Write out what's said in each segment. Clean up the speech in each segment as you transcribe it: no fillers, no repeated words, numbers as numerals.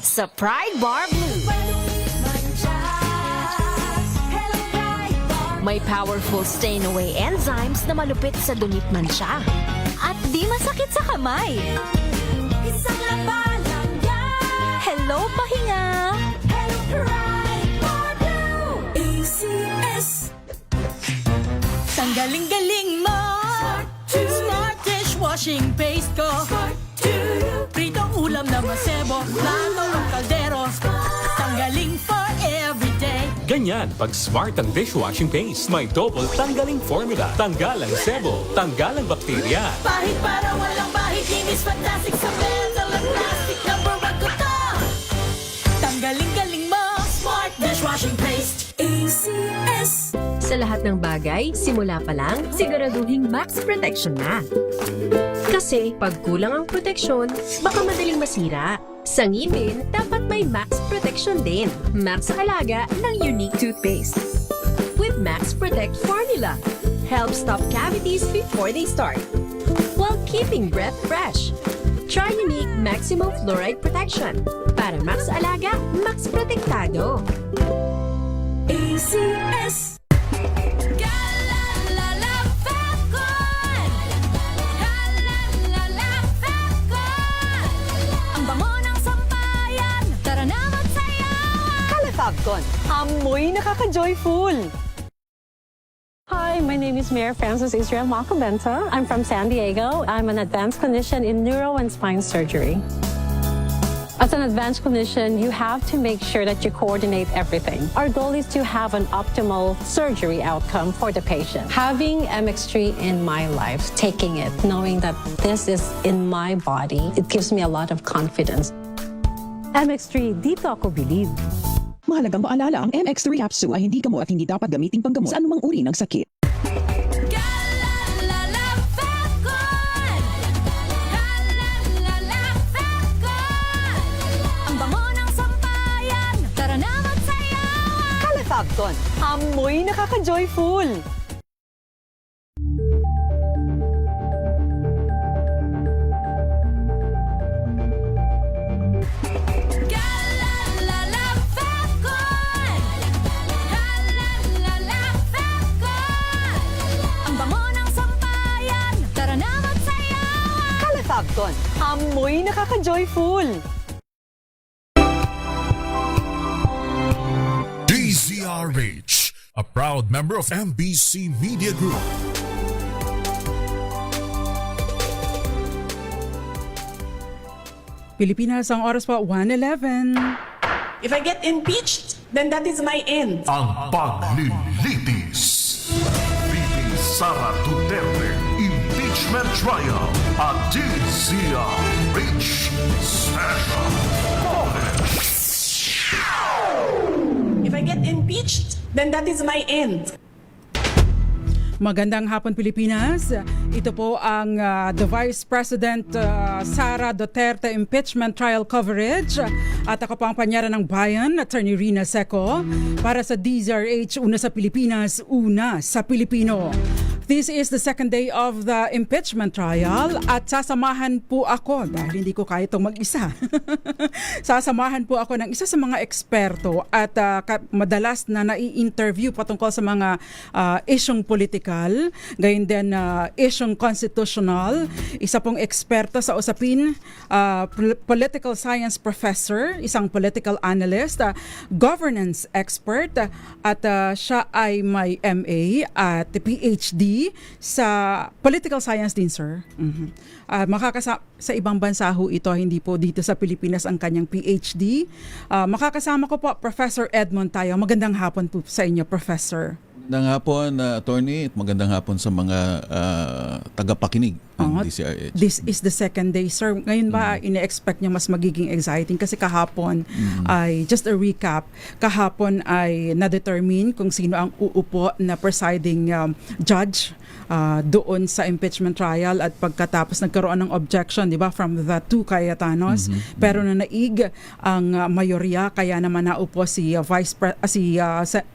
sa Pride Bar Blue. May powerful stain-away enzymes na malupit sa dunit mansya. At di masakit sa kamay. Isang labanan yan. Hello, pahinga! Hello, Pride Bar Blue. ACS. Tanggaling-galing mo. Smart dishwashing paste ko. Pritong ulam na masebo, plato ng kaldero. Tanggaling for everyday. Ganyan pag smart ang dishwashing paste. May double tanggaling formula. Tanggal ang sebo, tanggal ang bakterya. Pahit para walang bahid, linis fantastic sa metal at plastic. Number one ko to. Tanggaling-galing mo. Smart dishwashing paste. ACS. Sa lahat ng bagay, simula pa lang, siguraduhing max protection na. Kasi pag kulang ang proteksyon, baka madaling masira. Sa ngipin, dapat may max protection din. Max Alaga ng Unique Toothpaste. With Max Protect Formula. Help stop cavities before they start. While keeping breath fresh. Try Unique Maximum Fluoride Protection. Para Max Alaga, Max Protektado. ACS. Kalafagcon, amoy nakaka-joyful! Hi, my name is Mayor Francis Israel Macabenta. I'm from San Diego. I'm an advanced clinician in neuro and spine surgery. As an advanced clinician, you have to make sure that you coordinate everything. Our goal is to have an optimal surgery outcome for the patient. Having MX3 in my life, taking it, knowing that this is in my body, it gives me a lot of confidence. MX3, dito ako believe. Mahalagang paalala, ang MX3 capsule ay hindi gamot at hindi dapat gamitin panggamot sa anumang uri ng sakit. Kalafagcon, amoy nakaka-joyful! Kalafagcon, amoy nakaka-joyful! DZRH, a proud member of MBC Media Group. Pilipinas, ang oras pa 1:11. If I get impeached, then that is my end. Ang paglilitis. VP Sara Duterte Impeachment Trial at DZRH Special Coverage. If I get impeached, then that is my end. Magandang hapon, Pilipinas. Ito po ang the Vice President Sara Duterte Impeachment Trial Coverage. At ako po ang panyara ng bayan, Attorney Rina Seco, para sa DZRH, una sa Pilipinas, una sa Pilipino. This is the second day of the impeachment trial at sasamahan po ako, dahil hindi ko kaya itong mag-isa, sasamahan po ako ng isa sa mga eksperto at madalas na nai-interview patungkol sa mga isyong politikal, gayon din isyong constitutional. Isa pong eksperto sa usapin, political science professor, isang political analyst, governance expert, at siya ay may MA at PhD sa political science din, sir. Sa ibang bansa ho ito, hindi po dito sa Pilipinas ang kanyang PhD. Makakasama ko po Professor Edmond Tayo. Magandang hapon po sa inyo, Professor. Magandang hapon, attorney, at magandang hapon sa mga tagapakinig ng DZRH. This is the second day, sir. Ngayon ba ine-expect niyo mas magiging exciting? Kasi kahapon ay, just a recap, kahapon ay na-determine kung sino ang uupo na presiding judge doon sa impeachment trial, at pagkatapos nagkaroon ng objection, di ba, from the two Cayetanos, pero nanaig ang mayorya, kaya naman naupo si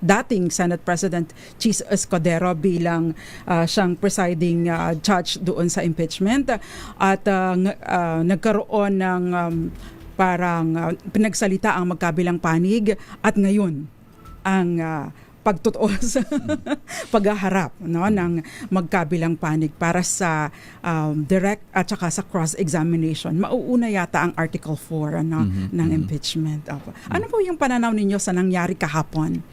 dating Senate President Chis Escudero bilang siyang presiding judge doon sa impeachment, at nagkaroon ng parang pinagsalita ang magkabilang panig at ngayon ang pagtutuos, paghaharap ng magkabilang panig para sa direct at saka sa cross-examination. Mauuna yata ang Article 4 ng impeachment. Ano po yung pananaw ninyo sa nangyari kahapon?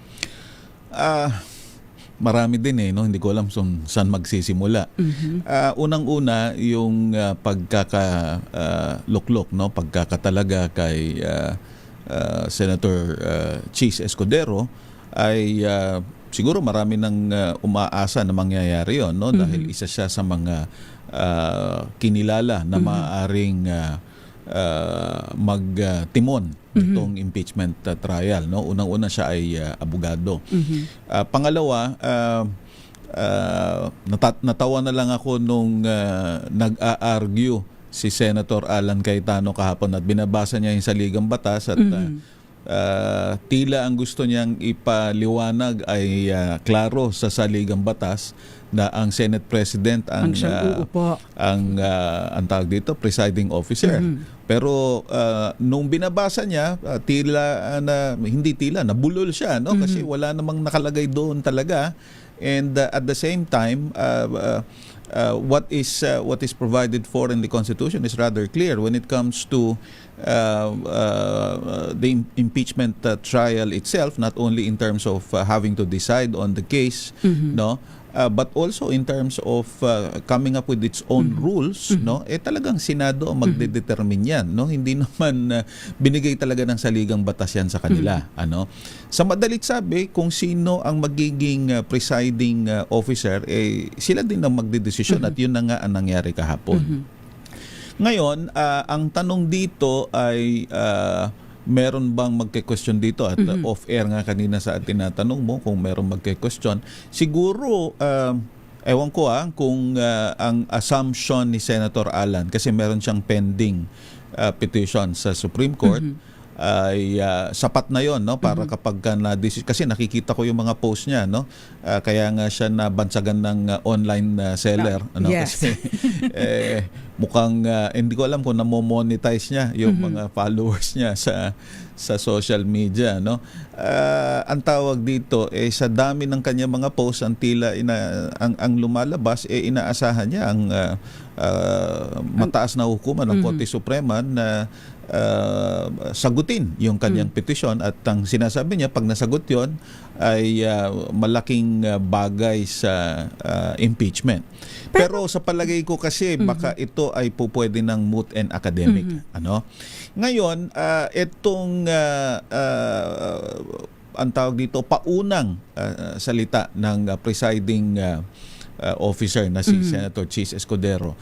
Marami din no? Hindi ko alam saan magsisimula. Unang-una, yung pagkakaluklok, no? Pagkakatalaga kay Senator Cheese Escudero ay siguro marami nang umaasa na mangyayari yon, no? Dahil isa siya sa mga kinilala na maaaring magtimon itong impeachment trial, no? Unang-una siya ay abogado. Pangalawa, natawa na lang ako nung nag-a-argue si Senator Alan Cayetano kahapon at binabasa niya yung saligang batas at tila ang gusto niyang ipaliwanag ay klaro sa saligang batas na ang Senate President ang tawag dito, presiding officer. Pero nung binabasa niya, nabulol siya, no? Kasi wala namang nakalagay doon talaga. And at the same time, what is provided for in the Constitution is rather clear when it comes to the impeachment trial itself, not only in terms of having to decide on the case, no, but also in terms of coming up with its own rules, no? Talagang Senado ang magdedetermine yan, no? Hindi naman binigay talaga ng saligang batas yan sa kanila, ano? Sa madalit sabi, kung sino ang magiging presiding officer, sila din ang magdedesisyon at yun na nga ang nangyari kahapon. Ngayon, ang tanong dito ay meron bang magke-question dito at off-air nga kanina sa tinatanong mo kung meron magke-question. Siguro, ewan ko kung ang assumption ni Senator Alan, kasi meron siyang pending petition sa Supreme Court, ay sapat na yon, no, para kapag kasi nakikita ko yung mga post niya, no, kaya nga siya nabansagan ng online seller, ano, yes. Kasi mukhang hindi ko alam kung namo-monetize niya yung mga followers niya sa social media, no. Ang tawag dito sa dami ng kanya mga posts, ang tila ang lumalabas inaasahan niya ang mataas na hukuman ng Korte Suprema na sagutin yung kanyang petisyon, at ang sinasabi niya pag nasagot yon ay malaking bagay sa impeachment. Pero sa palagay ko kasi baka ito ay pupwede ng moot and academic, ano. Ngayon, itong ang tawag dito, paunang salita ng presiding officer na si Senator Cheese Escudero.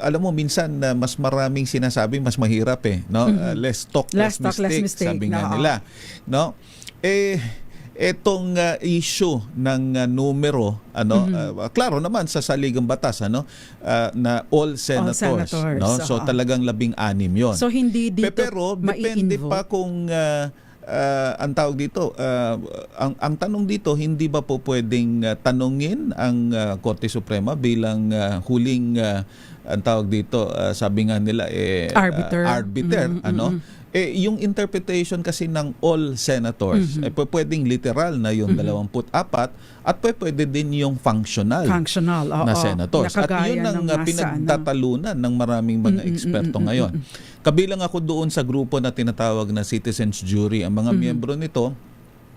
Alam mo, minsan mas maraming sinasabi, mas mahirap no? Less talk, less mistake, sabi nga nila, no? Etong issue ng numero, ano, klaro naman sa saligang batas, ano, na all senators, no? So talagang 16 yon. So hindi dito pero depende pa kung ang tawag dito, ang tanong dito, hindi ba po pwedeng tanungin ang Korte Suprema bilang huling ang tawag dito, sabi nga nila arbiter, ano? Yung interpretation kasi ng all senators, pwedeng literal na yung 24 at pwede din yung functional na senators. At yun ang pinagtatalunan ng maraming mga eksperto ngayon. Kabilang ako doon sa grupo na tinatawag na citizens jury. Ang mga miyembro nito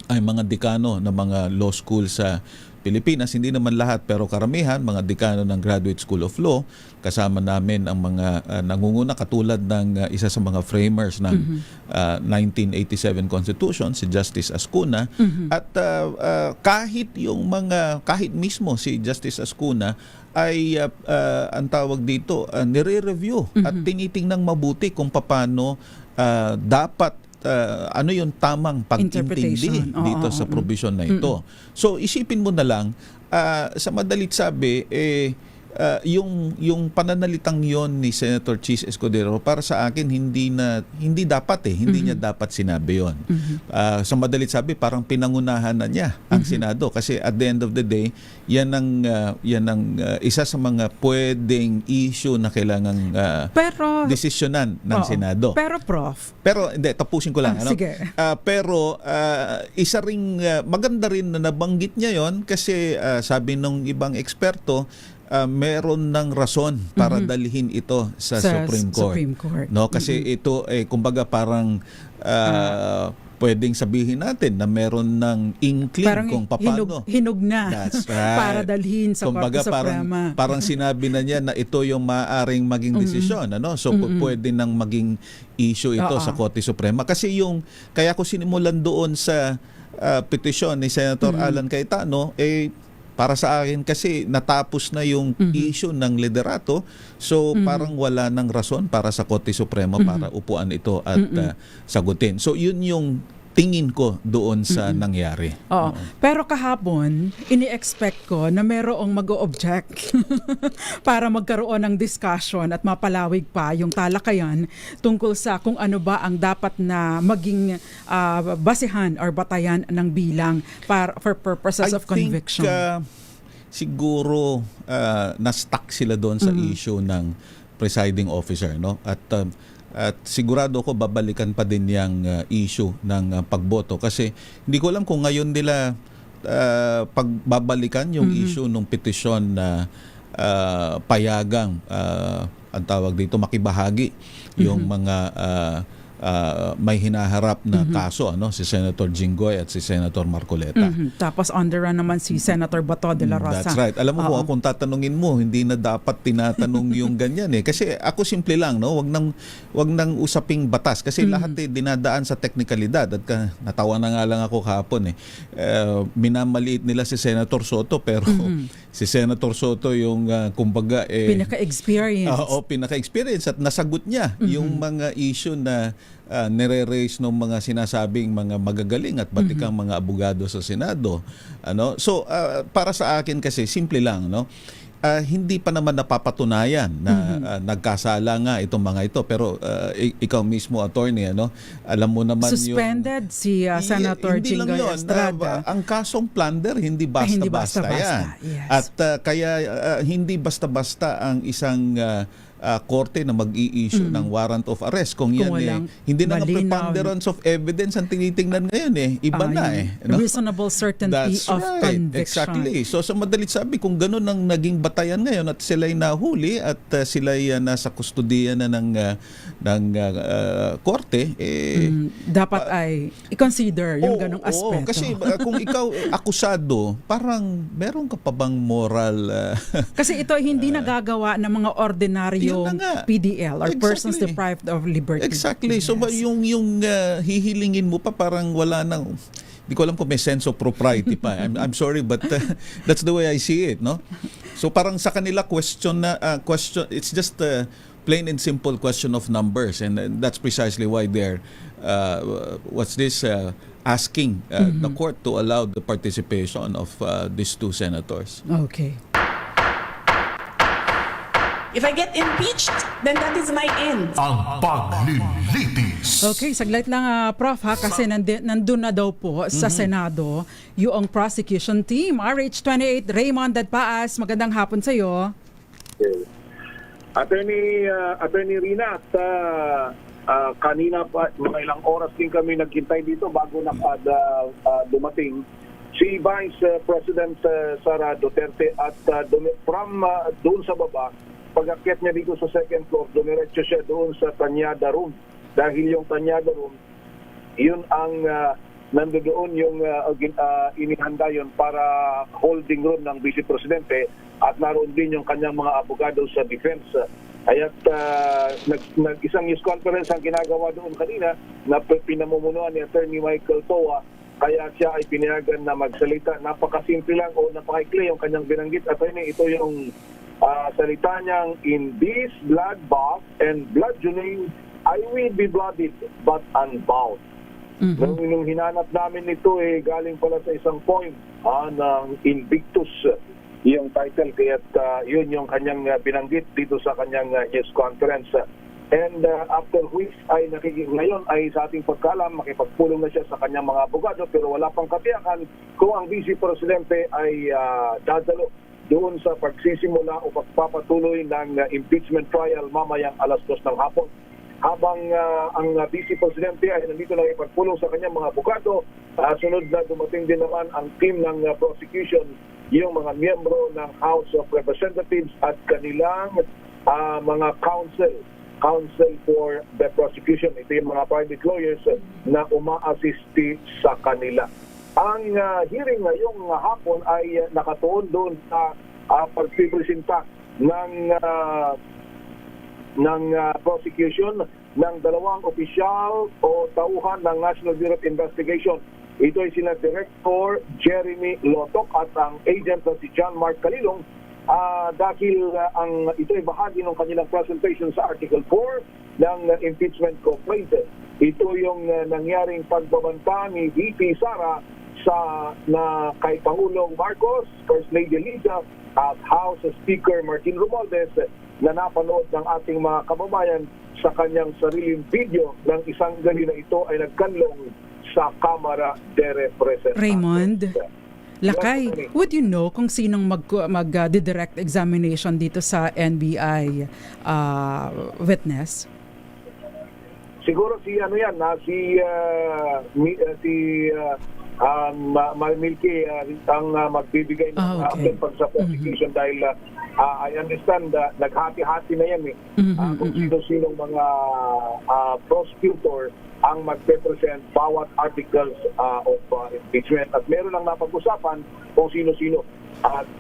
ay mga dekano ng mga law school sa Pilipinas, hindi naman lahat pero karamihan, mga dekano ng Graduate School of Law. Kasama namin ang mga nangunguna katulad ng isa sa mga framers ng 1987 Constitution, si Justice Ascuna. At kahit mismo si Justice Ascuna ay ang tawag dito, nire-review at tinitingnang mabuti kung paano dapat ano yung tamang pag-intindi dito sa provision na ito. So isipin mo na lang, sa madalit sabi, yung pananalitang yon ni Senator Chis Escudero para sa akin hindi dapat hindi niya dapat sinabi yon. Sa madalit sabi parang pinangunahan na niya ang Senado kasi at the end of the day yan ang isa sa mga pwedeng issue na kailangang desisyonan ng Senado. Pero hindi, tapusin ko lang sige. Pero isa ring maganda rin na nabanggit niya yon kasi sabi ng ibang eksperto meron ng rason para dalhin ito sa Supreme Court. No, kasi ito kumbaga parang pwedeng sabihin natin na meron ng inkling parang kung paano. Hinog na. That's right. Para dalhin sa Korte Suprema. Parang sinabi na niya na ito yung maaaring maging desisyon. So pwede nang maging issue ito sa Korte Suprema. Kasi kaya ko sinimulan doon sa petisyon ni Senator Alan Cayetano, para sa akin kasi natapos na yung issue ng liderato, so parang wala nang rason para sa Korte Suprema para upuan ito at sagutin. So yun yung tingin ko doon sa nangyari. Pero kahapon, ini-expect ko na merong mag-o-object para magkaroon ng discussion at mapalawig pa yung talakayan tungkol sa kung ano ba ang dapat na maging basihan or batayan ng bilang for purposes of conviction. I think siguro na-stuck sila doon sa issue ng presiding officer, no? At sigurado ko babalikan pa din yung issue ng pagboto kasi hindi ko alam kung ngayon nila pagbabalikan yung issue ng petisyon na payagang ang tawag dito makibahagi yung mga may hinaharap na kaso si Senator Jinggoy at si Senator Marcoleta. Tapos on the run naman si Senator Bato de la Rosa. That's right. Alam mo kung tatanungin mo, hindi na dapat tinatanong yung ganyan kasi ako simple lang, no, wag nang usaping batas kasi lahat dinadaan sa teknikalidad at natawa na nga lang ako kahapon minamaliit nila si Senator Soto pero si Senator Soto yung kumbaga pinaka-experience at nasagot niya yung mga issue na nire-raise ng mga sinasabing mga magagaling at batikang mga abogado sa Senado. So para sa akin kasi simple lang, no. Hindi pa naman napapatunayan na nagkasala nga itong mga ito pero ikaw mismo attorney alam mo naman suspended si Senator Jinggoy Estrada. Ang kasong plunder hindi basta-basta yan. Yes. At kaya hindi basta-basta ang isang korte na mag-i-issue ng warrant of arrest kung yan hindi na nga preponderance of evidence ang tinitingnan ngayon iba na reasonable certainty of conviction. Exactly. So sa madalit sabi kung ganun ang naging batayan ngayon at sila'y nahuli at sila'y nasa kustodiya na ng korte dapat ay i-consider yung ganung aspeto. Kasi kung ikaw akusado parang meron ka pa bang moral kasi ito hindi nagagawa ng mga ordinaryo yung PDL or persons deprived of liberty. Exactly. So yung hihilingin mo pa parang wala nang hindi ko alam kung may sense of propriety pa. I'm sorry but that's the way I see it, no? So parang sa kanila question it's just a plain and simple question of numbers and that's precisely why they're asking the court to allow the participation of these two senators. Okay. If I get impeached, then that is my end. Ang paglilitis. Okay, saglit lang Prof kasi nandun na daw po sa Senado yung prosecution team. RH28 Raymond Dadpaas, magandang hapon sa iyo. Attorney Rina, kanina pa mga ilang oras din kami naghintay dito bago dumating si Vice President Sara Duterte at from doon sa baba pag-akyat niya dito sa second floor, dumiretso siya doon sa Tanyada Room. Dahil yung Tanyada Room, yun ang nandoon yung inihanda yun para holding room ng Vice Presidente at naroon din yung kanyang mga abogado sa defense. Kaya't nag-isang news conference ang ginagawa doon kanina na pinamumunuan ni Attorney Michael Toa. Kaya siya ay pinayagan na magsalita. Napakasimple lang o napakaikli yung kanyang binanggit. Attorney, ito yung salita niyang, in this blood bath and bludgeoning, I will be blooded but unbound. Nung hinanap namin ito galing pala sa isang point ng Invictus yung title, kaya yun yung kanyang binanggit dito sa kanyang news conference. And after which ay ngayon ay sa ating pagkalam, makipagpulong na siya sa kanyang mga abogado, pero wala pang katiyakan kung ang Vice Presidente ay dadalo doon sa pagsisimula o pagpapatuloy ng impeachment trial mamayang 2:00 ng hapon. Habang ang Vice Presidente ay nandito na ipagpulong sa kanyang mga abogado, sunod na dumating din naman ang team ng prosecution, yung mga miyembro ng House of Representatives at kanilang mga counsel for the prosecution. Ito yung mga private lawyers na uma-assist sa kanila. Ang hearing ngayong hapon ay nakatuon doon sa pagpipresenta ng prosecution ng dalawang opisyal o tauhan ng National Bureau of Investigation. Ito ay sina Director Jeremy Lotok at ang agent na si John Mark Calilong, dahil ito ay bahagi ng kanilang presentation sa Article 4 ng impeachment complaint. Ito yung nangyaring pagbabanta ni VP Sara na kay Pangulong Marcos, First Lady Liza at House Speaker Martin Romualdez na napanood ng ating mga kababayan sa kanyang sariling video ng isang gali na ito ay nagkanlong sa Kamara de Representantes. Raymond, Lakay, would you know kung sinong mag-direct examination dito sa NBI witness? Siguro si Milky ang magbibigay ng update pag sa prosecution dahil I understand naghati-hati na yan kung sino-sinong mga prosecutor ang magpe-present bawat articles of impeachment. At meron lang napag-usapan kung sino-sino. At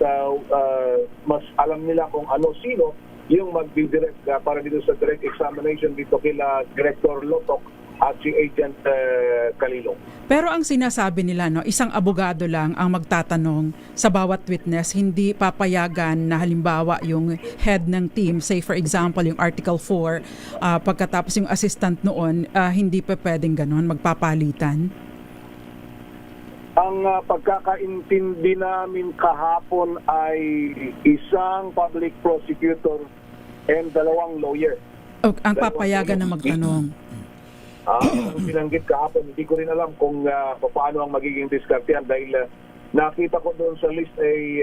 mas alam nila kung sino yung magbidirect para dito sa direct examination dito kila Director Lotok at si Agent Calilong. Pero ang sinasabi nila, isang abogado lang ang magtatanong sa bawat witness, hindi papayagan na halimbawa yung head ng team, say for example yung Article 4, pagkatapos yung assistant noon, hindi pa pwedeng ganon, magpapalitan? Ang pagkakaintindi namin kahapon ay isang public prosecutor and dalawang lawyer. Ang papayagan na magtanong. Binanggit kahapon, hindi ko rin alam kung paano ang magiging diskartehan dahil nakita ko doon sa list ay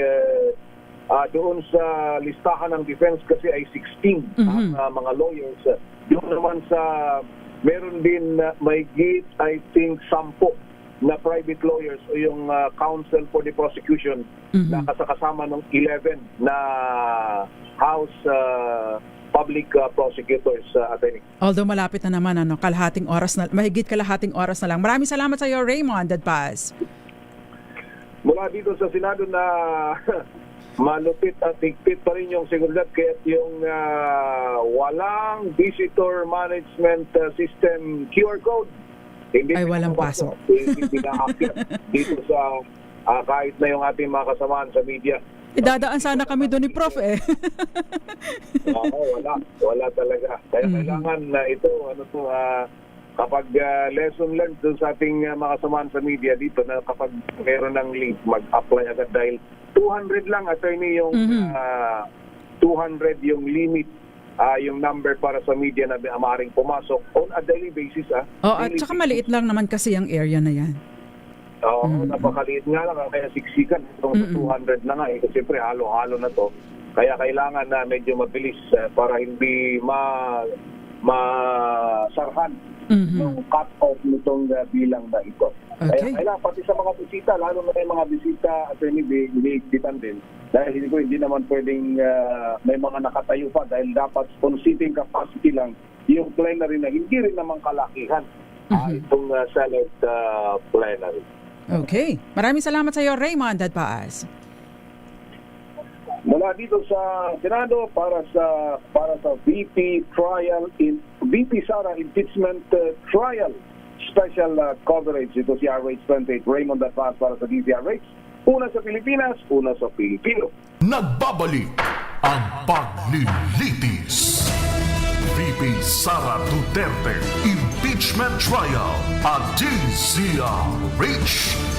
doon sa listahan ng defense kasi ay 16 ang mga lawyers. Doon naman sa meron din may gate I think 10 na private lawyers o yung counsel for the prosecution na kasama ng 11 na House public prosecutors, attorney. Although malapit na naman, mahigit kalahating oras na lang. Maraming salamat sa iyo, Raymond Dadpaz. Mula dito sa Senado na malupit at higpit pa rin yung seguridad kaya yung walang visitor management system QR code. Hindi ay walang pasok. Hindi pinaakyat dito sa kahit na yung ating mga kasamaan sa media. Idadaan sana kami doon ni Prof. Wala talaga. Kaya kailangan ito, kapag lesson learned doon sa ating mga kasamaan sa media dito na kapag meron ng link, mag-apply agad dahil 200 lang, attorney, yung 200 yung limit, yung number para sa media na maaaring pumasok on a daily basis. At saka maliit lang naman kasi yung area na yan. Oo, napakaliit nga lang, kaya siksikan itong 200 na nga kasi siyempre halo-halo na to. Kaya kailangan na medyo mabilis para hindi masarhan yung cut-off nitong bilang na ito. Okay. Kaya kailangan pati sa mga bisita, lalo na yung mga bisita at iniigpitan din. Dahil hindi naman pwedeng may mga nakatayo pa dahil dapat on seating capacity lang yung plenary na hindi rin naman kalakihan itong Senate plenary. Okay. Maraming salamat sa iyo, Raymond Dadpaz. Mula dito sa Senado para sa VP Sara impeachment trial special coverage. Ito si RH28 Raymond Dadpaz para sa DZRH. Una sa Pilipinas, una sa Pilipino. Nagbabalik ang paglilitis. VP Sara Duterte Impeachment Trial at DZRH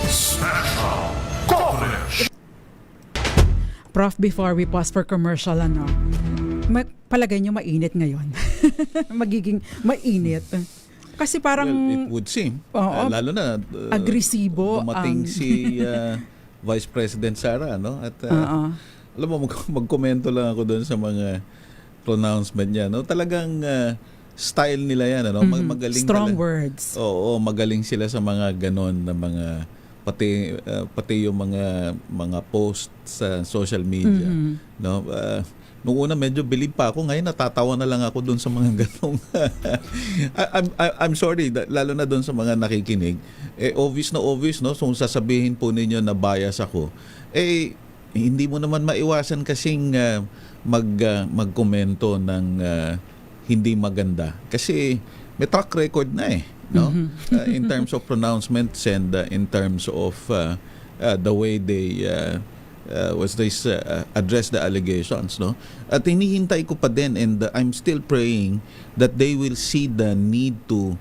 Special Coverage. Prof, before we pause for commercial, palagay nyo mainit ngayon. Magiging mainit. Kasi parang... Well, it would seem. Lalo na... agresibo. Dumating si Vice President Sara, no? At alam mo, magkomento lang ako doon sa mga pronouncement niya, no? Talagang style nila yan, ano? Magaling strong words. Oo, magaling sila sa mga ganon na mga pati yung mga post sa social media, no? Nung una medyo believe pa ako, ngayon natatawa na lang ako doon sa mga ganong I'm sorry, lalo na doon sa mga nakikinig. Obvious no, so sasabihin po ninyo na bias ako. Hindi mo naman maiwasan kasing magkomento ng hindi maganda kasi may track record na no? In terms of pronouncements and in terms of the way they address the allegations, no? At hinihintay ko pa din, and I'm still praying that they will see the need to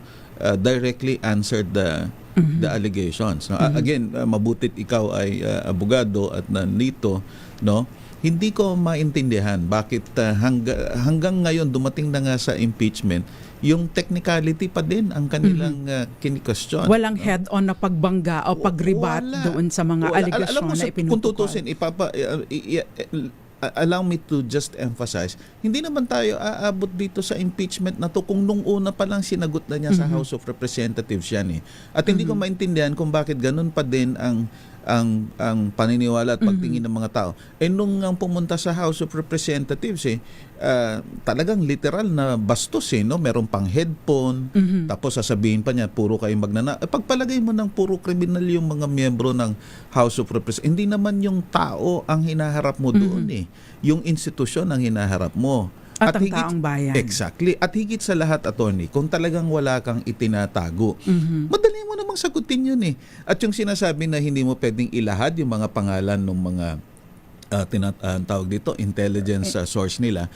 directly answer the allegations, no? Again, mabutit ikaw ay abogado at nandito, no? Hindi ko maintindihan bakit hanggang ngayon dumating na nga sa impeachment, yung technicality pa din ang kanilang kini-question. Walang head-on na pagbangga o pagribat doon sa mga allegation na ipinutukol. Kung tutusin, allow me to just emphasize, hindi naman tayo aabot dito sa impeachment na to kung nung una pa lang sinagot na niya sa House of Representatives yan. At hindi ko maintindihan kung bakit ganun pa din ang paniniwala at pagtingin ng mga tao. Nung pumunta sa House of Representatives, talagang literal na bastos, no? Meron pang headphone, tapos sasabihin pa niya, puro kayo pagpalagay mo ng puro kriminal yung mga miyembro ng House of Representatives, hindi naman yung tao ang hinaharap mo doon, yung institusyon ang hinaharap mo. At ang taong bayan. Exactly. At higit sa lahat, attorney, kung talagang wala kang itinatago, madali mo namang sagutin yun . At yung sinasabi na hindi mo pwedeng ilahad yung mga pangalan ng mga tawag dito, intelligence source nila,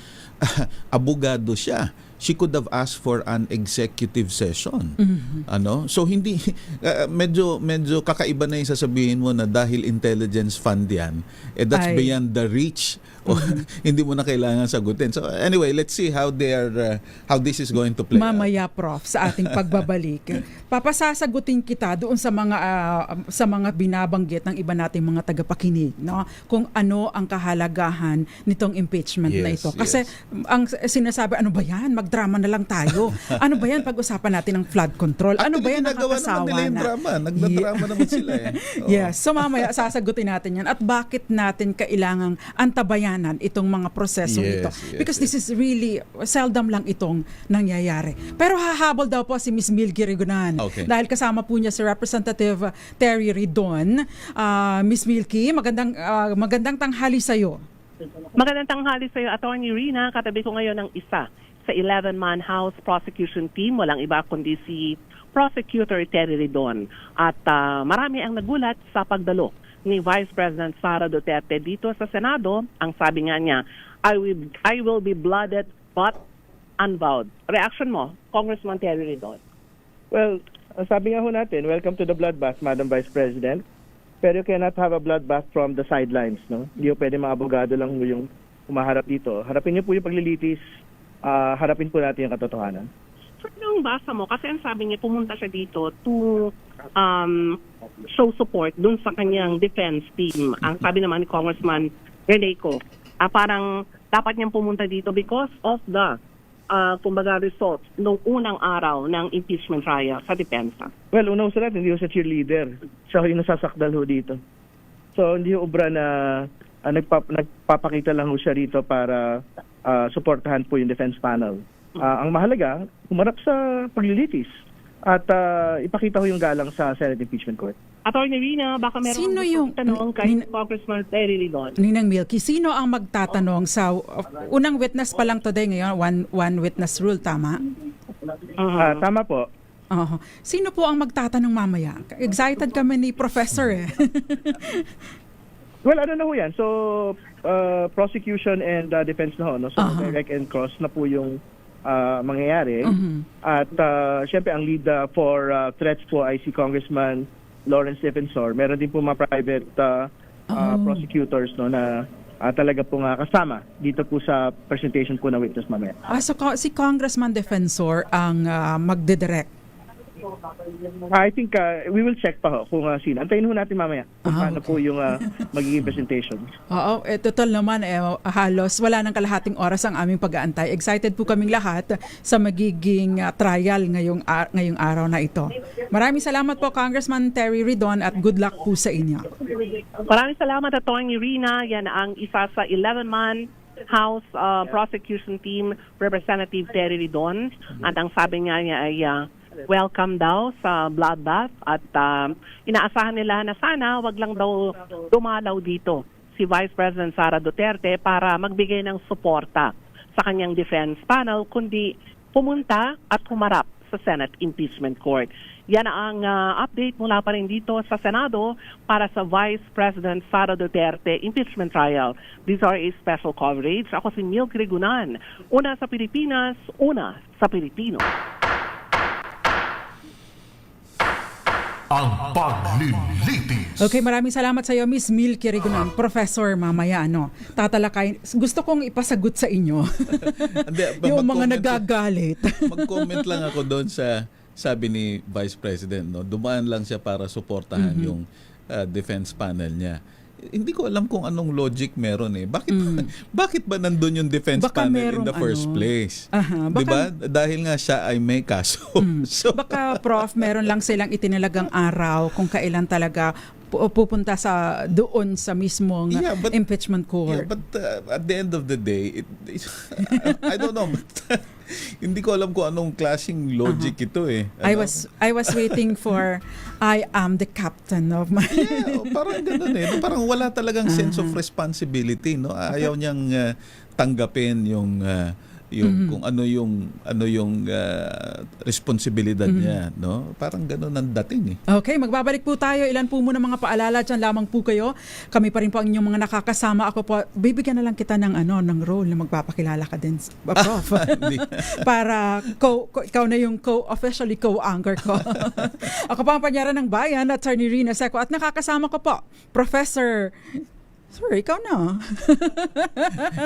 abogado siya. She could have asked for an executive session. So hindi medyo kakaiba na yung sasabihin mo na dahil intelligence fund yan, that's beyond the reach. Hindi mo na kailangan sagutin. So anyway, let's see how this is going to play. Mamaya, Prof, sa ating pagbabalik, papasasagutin kita doon sa mga binabanggit ng iba nating mga tagapakinig, no? Kung ano ang kahalagahan nitong impeachment na ito. Kasi ang sinasabi, ano ba yan? Magdrama na lang tayo. Ano ba yan? Pag-usapan natin ng flood control. Ano ba yan? Nakakasawa na. Nagdadrama naman sila . Yes. So mamaya sasagutin natin yan. At bakit natin kailangang antabayanan itong mga proseso ito? Because this is really seldom lang itong nangyayari. Pero hahabol daw po si Ms. Milky Rigunan. Dahil kasama po niya si Representative Terry Ridon. Ms. Milky, magandang tanghali sa'yo. Magandang tanghali sa iyo, Attorney Rina. Katabi ko ngayon ng isa sa 11-man House Prosecution Team. Walang iba kundi si Prosecutor Terry Ridon. At marami ang nagulat sa pagdalo ni Vice President Sara Duterte dito sa Senado. Ang sabi nga niya, I will be blooded but unbowed. Reaction mo, Congressman Terry Ridon? Well, sabi nga ho natin, welcome to the bloodbath, Madam Vice President. Pero you cannot have a bloodbath from the sidelines, no? Hindi po pwede mga abogado lang yung umaharap dito. Harapin niyo po yung paglilitis, harapin po natin yung katotohanan. So, anong basa mo? Kasi ang sabi niya, pumunta siya dito to show support dun sa kanyang defense team. Ang sabi naman ni Congressman Reneco, parang dapat niyang pumunta dito because of the kumbaga results nung unang araw ng impeachment trial sa depensa. Well, unang sa lahat, hindi ho siya cheerleader. Siya yung nasasakdal ho dito. So, hindi ho obra na nagpapakita lang ho siya rito para suportahan po yung defense panel. Ang mahalaga, humarap sa paglilitis at ipakita ho yung galang sa Senate Impeachment Court. Attorney Rina, baka meron sino yung tanong kay Congressman Terry Ridon. Ninang Milky, sino ang magtatanong sa unang witness pa lang today ngayon, one witness rule, tama? Tama po. Sino po ang magtatanong mamaya? Excited kami ni Professor Well, ano na ho yan? So, prosecution and defense na ho. No? So, direct and cross na po yung mangyayari. At syempre, ang lead for threats po ay si Congressman Lawrence Defensor. Meron din po mga private prosecutors, no, na talaga pong kasama dito po sa presentation po na witness mamaya. So si Congressman Defensor ang magdidirect. I think we will check pa kung sino. Antayin ho natin mamaya kung paano po yung magiging presentation. Oo, total naman halos wala nang kalahating oras ang aming pag-aantay. Excited po kaming lahat sa magiging trial ngayong araw na ito. Maraming salamat po Congressman Terry Ridon at good luck po sa inyo. Maraming salamat Atty. Rina. Yan ang isa sa 11-man House Prosecution Team Representative Terry Ridon. At ang sabi niya ay welcome daw sa bloodbath at inaasahan nila na sana wag lang daw dumalaw dito si Vice President Sara Duterte para magbigay ng suporta sa kanyang defense panel, kundi pumunta at humarap sa Senate Impeachment Court. Yan ang update mula pa rin dito sa Senado para sa Vice President Sara Duterte Impeachment Trial. DZRH Special Coverage. Ako si Milk Rigunan. Una sa Pilipinas, una sa Pilipino. Ang paglilitis. Okay, maraming salamat sa iyo, Miss Milky Rigunan. Professor, mamaya tatalakay. Gusto kong ipasagot sa inyo. Yung mga nagagalit. Mag-comment lang ako doon sa sabi ni Vice President. Dumaan lang siya para suportahan yung defense panel niya. Hindi ko alam kung anong logic meron Bakit ba nandun yung defense panel in the first place? Diba? Dahil nga siya ay may kaso. So, baka Prof, meron lang silang itinalagang araw kung kailan talaga pupunta doon sa mismong impeachment court. Yeah, but at the end of the day, I don't know. But, hindi ko alam kung anong klaseng logic ito I was waiting for I am the captain of my... parang ganun Parang wala talagang sense of responsibility, no? Ayaw niyang tanggapin yung kung ano yung responsibilidad niya, no? Parang gano'n ang dating Okay, magbabalik po tayo. Ilan po muna mga paalala dyan lamang po kayo. Kami pa rin po ang inyong mga nakakasama. Ako po, bibigyan na lang kita ng role na magpapakilala ka din, Prof. Para ikaw na yung officially co-anchor ko. Ako pa ang panyara ng bayan, Attorney Rina Seco, at nakakasama ko po, Professor... Sorry, ikaw na.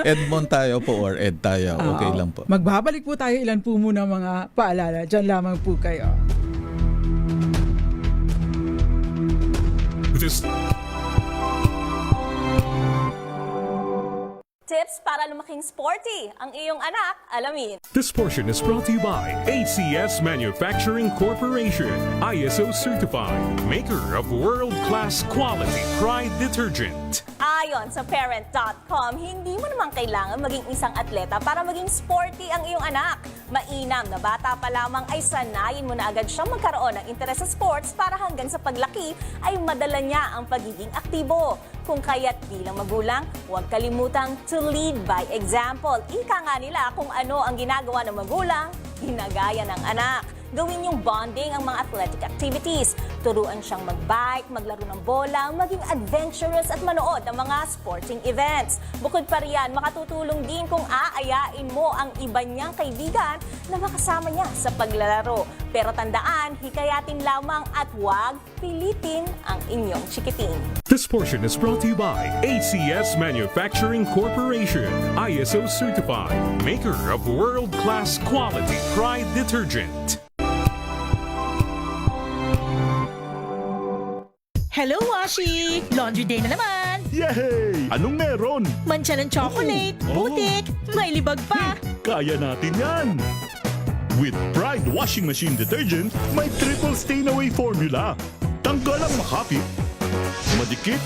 Edmond tayo po or Ed tayo. Okay lang po. Magbabalik po tayo. Ilan po muna mga paalala. Diyan lamang po kayo. Tips para lumaking sporty ang iyong anak, alamin. This portion is brought to you by ACS Manufacturing Corporation, ISO certified, maker of world-class quality Pride detergent. Ayon sa parent.com, hindi mo naman kailangan maging isang atleta para maging sporty ang iyong anak. Mainam na bata pa lamang ay sanayin mo na agad siyang magkaroon ng interes sa sports para hanggang sa paglaki ay madala niya ang pagiging aktibo. Kung kaya't bilang magulang, huwag kalimutang to lead by example. Ika nga nila kung ano ang ginagawa ng magulang, ginagaya ng anak. Gawin yung bonding ang mga athletic activities. Turuan siyang magbike, maglaro ng bola, maging adventurous at manood ng mga sporting events. Bukod pa riyan, makatutulong din kung aayain mo ang iba niyang kaibigan na makasama niya sa paglalaro. Pero tandaan, hikayatin lamang at huwag pilitin ang inyong chikiting. This portion is brought to you by ACS Manufacturing Corporation, ISO certified, maker of world-class quality Pride detergent. Hello, Washi! Laundry day na naman! Yay! Anong meron? Mancha ng chocolate, putik, may libag pa! Kaya natin yan! With Pride Washing Machine Detergent, may triple stain-away formula. Tanggal ang makapit, madikit,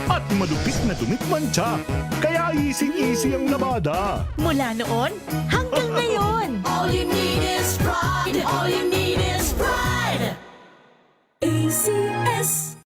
at malupit na dumit mancha. Kaya easy-easy ang labada. Mula noon hanggang ngayon! All you need is pride. All you need is pride. ACS.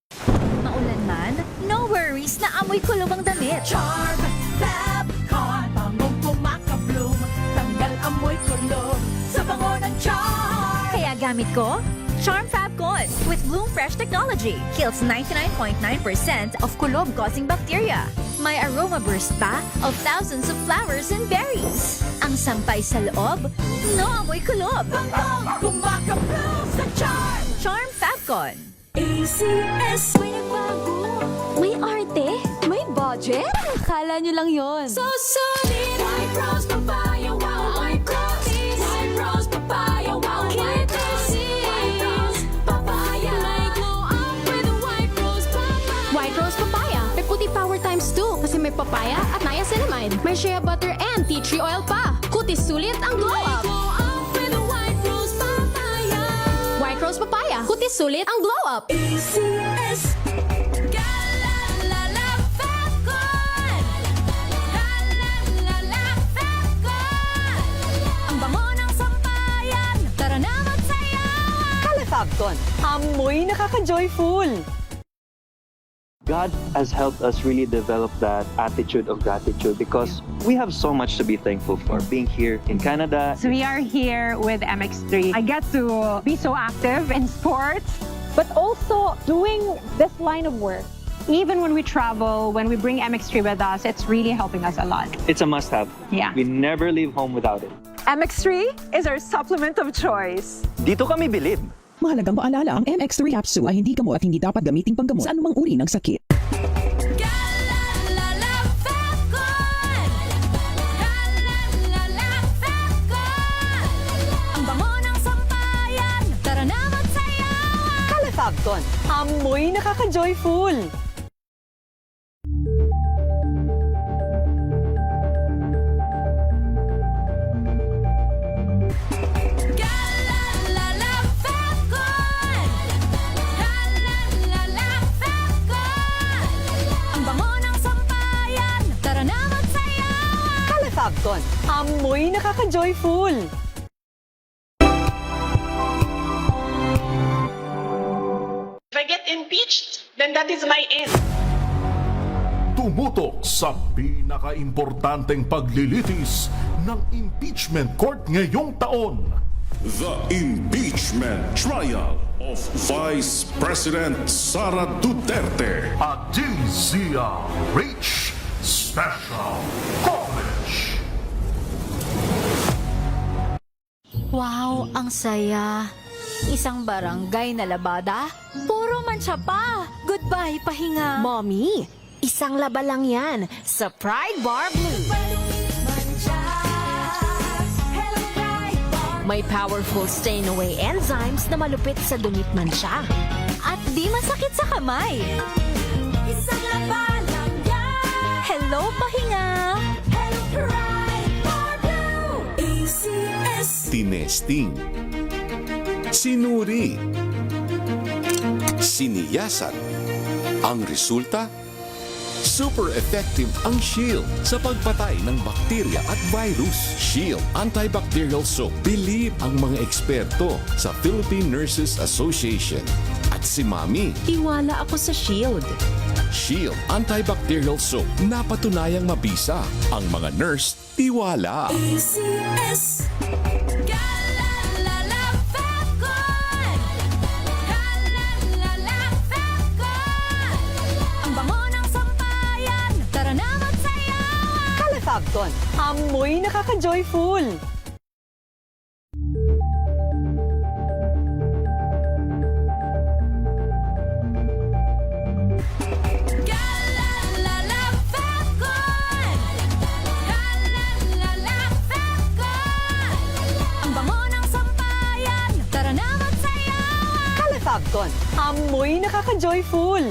Maulan man, no worries na amoy kulob ang damit. Charm Fab Con. Bangong pumakabloom. Tanggal amoy kulob sa bango ng Charm. Kaya gamit ko, Charm Fab Con with Bloom Fresh Technology. Kills 99.9% of kulob-causing bacteria. May aroma burst pa of thousands of flowers and berries. Ang sampay sa loob, no amoy kulob. Bangong pumakabloom sa Charm. Charm Fab Con. ACS. May nagbago. May arte. May budget. Kala Akala nyo lang yon. So solid, white rose papaya, wow, white rose, white rose papaya, wow, white rose, white rose papaya. May glow up with white rose papaya. White rose papaya. May puti power times 2 kasi may papaya at niacinamide. May shea butter and tea tree oil pa. Kutis sulit ang glow up. Glow up with white rose papaya. White rose papaya. Kutis sulit ang glow up. ACS. Galalala Fapcon. Galalala Fapcon. Ang bango ng sampayan. Tara na magsayawan. Kalafabcon, amoy nakaka-joyful. God has helped us really develop that attitude of gratitude because we have so much to be thankful for. Being here in Canada. So we are here with MX3. I get to be so active in sports, but also doing this line of work. Even when we travel, when we bring MX3 with us, it's really helping us a lot. It's a must-have. Yeah. We never leave home without it. MX3 is our supplement of choice. Dito kami bilib. Mahalagang paalala, ang MX3 capsule ay hindi gamot at hindi dapat gamiting panggamot sa anumang uri ng sakit. Galalala Fapcon. Galalala Fapcon. Ang bango ng sampayan. Tara na magsayawan. Kalafabcon, amoy nakaka-joyful. Galalala Fapcon. Galalala Fapcon. Ang bango ng sampayan. Tara na magsayawan. Kalafabcon, amoy nakaka-joyful. If I get impeached, then that is my end. Tumutok sa pinaka-importanteng paglilitis ng impeachment court ngayong taon. The Impeachment Trial of Vice President Sara Duterte. A DZRH Special Coverage. Wow, ang saya. Isang barangay na labada, puro mancha pa. Goodbye, pahinga. Mommy, isang laba lang yan sa Pride Bar Blue. May powerful stain-away enzymes na malupit sa dumit mansya. At di masakit sa kamay. Isang laba lang yan. Hello, pahinga. Hello, Pride Bar Blue. ACS. Tinesting. Sinuri. Siniyasan. Ang resulta? Super effective ang Shield sa pagpatay ng bakterya at virus. Shield Antibacterial Soap. Believe ang mga eksperto sa Philippine Nurses Association. At si Mami. Tiwala ako sa Shield. Shield Antibacterial Soap. Napatunayang mabisa. Ang mga nurse, tiwala. ACS. Galalala Fapcon. Galalala Fapcon. Ang bango ng sampayan. Tara na magsayawan. Kalafabcon, amoy nakaka-joyful. Galalala Fapcon. Galalala Fapcon. Ang bango ng sampayan. Tara na magsayawan. Kalafabcon, amoy nakaka-joyful.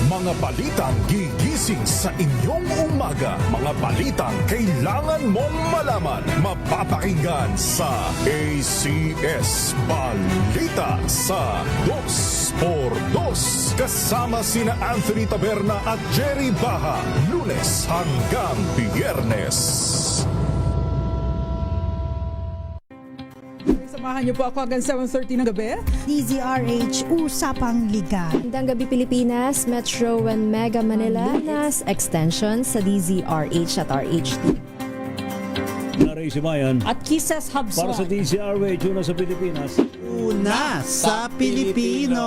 Mga balitang gigising sa inyong umaga. Mga balitang kailangan mong malaman. Mapapakinggan sa ACS Balita sa 2x2. Kasama sina Anthony Taberna at Jerry Baha. Lunes hanggang Biyernes. Samahan niyo po ako hanggang 7:30 ng gabi. DZRH Usapang Liga. Magandang gabi Pilipinas, Metro and Mega Manila, nas extension sa DZRH at RHT. Naray si Bayan. At Kisses Habson. Para sa DZRH, una sa Pilipinas. Una sa Pilipino.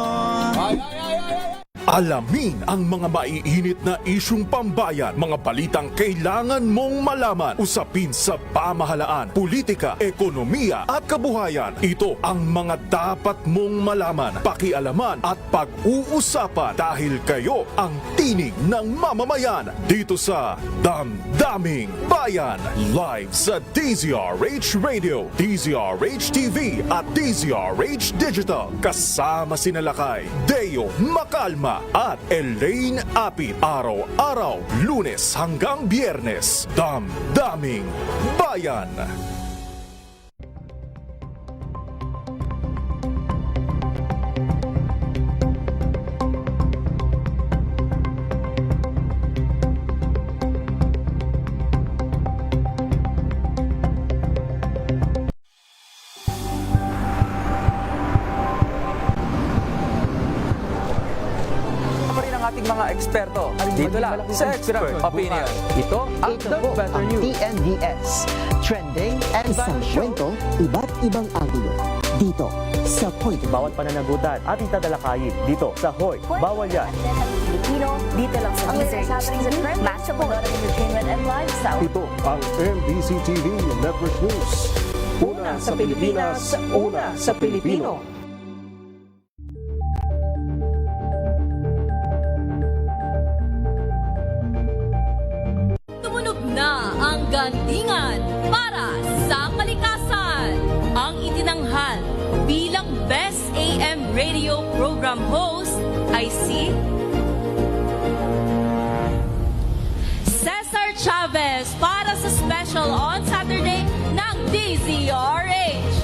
Alamin ang mga maiinit na isyung pambayan, mga balitang kailangan mong malaman, usapin sa pamahalaan, politika, ekonomiya at kabuhayan. Ito ang mga dapat mong malaman, pakialaman at pag-uusapan dahil kayo ang tinig ng mamamayan dito sa Damdaming Bayan. Live sa DZRH Radio, DZRH TV at DZRH Digital. Kasama sina Lakay, Deo Macalma at Elaine Apit. Araw-araw, Lunes hanggang Biyernes. Damdaming Bayan. Mga eksperto dito lang sa Expert Opinion. Ito ang The Better News. TNDS, trending and isang kwento, iba't ibang angulo. Dito sa Point. Bawat pananagutan ating tatalakayin dito sa Hoy. Bawal yan. Pilipino, dito lang sa DZRH. Matchable na entertainment and lifestyle. Ito ang MBC TV Network News. Una sa Pilipinas, una sa Pilipino. Na ang gandingan para sa kalikasan. Ang itinanghal bilang Best AM Radio Program Host ay si Cesar Chavez para sa special on Saturday ng DZRH.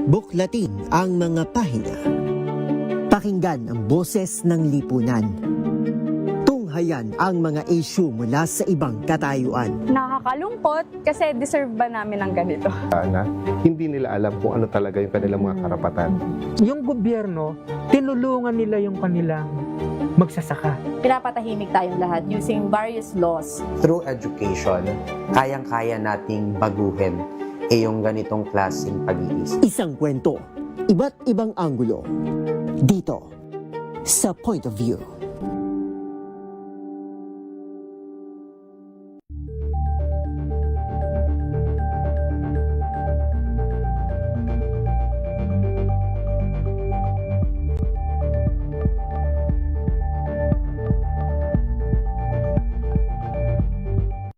Buklatin ang mga pahina. Pakinggan ang boses ng lipunan. Tunghayan ang mga issue mula sa ibang katayuan. Nakakalungkot kasi deserve ba namin ng ganito? Na hindi nila alam kung ano talaga yung kanilang mga karapatan. Yung gobyerno, tinulungan nila yung kanilang magsasaka. Pinapatahimik tayong lahat using various laws. Through education, kayang-kaya nating baguhin yung ganitong klaseng pag-iisip. Isang kwento, iba't ibang anggulo. Dito, sa Point of View.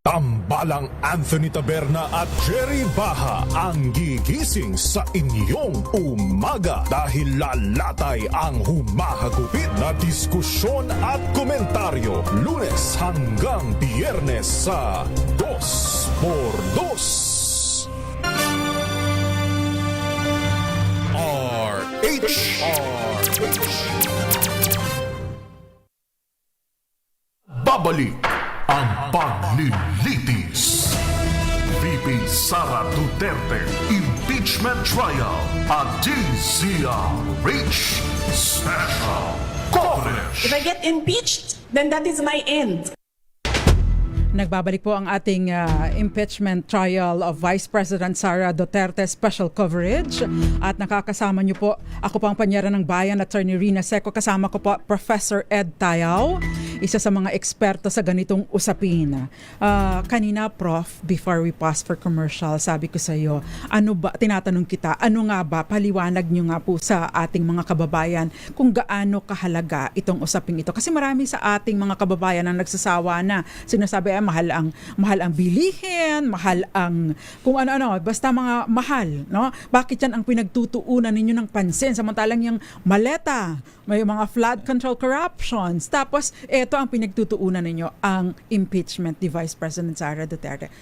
Tambalang Anthony Taberna at Jerry Baha ang gigising sa inyong umaga dahil lalatay ang humahagupit na diskusyon at komentaryo Lunes hanggang Biyernes sa 2x2. RH. Babalik ang paglilitis. VP VP Sara Duterte Impeachment Trial at DZRH Special Coverage. If I get impeached, then that is my end. Nagbabalik po ang ating impeachment trial of Vice President Sara Duterte special coverage at nakakasama niyo po ako po ang panyera ng bayan, Attorney Rina Seco, kasama ko po Professor Ed Tayaw, isa sa mga eksperto sa ganitong usapin. Kanina Prof, before we pass for commercial, sabi ko sa iyo, tinatanong kita, ano nga ba, paliwanag niyo nga po sa ating mga kababayan kung gaano kahalaga itong usaping ito. Kasi marami sa ating mga kababayan ang nagsasawa na sinasabi mahal ang bilihin, mahal ang kung ano-ano, basta mga mahal, no? Bakit yan ang pinagtutuunan ninyo ng pansin samantalang yung maleta, may mga flood control corruptions, tapos ito ang pinagtutuunan ninyo, ang impeachment ni Vice President Sara Duterte.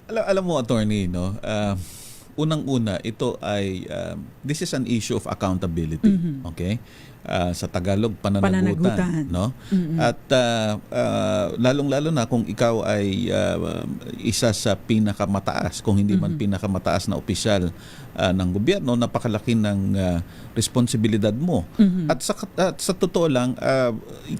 Alam mo, attorney, no? Unang-una, ito ay this is an issue of accountability, okay? Sa Tagalog, pananagutan. No? At lalong-lalo na kung ikaw ay isa sa pinakamataas, kung hindi man pinakamataas na opisyal ng gobyerno, napakalaki ng responsibilidad mo. At sa totoo lang,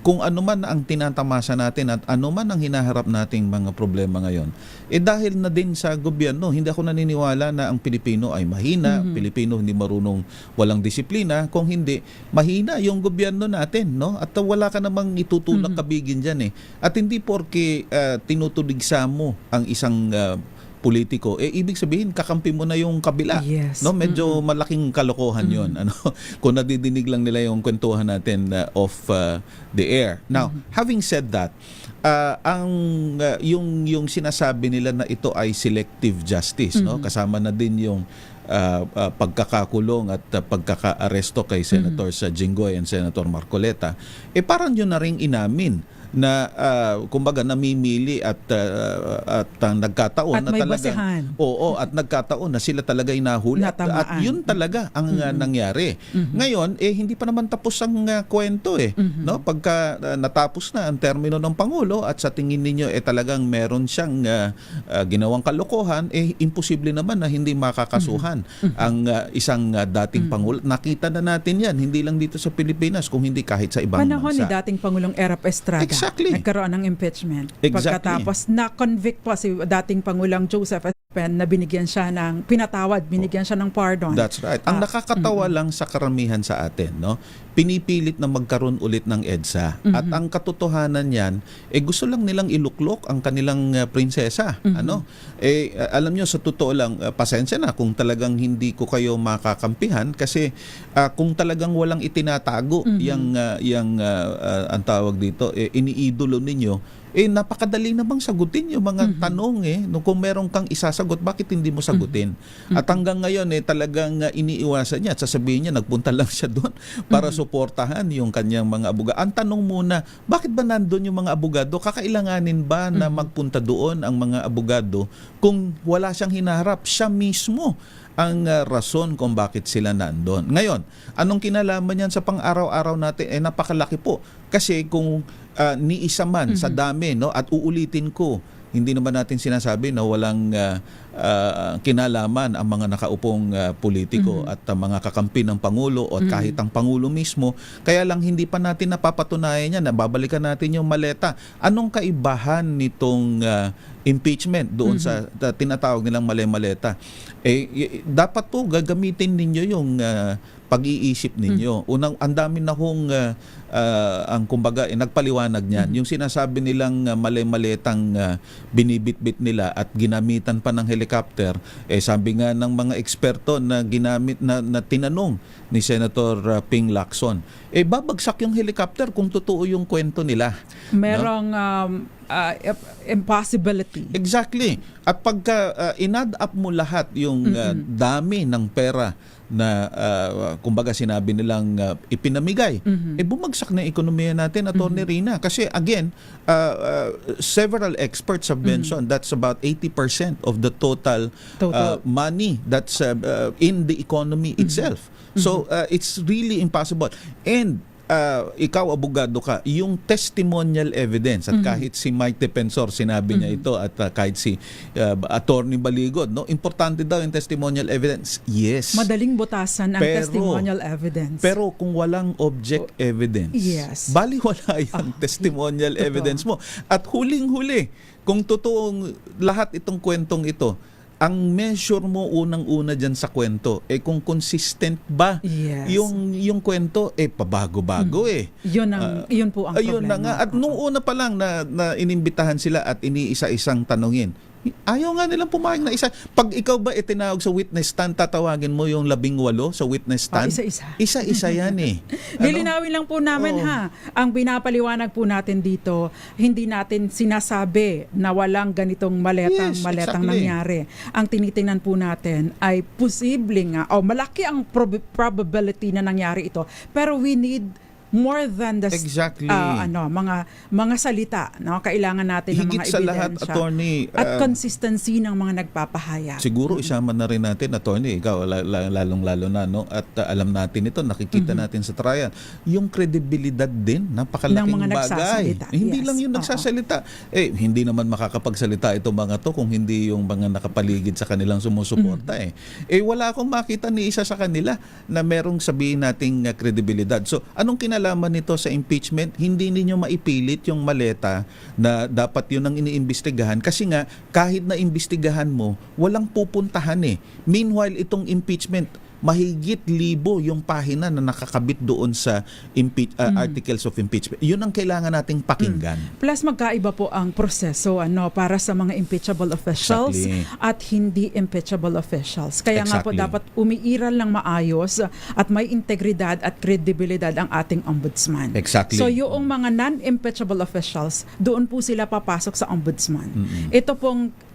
kung ano man ang tinatamasa natin at ano man ang hinaharap nating mga problema ngayon, dahil na din sa gobyerno, hindi ako naniniwala na ang Pilipino ay mahina, Pilipino hindi marunong, walang disiplina, kung hindi, mahina yung gobyerno natin, no? At wala ka namang itutulak kabigin dyan At hindi porke tinutuligsa mo ang isang politiko, ibig sabihin kakampi mo na yung kabila. Yes. No, medyo malaking kalokohan 'yon. Kung nadidinig lang nila yung kwentuhan natin off the air. Now, having said that, yung sinasabi nila na ito ay selective justice, no? Kasama na din yung pagkakakulong at pagkakaaresto kay Senator Jinggoy and Senator Marcoleta, parang yun na rin inamin na kumbaga namimili at nagkataon at na may talaga basehan. At nagkataon na sila talaga ay nahuli at yun talaga ang nangyari. Ngayon hindi pa naman tapos ang kwento no? Pagka natapos na ang termino ng Pangulo at sa tingin ninyo talagang meron siyang ginawang kalokohan, imposible naman na hindi makakasuhan ang isang dating Pangulo. Nakita na natin yan, hindi lang dito sa Pilipinas, kung hindi kahit sa ibang panahon bansa. Ni dating Pangulong Erap Estrada. Exactly. Nagkaroon ng impeachment. Exactly. Pagkatapos na-convict pa si dating Pangulong Joseph Pen na binigyan siya ng pinatawad, binigyan siya ng pardon. That's right. Ang nakakatawa lang sa karamihan sa atin, no? Pinipilit na magkaroon ulit ng EDSA. At ang katotohanan niyan, gusto lang nilang iluklok ang kanilang prinsesa. Alam nyo, sa totoo lang, pasensya na kung talagang hindi ko kayo makakampihan kasi kung talagang walang itinatago yung ang tawag dito, iniidolo ninyo, napakadali namang sagutin yung mga tanong kung meron kang isasagot, bakit hindi mo sagutin? At hanggang ngayon talagang iniiwasan niya at sasabihin niya nagpunta lang siya doon para suportahan yung kanyang mga abogado. Ang tanong muna, bakit ba nandun yung mga abogado? Kakailanganin ba na magpunta doon ang mga abogado kung wala siyang hinaharap? Siya mismo ang rason kung bakit sila nandun. Ngayon, anong kinalaman niyan sa pang-araw-araw natin? Napakalaki po. Kasi kung ni isa man sa dami, no, at uulitin ko, hindi naman natin sinasabi na walang kinalaman ang mga nakaupong politiko at mga kakampi ng Pangulo o kahit ang Pangulo mismo. Kaya lang hindi pa natin napapatunayan yan. Nababalikan natin yung maleta. Anong kaibahan nitong impeachment doon sa tinatawag nilang maleta? Dapat po gagamitin ninyo yung pag-iisip ninyo. Unang, ang dami na hong ang kumbaga nagpaliwanag niyan. Yung sinasabi nilang mali-maletang binibitbit nila at ginamitan pa ng helicopter, sabi nga ng mga eksperto na ginamit na tinanong ni Senator Ping Lacson, babagsak yung helicopter kung totoo yung kwento nila. Merong impossibility. Exactly. At pagka in-add up mo lahat yung dami ng pera na kumbaga sinabi nilang ipinamigay, bumagsak na yung ekonomiya natin, Atty. Rina. Kasi again, several experts have mentioned that's about 80% of the total. Money that's in the economy itself. So it's really impossible. And ikaw abogado ka, yung testimonial evidence at kahit si Mike Defensor sinabi niya ito at kahit si Attorney Baligod, no, importante daw yung testimonial evidence. Yes. Madaling butasan ang testimonial evidence. Pero kung walang object evidence, baliwala yung testimonial evidence mo. At huling-huli, kung totoong lahat itong kwentong ito, ang measure mo unang-una dyan sa kwento, kung consistent ba yung kwento, pabago-bago Yun po ang problema. Ayun na nga. At nung una pa lang na inimbitahan sila at iniisa-isang tanungin, ayaw nga nilang pumayag na isa. Pag ikaw ba itinawag sa witness stand, tatawagin mo yung 18 sa witness stand? Isa-isa. Isa-isa yan Lilinawin lang po namin ang pinapaliwanag po natin dito, hindi natin sinasabi na walang ganitong maletang nangyari. Ang tinitingnan po natin ay posible nga, malaki ang probability na nangyari ito. Pero we need more than the mga salita, no? Kailangan natin ng mga ebidensya. Higit sa lahat, attorney, at consistency ng mga nagpapahayag. Siguro isama na rin natin, attorney, ikaw lalong-lalo na, no? At alam natin ito, nakikita natin sa trial, yung kredibilidad din, napakalaking bagay. Hindi lang yung nagsasalita. Hindi naman makakapagsalita itong mga to kung hindi yung mga nakapaligid sa kanilang sumusuporta. Wala akong makita ni isa sa kanila na merong sabihin nating kredibilidad. So, anong kinalaman nito sa impeachment? Hindi ninyo maipilit yung maleta na dapat yun ang iniimbestigahan kasi nga kahit na imbestigahan mo, walang pupuntahan Meanwhile, itong impeachment, mahigit 1,000 yung pahina na nakakabit doon sa articles of impeachment. Yun ang kailangan nating pakinggan. Plus magkaiba po ang proseso para sa mga impeachable officials at hindi impeachable officials. Kaya nga po dapat umiiral ng maayos at may integridad at kredibilidad ang ating ombudsman. So yung mga non-impeachable officials, doon po sila papasok sa ombudsman. Ito pong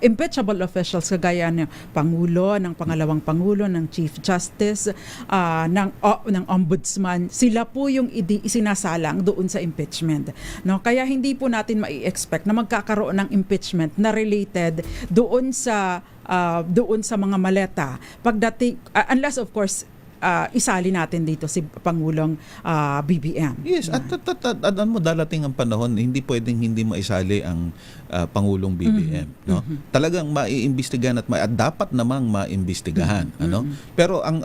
impeachable officials kagaya ng Pangulo, ng Pangalawang Pangulo, ng Chief Justice, ng Ombudsman, sila po yung isinasalang doon sa impeachment. No? Kaya hindi po natin mai-expect na magkakaroon ng impeachment na related doon sa mga maleta. Pagdating, unless of course, isali natin dito si Pangulong BBM. Yes, at darating ang panahon, hindi pwedeng hindi maisali ang Pangulong BBM. No? Talagang maiimbestigahan at dapat namang maimbestigahan. Pero ang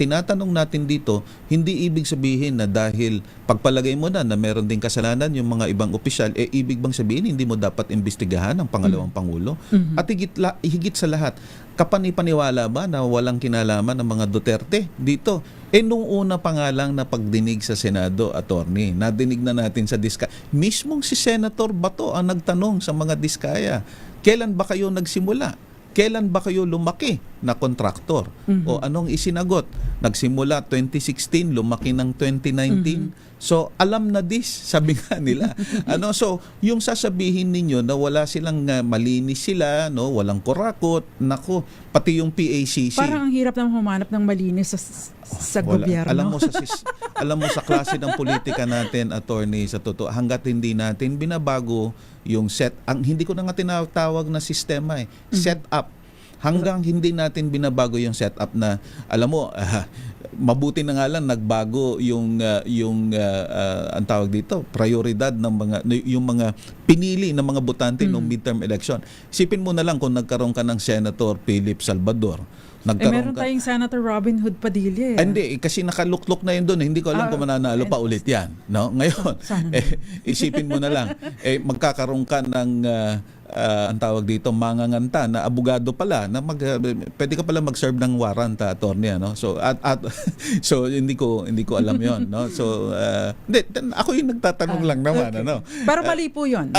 tinatanong natin dito, hindi ibig sabihin na dahil pagpalagay mo na meron ding kasalanan yung mga ibang opisyal, ibig bang sabihin hindi mo dapat imbestigahan ang Pangalawang Pangulo? At higit sa lahat, kapanipaniwala ba na walang kinalaman ng mga Duterte dito? Nung una pa nga lang na pagdinig sa Senado, attorney, nadinig na natin sa Diskaya. Mismong si Senator Bato ang nagtanong sa mga Diskaya, kailan ba kayo nagsimula? Kailan ba kayo lumaki na kontraktor? O anong isinagot? Nagsimula 2016, lumaki ng 2019. So, alam na sabi nga nila. So, yung sasabihin ninyo na wala silang malinis sila, walang kurakot, pati yung PACC. Parang ang hirap naman humanap ng malinis sa gobyerno. Alam mo sa klase ng politika natin, attorney, sa totoo, hanggat hindi natin binabago yung hindi ko na nga tinatawag na sistema set up. Hanggang hindi natin binabago yung setup na, alam mo, mabuti na nga lang nagbago yung ang tawag dito, prioridad ng yung mga pinili ng mga botante ng midterm election. Isipin mo na lang kung nagkaroon ka ng Senator Philip Salvador. Meron tayong Senator Robin Hood Padilla. Hindi, kasi nakaluklok na yun doon. Hindi ko alam kung mananalo pa ulit yan. No? Ngayon, isipin mo na lang, magkakaroon ka ng ang tawag dito, manganganta na abogado pala na pwede ka pala mag-serve ng warrant, attorney, so so hindi ko alam 'yon, no? So ako yung nagtatanong lang naman, Pero mali po 'yon.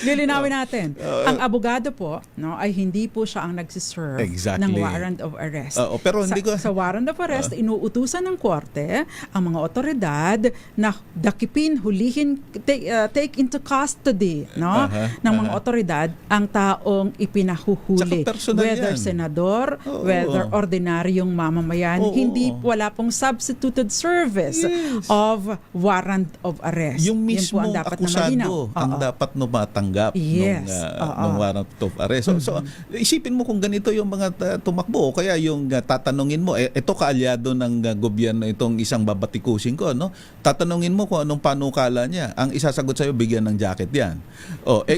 Lilinawin natin. Ang abogado po, ay hindi po siya ang nagsiserve ng warrant of arrest. Pero hindi sa warrant of arrest, inuutusan ng korte ang mga otoridad na dakipin, hulihin, take into custody, ng mga otoridad ang taong ipinahuhuli, whether senador, whether ordinaryong mamamayan, Hindi, wala pong substituted service of warrant of arrest. Yung Yun po mismong ang dapat na akusado malinaw. ang dapat matanggap ng warrant of arrest. So, isipin mo kung ganito yung mga tumakbo, kaya yung tatanungin mo, ito kaalyado ng gobyerno itong isang babatikusin ko, no? Tatanungin mo kung anong panukala niya. Ang isasagot sa'yo, bigyan ng jacket yan.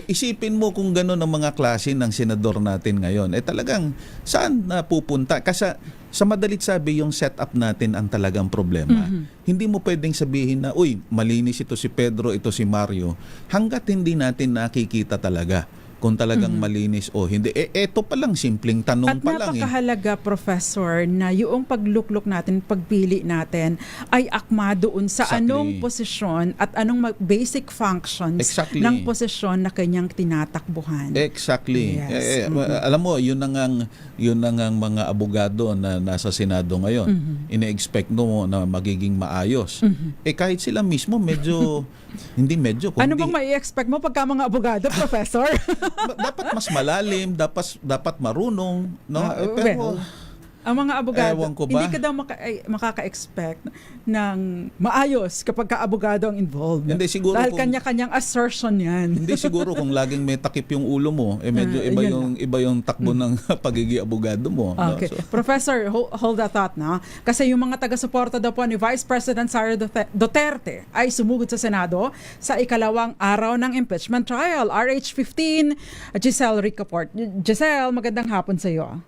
Isipin mo kung gano'n ang mga klase ng senador natin ngayon. Talagang saan na pupunta? Kasi sa madalit sabi, yung setup natin ang talagang problema. Hindi mo pwedeng sabihin na, uy, malinis ito si Pedro, ito si Mario, hanggat hindi natin nakikita talaga kung talagang malinis o hindi. Eto pa lang, simpleng tanong pa lang. At napakahalaga, Professor, na yung pagluklok natin, pagpili natin, ay akma doon sa anong posisyon at anong basic functions ng posisyon na kanyang tinatakbuhan. Exactly. Yes. Alam mo, yun na ngang mga abogado na nasa Senado ngayon. Ine-expect mo na magiging maayos. Kahit sila mismo medyo ano bang mai-expect mo pagka mga abogado, Professor? Dapat mas malalim, dapat marunong, no? Pero ang mga abogado, hindi ka daw makaka-expect ng maayos kapag ka-abogado ang involved. Hindi, siguro dahil kanya-kanyang assertion yan. Hindi siguro kung laging may takip yung ulo mo, medyo iba yung takbo ng pagiging abogado mo. Okay. No? So, Professor, hold that thought na. Kasi yung mga taga-suporta daw po ni Vice President Sara Duterte ay sumugod sa Senado sa ikalawang araw ng impeachment trial. RH 15, Giselle Ricaport. Giselle, magandang hapon sa iyo.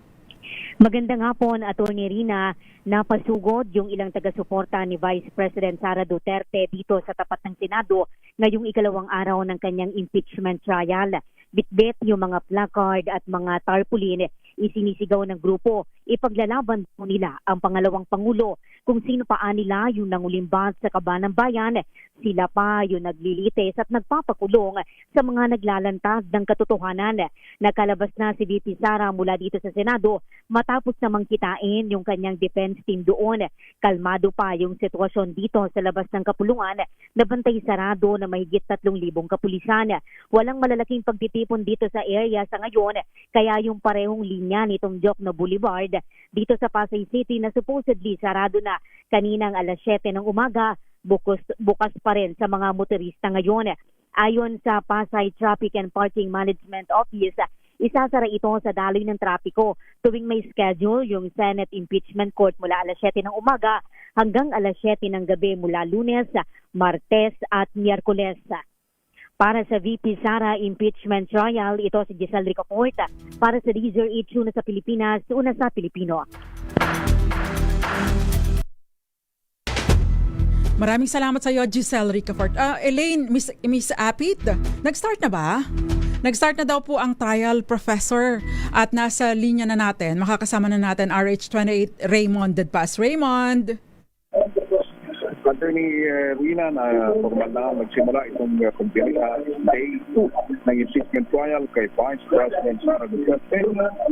Magandang hapon, Atty. Rina. Napasugod yung ilang taga-suporta ni Vice President Sara Duterte dito sa tapat ng Senado ngayong ikalawang araw ng kanyang impeachment trial. Bitbit yung mga placard at mga tarpaulin isinisigaw ng grupo. Ipaglalaban po nila ang pangalawang Pangulo kung sino pa nila yung nangulimbat sa kaban ng bayan. Sila pa yung naglilitis at nagpapakulong sa mga naglalantad ng katotohanan. Nakalabas na si VP Sara mula dito sa Senado matapos namang kitain yung kanyang defense team doon. Kalmado pa yung sitwasyon dito sa labas ng kapulungan na bantay sarado na mahigit 3,000 kapulisan. Walang malalaking pagtitipon dito sa area sa ngayon, kaya yung parehong linya nitong Jokno Boulevard dito sa Pasay City na supposedly sarado na kaninang alas 7 ng umaga, bukas pa rin sa mga motorista ngayon. Ayon sa Pasay Traffic and Parking Management Office, isasara ito sa daloy ng trapiko tuwing may schedule yung Senate Impeachment Court mula alas 7 ng umaga hanggang alas 7 ng gabi mula Lunes, Martes at Miyerkules. Para sa VP Sara Impeachment Trial, ito si Giselle Ricaport. Para sa DZRH, una sa Pilipinas, una sa Pilipino. Maraming salamat sa iyo, Giselle Ricaport. Elaine, Miss Apit, nag-start na ba? Nag-start na daw po ang trial, Professor. At nasa linya na natin, makakasama na natin RH28 Raymond Dedpas. Raymond! Attorney Rina, na formal na magsimula itong day 2 ng impeachment trial kay Vice President Sara Duterte.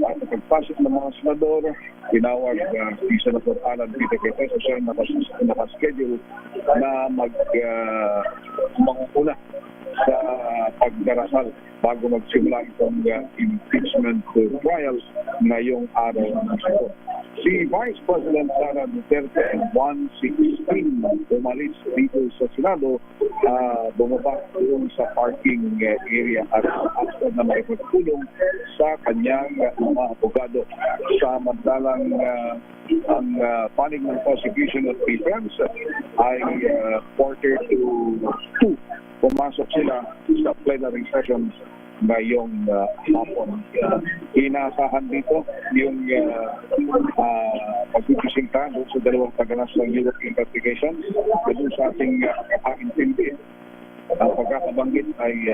At pagpasok ng mga senador, tinawag si Senator Alan Peter Quezon siya nakaschedule na manguna sa pagdarasal bago magsimula itong impeachment trials ngayong araw ng Sabado. Si Vice President Sara Duterte 1:16 umalis dito sa Senado, bumaba doon sa parking area at after na makipagtulong sa kanyang mga abogado. Samantalang ang panig ng prosecution at defense ay quarter to 2. Pumasok sila sa plenary sessions ngayong hapon. Inaasahan dito yung pagpipusingtan sa dalawang taganas ng Europe investigation. Doon sa ating intindi, ang pagkakabanggit ay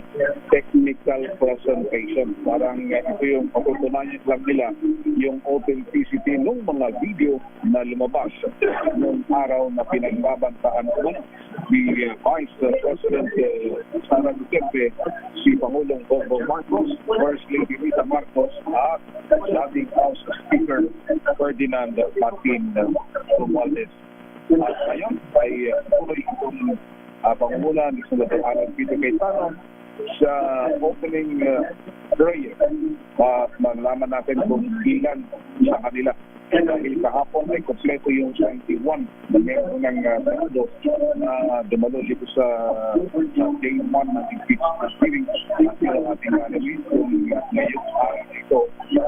technical presentation. Parang ito yung patutunayan lang nila yung authenticity ng mga video na lumabas noong araw na pinagbabantaan ni Vice President Sara Duterte, si Pangulong Bongbong Marcos, First Lady Rita Marcos at dating House Speaker Ferdinand Martin Romualdez. At ngayon ay tuloy itong pangunguna ni Senator Alan Peter Quezon sa opening prayer at malaman natin kung ilan sa kanila Dahil kahapon ay kompleto yung 21 na meron ng Senado na dumalo dito sa day 1 ng impeachment hearing. At yung ating analyst kung ngayong araw ito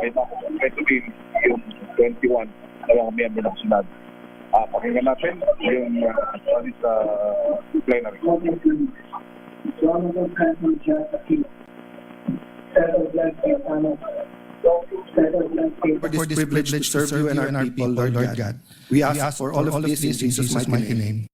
ay kompleto din yung 21 na mga miyembro ng Senado. Pakinggan natin yung sa plenary. For this privilege to serve you and our people, Lord God. We ask for all of this in Jesus' mighty name.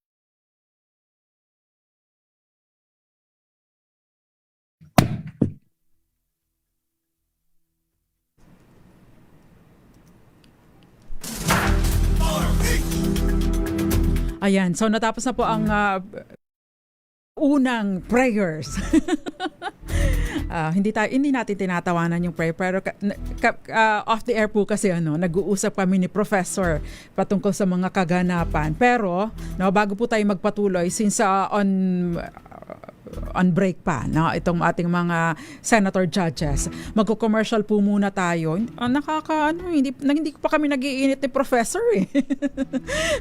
Ayan, so natapos na po ang unang prayers. Hindi natin tinatawanan yung prayer, pero off the air po kasi nag-uusap kami ni Professor patungkol sa mga kaganapan. Pero bago po tayo magpatuloy, since on break pa itong ating mga senator judges, magko-commercial po muna tayo. Hindi ko pa kami nag-iinit ni Professor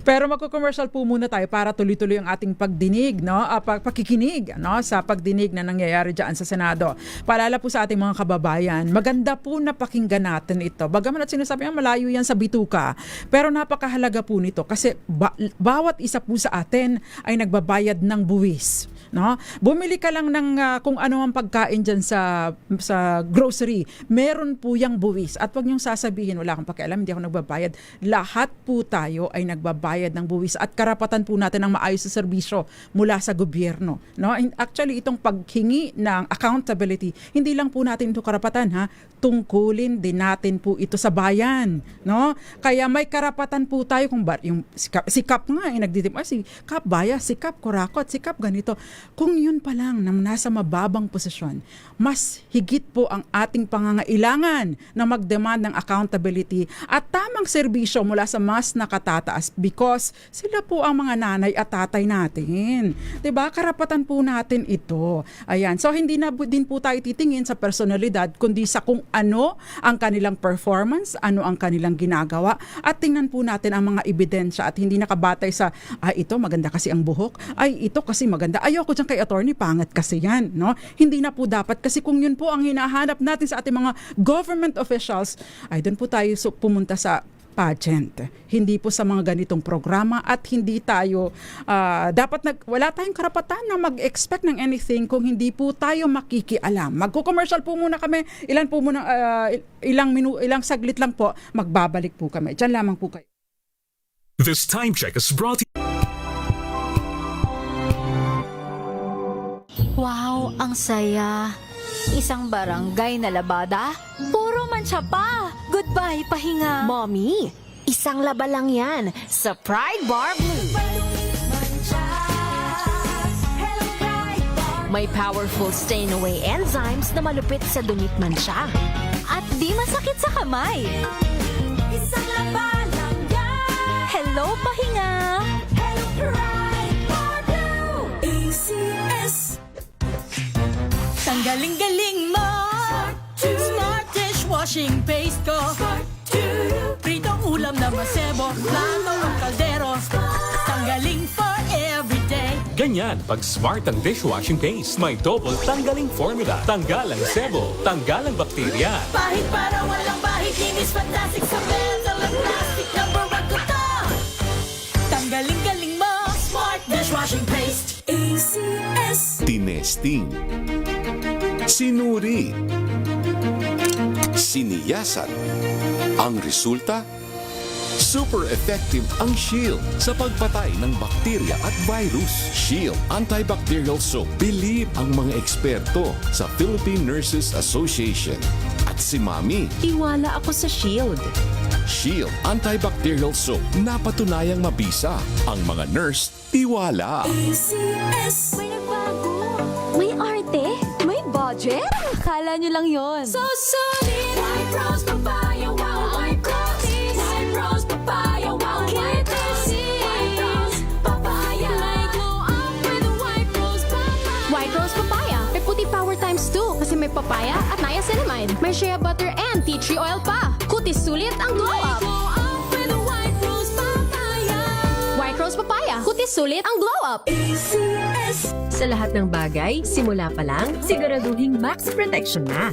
pero magko-commercial po muna tayo para tuloy-tuloy ang ating pagdinig, pakikinig sa pagdinig na nangyayari diyan sa Senado. Paalala po sa ating mga kababayan, maganda po na pakinggan natin ito. Bagaman at sinasabi malayo yan sa bituka, pero napakahalaga po nito kasi bawat isa po sa atin ay nagbabayad ng buwis. Bumili ka lang ng kung ano ang pagkain dyan sa grocery, meron po yung buwis. At wag niyong sasabihin, wala akong pakialam, hindi ako nagbabayad. Lahat po tayo ay nagbabayad ng buwis at karapatan po natin ng maayos na serbisyo mula sa gobyerno. Actually, itong paghingi ng accountability, hindi lang po natin ito karapatan, tungkulin din natin po ito sa bayan. Kaya may karapatan po tayo kung yung si Kap nga nagdidim, si Kap Baya, si Kap Kurakot, si Kap ganito. Kung yun pa lang na nasa mababang posisyon, mas higit po ang ating pangangailangan na mag-demand ng accountability at tamang serbisyo mula sa mas nakatataas because sila po ang mga nanay at tatay natin. 'Di ba? Karapatan po natin ito. Ayan. So hindi na din po tayo titingin sa personalidad kundi sa kung ano ang kanilang performance, ano ang kanilang ginagawa at tingnan po natin ang mga ebidensya at hindi nakabatay sa ito maganda kasi ang buhok, ito kasi maganda. Ayoko dyan kay attorney, pangat kasi yan. Hindi na po dapat kasi kung yun po ang hinahanap natin sa ating mga government officials, ay doon po tayo pumunta sa pageant. Hindi po sa mga ganitong programa at hindi tayo wala tayong karapatan na mag-expect ng anything kung hindi po tayo makikialam. Magko-commercial po muna kami. Ilang saglit lang po, magbabalik po kami. Diyan lamang po kayo. This time check is brought to you. Wow, ang saya. Isang barangay na labada, puro mancha pa. Goodbye, pahinga. Mommy, isang laba lang yan sa Pride Bar Blue. May powerful stain-away enzymes na malupit sa dumit mancha. At di masakit sa kamay. Isang laba lang yan. Hello, pahinga. Hello, Pride Bar Blue. ACS. Tanggaling-galing mo. Smart dishwashing paste ko. Pritong ulam na masebo. Plato ng kaldero. Tanggaling for everyday. Ganyan pag smart ang dishwashing paste. May double tanggaling formula. Tanggal ang sebo. Tanggal ang bakterya. Pahit para walang bahid. Linis fantastic sa metal at plastic. Number 1 ko to. Tanggaling-galing mo. Smart dishwashing paste. ACS. Tinesting. Sinuri. Siniyasan. Ang resulta? Super effective ang Shield sa pagpatay ng bakterya at virus. Shield Antibacterial Soap. Believe ang mga eksperto sa Philippine Nurses Association. At si Mami. Tiwala ako sa Shield. Shield Antibacterial Soap. Napatunayang mabisa. Ang mga nurse, tiwala. ACS. May nagbago. May arte. May budget. Akala nyo lang yon. So solid. White Rose Papaya. Wow. White Rose. White Rose Papaya. Wow. White Rose. White Rose Papaya. May glow up with White Rose Papaya. White Rose Papaya. May puti power times 2 kasi may papaya at niacinamide. May shea butter and tea tree oil pa. Kutis sulit ang glow up. Glow up with Rose Papaya. Kutis sulit ang glow up. Sa lahat ng bagay, simula pa lang, siguraduhing max protection na.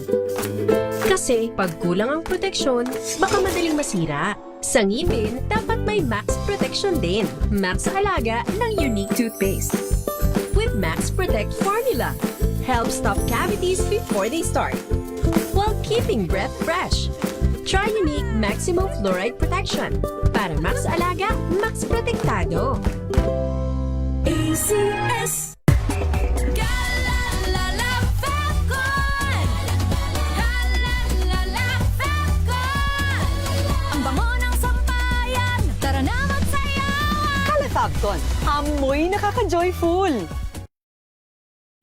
Kasi pag kulang ang proteksyon, baka madaling masira. Sa ngipin, dapat may max protection din. Max sa halaga ng unique toothpaste. With Max Protect Formula, help stop cavities before they start, while keeping breath fresh. Try unique maximum fluoride protection. Para max alaga, max protektado. ACS. Ang bango ng sampayan, tara na magsayawan! Kalafabcon, amoy nakaka-joyful!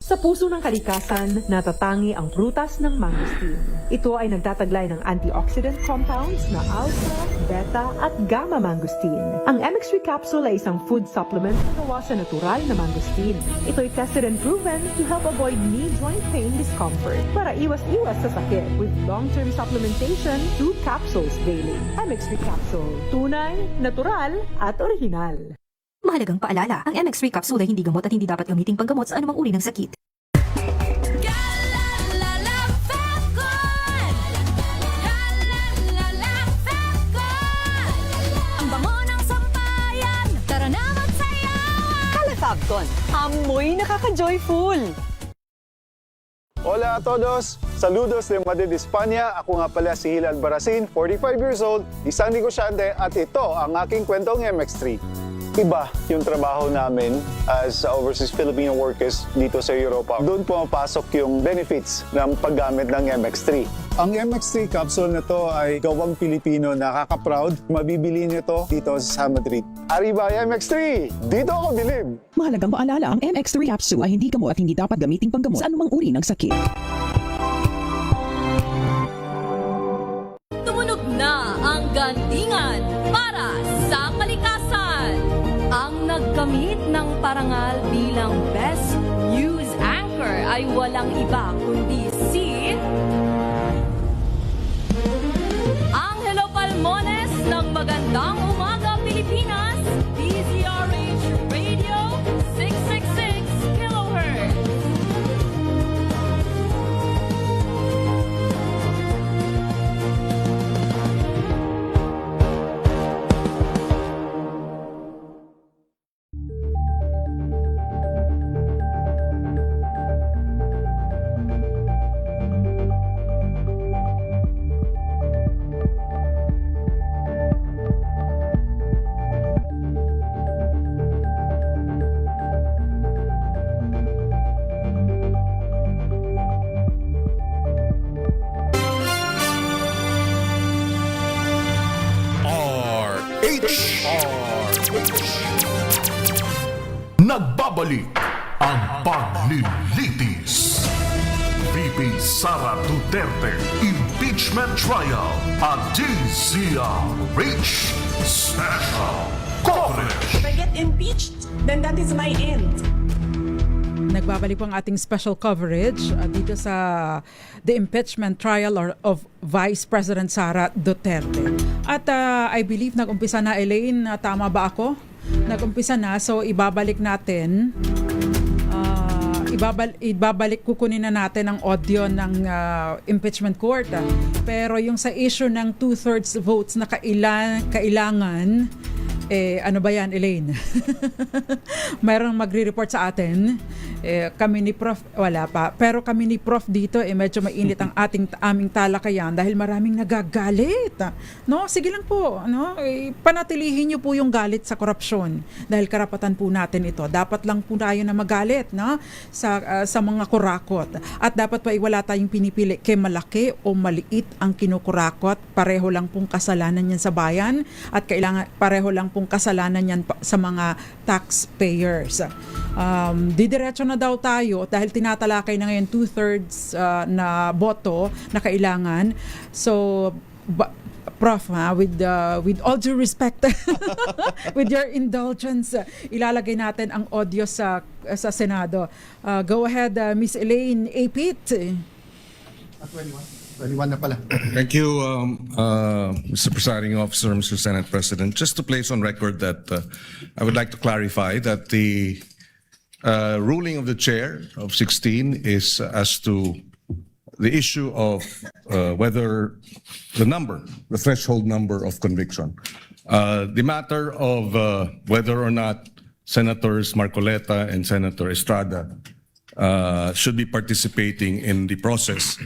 Sa puso ng kalikasan, natatangi ang prutas ng mangosteen. Ito ay nagtataglay ng antioxidant compounds na alpha, beta at gamma mangosteen. Ang MX3 capsule ay isang food supplement na gawa sa natural na mangosteen. Ito ay tested and proven to help avoid knee joint pain discomfort para iwas-iwas sa sakit with long-term supplementation 2 capsules daily. MX3 capsule, tunay, natural at original. Mahalagang paalala, ang MX3 capsule ay hindi gamot at hindi dapat gamiting panggamot sa anumang uri ng sakit. Ang bango ng sampayan, tara na magsayawan! Kalafabcon, amoy nakaka-joyful! Hola a todos! Saludos de Madrid, España. Ako nga pala si Hilal Barasin, 45 years old, isang negosyante at ito ang aking kwentong MX3. Iba yung trabaho namin as overseas Filipino workers dito sa Europa. Doon pumapasok yung benefits ng paggamit ng MX3. Ang MX3 capsule na to ay gawang Pilipino, nakaka-proud. Mabibili niyo to dito sa Madrid. Arriba MX3! Dito ako bilib! Mahalagang paalala, ang MX3 capsule ay hindi gamot at hindi dapat gamiting panggamot sa anumang uri ng sakit. Tumunog na ang gandingan para sa kalikasan. Ang nagkamit ng parangal bilang Best News Anchor ay walang iba kundi si Angelo Palmones ng Magandang Umaga Pilipinas, DZRH Radio 666 kHz. Nagbabalik ang paglilitis. VP Sara Duterte Impeachment Trial at DZRH Special Coverage. If I get impeached, then that is my end. Nagbabalik po ang ating special coverage dito sa the impeachment trial of Vice President Sara Duterte. At I believe nag-umpisa na, Elaine, tama ba ako? Nag-umpisa na, so ibabalik natin. Kukunin na natin ang audio ng impeachment court. Pero yung sa issue ng 2/3 votes na kailangan, ano ba yan, Elaine? Mayroong magre-report sa atin. Kami ni Prof, wala pa. Pero kami ni Prof dito, medyo mainit ang aming talakayan dahil maraming nagagalit. No? Sige lang po. No? Panatilihin niyo po yung galit sa korupsyon dahil karapatan po natin ito. Dapat lang po tayo na magalit, no? sa mga kurakot. At dapat pa wala tayong pinipili kay malaki o maliit ang kinukurakot. Pareho lang pong kasalanan yan sa bayan at kailangan pareho lang pong kasalanan yan sa mga taxpayers. Didiretso na daw tayo dahil tinatalakay na ngayon 2/3 na boto na kailangan. So, Prof, with all due respect, with your indulgence, ilalagay natin ang audio sa Senado. Go ahead, Miss Elaine Apit. 21 na pala. Thank you, Mr. Presiding Officer, Mr. Senate President. Just to place on record that I would like to clarify that the ruling of the chair of 16 is as to the issue of whether the threshold number of conviction. The matter of whether or not Senators Marcoleta and Senator Estrada should be participating in the process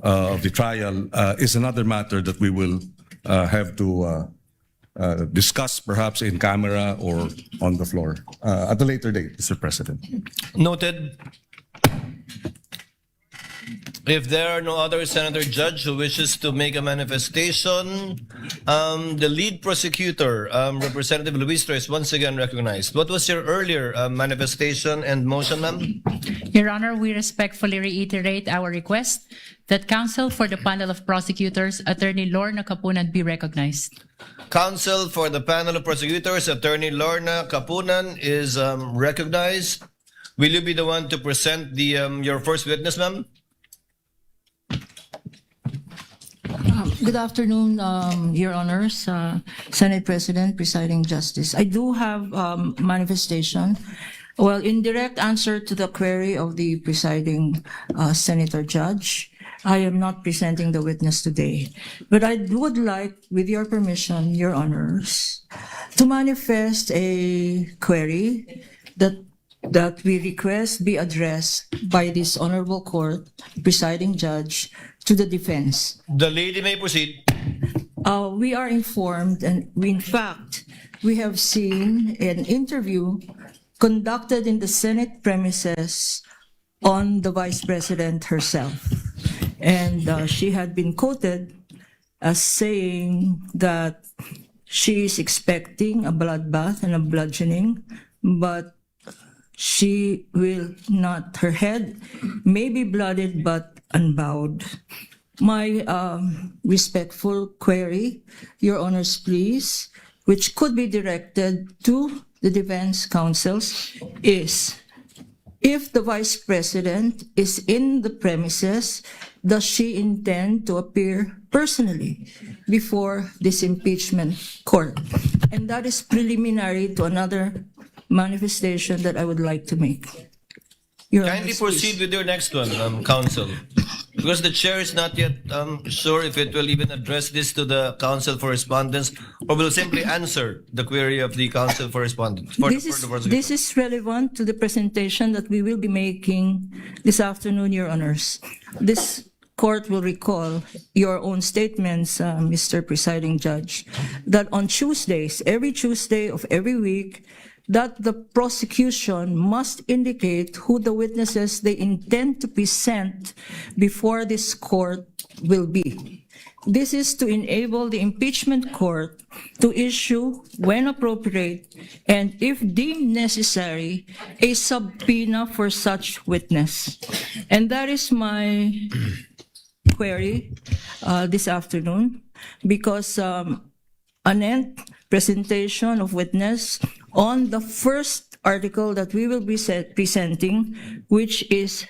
of the trial is another matter that we will have to discuss perhaps in camera or on the floor at a later date, Mr. President. Noted. If there are no other senator judge who wishes to make a manifestation, the lead prosecutor, Representative Luistro, is once again recognized. What was your earlier manifestation and motion, ma'am? Your Honor, we respectfully reiterate our request that counsel for the panel of prosecutors, Attorney Lorna Kapunan, be recognized. Counsel for the panel of prosecutors, Attorney Lorna Kapunan, is recognized. Will you be the one to present the your first witness, ma'am? Good afternoon, Your Honors, Senate President, Presiding Justice. I do have manifestation. Well, in direct answer to the query of the presiding Senator Judge, I am not presenting the witness today. But I would like, with your permission, Your Honors, to manifest a query that we request be addressed by this honorable court, presiding judge, to the defense. The lady may proceed. We are informed, and in fact, we have seen an interview conducted in the Senate premises on the Vice President herself. And she had been quoted as saying that she is expecting a bloodbath and a bludgeoning, but she will not, her head may be blooded but unbowed. My respectful query, Your Honors, please, which could be directed to the defense counsels, is if the Vice President is in the premises, does she intend to appear personally before this impeachment court? And that is preliminary to another manifestation that I would like to make. Your Kindly Honors, proceed with your next one, counsel. Because the chair is not yet sure if it will even address this to the counsel for respondents or will simply answer the query of the counsel for respondents. This is relevant to the presentation that we will be making this afternoon, Your Honors. This court will recall your own statements, Mr. Presiding Judge, that on Tuesdays, every Tuesday of every week, that the prosecution must indicate who the witnesses they intend to present before this court will be. This is to enable the impeachment court to issue, when appropriate, and if deemed necessary, a subpoena for such witness. And that is my query this afternoon, because an presentation of witness on the first article that we will be presenting, which is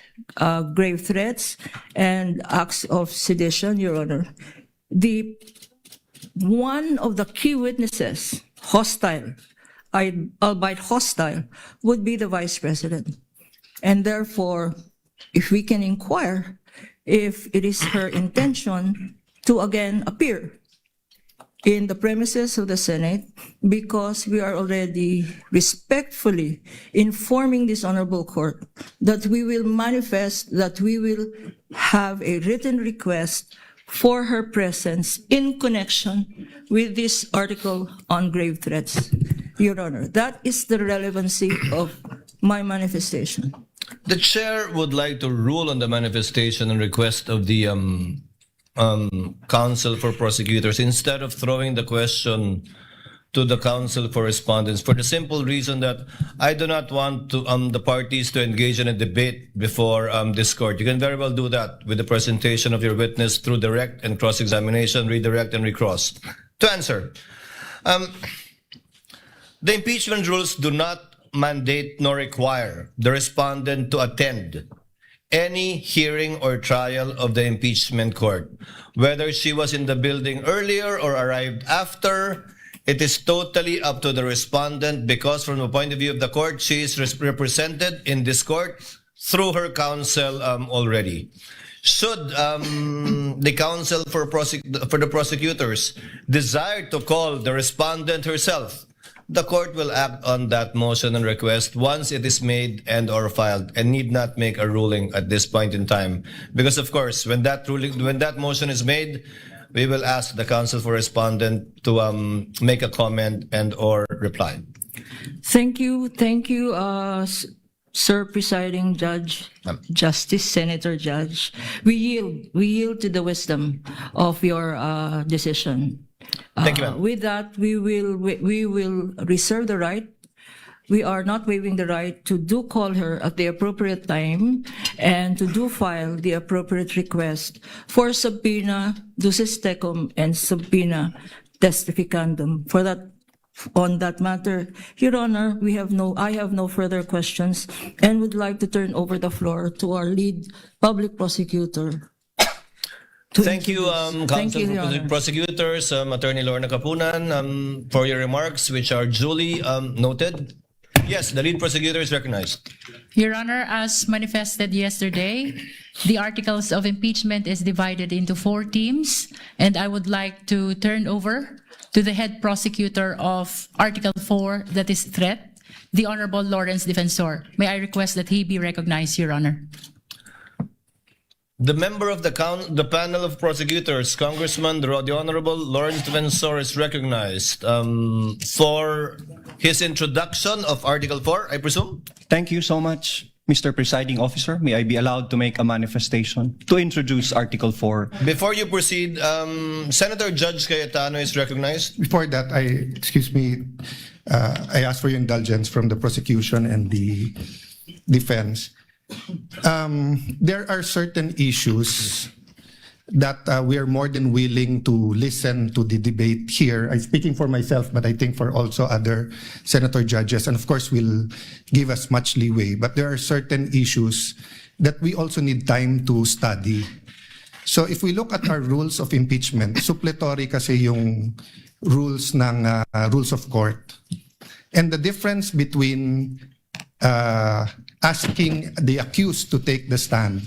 grave threats and acts of sedition, Your Honor. One of the key witnesses, hostile, albeit hostile, would be the Vice President. And therefore, if we can inquire if it is her intention to again appear in the premises of the Senate, because we are already respectfully informing this honorable court that we will manifest, that we will have a written request for her presence in connection with this article on grave threats. Your Honor, that is the relevancy of my manifestation. The chair would like to rule on the manifestation and request of the counsel for prosecutors instead of throwing the question to the counsel for respondents, for the simple reason that I do not want to the parties to engage in a debate before this court. You can very well do that with the presentation of your witness through direct and cross-examination, redirect and recross. To answer, the impeachment rules do not mandate nor require the respondent to attend any hearing or trial of the impeachment court. Whether she was in the building earlier or arrived after, it is totally up to the respondent because from the point of view of the court, she is represented in this court through her counsel already. Should the counsel for the prosecutors desire to call the respondent herself, the court will act on that motion and request once it is made and or filed and need not make a ruling at this point in time. Because of course, when that motion is made, we will ask the counsel for respondent to make a comment and or reply. Thank you, Sir Presiding Judge, Justice, Senator Judge. We yield to the wisdom of your decision. Thank you, ma'am. With that, we will reserve the right. We are not waiving the right to do call her at the appropriate time and to do file the appropriate request for subpoena ducis tecum and subpoena testificandum. On that matter, Your Honor, I have no further questions and would like to turn over the floor to our lead public prosecutor. Thank you, Counsel for Prosecutors, Attorney Lorna Capunan, for your remarks, which are duly noted. Yes, the lead prosecutor is recognized. Your Honor, as manifested yesterday, the articles of impeachment is divided into 4 teams, and I would like to turn over to the head prosecutor of Article 4, that is threat, the Honorable Lawrence Defensor. May I request that he be recognized, Your Honor. The member of the panel of prosecutors, Congressman the Honorable Lawrence Defensor, is recognized for his introduction of Article 4, I presume? Thank you so much, Mr. Presiding Officer. May I be allowed to make a manifestation to introduce Article 4? Before you proceed, Senator Judge Cayetano is recognized. Before that, I ask for your indulgence from the prosecution and the defense. There are certain issues that we are more than willing to listen to the debate here. I'm speaking for myself, but I think for also other senator judges, and of course will give us much leeway. But there are certain issues that we also need time to study. So if we look at our rules of impeachment, suppletory kasi yung rules ng rules of court. And the difference between asking the accused to take the stand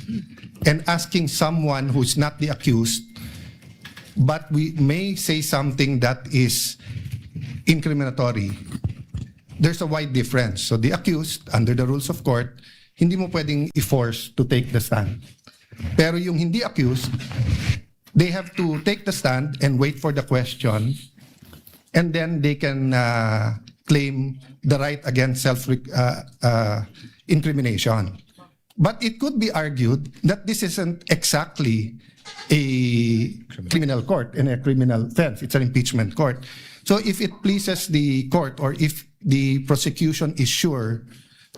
and asking someone who's not the accused, but we may say something that is incriminatory. There's a wide difference. So the accused, under the rules of court, hindi mo pwedeng i-force to take the stand. Pero yung hindi accused, they have to take the stand and wait for the question, and then they can claim the right against self-incrimination. But it could be argued that this isn't exactly a criminal court and a criminal offense. It's an impeachment court. So if it pleases the court, or if the prosecution is sure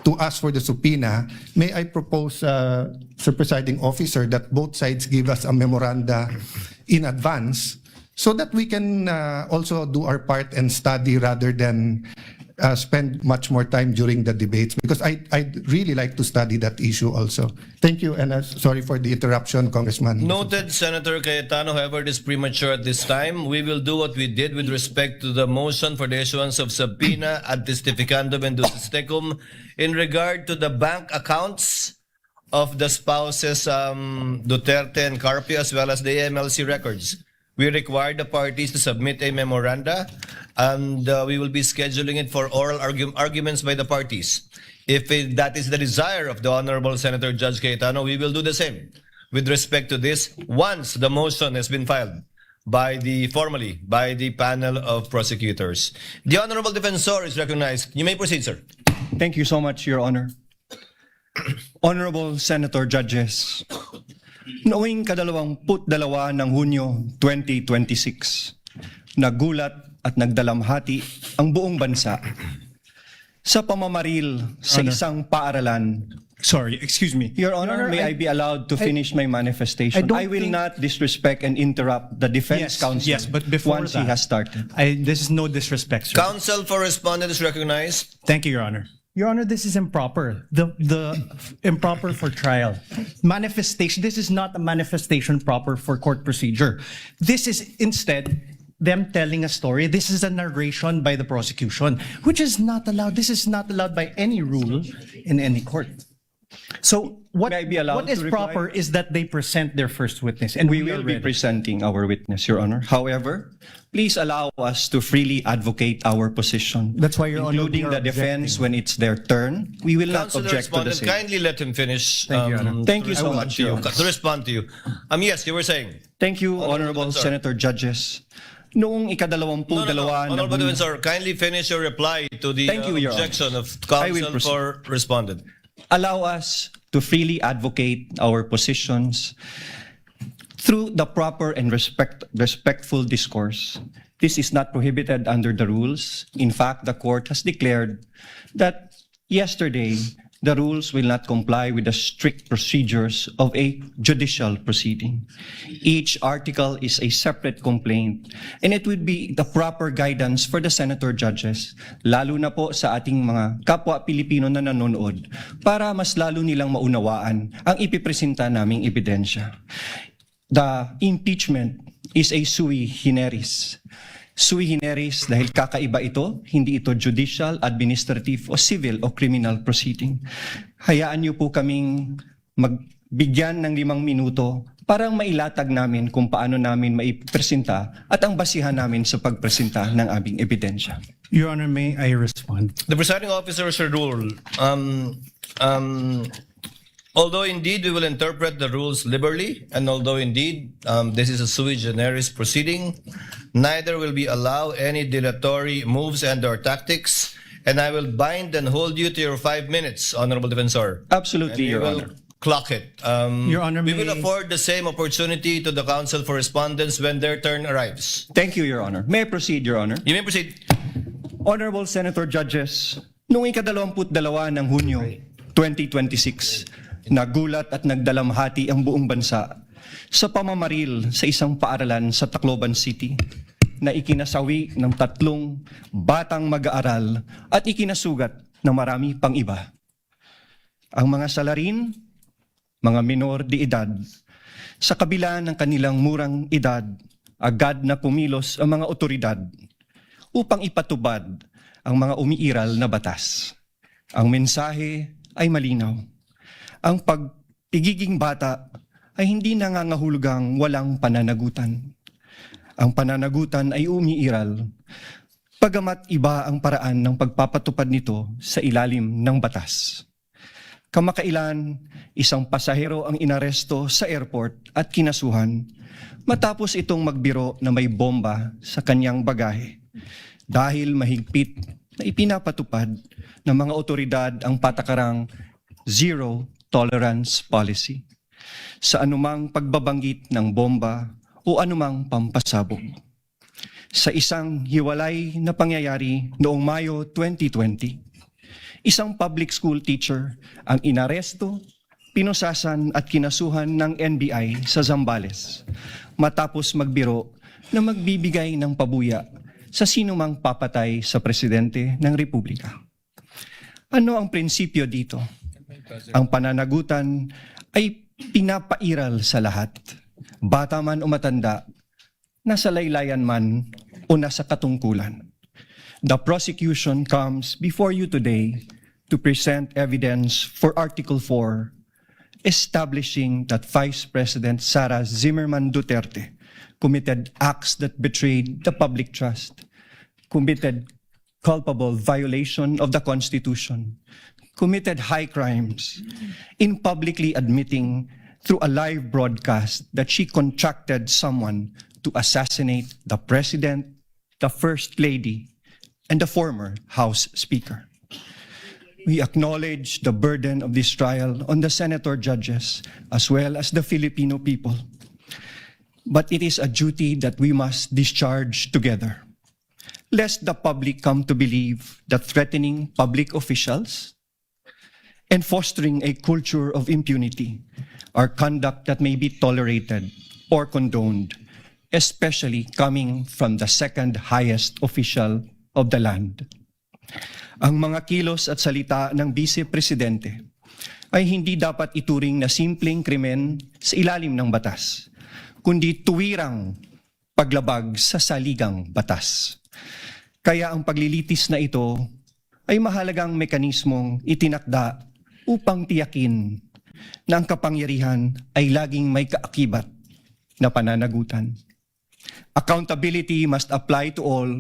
to ask for the subpoena, may I propose, Sir Presiding Officer, that both sides give us a memoranda in advance so that we can also do our part and study rather than spend much more time during the debates, because I'd really like to study that issue also. Thank you, and sorry for the interruption, Congressman. Noted, Senator Cayetano. However, it is premature at this time. We will do what we did with respect to the motion for the issuance of subpoena ad testificandum and ducis tecum in regard to the bank accounts of the spouses Duterte and Carpio, as well as the AMLC records. We require the parties to submit a memoranda, and we will be scheduling it for oral arguments by the parties. If that is the desire of the Honorable Senator Judge Cayetano, we will do the same with respect to this once the motion has been filed formally by the panel of prosecutors. The Honorable Defensor is recognized. You may proceed, sir. Thank you so much, Your Honor. Honorable Senator Judges, noong 22 ng Hunyo 2026, nagulat at nagdalamhati ang buong bansa sa pamamaril sa isang paaralan. Sorry, excuse me. Your Honor, may I be allowed to finish my manifestation? I will not disrespect and interrupt the defense counsel but before once he has started. this is no disrespect, sir. Counsel for respondent is recognized. Thank you, Your Honor. Your Honor, this is improper. The improper for trial. Manifestation, this is not a manifestation proper for court procedure. This is instead them telling a story. This is a narration by the prosecution, which is not allowed. This is not allowed by any rule in any court. So what is proper is that they present their first witness, and we will be presenting our witness, Your Honor. However, please allow us to freely advocate our position. That's why, Your Honor, including the defense when it's their turn. We will not Councilor object to the Respondent, same. kindly let him finish. Thank you, Your Honor. Thank you so respond much, to you. Your Honor. To respond to you. Yes, you were saying. Thank you, Honorable Senator Judges. Noong ikadalawampung-dalawa ng Honorable Defensor, kindly finish your reply to the Thank you, Your Honor. objection of I will counsel proceed. for respondent. Allow us to freely advocate our positions through the proper and respectful discourse. This is not prohibited under the rules. In fact, the court has declared that yesterday the rules will not comply with the strict procedures of a judicial proceeding. Each article is a separate complaint, and it would be the proper guidance for the senator judges, lalo na po sa ating mga kapwa Pilipino na nanonood, para mas lalo nilang maunawaan ang ipipresenta naming ebidensya. The impeachment is a sui generis. Sui generis dahil kakaiba ito, hindi ito judicial, administrative, o civil o criminal proceeding. Hayaan niyo po kaming magbigyan ng 5 minuto para mailatag namin kung paano namin maipresenta at ang basihan namin sa pagpresenta ng aming ebidensya. Your Honor, may I respond? The presiding officer should rule. Although indeed we will interpret the rules liberally, and although indeed this is a sui generis proceeding, neither will we allow any dilatory moves and/or tactics, and I will bind and hold you to your 5 minutes, Honorable Defensor. Absolutely, Your Honor. Honor. Clock it. Your Honor, we will afford the same opportunity to the counsel for respondents when their turn arrives. Thank you, Your Honor. May I proceed, Your Honor? You may proceed. Honorable Senator Judges, noong ika-22 ng Hunyo 2026, nagulat at nagdalamhati ang buong bansa sa pamamaril sa isang paaralan sa Tacloban City na ikinasawi ng 3 batang mag-aaral at ikinasugat ng marami pang iba. Ang mga salarin, mga minor de edad, sa kabila ng kanilang murang edad, agad na kumilos ang mga otoridad upang ipatubad ang mga umiiral na batas. Ang mensahe ay malinaw. Ang pagpigiging bata ay hindi nangangahulugang walang pananagutan. Ang pananagutan ay umiiral, pagamat iba ang paraan ng pagpapatupad nito sa ilalim ng batas. Kamakailan, isang pasahero ang inaresto sa airport at kinasuhan matapos itong magbiro na may bomba sa kanyang bagahe dahil mahigpit na ipinapatupad ng mga otoridad ang patakarang zero tolerance policy sa anumang pagbabanggit ng bomba o anumang pampasabog. Sa isang hiwalay na pangyayari noong Mayo 2020, isang public school teacher ang inaresto, pinusasan at kinasuhan ng NBI sa Zambales matapos magbiro na magbibigay ng pabuya sa sinumang papatay sa presidente ng Republika. Ano ang prinsipyo dito? Ang pananagutan ay pinapairal sa lahat, bata man o matanda, nasa laylayan man o nasa katungkulan. The prosecution comes before you today to present evidence for Article 4, establishing that Vice President Sara Zimmerman Duterte committed acts that betrayed the public trust, committed culpable violation of the Constitution, committed high crimes in publicly admitting through a live broadcast that she contracted someone to assassinate the President, the First Lady, and the former House Speaker. We acknowledge the burden of this trial on the senator judges as well as the Filipino people. But it is a duty that we must discharge together, lest the public come to believe that threatening public officials and fostering a culture of impunity are conduct that may be tolerated or condoned, especially coming from the second highest official of the land. Ang mga kilos at salita ng Vice Presidente ay hindi dapat ituring na simpleng krimen sa ilalim ng batas, kundi tuwirang paglabag sa saligang batas. Kaya ang paglilitis na ito ay mahalagang mekanismong itinakda upang tiyakin na ang kapangyarihan ay laging may kaakibat na pananagutan. Accountability must apply to all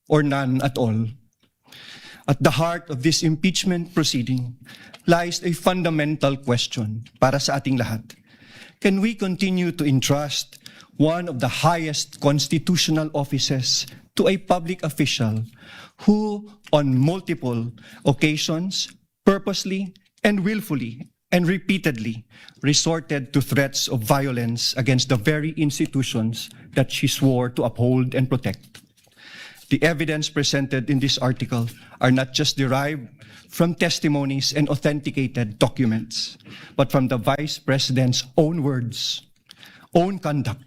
or none at all. At the heart of this impeachment proceeding lies a fundamental question para sa ating lahat. Can we continue to entrust one of the highest constitutional offices to a public official who, on multiple occasions, purposely and willfully and repeatedly resorted to threats of violence against the very institutions that she swore to uphold and protect? The evidence presented in this article are not just derived from testimonies and authenticated documents, but from the Vice President's own words, own conduct,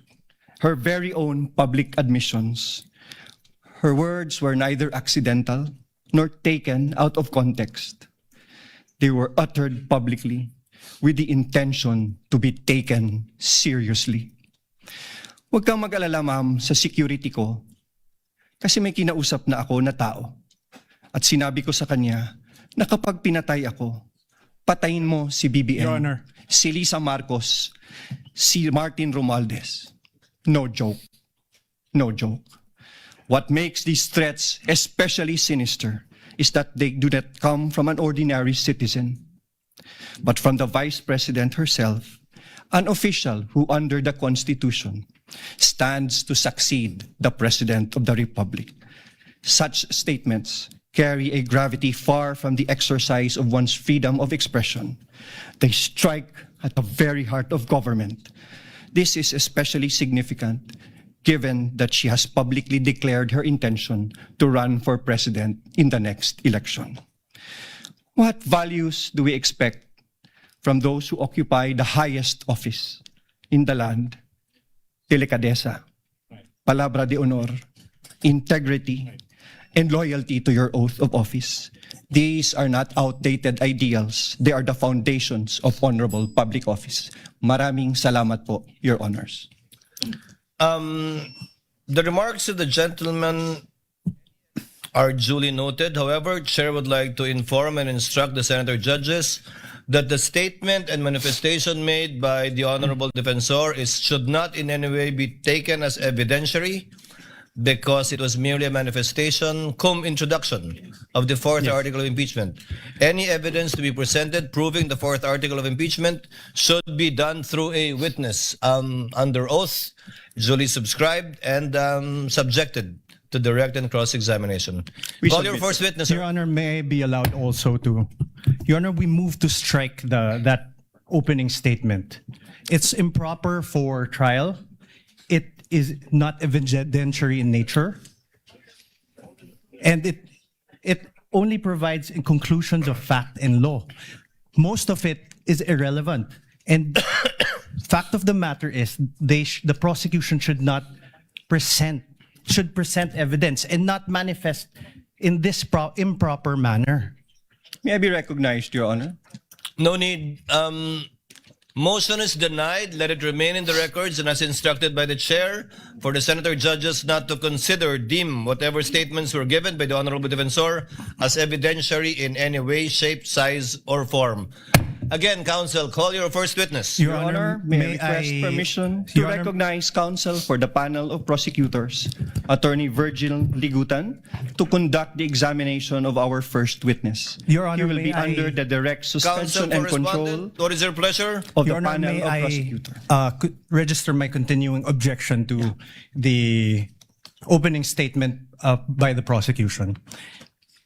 her very own public admissions. Her words were neither accidental nor taken out of context. They were uttered publicly with the intention to be taken seriously. Huwag kang mag-alala, ma'am, sa security ko, kasi may kinausap na ako na tao. At sinabi ko sa kanya na kapag pinatay ako, patayin mo si BBM, Your Honor. si Lisa Marcos, si Martin Romualdez. No joke. No joke. What makes these threats especially sinister is that they do not come from an ordinary citizen, but from the Vice President herself, an official who under the Constitution stands to succeed the President of the Republic. Such statements carry a gravity far from the exercise of one's freedom of expression. They strike at the very heart of government. This is especially significant given that she has publicly declared her intention to run for president in the next election. What values do we expect from those who occupy the highest office in the land? Delicadeza, palabra de honor, integrity, and loyalty to your oath of office. These are not outdated ideals. They are the foundations of honorable public office. Maraming salamat po, Your Honors. The remarks of the gentleman are duly noted. However, Chair would like to inform and instruct the Senator judges that the statement and manifestation made by the Honorable Defensor should not in any way be taken as evidentiary because it was merely a manifestation cum introduction of the fourth article of impeachment. Any evidence to be presented proving the fourth article of impeachment should be done through a witness under oath, duly subscribed and subjected to direct and cross-examination. Call your first witness, sir. Your Honor, may I be allowed also to... Your Honor, we move to strike that opening statement. It's improper for trial. It is not evidentiary in nature. And it only provides conclusions of fact and law. Most of it is irrelevant. And fact of the matter is the prosecution should present evidence and not manifest in this improper manner. May I be recognized, Your Honor? No need. Motion is denied. Let it remain in the records and as instructed by the chair for the senator judges not to deem whatever statements were given by the Honorable Defensor as evidentiary in any way, shape, size, or form. Again, counsel, call your first witness. Your Honor, may I request permission to recognize counsel for the panel of prosecutors, Attorney Virgil Ligutan, to conduct the examination of our first witness. Your Honor, he will be under the direct suspension and control what is your pleasure? of Your the Honor, panel may of prosecutors. Register my continuing objection to the opening statement by the prosecution.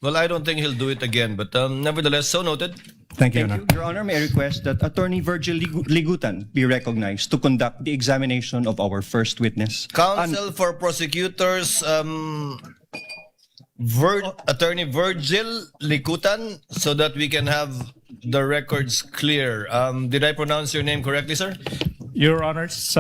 Well, I don't think he'll do it again, but nevertheless, so noted. Thank you, Your Honor. Your Honor, may I request that Attorney Virgil Ligutan be recognized to conduct the examination of our first witness. Counsel for prosecutors, Attorney Virgil Ligutan, so that we can have the records clear. Did I pronounce your name correctly, sir? Your Honors,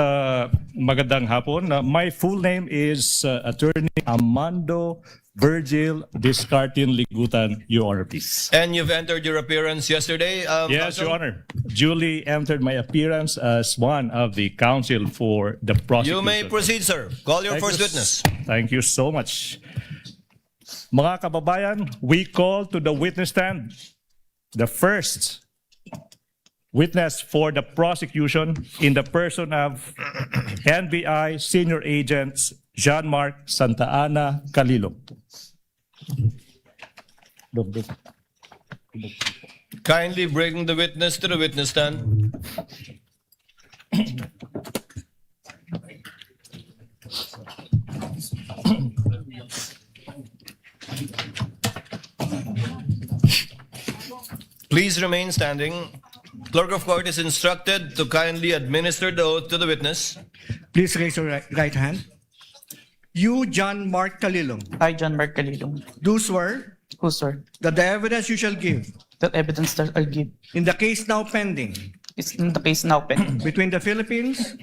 magandang hapon. My full name is Attorney Amando Virgil Discartin Ligutan, Your Honor, please. And you've entered your appearance yesterday. Yes, counsel? Your Honor. Duly entered my appearance as one of the counsel for the prosecution. You may proceed, sir. Call your first witness. Thank you so much. Mga kababayan, we call to the witness stand the first witness for the prosecution in the person of NBI Senior Agents Jean-Marc Santa Ana Calilo. Kindly bring the witness to the witness stand. Please remain standing. Clerk of Court is instructed to kindly administer the oath to the witness. Please raise your right hand. You, John Mark Calilong. I, John Mark Calilong. Do swear. Who swear? That the evidence you shall give. That evidence that I'll give. In the case now pending. Is in the case now pending. Between the Philippines.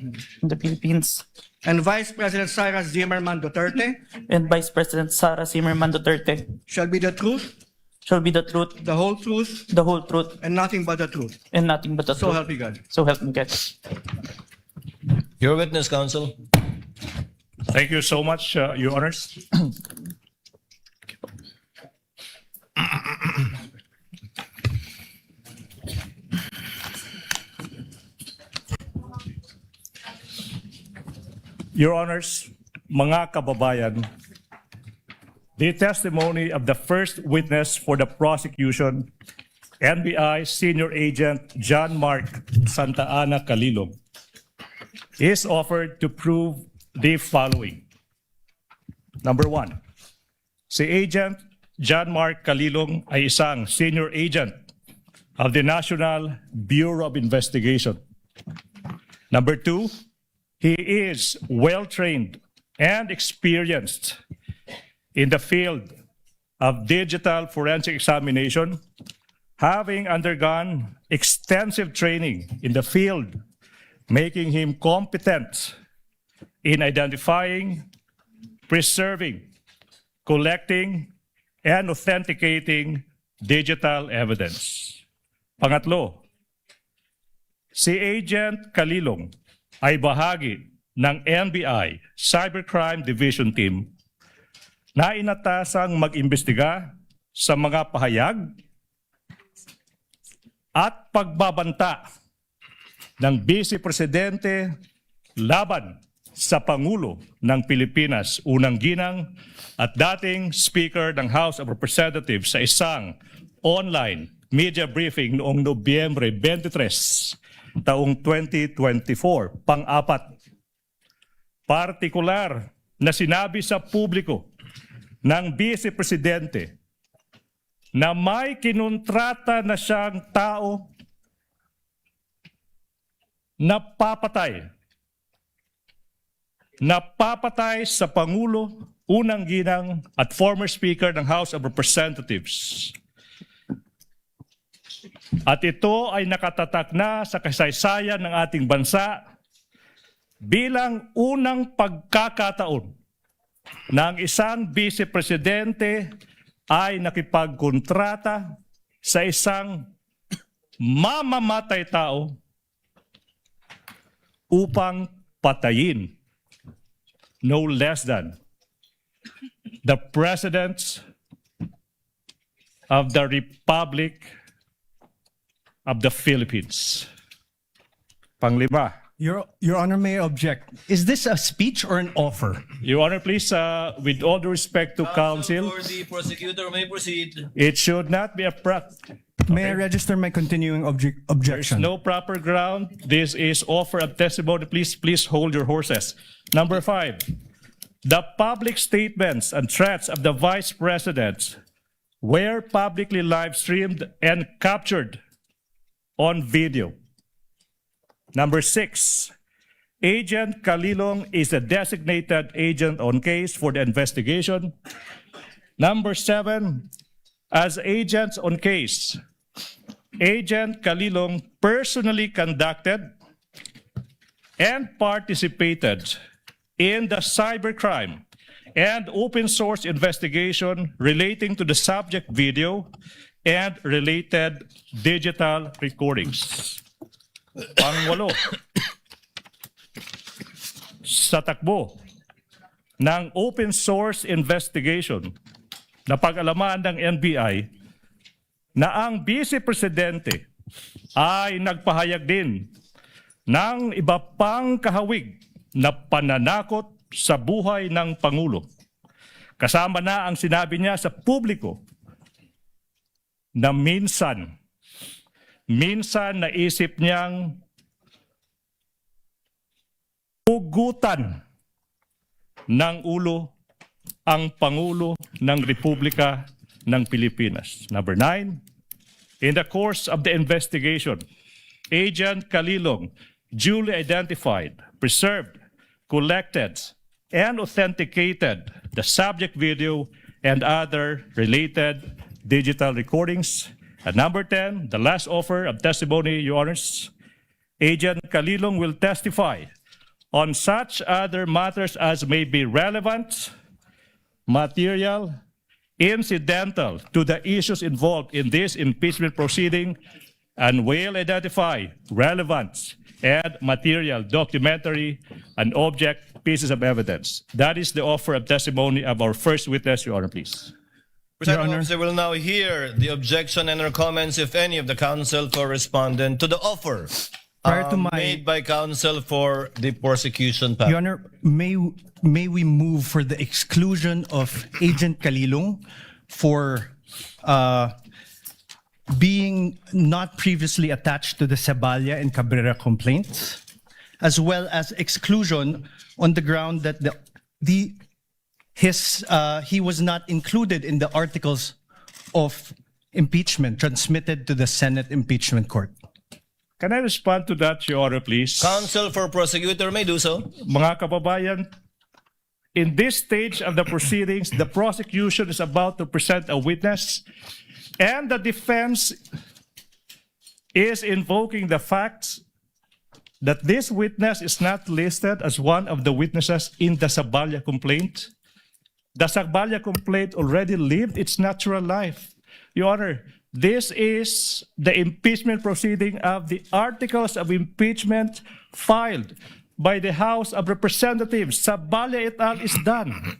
In the Philippines. And Vice President Sara Zimmerman Duterte. And Vice President Sara Zimmerman Duterte. Shall be the truth. Shall be the truth. The whole truth. The whole truth. And nothing but the truth. And nothing but the So truth. help me God. So help me God. Your witness, counsel. Thank you so much, Your Honors. Your Honors, mga kababayan, the testimony of the first witness for the prosecution, NBI Senior Agent John Mark Santa Ana Calilo, is offered to prove the following. Number one, si Agent John Mark Calilong ay isang senior agent of the National Bureau of Investigation. Number two, he is well-trained and experienced in the field of digital forensic examination, having undergone extensive training in the field, making him competent in identifying, preserving, collecting, and authenticating digital evidence. Pangatlo, si Agent Calilong ay bahagi ng NBI Cybercrime Division Team na inatasang mag-imbestiga sa mga pahayag at pagbabanta ng Vice Presidente laban sa Pangulo ng Pilipinas, unang ginang at dating Speaker ng House of Representatives sa isang online media briefing noong Nobyembre 23, taong 2024. Pang-apat, partikular na sinabi sa publiko ng Vice Presidente na may kinontrata na siyang tao na papatay sa Pangulo, unang ginang at former Speaker ng House of Representatives. At ito ay nakatatak na sa kasaysayan ng ating bansa bilang unang pagkakataon na ang isang Vice Presidente ay nakipagkontrata sa isang mamamatay tao upang patayin no less than the President of the Republic of the Philippines. Panglima. Your Honor, may I object. Is this a speech or an offer? Your Honor, please, with all due respect to counsel, For the prosecutor may proceed. it should not be a May I register my continuing There's objection? no proper ground. This is offer of testimony. Please hold your horses. Number 5, the public statements and threats of the Vice President were publicly live streamed and captured on video. Number 6, Agent Calilong is a designated agent on case for the investigation. Number 7, as agents on case, Agent Calilong personally conducted and participated in the cybercrime and open source investigation relating to the subject video and related digital recordings. Pangwalo, sa takbo ng open source investigation na pag-alaman ng NBI na ang Vice Presidente ay nagpahayag din ng iba pang kahawig na pananakot sa buhay ng Pangulo. Kasama na ang sinabi niya sa publiko na minsan naisip niyang hugutan ng ulo ang Pangulo ng Republika ng Pilipinas. Number 9, in the course of the investigation, Agent Kalilong duly identified, preserved, collected, and authenticated the subject video and other related digital recordings. And number 10, the last offer of testimony, Your Honors, Agent Kalilong will testify on such other matters as may be relevant, material, incidental to the issues involved in this impeachment proceeding, and will identify relevant and material documentary and object pieces of evidence. That is the offer of testimony of our first witness, Your Honor, please. Presiding officer will now hear the objection and or comments, if any, of the counsel for respondent to the offer made by counsel for the prosecution. Your Honor, may we move for the exclusion of Agent Kalilong for being not previously attached to the Saballa and Cabrera complaints, as well as exclusion on the ground that he was not included in the articles of impeachment transmitted to the Senate Impeachment Court. Can I respond to that, Your Honor, please? Counsel for prosecutor may do so. Mga kababayan, in this stage of the proceedings, the prosecution is about to present a witness, and the defense is invoking the fact that this witness is not listed as one of the witnesses in the Saballa complaint. The Saballa complaint already lived its natural life. Your Honor, this is the impeachment proceeding of the articles of impeachment filed by the House of Representatives. Saballa et al. Is done.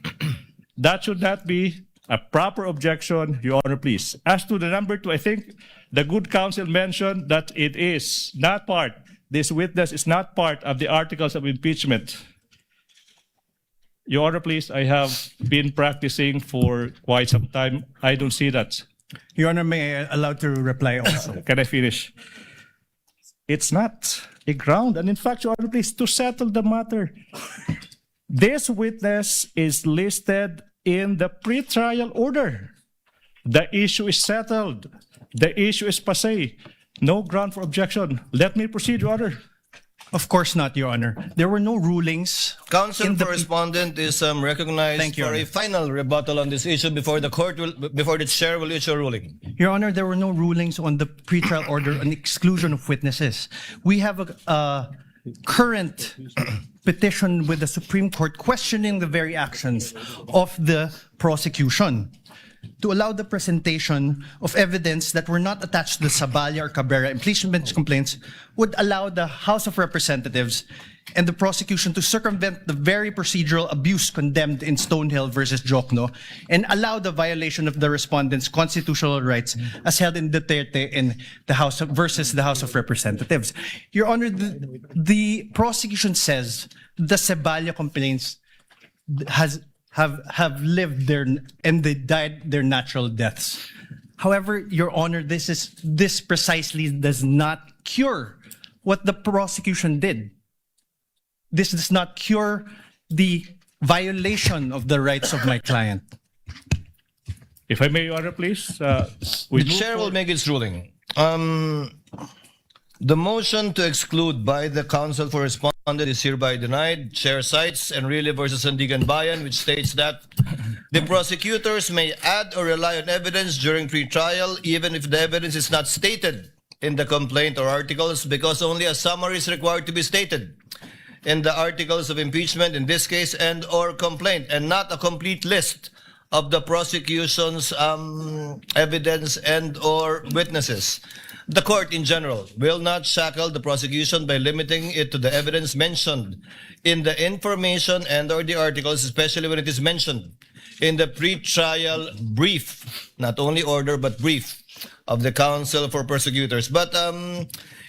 That should not be a proper objection, Your Honor, please. As to the number 2, I think the good counsel mentioned that it is not part, this witness is not part of the articles of impeachment. Your Honor, please, I have been practicing for quite some time. I don't see that. Your Honor, may I allow to reply also? Can I finish? It's not a ground. And in fact, Your Honor, please, to settle the matter, this witness is listed in the pretrial order. The issue is settled. The issue is passé. No ground for objection. Let me proceed, Your Honor. Of course not, Your Honor. There were no rulings. Counsel for respondent is recognized Thank you, for Your a final rebuttal on this issue before the chair will issue a ruling. Your Honor, there were no rulings on the pretrial order on exclusion of witnesses. We have a current petition with the Supreme Court questioning the very actions of the prosecution to allow the presentation of evidence that were not attached to the Saballa or Cabrera impeachment complaints would allow the House of Representatives and the prosecution to circumvent the very procedural abuse condemned in Stonehill versus Jokno and allow the violation of the respondent's constitutional rights as held in Duterte in the House versus the House of Representatives. Your Honor, the prosecution says the Saballa complaints have lived their and they died their natural deaths. However, Your Honor, this precisely does not cure what the prosecution did. This does not cure the violation of the rights of my client. If I may, Your Honor, please. The chair will make its ruling. The motion to exclude by the counsel for respondent is hereby denied. Chair cites Enrile versus Sandigan Bayan, which states that the prosecutors may add or rely on evidence during pre-trial, even if the evidence is not stated in the complaint or articles, because only a summary is required to be stated. in the articles of impeachment in this case and or complaint, and not a complete list of the prosecution's evidence and or witnesses. The court in general will not shackle the prosecution by limiting it to the evidence mentioned in the information and or the articles, especially when it is mentioned in the pre-trial brief, not only order but brief, of the counsel for prosecutors. But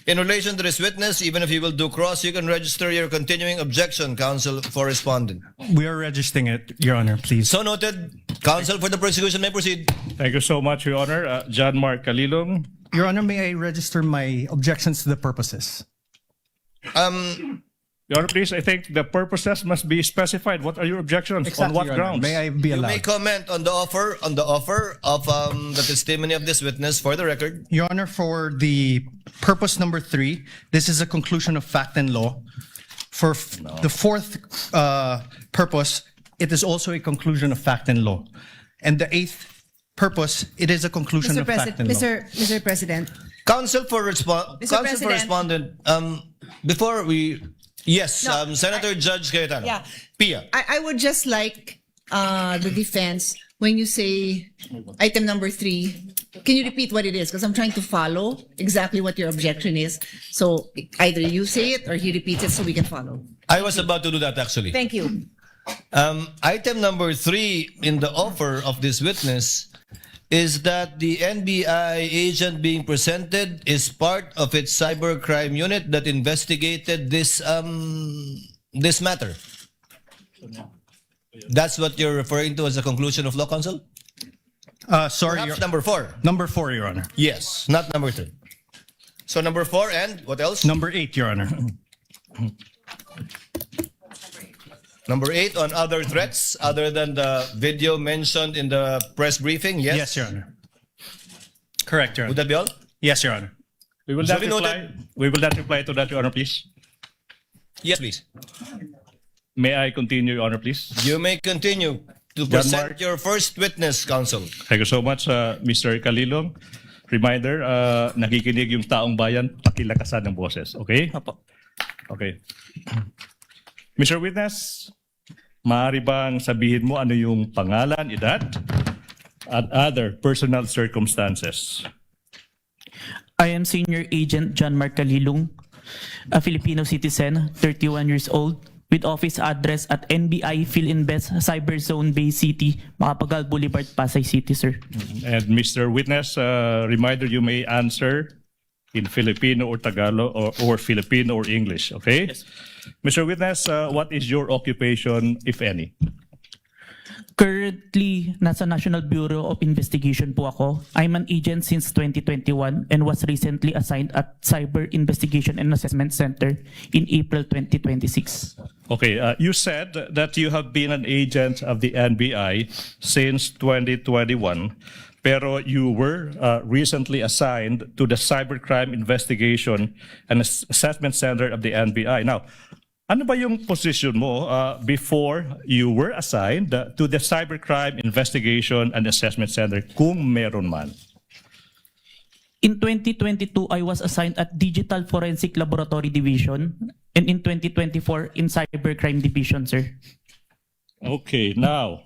in relation to this witness, even if you will do cross, you can register your continuing objection, counsel for respondent. We are registering it, Your Honor, please. So noted. Counsel for the prosecution may proceed. Thank you so much, Your Honor. John Mark Calilong. Your Honor, may I register my objections to the purposes? Your Honor, please, I think the purposes must be specified. What are your objections? On what Your Honor. grounds? May I be You allowed? may comment on the offer of the testimony of this witness for the record. Your Honor, for the purpose number 3, this is a conclusion of fact and law. For the fourth purpose, it is also a conclusion of fact and law. And the 8th purpose, it is a conclusion of fact and law. Mr. President. Counsel for Mr. President. respondent. Before we, yes, No, Senator Judge Cayetano. Yeah. Pia. I would just like the defense, when you say item number 3, can you repeat what it is? Because I'm trying to follow exactly what your objection is. So either you say it or he repeats it so we can follow. I was about to do that actually. Thank you. Item number 3 in the offer of this witness is that the NBI agent being presented is part of its cybercrime unit that investigated this matter. That's what you're referring to as a conclusion of law, counsel? Sorry, Perhaps number 4. Number 4, Your Honor. Yes, not number 3. So number 4 and what else? Number 8, Your Honor. Number 8 on other threats other than the video mentioned in the press briefing. Yes. Yes, Your Honor. Correct, Your Honor. Would that be all? Yes, Your Honor. We will not reply. We will not reply to that, Your Honor, please. Yes, please. May I continue, Your Honor, please? You may continue to present your first witness, counsel. Thank you so much, Mr. Calilong. Reminder, nakikinig yung taong bayan, pakilakasan ng boses. Okay? Okay. Mr. Witness, maaari bang sabihin mo ano yung pangalan, edad, at other personal circumstances? I am Senior Agent John Mark Calilong, a Filipino citizen, 31 years old, with office address at NBI Philinvest Cyberzone Bay City, Macapagal Boulevard, Pasay City, sir. And Mr. Witness, reminder, you may answer in Filipino or Tagalog or Filipino or English, okay? Yes. Mr. Witness, what is your occupation, if any? Currently, nasa National Bureau of Investigation po ako. I'm an agent since 2021 and was recently assigned at Cyber Investigation and Assessment Center in April 2026. Okay, you said that you have been an agent of the NBI since 2021, pero you were recently assigned to the Cybercrime Investigation and Assessment Center of the NBI. Now, ano ba yung position mo before you were assigned to the Cybercrime Investigation and Assessment Center, kung meron man? In 2022, I was assigned at Digital Forensic Laboratory Division, and in 2024, in Cybercrime Division, sir. Okay, now,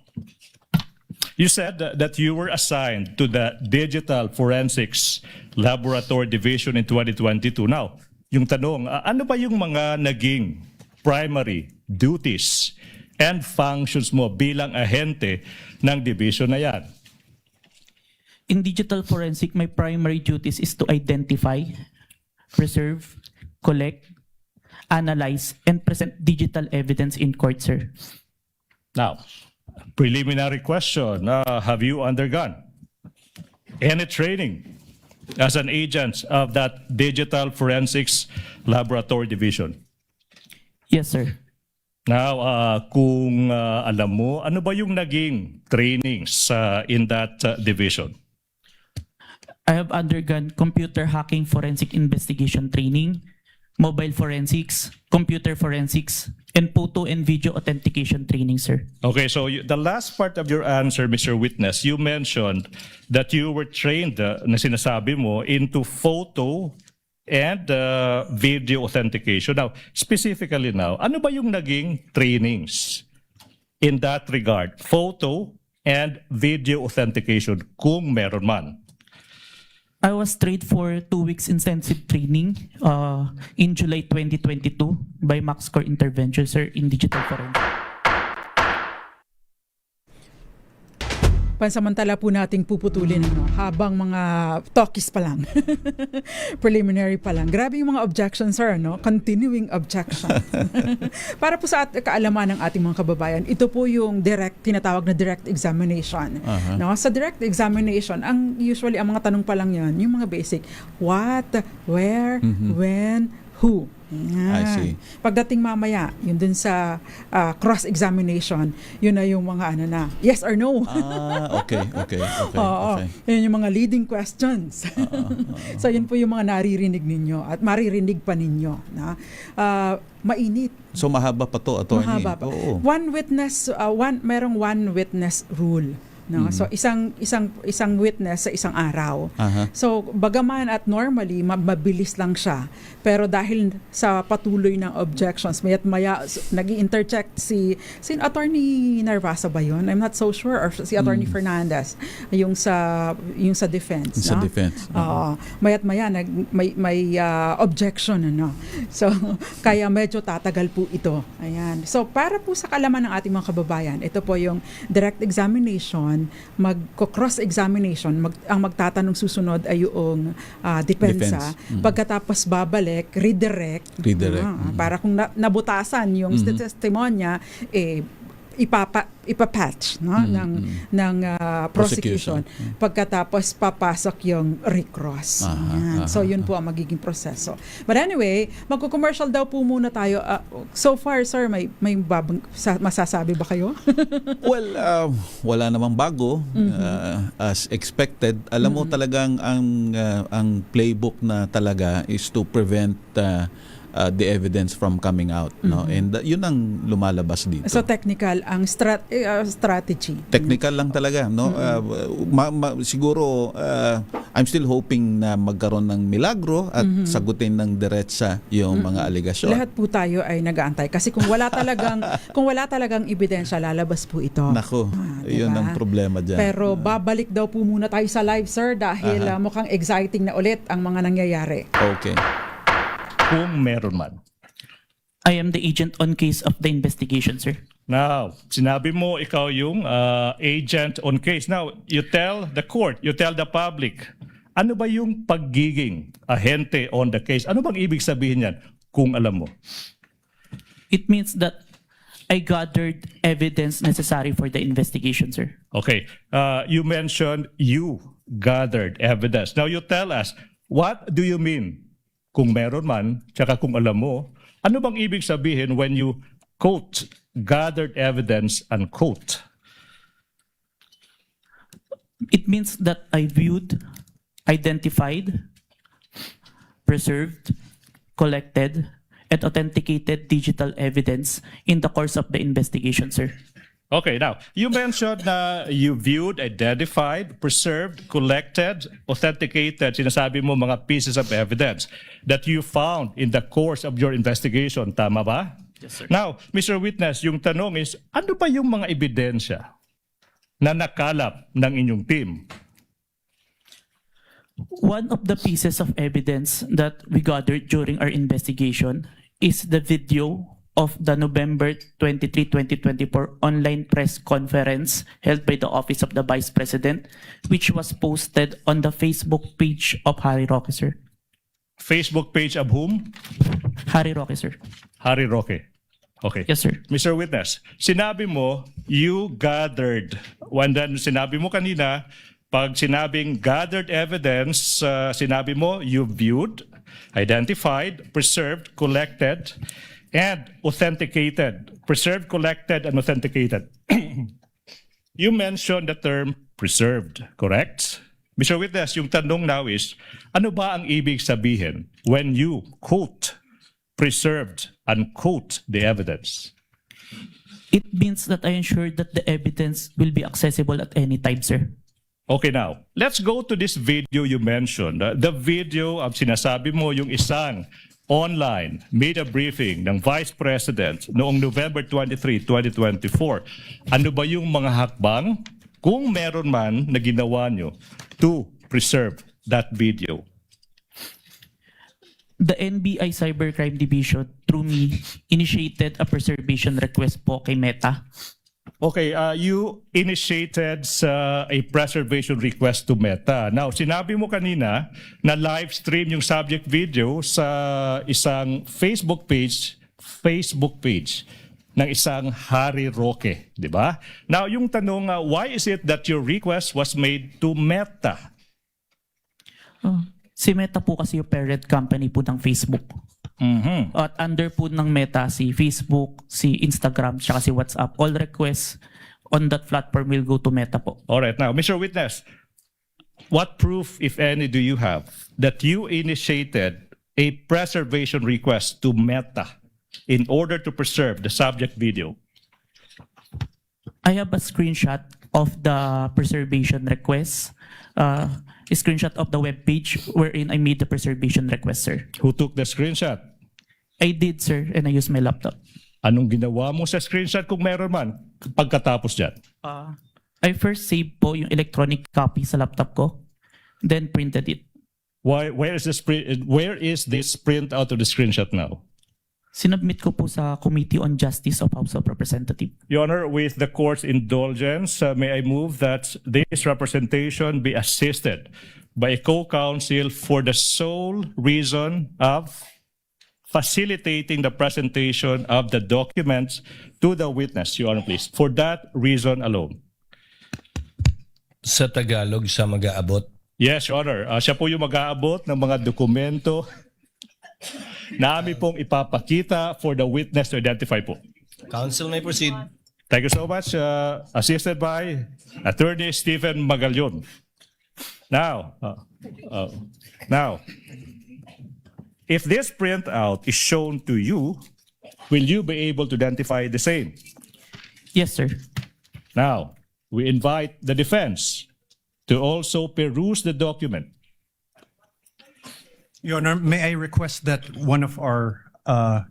you said that you were assigned to the Digital Forensics Laboratory Division in 2022. Now, yung tanong, ano ba yung mga naging primary duties and functions mo bilang ahente ng division na yan? In digital forensic, my primary duties is to identify, preserve, collect, analyze, and present digital evidence in court, sir. Now, preliminary question, have you undergone any training as an agent of that Digital Forensics Laboratory Division? Yes, sir. Now, kung alam mo, ano ba yung naging trainings in that division? I have undergone computer hacking forensic investigation training, mobile forensics, computer forensics, and photo and video authentication training, sir. Okay, so the last part of your answer, Mr. Witness, you mentioned that you were trained, na sinasabi mo, into photo and video authentication. Now, specifically now, ano ba yung naging trainings in that regard? Photo and video authentication, kung meron man. I was trained for 2 weeks intensive training in July 2022 by MaxCore Intervention, sir, in digital forensic. Pansamantala po nating puputulin habang mga talkies pa lang. Preliminary pa lang. Grabe yung mga objections, sir, no? Continuing objections. Para po sa kaalaman ng ating mga kababayan, ito po yung tinatawag na direct examination. No? Sa direct examination, usually ang mga tanong pa lang yan, yung mga basic, what, where, when, who. Yan. I see. Pagdating mamaya, yun dun sa cross-examination, yun na yung mga yes or no. Okay. Oo. Yun yung mga leading questions. So yun po yung mga naririnig ninyo at maririnig pa ninyo. Mainit. So mahaba pa to, attorney. Mahaba pa. Oo. Merong one witness rule. No? So isang witness sa isang araw. So bagaman at normally mabilis lang siya, pero dahil sa patuloy ng objections, maya't maya nag-interject si Attorney Narvasa ba yun? I'm not so sure, or si Attorney Fernandez yung sa defense. Sa no? defense. Maya't maya may objection, So kaya medyo tatagal po ito. Ayan. So para po sa kalaman ng ating mga kababayan, ito po yung direct examination, magko-cross-examination, ang magtatanong susunod ay yung depensa. Pagkatapos babalik, redirect. Para kung nabutasan yung testimonya, ipapatch ng prosecution. Pagkatapos papasok yung recross. So yun po ang magiging proseso. But anyway, magko-commercial daw po muna tayo. So far, sir, may masasabi ba kayo? Well, wala namang bago. As expected. Alam mo talagang ang playbook na talaga is to prevent the evidence from coming out, no? And yun ang lumalabas dito. So technical ang strategy. Technical lang talaga, no? Siguro I'm still hoping na magkaroon ng milagro at sagutin ng diretsa yung mga alegasyon. Lahat po tayo ay nag-aantay kasi kung wala talagang ebidensya, lalabas po ito. Nako, yun ang problema diyan. Pero babalik daw po muna tayo sa live, sir, dahil mukhang exciting na ulit ang mga nangyayari. Okay. Kung meron man. I am the agent on case of the investigation, sir. Now, sinabi mo ikaw yung agent on case. Now, you tell the court, you tell the public, ano ba yung pagiging ahente on the case? Ano bang ibig sabihin yan kung alam mo? It means that I gathered evidence necessary for the investigation, sir. Okay. You mentioned you gathered evidence. Now, you tell us, what do you mean? Kung meron man, tsaka kung alam mo, ano bang ibig sabihin when you quote, gathered evidence, unquote? It means that I viewed, identified, preserved, collected, and authenticated digital evidence in the course of the investigation, sir. Okay, now, you mentioned na you viewed, identified, preserved, collected, authenticated, sinasabi mo mga pieces of evidence that you found in the course of your investigation. Tama ba? Yes, sir. Now, Mr. Witness, yung tanong is, ano ba yung mga ebidensya na nakalap ng inyong team? One of the pieces of evidence that we gathered during our investigation is the video of the November 23, 2024 online press conference held by the Office of the Vice President, which was posted on the Facebook page of Harry Roque, sir. Facebook page of whom? Harry Roque, sir. Harry Roque. Okay. Yes, sir. Mr. Witness, sinabi mo, you gathered. And then sinabi mo kanina, pag sinabing gathered evidence, sinabi mo, you viewed, identified, preserved, collected, and authenticated. Preserved, collected, and authenticated. You mentioned the term preserved, correct? Mr. Witness, yung tanong now is, ano ba ang ibig sabihin when you quote, preserved, unquote the evidence? It means that I ensure that the evidence will be accessible at any time, sir. Okay, now, let's go to this video you mentioned. The video, sinasabi mo yung isang online media briefing ng Vice President noong November 23, 2024. Ano ba yung mga hakbang, kung meron man, na ginawa nyo to preserve that video? The NBI Cybercrime Division, through me, initiated a preservation request po kay Meta. Okay, you initiated a preservation request to Meta. Now, sinabi mo kanina na live stream yung subject video sa isang Facebook page ng isang Harry Roque, di ba? Now, yung tanong, why is it that your request was made to Meta? Si Meta po kasi yung parent company po ng Facebook. At under po ng Meta si Facebook, si Instagram, tsaka si WhatsApp. All requests on that platform will go to Meta po. Alright, now, Mr. Witness, what proof, if any, do you have that you initiated a preservation request to Meta in order to preserve the subject video? I have a screenshot of the preservation request. A screenshot of the web page wherein I made the preservation request, sir. Who took the screenshot? I did, sir, and I used my laptop. Anong ginawa mo sa screenshot kung meron man pagkatapos dyan? I first saved po yung electronic copy sa laptop ko, then printed it. Where is this print out of the screenshot now? Sinubmit ko po sa Committee on Justice of House of Representatives. Your Honor, with the court's indulgence, may I move that this representation be assisted by a co-counsel for the sole reason of facilitating the presentation of the documents to the witness, Your Honor, please. For that reason alone. Sa Tagalog siya mag-aabot. Yes, Your Honor. Siya po yung mag-aabot ng mga dokumento na amin pong ipapakita for the witness to identify po. Counsel may proceed. Thank you so much. Assisted by Attorney Stephen Magallon. Now, if this printout is shown to you, will you be able to identify the same? Yes, sir. Now, we invite the defense to also peruse the document. Your Honor, may I request that one of our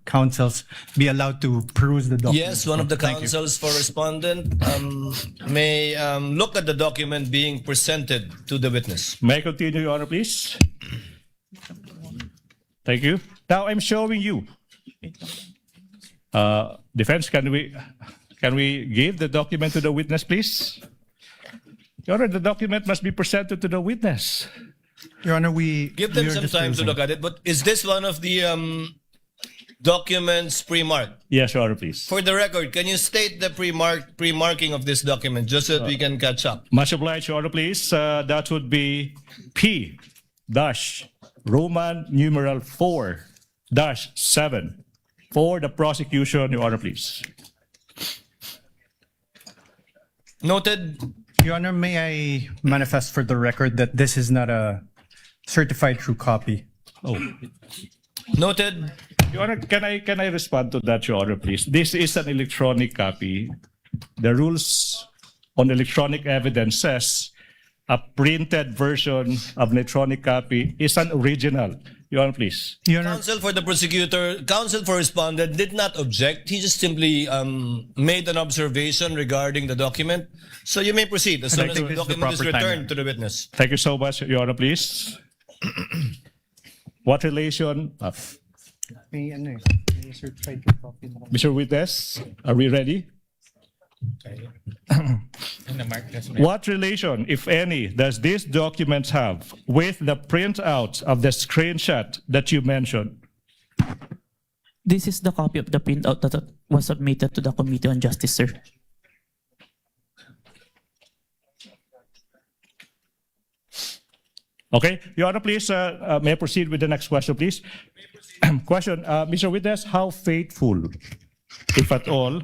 counsels be allowed to peruse the document? Yes, one of the Thank you. counsels for respondent may look at the document being presented to the witness. May I continue, Your Honor, please? Thank you. Now I'm showing you. Defense, can we give the document to the witness, please? Your Honor, the document must be presented to the witness. Your Honor, we Give them we are some time to dispersing. look at it. But is this one of the documents pre-marked? Yes, Your Honor, please. For the record, can you state the pre-marking of this document just so that we can catch up? Much obliged, Your Honor, please. That would be P dash Roman numeral 4 dash 7 for the prosecution, Your Honor, please. Noted. Your Honor, may I manifest for the record that this is not a certified true copy? Oh. Noted. Your Honor, can I respond to that, Your Honor, please? This is an electronic copy. The rules on electronic evidence says a printed version of an electronic copy is an original. Your Honor, please. Counsel for the prosecutor, counsel for respondent did not object. He just simply made an observation regarding the document. So you may proceed as soon as the document is returned to the witness. Thank you so much, Your Honor, please. What relation? Mr. Witness, are we ready? What relation, if any, does this document have with the printout of the screenshot that you mentioned? This is the copy of the printout that was submitted to the Committee on Justice, sir. Okay, Your Honor, please, may I proceed with the next question, please? Question, Mr. Witness, how faithful, if at all,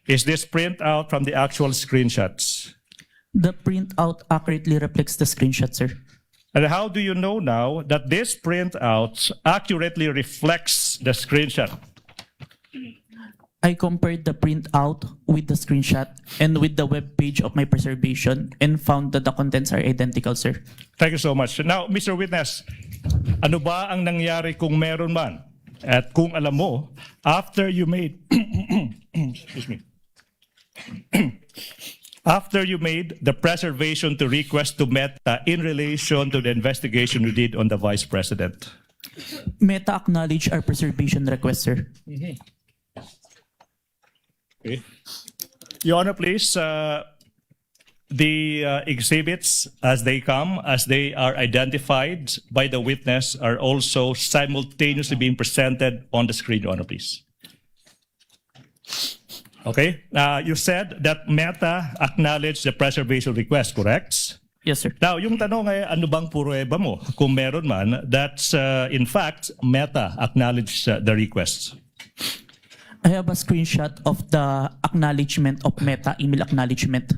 is this printout from the actual screenshots? The printout accurately reflects the screenshot, sir. And how do you know now that this printout accurately reflects the screenshot? I compared the printout with the screenshot and with the web page of my preservation and found that the contents are identical, sir. Thank you so much. Now, Mr. Witness, ano ba ang nangyari kung meron man? At kung alam mo, after you made excuse me. After you made the preservation to request to Meta in relation to the investigation you did on the Vice President. Meta acknowledged our preservation request, sir. Okay. Your Honor, please, the exhibits as they come, as they are identified by the witness, are also simultaneously being presented on the screen, Your Honor, please. Okay. You said that Meta acknowledged the preservation request, correct? Yes, sir. Now, yung tanong ay ano bang pruweba mo? Kung meron man, that's in fact, Meta acknowledged the request. I have a screenshot of the acknowledgement of Meta email acknowledgement.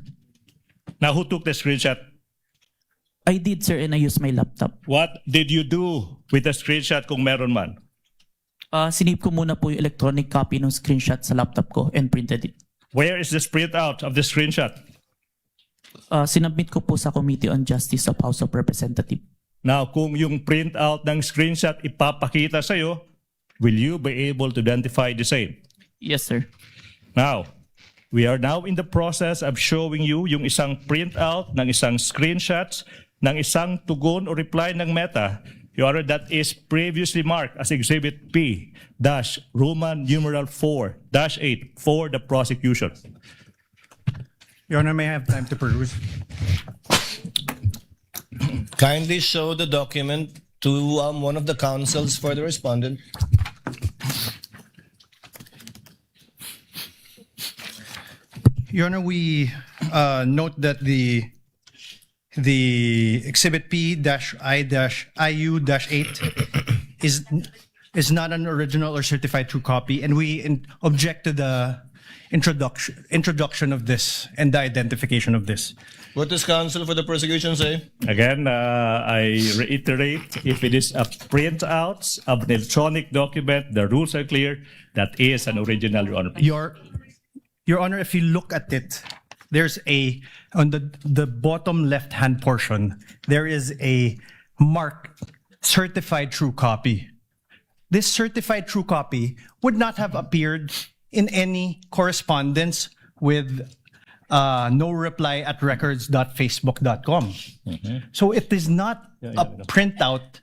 Now, who took the screenshot? I did, sir, and I used my laptop. What did you do with the screenshot kung meron man? Sinave ko muna po yung electronic copy ng screenshot sa laptop ko and printed it. Where is the printout of the screenshot? Sinubmit ko po sa Committee on Justice of House of Representatives. Now, kung yung printout ng screenshot ipapakita sa'yo, will you be able to identify the same? Yes, sir. Now, we are now in the process of showing you yung isang printout ng isang screenshots ng isang tugon o reply ng Meta, Your Honor, that is previously marked as Exhibit P-Roman numeral 4-8 for the prosecution. Your Honor, may I have time to peruse? Kindly show the document to one of the counsels for the respondent. Your Honor, we note that the Exhibit P-I-IU-8 is not an original or certified true copy, and we object to the introduction of this and the identification of this. What does counsel for the prosecution say? Again, I reiterate, if it is a printout of an electronic document, the rules are clear, that is an original, Your Honor. Your Honor, if you look at it, there's on the bottom left-hand portion, there is a mark, certified true copy. This certified true copy would not have appeared in any correspondence with no reply at records.facebook.com. So it is not a printout.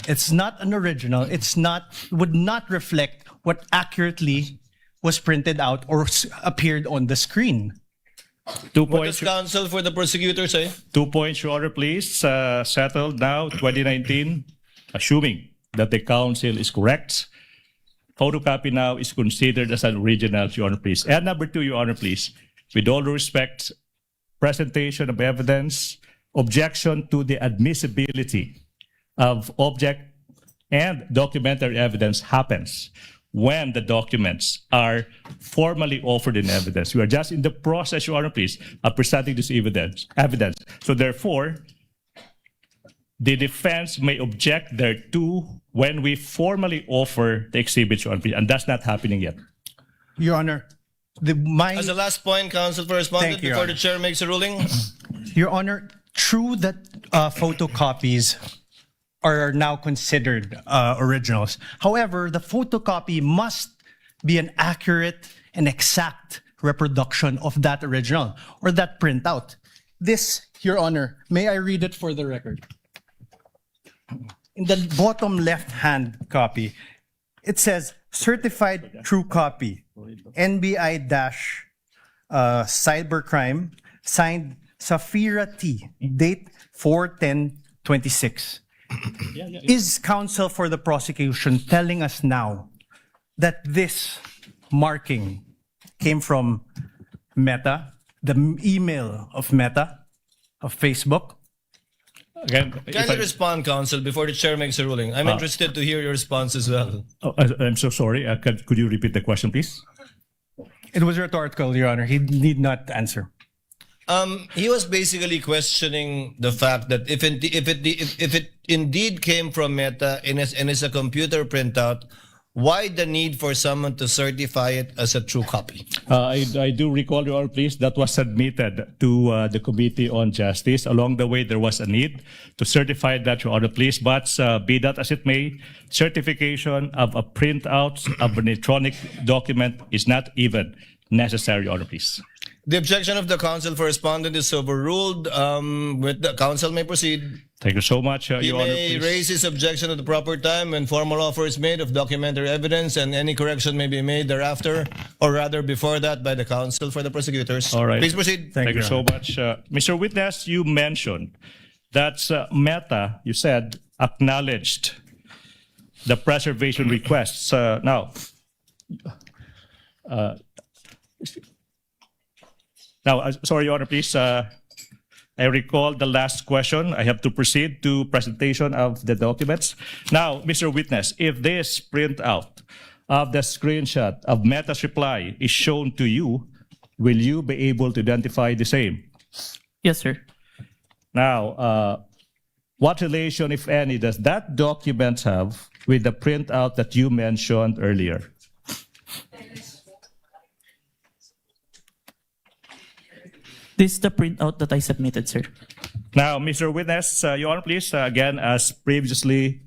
It's not an original. Would not reflect what accurately was printed out or appeared on the screen. 2 What points. does counsel for the prosecutor say? 2 points, Your Honor, please. Settled now, 2019, assuming that the counsel is correct. Photocopy now is considered as an original, Your Honor, please. And number 2, Your Honor, please. With all due respect, presentation of evidence, objection to the admissibility of object and documentary evidence happens when the documents are formally offered in evidence. We are just in the process, Your Honor, please, of presenting this evidence. So therefore, the defense may object thereto when we formally offer the exhibits, Your Honor, please, and that's not happening yet. Your Honor, As a last point, counsel for respondent, Thank you, before Your the chair makes a ruling. Your Honor, true that photocopies are now considered originals. However, the photocopy must be an accurate and exact reproduction of that original or that printout. This, Your Honor, may I read it for the record? In the bottom left-hand copy, it says certified true copy, NBI-cybercrime, signed Safira T, date 4/10/26. Is counsel for the prosecution telling us now that this marking came from Meta, the email of Meta, of Facebook? Again, Kindly respond, counsel, before the chair makes a ruling. I'm interested to hear your response as well. I'm so sorry. Could you repeat the question, please? It was rhetorical, Your Honor. He need not answer. He was basically questioning the fact that if it indeed came from Meta and is a computer printout, Why the need for someone to certify it as a true copy? I do recall, Your Honor, please, that was submitted to the Committee on Justice. Along the way, there was a need to certify that, Your Honor, please. But be that as it may, certification of a printout of an electronic document is not even necessary, Your Honor, please. The objection of the counsel for respondent is overruled. With the counsel may proceed. Thank you so much, He Your Honor, may please. raise his objection at the proper time when formal offer is made of documentary evidence, and any correction may be made thereafter, or rather before that, by the counsel for the prosecutors. All right. Please proceed. Thank you so much. Mr. Witness, you mentioned that Meta, you said, acknowledged the preservation requests. Sorry, Your Honor, please. I recall the last question. I have to proceed to presentation of the documents. Now, Mr. Witness, if this printout of the screenshot of Meta's reply is shown to you, will you be able to identify the same? Yes, sir. Now, what relation, if any, does that document have with the printout that you mentioned earlier? This is the printout that I submitted, sir. Now, Mr. Witness, Your Honor, please, again, as previously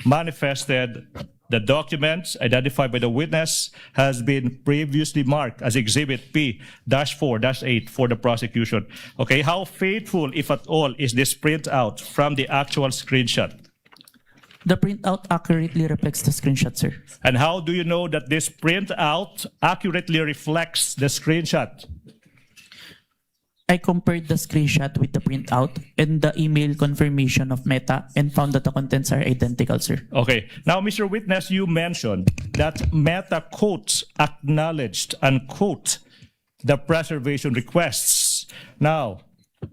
manifested, the documents identified by the witness has been previously marked as Exhibit P-4-8 for the prosecution. Okay, how faithful, if at all, is this printout from the actual screenshot? The printout accurately reflects the screenshot, sir. And how do you know that this printout accurately reflects the screenshot? I compared the screenshot with the printout and the email confirmation of Meta and found that the contents are identical, sir. Okay. Now, Mr. Witness, you mentioned that Meta quotes acknowledged, unquote, the preservation requests. Now,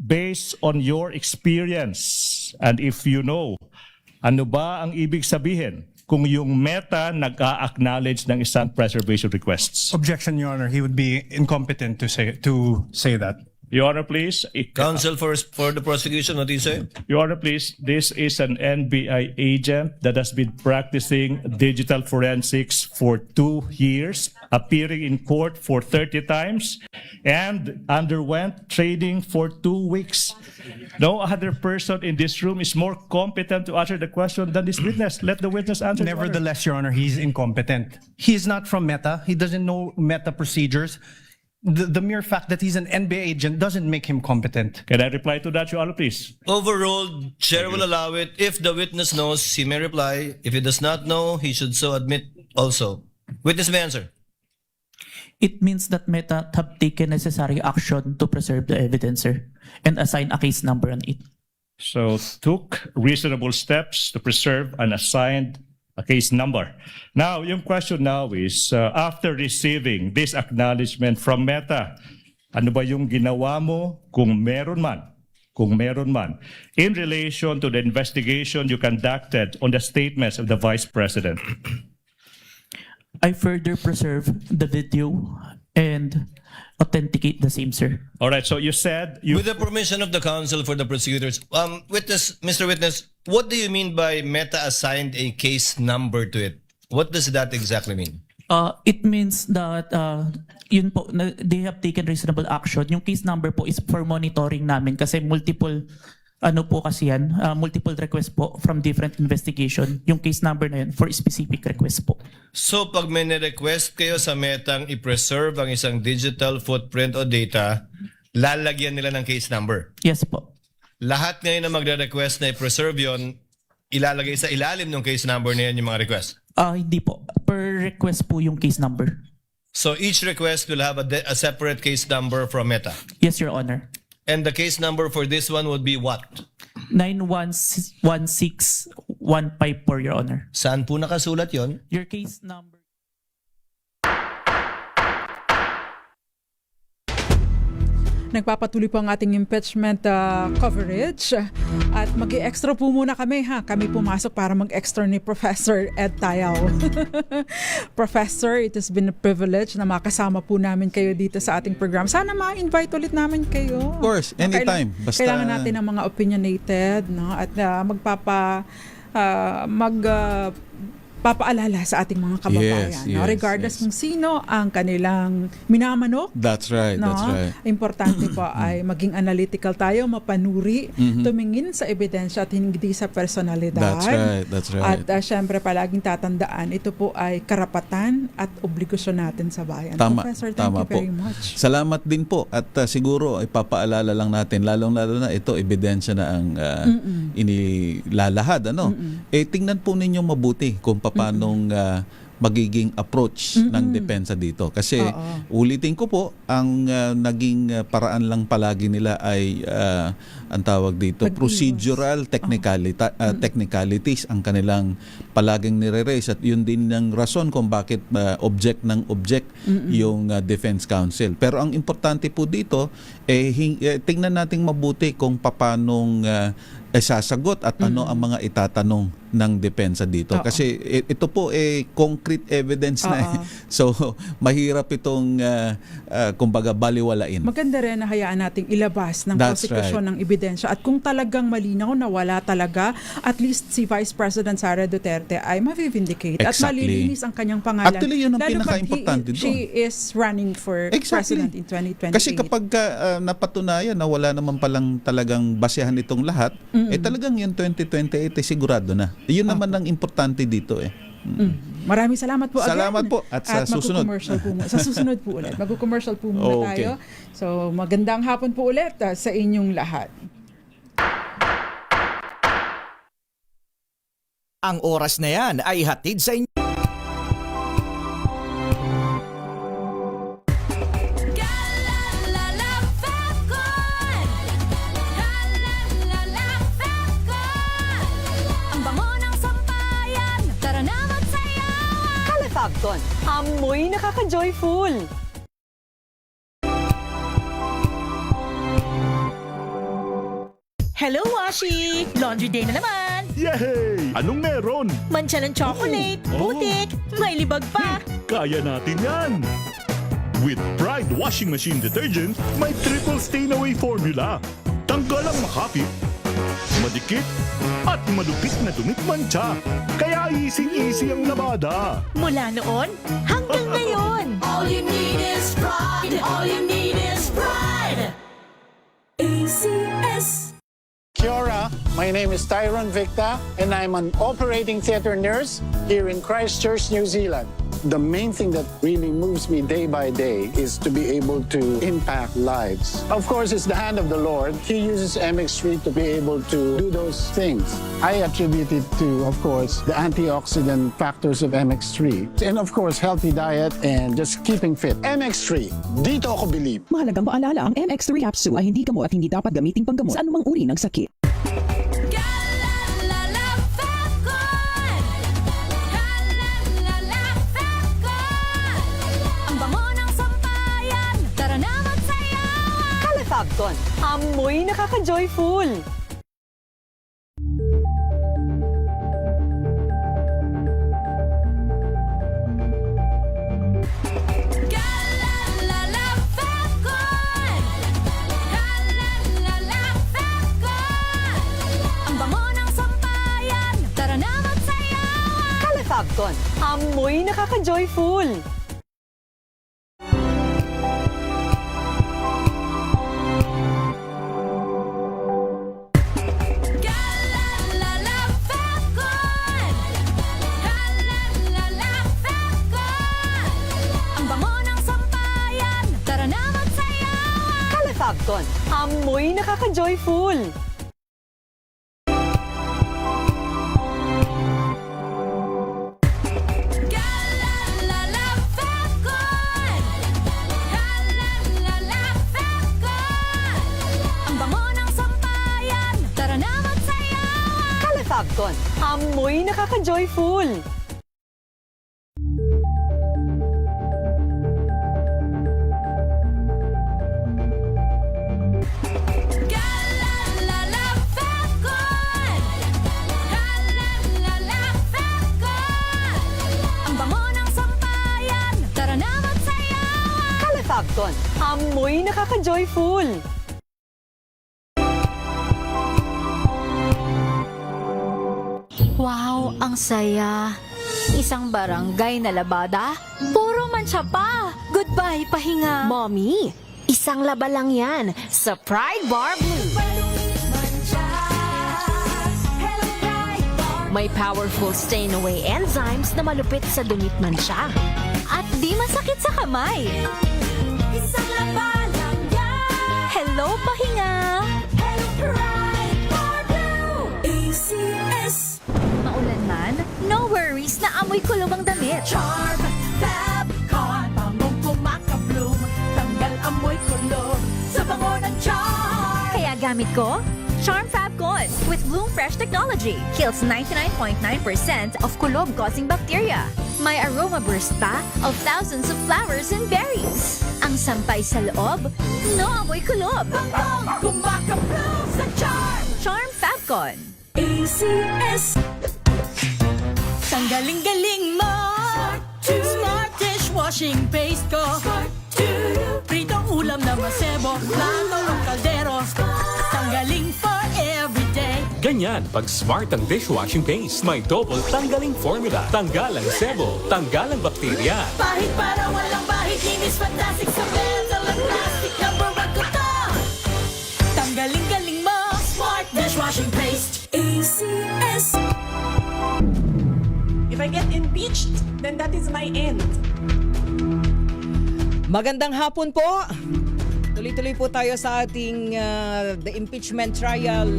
based on your experience, and if you know, ano ba ang ibig sabihin kung yung Meta nag-a-acknowledge ng isang preservation requests? Objection, Your Honor. He would be incompetent to say that. Your Honor, please. Counsel for the prosecution, what do you say? Your Honor, please. This is an NBI agent that has been practicing digital forensics for 2 years, appearing in court for 30 times, and underwent training for 2 weeks. No other person in this room is more competent to answer the question than this witness. Let the witness answer. Nevertheless, Your Honor, he's incompetent. He is not from Meta. He doesn't know Meta procedures. The mere fact that he's an NBA agent doesn't make him competent. Can I reply to that, Your Honor, please? Overruled. Chair will allow it. If the witness knows, he may reply. If he does not know, he should so admit also. Witness may answer. It means that Meta have taken necessary action to preserve the evidence, sir, and assign a case number on it. So took reasonable steps to preserve and assigned a case number. Now, yung question now is, after receiving this acknowledgement from Meta, ano ba yung ginawa mo kung meron man, in relation to the investigation you conducted on the statements of the Vice President? I further preserve the video and authenticate the same, sir. All right, so you said you... With the permission of the counsel for the prosecutors, Mr. Witness, what do you mean by Meta assigned a case number to it? What does that exactly mean? It means that yun po, they have taken reasonable action. Yung case number po is for monitoring namin kasi multiple multiple requests po from different investigation. Yung case number na yun for specific request po. So pag may request kayo sa Metang i-preserve ang isang digital footprint o data, lalagyan nila ng case number? Yes po. Lahat ngayon na magre-request na i-preserve yon, ilalagay sa ilalim ng case number na yan yung mga request? Hindi po. Per request po yung case number. So each request will have a separate case number from Meta? Yes, Your Honor. And the case number for this one would be what? 916154, Your Honor. Saan po nakasulat yon? Your case number. Nagpapatuloy po ang ating impeachment coverage at mag-extra po muna kami kami pumasok para mag-extra ni Professor Ed Tayaw. Professor, it has been a privilege na makasama po namin kayo dito sa ating program. Sana ma-invite ulit namin kayo. Of course, anytime. Kailangan natin ng mga papaalala sa ating mga kababayan. Yes, no? yes, Regardless yes. kung sino ang kanilang minamanok. That's right, No? that's right. Importante po ay maging analytical tayo, mapanuri, tumingin sa ebidensya at hindi sa personalidad. That's right. At syempre palaging tatandaan, ito po ay karapatan at obligasyon natin sa bayan. Tama, Professor, thank tama you very po. much. Salamat din po at siguro ipapaalala lang natin lalong-lalo na ito ebidensya na ang inilalahad tingnan po ninyo mabuti kung paanong magiging approach ng depensa dito kasi ulitin ko po ang naging paraan lang palagi nila ay ang tawag dito procedural technicalities ang kanilang palaging nire-raise at yun din ng rason kung bakit object yung defense counsel. Pero ang importante po dito tingnan nating mabuti kung paanong sasagot at ano ang mga itatanong ng depensa dito. Kasi ito po concrete evidence na So, mahirap itong kumbaga baliwalain. Maganda rin na hayaan nating ilabas ng prosekusyon ng ebidensya at kung talagang malinaw na wala talaga, at least si Vice President Sara Duterte ay ma-vindicate at malilinis ang kanyang pangalan. Actually, yun ang pinaka-importante doon. She is running for President in 2028. Kasi kapag napatunayan na wala naman palang talagang basehan itong lahat, talagang yung 2028 sigurado na. Yun naman ang importante dito Maraming salamat po again. Salamat po at sa susunod. Sa susunod po ulit. Mag-commercial po muna tayo. So magandang hapon po ulit sa inyong lahat. Ang oras na yan ay hatid sa inyo. Amoy nakaka-joyful. Hello, Washi! Laundry day na naman! Yay! Anong meron? Mancha ng chocolate, putik, may libag pa. Kaya natin yan! With Pride Washing Machine Detergent, may triple stain-away formula. Tanggal ang makapit, madikit, at madupit na dumit mancha. Kaya easy-easy ang labada. Mula noon hanggang ngayon. All you need is pride. All you need is pride. ACS. Kia ora, my name is Tyron Victa and I'm an operating theater nurse here in Christchurch, New Zealand. The main thing that really moves me day by day is to be able to impact lives. Of course, it's the hand of the Lord. He uses MX3 to be able to do those things. I attribute it to, of course, the antioxidant factors of MX3. And of course, healthy diet and just keeping fit. MX3, dito ako believe. Mahalagang paalala, ang MX3 capsule ay hindi gamot at hindi dapat gamiting panggamot sa anumang uri ng sakit. Fabcon, amoy nakaka-joyful. Ang bango ng sampayan, tara na magsayawan. Fabcon, amoy nakaka-joyful. Fabcon, amoy nakaka-joyful. Ang bango ng sampayan, tara na magsayawan. Fabcon, amoy nakaka-joyful. Fabcon, amoy nakaka-joyful. Wow, ang saya. Isang barangay na labada, puro mancha pa. Goodbye, pahinga. Mommy, isang laba lang yan sa Pride Bar Blue. May powerful stain-away enzymes na malupit sa dumit mancha. At di masakit sa kamay. Isang laba lang yan. Hello, pahinga. Hello, Pride Bar Blue. ACS. Maulan man, no worries na amoy kulong ang damit. Charm Fabcon, bangong kumaka-bloom, tanggal amoy kulog sa bango ng charm. Kaya gamit ko, Charm Fabcon with Bloom Fresh Technology. Kills 99.9% of kulob-causing bacteria. May aroma burst pa of thousands of flowers and berries. Ang sampay sa loob, no amoy kulob. Bangong kumaka-bloom sa charm. Charm Fabcon. ACS. Ang galing-galing mo. Smart dishwashing paste ko. Pritong ulam na masebo, plato ng kaldero. Tanggaling for everyday. Ganyan pag smart ang dishwashing paste. May double tanggaling formula. Tanggal ang sebo, tanggal ang bakterya. Bahit para walang bahit, linis fantastic sa metal at plastic. Number 1 ko to. Tanggaling-galing mo. Smart dishwashing paste. ACS. If I get impeached, then that is my end. Magandang hapon po. Tuloy-tuloy po tayo sa ating the impeachment trial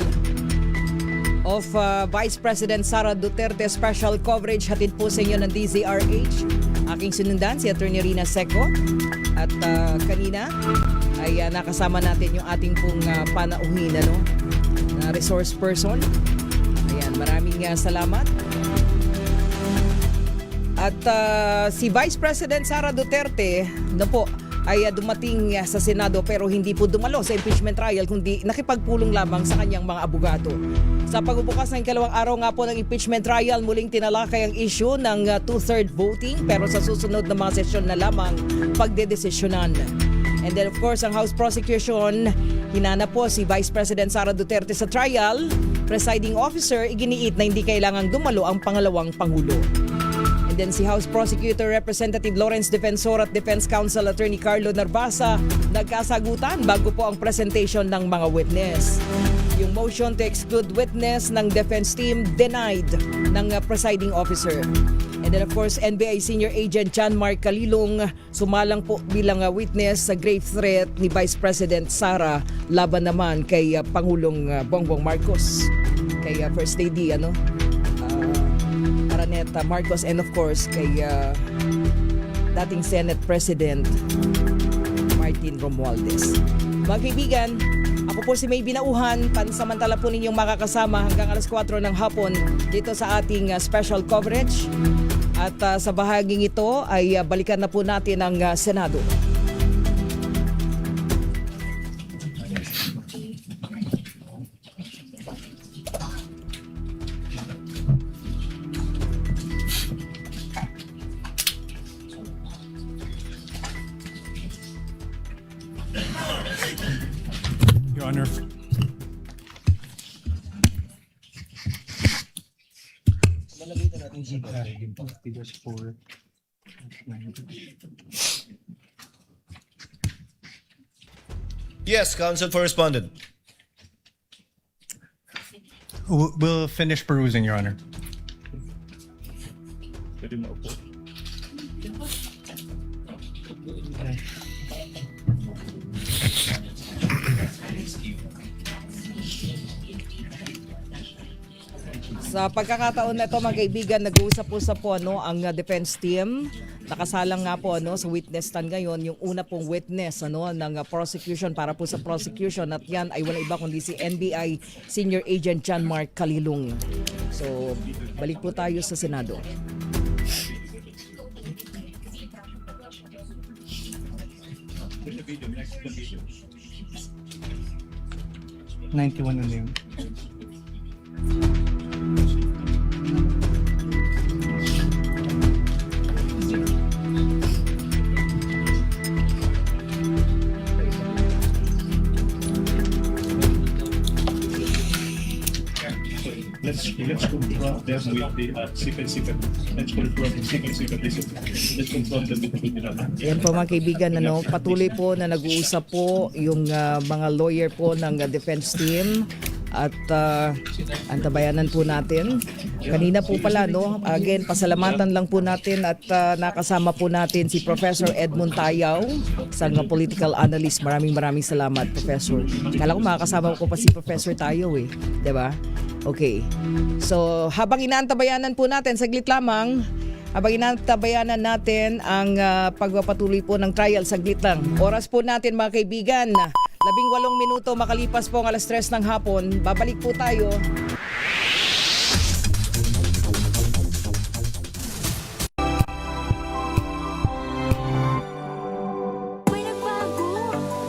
of Vice President Sara Duterte. Special coverage hatid po sa inyo ng DZRH. Aking sinundan si Attorney Rina Seco. At kanina ay nakasama natin yung ating pong panauhin na resource person. Ayan, maraming salamat. At si Vice President Sara Duterte ay dumating sa Senado pero hindi po dumalo sa impeachment trial kundi nakipagpulong lamang sa kanyang mga abogado. Sa pagbubukas ng ikalawang araw nga po ng impeachment trial, muling tinalakay ang issue ng 2/3 voting pero sa susunod na mga sesyon na lamang pagdedesisyonan. And then of course, ang House Prosecution, hinana po si Vice President Sara Duterte sa trial. Presiding officer, iginiit na hindi kailangang dumalo ang pangalawang Pangulo. And then si House Prosecutor Representative Lawrence Defensor at Defense Counsel Attorney Carlo Narbasa nagkasagutan bago po ang presentation ng mga witness. Yung motion to exclude witness ng defense team denied ng presiding officer. And then of course, NBI Senior Agent John Mark Kalilong sumalang po bilang witness sa grave threat ni Vice President Sara laban naman kay Pangulong Bongbong Marcos, kay First Lady Araneta Marcos, and of course kay dating Senate President Martin Romualdez. Mga kaibigan, ako po si May Binauhan, pansamantala po ninyong makakasama hanggang alas 4 ng hapon dito sa ating special coverage. At sa bahaging ito ay balikan na po natin ang Senado. Your Honor. Yes, Counsel for Respondent. We'll finish perusing, Your Honor. Sa pagkakataon na ito, mga kaibigan, nag-uusap-usap po ang defense team. Nakasalang nga po sa witness stand ngayon yung una pong witness ng prosecution para po sa prosecution, at yan ay wala iba kundi si NBI Senior Agent John Mark Kalilong. So, balik po tayo sa Senado. na yun. let's confront them with the secret. Let's confront the secret. Let's confront them with the Yan po mga kaibigan, patuloy po na nag-uusap po yung mga lawyer po ng defense team at antabayanan po natin. Kanina po pala, again, pasalamatan lang po natin at nakasama po natin si Professor Edmund Tayaw, isang political analyst. Maraming salamat, Professor. Kala ko makakasama ko pa si Professor Tayaw eh. Diba? Okay. So, habang inaantabayanan po natin, saglit lamang, habang inaantabayanan natin ang pagpapatuloy po ng trial, saglit lang. Oras po natin mga kaibigan, 18 minuto makalipas po ang 3:00 ng hapon. Babalik po tayo.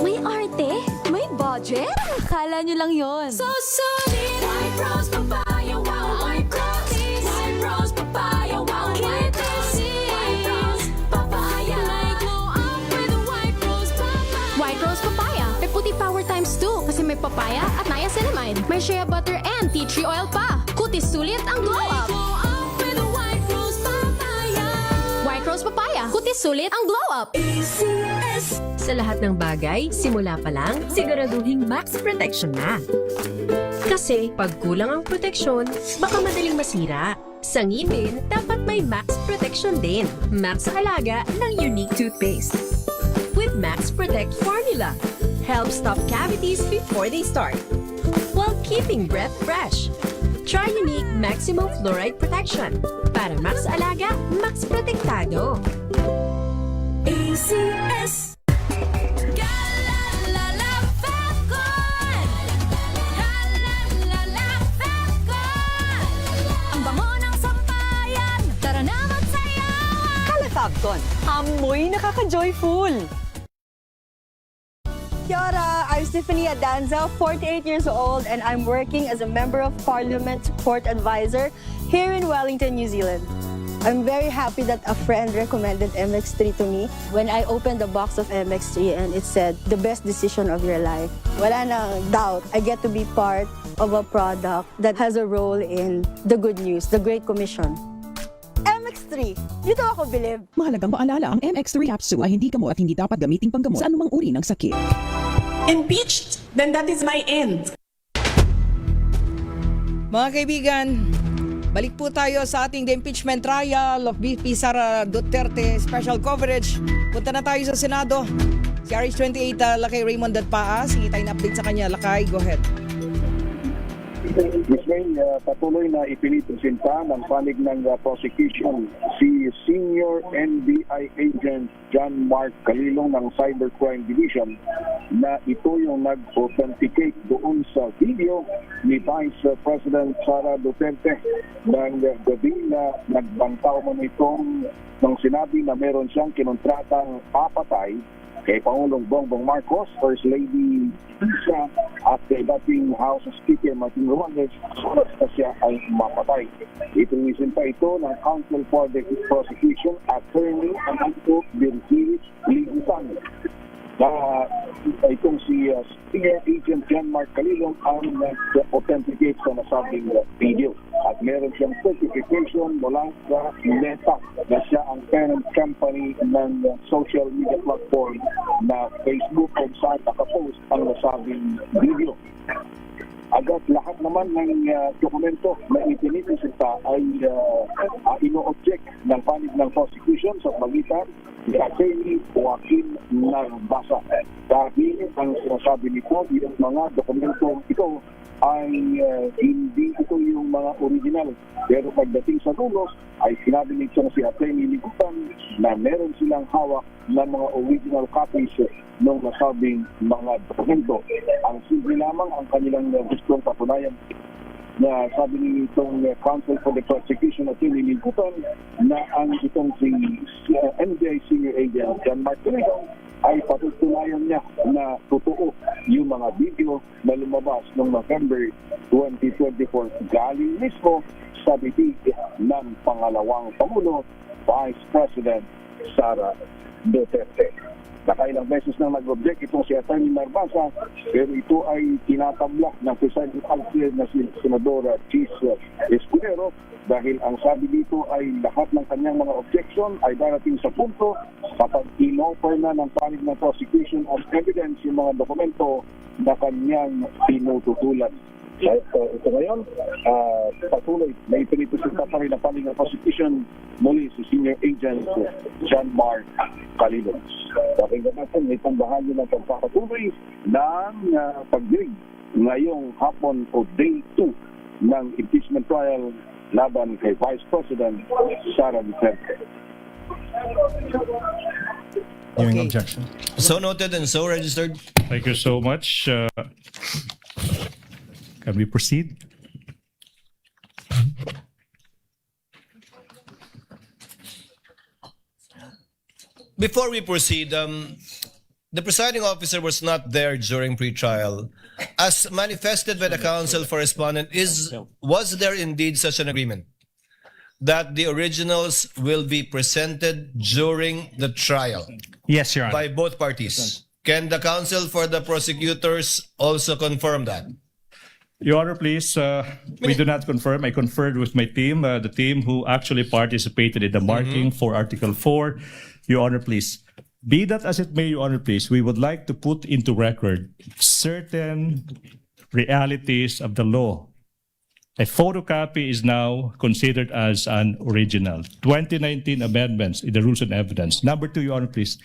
May arte? May budget? Akala nyo lang yon. So solid! White Rose Papaya, wow! White Rose! White Rose Papaya, wow! White Rose! White Rose Papaya! May glow up with the White Rose Papaya! White Rose Papaya! May puti power times 2 kasi may papaya at niacinamide. May shea butter and tea tree oil pa. Kutis sulit ang glow up! May glow up with the White Rose Papaya! White Rose Papaya! Kutis sulit ang glow up! ACS! Sa lahat ng bagay, simula pa lang, siguraduhing max protection na. Kasi pag kulang ang proteksyon, baka madaling masira. Sa ngipin, dapat may max protection din. Max sa alaga ng unique toothpaste. With Max Protect Formula, help stop cavities before they start, while keeping breath fresh. Try unique maximum fluoride protection. Para max alaga, max protektado. ACS! Fabcon, amoy nakaka-joyful! Kiara, I'm Stephanie Adanza, 48 years old, and I'm working as a Member of Parliament Support Advisor here in Wellington, New Zealand. I'm very happy that a friend recommended MX3 to me. When I opened the box of MX3 and it said, the best decision of your life, wala nang doubt, I get to be part of a product that has a role in the good news, the Great Commission. MX3, dito ako bilib. Mahalagang paalala, ang MX3 capsule ay hindi gamot at hindi dapat gamiting panggamot sa anumang uri ng sakit. Impeached? Then that is my end. Mga kaibigan, balik po tayo sa ating the impeachment trial of VP Sara Duterte special coverage. Punta na tayo sa Senado. Si RH28 Lakay Raymond Datpaa, sige tayo na update sa kanya. Lakay, go ahead. Ms. May, patuloy na ipinipresinta ng panig ng prosecution si Senior NBI Agent John Mark Kalilong ng Cybercrime Division na ito yung nag-authenticate doon sa video ni Vice President Sara Duterte ng gabi na nagbantaw mo nitong nang sinabi na meron siyang kinuntratang papatay kay Pangulong Bongbong Marcos, First Lady Sara at kay dating House Speaker Martin Romualdez na siya ay mapatay. Itinisin pa ito ng Counsel for the Prosecution Attorney Ananto Virgilis Ligutan na itong si Senior Agent John Mark Kalilong ang nag-authenticate sa nasabing video. At meron siyang certification mula sa Meta na siya ang parent company ng social media platform na Facebook kung saan nakapost ang nasabing video. Agad lahat naman ng dokumento na ipinipresenta ay ino-object ng panig ng prosecution sa pagitan ni Attorney Joaquin Narbasa. Dahil ang sinasabi nito, yung mga dokumento ito ay hindi ito yung mga original. Pero pagdating sa dulo, ay sinabi nito na si Attorney Ligutan na meron silang hawak ng mga original copies ng nasabing mga dokumento. Ang simple lamang ang kanilang gustong patunayan na sabi nitong Counsel for the Prosecution at Ligutan na ang itong si NBI Senior Agent John Mark Kalilong ay patutunayan niya na totoo yung mga video na lumabas noong November 2024 galing mismo sa bibig ng pangalawang Pangulo, Vice President Sara Duterte. Nakailang beses na nag-object itong si Atty. Marbasa, pero ito ay tinatablak ng presiding officer na si Senador Chis Escudero dahil ang sabi dito ay lahat ng kanyang mga objection ay darating sa punto kapag in-offer na ng panig ng prosecution of evidence yung mga dokumento na kanyang pinututulan. Ito ngayon, patuloy na ipinipresenta pa rin ang panig ng prosecution muli si Senior Agent John Mark Calilon. Pakinggan natin, may pambahagi ng pagpapatuloy ng pagdinig ngayong hapon o day 2 ng impeachment trial laban kay Vice President Sara Duterte. Hearing objection. So noted and so registered. Thank you so much. Can we proceed? Before we proceed, the presiding officer was not there during pre-trial. As manifested by the counsel for respondent, was there indeed such an agreement that the originals will be presented during the trial? Yes, Your Honor. By both parties. Can the counsel for the prosecutors also confirm that? Your Honor, please, we do not confirm. I conferred with my team, the team who actually participated in the marking for Article 4. Your Honor, please. Be that as it may, Your Honor, please, we would like to put into record certain realities of the law. A photocopy is now considered as an original. 2019 amendments in the Rules and Evidence. Number 2, Your Honor, please.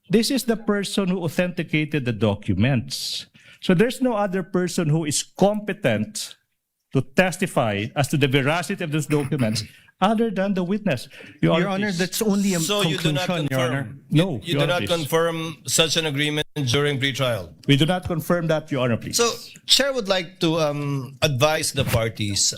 This is the person who authenticated the documents. So there's no other person who is competent to testify as to the veracity of those documents other than the witness. Your Honor, that's only a So you do not conclusion, Your Honor. confirm? No, You Your do Honor, not please. confirm such an agreement during pre-trial? We do not confirm that, Your Honor, please. So, Chair would like to advise the parties.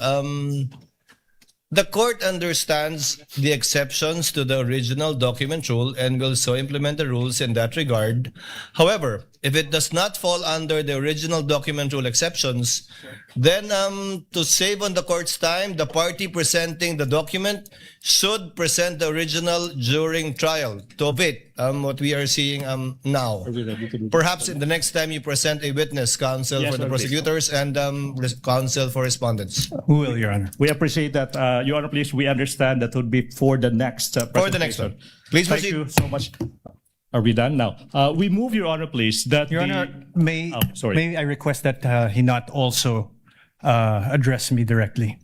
The court understands the exceptions to the original document rule and will so implement the rules in that regard. However, if it does not fall under the original document rule exceptions, then to save on the court's time, the party presenting the document should present the original during trial to wit what we are seeing now. Perhaps in the next time you present a witness, counsel Yes, for the Your Honor, please. prosecutors and counsel for respondents. Who will, Your Honor? We appreciate that, Your Honor, please. We understand that would be for the next For the next one. Please Thank proceed. you so much. Are we done now? We move, Your Honor, please, that Your Honor, may I request that he not also address me directly?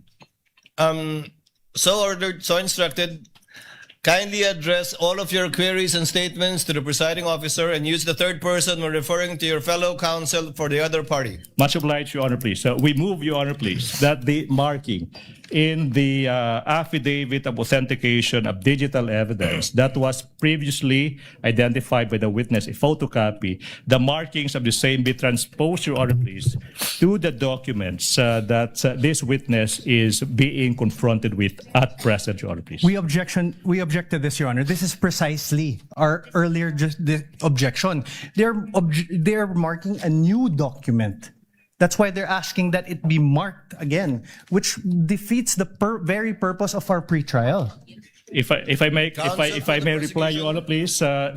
So ordered, so instructed. Kindly address all of your queries and statements to the presiding officer and use the third person when referring to your fellow counsel for the other party. Much obliged, Your Honor, please. We move, Your Honor, please, that the marking in the affidavit of authentication of digital evidence that was previously identified by the witness, a photocopy, the markings of the same be transposed, Your Honor, please, to the documents that this witness is being confronted with at present, Your Honor, please. We object to this, Your Honor. This is precisely our earlier objection. They're marking a new document. That's why they're asking that it be marked again, which defeats the very purpose of our pretrial. If I may reply, Your Honor, please. Can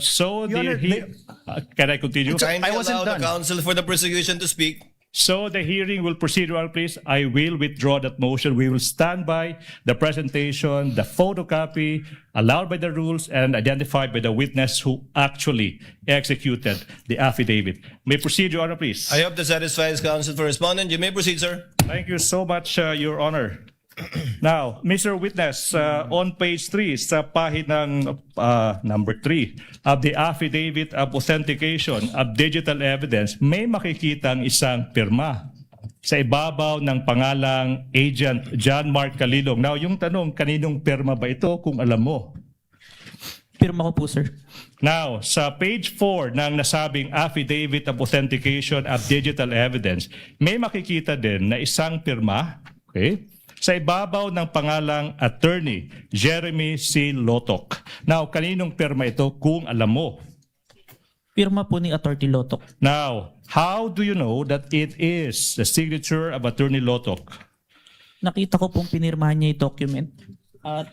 I continue? Kindly allow the counsel for the prosecution to speak. So the hearing will proceed, Your Honor, please. I will withdraw that motion. We will stand by the presentation, the photocopy allowed by the rules and identified by the witness who actually executed the affidavit. May proceed, Your Honor, please. I hope that satisfies counsel for respondent. You may proceed, sir. Thank you so much, Your Honor. Now, Mr. Witness, on page 3, sa pahinang number 3 of the affidavit of authentication of digital evidence, may makikitang isang pirma sa ibabaw ng pangalang Agent John Mark Calilong. Now, yung tanong, kaninong pirma ba ito kung alam mo? Pirma ko po, sir. Now, sa page 4 ng nasabing affidavit of authentication of digital evidence, may makikita din na isang pirma, okay, sa ibabaw ng pangalang Attorney Jeremy C. Lotok. Now, kaninong pirma ito kung alam mo? Pirma po ni Attorney Lotok. Now, how do you know that it is the signature of Attorney Lotok? Nakita ko pong pinirmahan niya yung document. At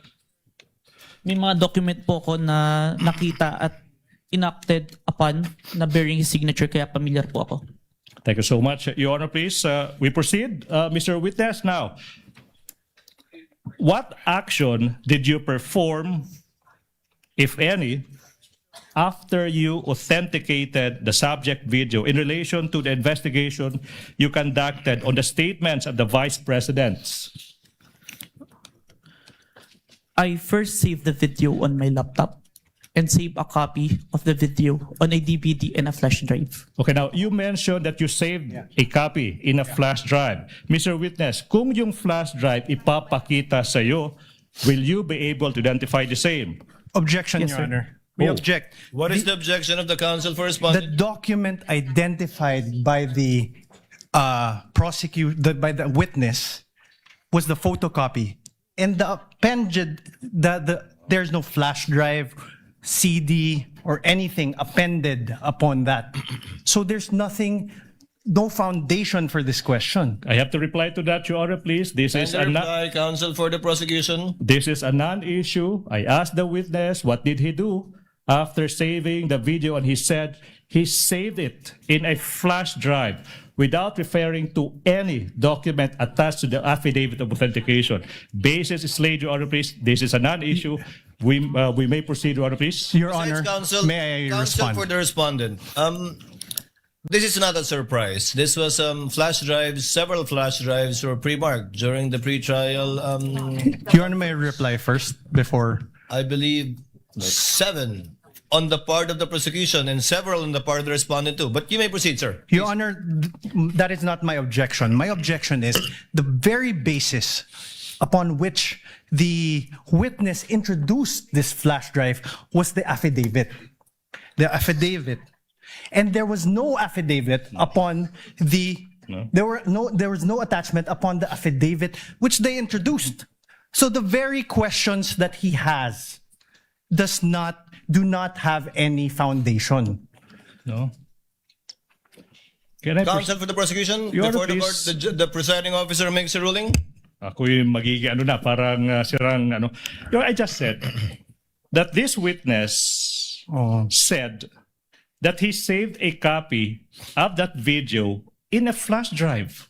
may mga document po ko na nakita at enacted upon na bearing his signature, kaya familiar po ako. Thank you so much. Your Honor, please, we proceed. Mr. Witness, now, what action did you perform, if any, after you authenticated the subject video in relation to the investigation you conducted on the statements of the vice presidents? I first saved the video on my laptop and saved a copy of the video on a DVD and a flash drive. Okay, now, you mentioned that you saved a copy in a flash drive. Mr. Witness, kung yung flash drive ipapakita sa'yo, will you be able to identify the same? Objection, Yes, Your sir. Honor. We object. What is the objection of the counsel for The respondent? document identified by the by the witness was the photocopy, and the appended there's no flash drive, CD, or anything appended upon that. So there's nothing, no foundation for this question. I have to reply to that, Your Honor, please. This is a Reply, counsel for the prosecution. This is a non-issue. I asked the witness, what did he do after saving the video? And he said he saved it in a flash drive without referring to any document attached to the affidavit of authentication. Basis is laid, Your Honor, please. This is a non-issue. We may proceed, Your Honor, please. Your Besides, Honor, counsel, may I counsel respond? for the respondent. This is not a surprise. This was flash drives. Several flash drives were pre-marked during the pre-trial. Your Honor, may I reply first before? I believe 7 on the part of the prosecution and several on the part of the respondent too. But you may proceed, sir. Your Honor, that is not my objection. My objection is the very basis upon which the witness introduced this flash drive was the affidavit. The affidavit. And there was no affidavit upon the, there was no attachment upon the affidavit which they introduced. So the very questions that he has do not have any foundation. No. Counsel for the prosecution, Your before Honor, the court, the presiding officer makes a ruling. Ako yung magiging parang sirang ano. You know, I just said that this witness said that he saved a copy of that video in a flash drive.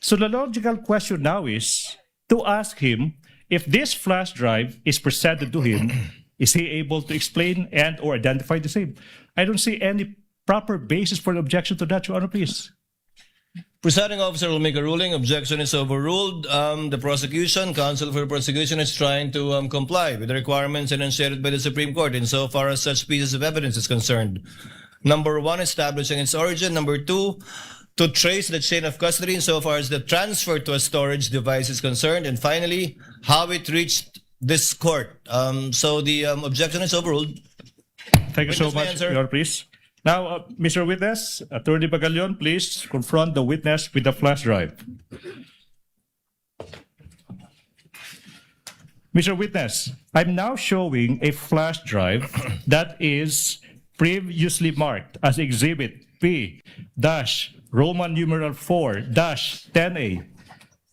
So the logical question now is to ask him if this flash drive is presented to him, is he able to explain and or identify the same? I don't see any proper basis for an objection to that, Your Honor, please. Presiding officer will make a ruling. Objection is overruled. The prosecution, counsel for the prosecution, is trying to comply with the requirements enunciated by the Supreme Court insofar as such pieces of evidence is concerned. Number 1, establishing its origin. Number 2, to trace the chain of custody insofar as the transfer to a storage device is concerned. And finally, how it reached this court. So the objection is overruled. Thank you so much, Your Honor, please. Now, Mr. Witness, Attorney Bagalion, please confront the witness with the flash drive. Mr. Witness, I'm now showing a flash drive that is previously marked as Exhibit P-Roman numeral 4-10A,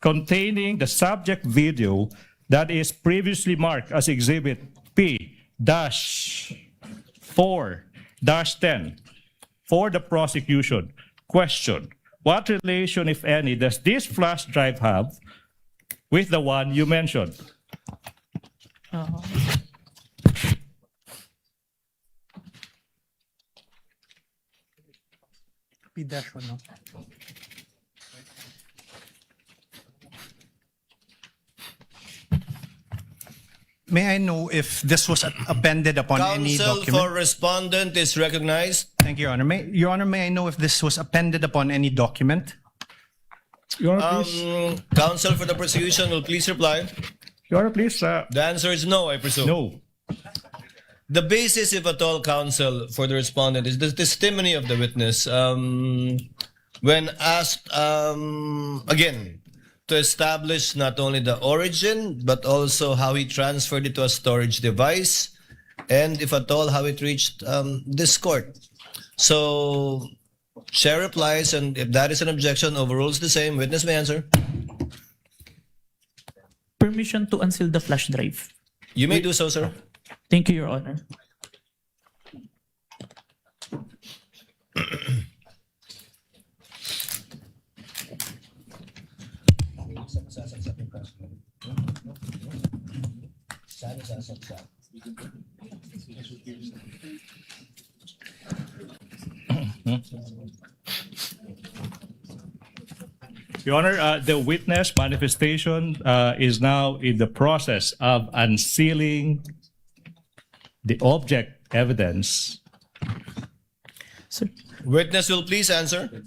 containing the subject video that is previously marked as Exhibit P-4-10 for the prosecution. Question: what relation, if any, does this flash drive have with the one you mentioned? P-1, no? May I know if this was appended upon any Counsel document? for respondent is recognized. Thank you, Your Honor. Your Honor, may I know if this was appended upon any document? Your Honor, please. Counsel for the prosecution will please reply. Your Honor, please. The answer is no, I presume. No. The basis, if at all, counsel for the respondent is the testimony of the witness. When asked, again, to establish not only the origin, but also how he transferred it to a storage device, and if at all, how it reached this court. So, chair replies, and if that is an objection, overrules the same. Witness may answer. Permission to unseal the flash drive. You may do so, sir. Thank you, Your Honor. Your Honor, the witness manifestation is now in the process of unsealing the object evidence. Sir, Witness will please answer.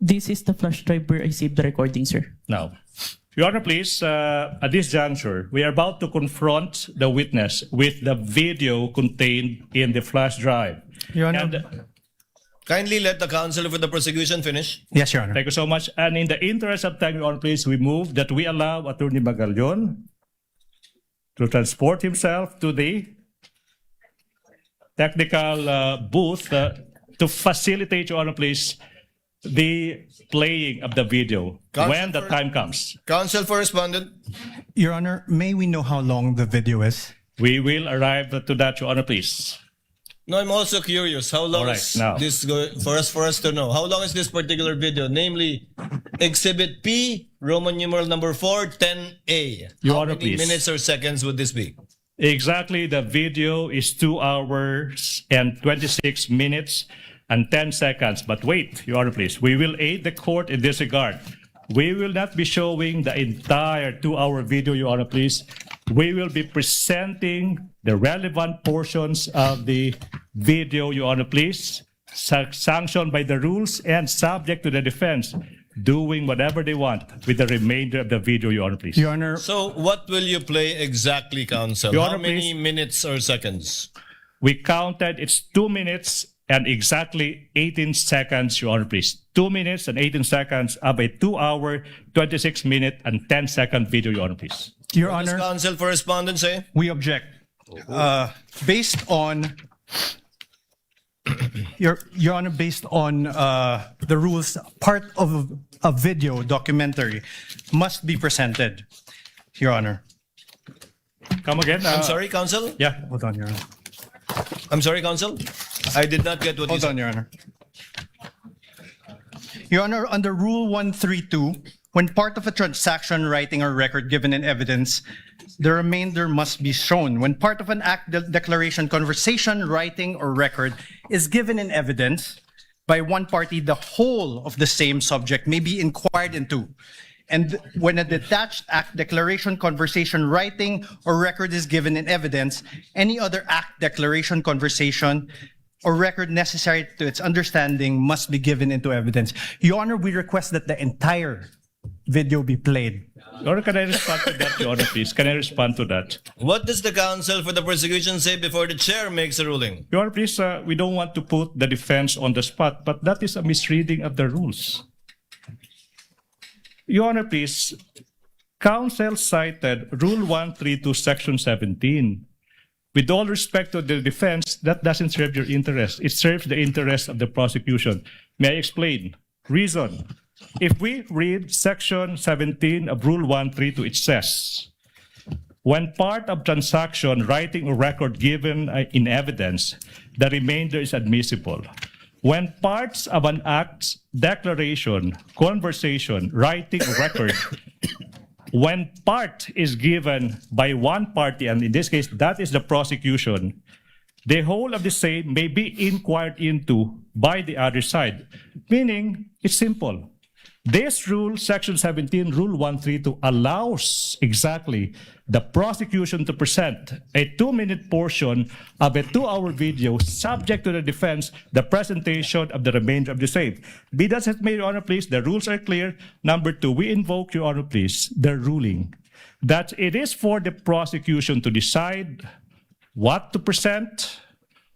this is the flash drive where I saved the recording, sir. Now, Your Honor, please, at this juncture, we are about to confront the witness with the video contained in the flash drive. Your Honor. And, Kindly let the counsel for the prosecution finish. Yes, Your Honor. thank you so much. And in the interest of time, Your Honor, please, we move that we allow Attorney Magallon to transport himself to the technical booth to facilitate, Your Honor, please, the playing of the video when the time comes. Counsel for respondent. Your Honor, may we know how long the video is? We will arrive to that, Your Honor, please. No, I'm also curious. How long All right, is now. this for us to know? How long is this particular video? Namely, Exhibit P, Roman numeral number 4, 10A. Your How Honor, many please. minutes or seconds would this be? Exactly, the video is 2 hours and 26 minutes and 10 seconds. But wait, Your Honor, please. We will aid the court in this regard. We will not be showing the entire 2-hour video, Your Honor, please. We will be presenting the relevant portions of the video, Your Honor, please, sanctioned by the rules and subject to the defense doing whatever they want with the remainder of the video, Your Honor, please. Your Honor, So, what will you play exactly, counsel? Your How Honor, many please. minutes or seconds? We counted, it's 2 minutes and exactly 18 seconds, Your Honor, please. 2 minutes and 18 seconds of a 2-hour, 26-minute and 10-second video, Your Honor, please. Your What does Honor, counsel for respondent say? we object. Based on Your Honor, based on the rules, part of a video documentary must be presented, Your Honor. Come again? I'm sorry, counsel? Yeah. Hold on, Your Honor. I'm sorry, counsel? I did not get what you Hold said. on, Your Honor. Your Honor, under Rule 132, when part of a transaction, writing, or record given in evidence, the remainder must be shown. When part of an act, declaration, conversation, writing, or record is given in evidence by one party, the whole of the same subject may be inquired into. And when a detached act, declaration, conversation, writing, or record is given in evidence, any other act, declaration, conversation, or record necessary to its understanding must be given into evidence. Your Honor, we request that the entire video be played. Your Honor, can I respond to that, Your Honor, please? Can I respond to that? What does the counsel for the prosecution say before the chair makes a ruling? Your Honor, please, we don't want to put the defense on the spot, but that is a misreading of the rules. Your Honor, please, counsel cited Rule 132, Section 17. With all respect to the defense, that doesn't serve your interest. It serves the interest of the prosecution. May I explain? Reason. If we read Section 17 of Rule 132, it says, when part of transaction, writing, or record given in evidence, the remainder is admissible. When parts of an act, declaration, conversation, writing, or record, when part is given by one party, and in this case, that is the prosecution, the whole of the same may be inquired into by the other side. Meaning, it's simple. This rule, Section 17, Rule 132, allows exactly the prosecution to present a 2-minute portion of a 2-hour video subject to the defense, the presentation of the remainder of the same. Be that as it may, Your Honor, please, the rules are clear. Number 2, we invoke, Your Honor, please, the ruling that it is for the prosecution to decide what to present,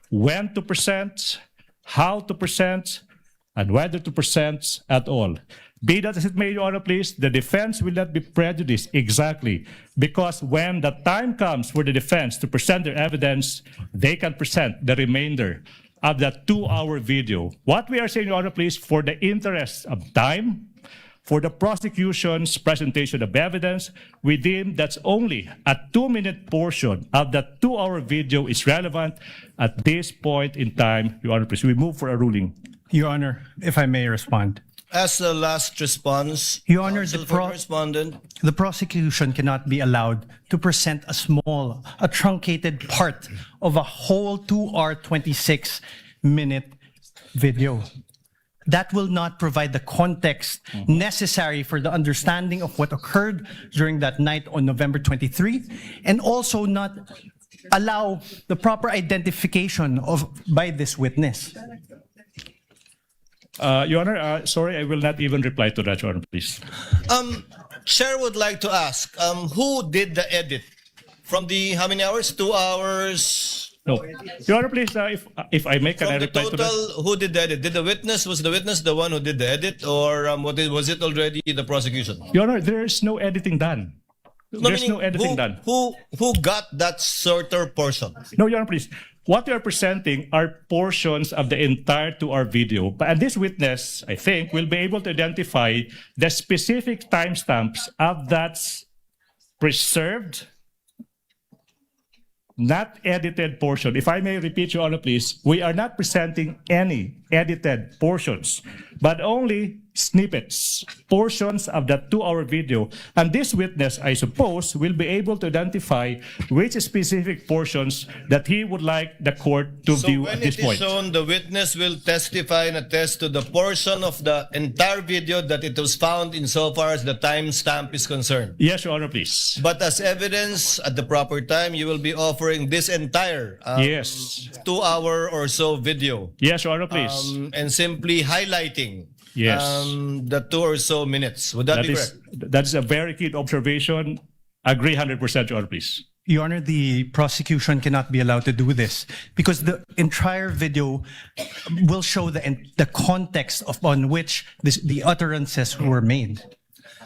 when to present, how to present, and whether to present at all. Be that as it may, Your Honor, please, the defense will not be prejudiced exactly because when the time comes for the defense to present their evidence, they can present the remainder of that 2-hour video. What we are saying, Your Honor, please, for the interest of time, for the prosecution's presentation of evidence, we deem that only a 2-minute portion of the 2-hour video is relevant at this point in time. Your Honor, please, we move for a ruling. Your Honor, if I may respond. As the last response, Your Honor, counsel for the respondent. the prosecution cannot be allowed to present a truncated part of a whole 2-hour, 26-minute video. That will not provide the context necessary for the understanding of what occurred during that night on November 23, and also not allow the proper identification by this witness. Your Honor, sorry, I will not even reply to that, Your Honor, please. Chair would like to ask, who did the edit? From the how many hours? 2 hours? No. Your Honor, please, if I may, can I From the reply to that? total, who did the edit? Was the witness the one who did the edit, or was it already the prosecution? Your Honor, there is no editing done. There's no editing done. Who got that shorter portion? No, Your Honor, please. What we are presenting are portions of the entire 2-hour video. And this witness, I think, will be able to identify the specific timestamps of that preserved, not edited portion. If I may repeat, Your Honor, please, we are not presenting any edited portions, but only snippets, portions of that 2-hour video. And this witness, I suppose, will be able to identify which specific portions that he would like the court to view at this point. So when it is shown, the witness will testify and attest to the portion of the entire video that it was found insofar as the timestamp is concerned. Yes, Your Honor, please. But as evidence at the proper time, you will be offering this entire 2-hour or so video. Yes, Your Honor, please. And simply highlighting Yes. The 2 or so minutes. Would that be correct? That is a very keen observation. Agree 100%, Your Honor, please. Your Honor, the prosecution cannot be allowed to do this because the entire video will show the context upon which the utterances were made.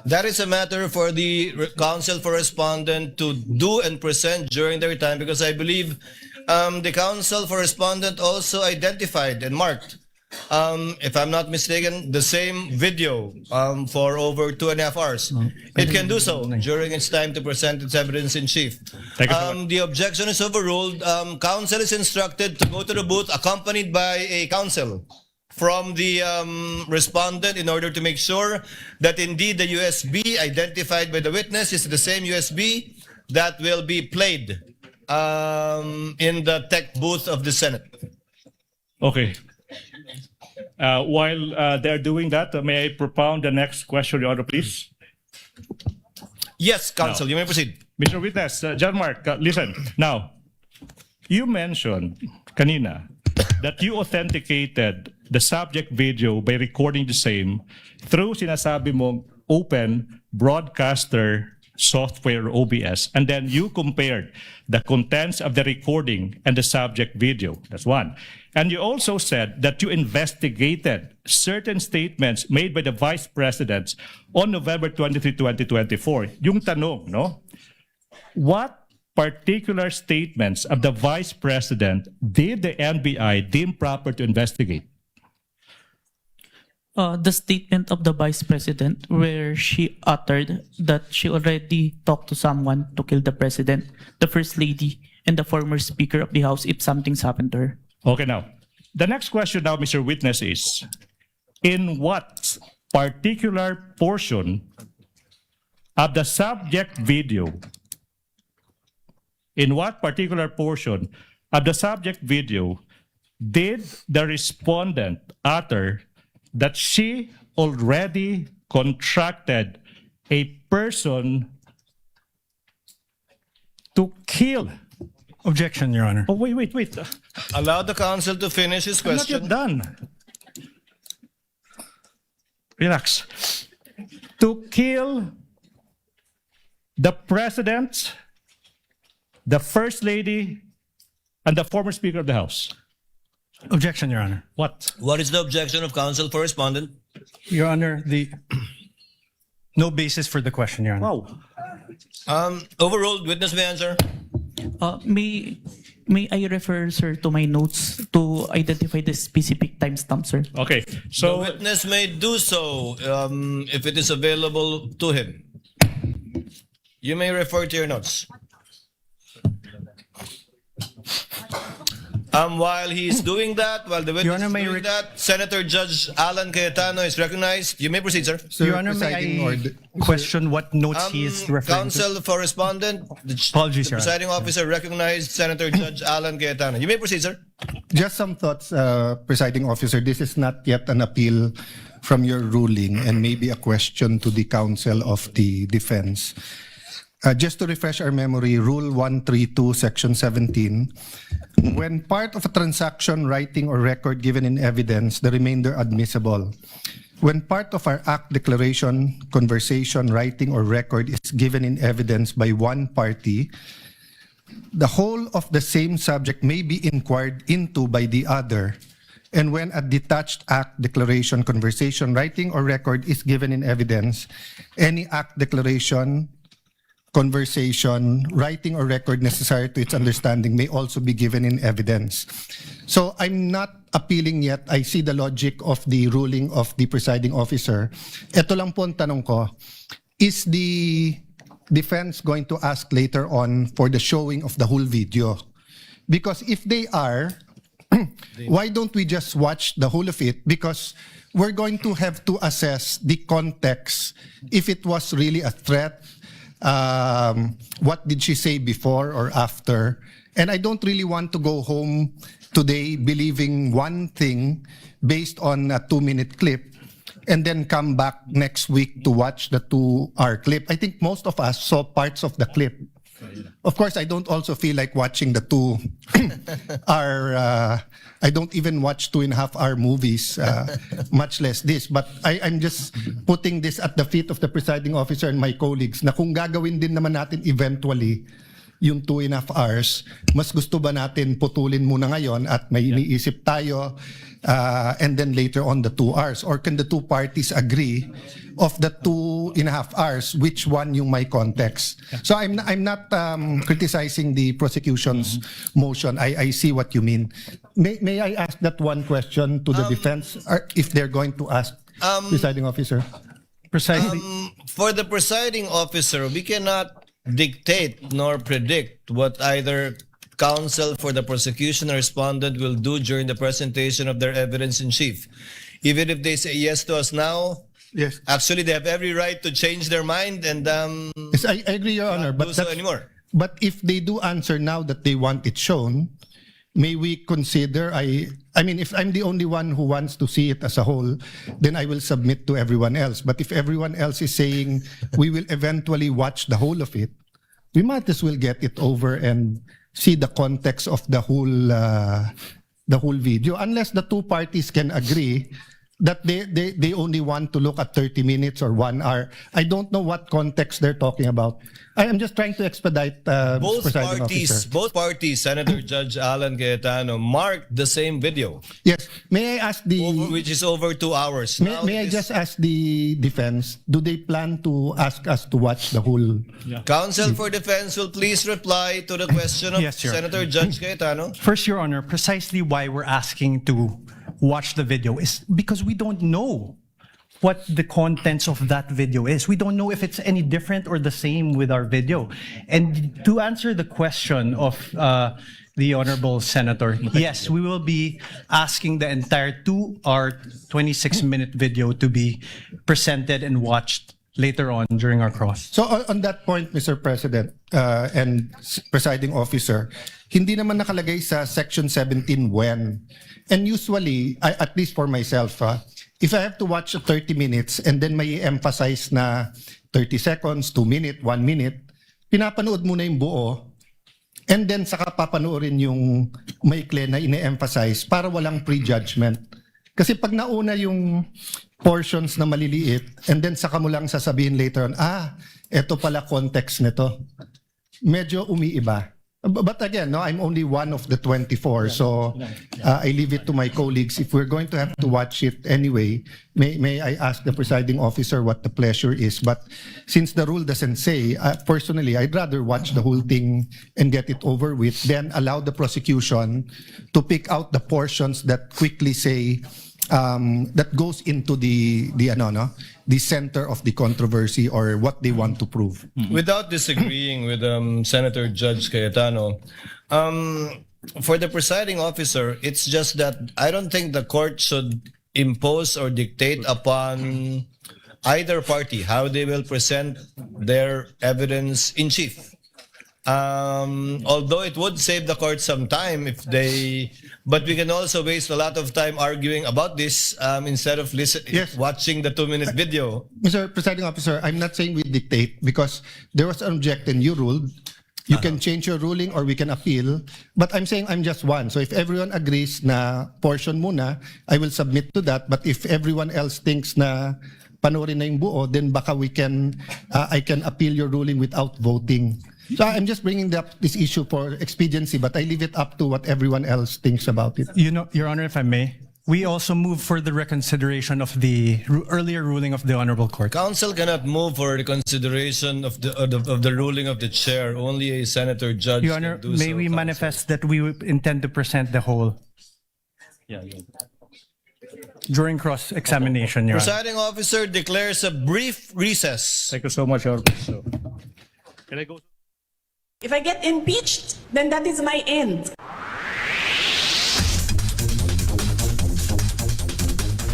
That is a matter for the counsel for respondent to do and present during their time, because I believe the counsel for respondent also identified and marked, if I'm not mistaken, the same video for over 2.5 hours. It can do so during its time to present its evidence in chief. The objection is overruled. Counsel is instructed to go to the booth accompanied by a counsel from the respondent in order to make sure that indeed the USB identified by the witness is the same USB that will be played in the tech booth of the Senate. Okay. While they're doing that, may I propound the next question, Your Honor, please? Yes, counsel, you may proceed. Mr. Witness, John Mark, listen. Now, you mentioned kanina that you authenticated the subject video by recording the same through sinasabi mong open broadcaster software OBS, and then you compared the contents of the recording and the subject video. That's one. And you also said that you investigated certain statements made by the Vice President on November 23, 2024. Yung tanong, no? What particular statements of the Vice President did the NBI deem proper to investigate? The statement of the Vice President where she uttered that she already talked to someone to kill the President, the First Lady, and the former Speaker of the House if something's happened to her. Okay, now, the next question now, Mr. Witness, is in what particular portion of the subject video, did the respondent utter that she already contracted a person to kill? Objection, Your Honor. Oh, wait. Allow the counsel to finish his question. I'm not yet done. Relax. To kill the President, the First Lady, and the former Speaker of the House. Objection, Your Honor. What? What is the objection of counsel for respondent? Your Honor, no basis for the question, Your Honor. Wow. Overruled. Witness may answer. May I refer, sir, to my notes to identify the specific timestamp, sir? Okay, The so witness may do so if it is available to him. You may refer to your notes. While he's doing that, while the witness is doing that, Senator Judge Alan Cayetano is recognized. You may proceed, sir. Your Honor, may I question what notes he is referring to? Counsel for respondent, the Apologies, Your Honor. presiding officer recognized Senator Judge Alan Cayetano. You may proceed, sir. Just some thoughts, presiding officer. This is not yet an appeal from your ruling and maybe a question to the counsel of the defense. Just to refresh our memory, Rule 132, Section 17, when part of a transaction, writing, or record given in evidence, the remainder admissible. When part of our act, declaration, conversation, writing, or record is given in evidence by one party, the whole of the same subject may be inquired into by the other. And when a detached act, declaration, conversation, writing, or record is given in evidence, any act, declaration, conversation, writing, or record necessary to its understanding may also be given in evidence. So I'm not appealing yet. I see the logic of the ruling of the presiding officer. Ito lang po ang tanong ko, is the defense going to ask later on for the showing of the whole video? Because if they are, why don't we just watch the whole of it? Because we're going to have to assess the context, if it was really a threat, what did she say before or after? And I don't really want to go home today believing one thing based on a 2-minute clip and then come back next week to watch the 2-hour clip. I think most of us saw parts of the clip. Of course, I don't also feel like watching the 2-hour, I don't even watch 2.5-hour movies, much less this. But I'm just putting this at the feet of the presiding officer and my colleagues na kung gagawin din naman natin eventually yung 2.5 hours, mas gusto ba natin putulin muna ngayon at may iniisip tayo and then later on the 2 hours? Or can the two parties agree of the 2.5 hours, which one yung may context? So I'm not criticizing the prosecution's motion. I see what you mean. May I ask that one question to the defense, or if they're going to ask presiding officer? Precisely. For the presiding officer, we cannot dictate nor predict what either counsel for the prosecution or respondent will do during the presentation of their evidence in chief. Even if they say yes to us now, yes, actually they have every right to change their mind and yes, I agree, Your Honor, but do so anymore. But if they do answer now that they want it shown, may we consider, I mean, if I'm the only one who wants to see it as a whole, then I will submit to everyone else. But if everyone else is saying we will eventually watch the whole of it, we might as well get it over and see the context of the whole video. Unless the two parties can agree that they only want to look at 30 minutes or 1 hour. I don't know what context they're talking about. I am just trying to expedite Both parties, Senator Judge Alan Cayetano, marked the same video. Yes. May I ask which is over 2 hours. May I just ask the defense, do they plan to ask us to watch the whole? Counsel for defense will please reply to the question of Yes, Your Senator Judge Cayetano. First, Your Honor, precisely why we're asking to watch the video is because we don't know what the contents of that video is. We don't know if it's any different or the same with our video. And to answer the question of the Honorable Senator, yes, we will be asking the entire 2-hour, 26-minute video to be presented and watched later on during our cross. So on that point, Mr. President and presiding officer, hindi naman nakalagay sa Section 17 when. And usually, at least for myself, if I have to watch 30 minutes and then may emphasize na 30 seconds, 2 minutes, 1 minute, pinapanood muna yung buo and then saka papanoorin yung maikli na ine-emphasize para walang prejudgment. Kasi pag nauna yung portions na maliliit and then saka mo lang sasabihin later on, eto pala context nito, medyo umiiba. But again, no, I'm only one of the 24, so I leave it to my colleagues. If we're going to have to watch it anyway, may I ask the presiding officer what the pleasure is? But since the rule doesn't say, personally, I'd rather watch the whole thing and get it over with, then allow the prosecution to pick out the portions that quickly say, that goes into the center of the controversy or what they want to prove. Without disagreeing with Senator Judge Cayetano, for the presiding officer, it's just that I don't think the court should impose or dictate upon either party how they will present their evidence in chief. Although it would save the court some time but we can also waste a lot of time arguing about this instead of watching the 2-minute video. Mr. Presiding Officer, I'm not saying we dictate because there was an objection, you ruled. You can change your ruling or we can appeal. But I'm saying I'm just one. So if everyone agrees na portion muna, I will submit to that. But if everyone else thinks na panoorin na yung buo, then baka I can appeal your ruling without voting. So I'm just bringing up this issue for expediency, but I leave it up to what everyone else thinks about it. Your Honor, if I may, we also move for the reconsideration of the earlier ruling of the Honorable Court. Counsel cannot move for the consideration of the ruling of the chair. Only a senator judge Your Honor, can do may so, we Counsel. manifest that we intend to present the whole during cross-examination, Your Honor. Presiding officer declares a brief recess. Thank you so much, Your Honor. So, can I go? If I get impeached, then that is my end.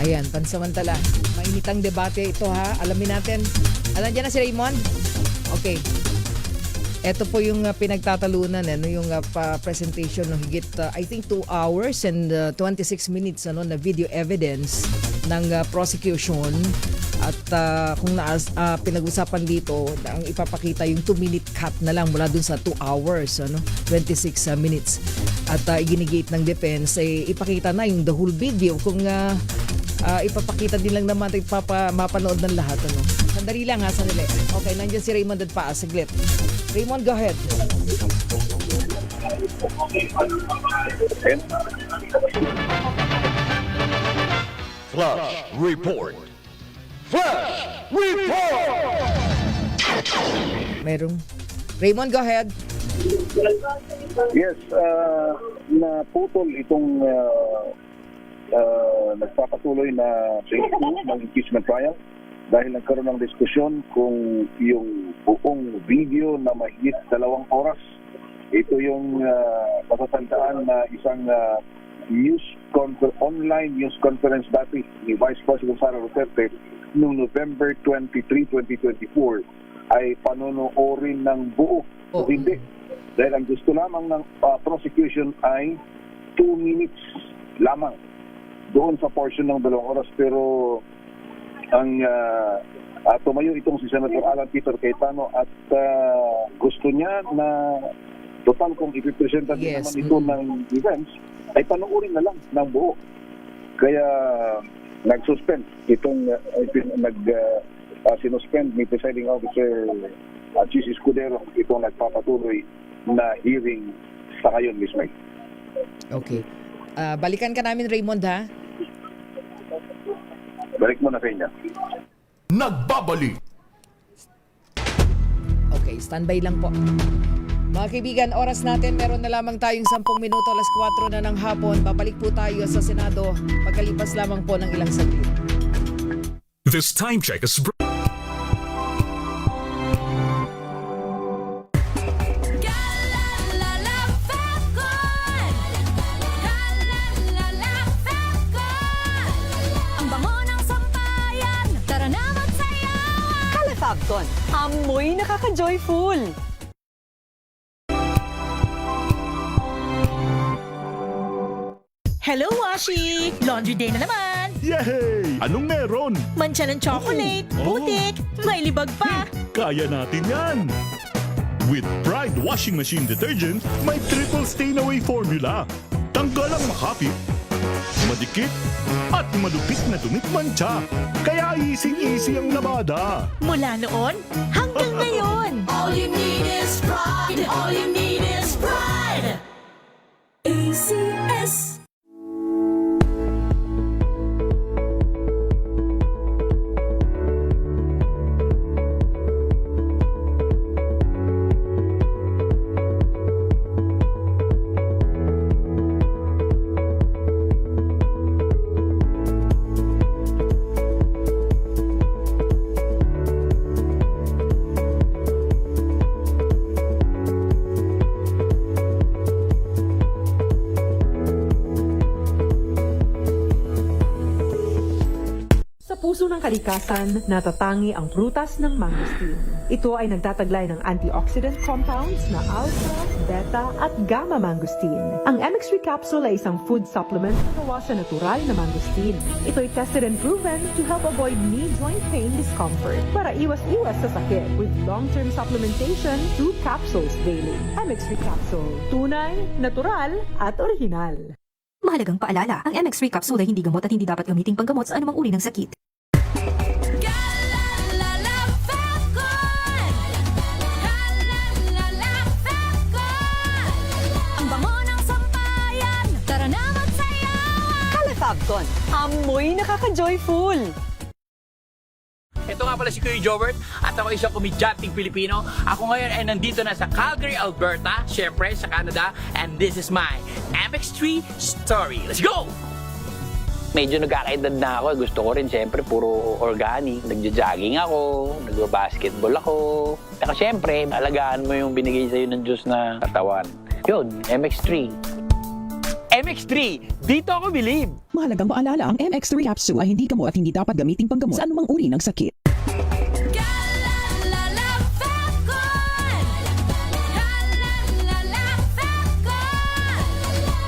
Ayan, pansamantala. Mainitang debate ito ha. Alamin natin. Alam dyan na si Raymond? Okay. Ito po yung pinagtatalunan, yung presentation ng higit, I think 2 hours and 26 minutes na video evidence ng prosecution. At kung pinag-usapan dito, ang ipapakita yung 2-minute cut na lang mula dun sa 2 hours, 26 minutes. At iginigate ng defense, ipakita na yung the whole video kung ipapakita din lang naman at mapanood ng lahat. Sandali lang ha, sandali. Okay, nandiyan si Raymond at Paa, saglit. Raymond, go ahead. Flash Report. Flash Report! Merong. Raymond, go ahead. Yes, naputol itong nagpapatuloy na phase 2 ng impeachment trial dahil nagkaroon ng diskusyon kung yung buong video na mahigit 2 oras, ito yung matatandaan na isang online news conference dati ni Vice President Sara Duterte noong November 23, 2024 ay panonoorin ng buo o hindi. Dahil ang gusto lamang ng prosecution ay 2 minutes lamang doon sa portion ng 2 oras. Pero ang tumayo itong si Senator Alan Peter Cayetano at gusto niya na total kung ipipresenta din naman ito ng events ay panoorin na lang ng buo. Kaya nag-suspend itong sinuspend ni Presiding Officer G.C. Escudero itong nagpapatuloy na hearing sa ngayon, Miss May. Okay. Balikan ka namin, Raymond, ha? Balik mo na sa inyo. Nagbabalik! Okay, standby lang po. Mga kaibigan, oras natin, meron na lamang tayong 10 minuto, alas 4 na ng hapon. Babalik po tayo sa Senado pagkalipas lamang po ng ilang saglit. This time check is Ang bango ng sampayan, tara na magsayawan. Kalafabton, amoy nakaka-joyful. Hello, Washi! Laundry day na naman! Yay! Anong meron? Mancha ng chocolate, putik, may libag pa. Kaya natin yan! With Pride Washing Machine Detergent, may triple stain-away formula. Tanggal ang makapit, madikit, at malupit na dumit mancha. Kaya easy-easy ang labada. Mula noon hanggang ngayon. All you need is pride. All you need is pride. puso ng kalikasan, natatangi ang prutas ng mangosteen. Ito ay nagtataglay ng antioxidant compounds na alpha, beta at gamma mangosteen. Ang MX3 capsule ay isang food supplement na gawa sa natural na mangosteen. Ito ay tested and proven to help avoid knee joint pain discomfort para iwas-iwas sa sakit with long-term supplementation through capsules daily. MX3 capsule. Tunay, natural at original. Mahalagang paalala, ang MX3 capsule ay hindi gamot at hindi dapat gamiting panggamot sa anumang uri ng sakit. Ang bango ng sampayan, tara na magsayawan! Kalefabcon, amoy nakaka-joyful! Ito nga pala si Kuya Jobert at ako isang komedyanteng Pilipino. Ako ngayon ay nandito na sa Calgary, Alberta, syempre sa Canada, and this is my MX3 story. Let's go! Medyo nagkakaedad na ako. Gusto ko rin syempre puro organic. Nagja-jogging ako, nagba-basketball ako. Saka syempre, alagaan mo yung binigay sa'yo ng Diyos na katawan. Yun, MX3. MX3, dito ako believe. Mahalagang paalala, ang MX3 capsule ay hindi gamot at hindi dapat gamiting panggamot sa anumang uri ng sakit.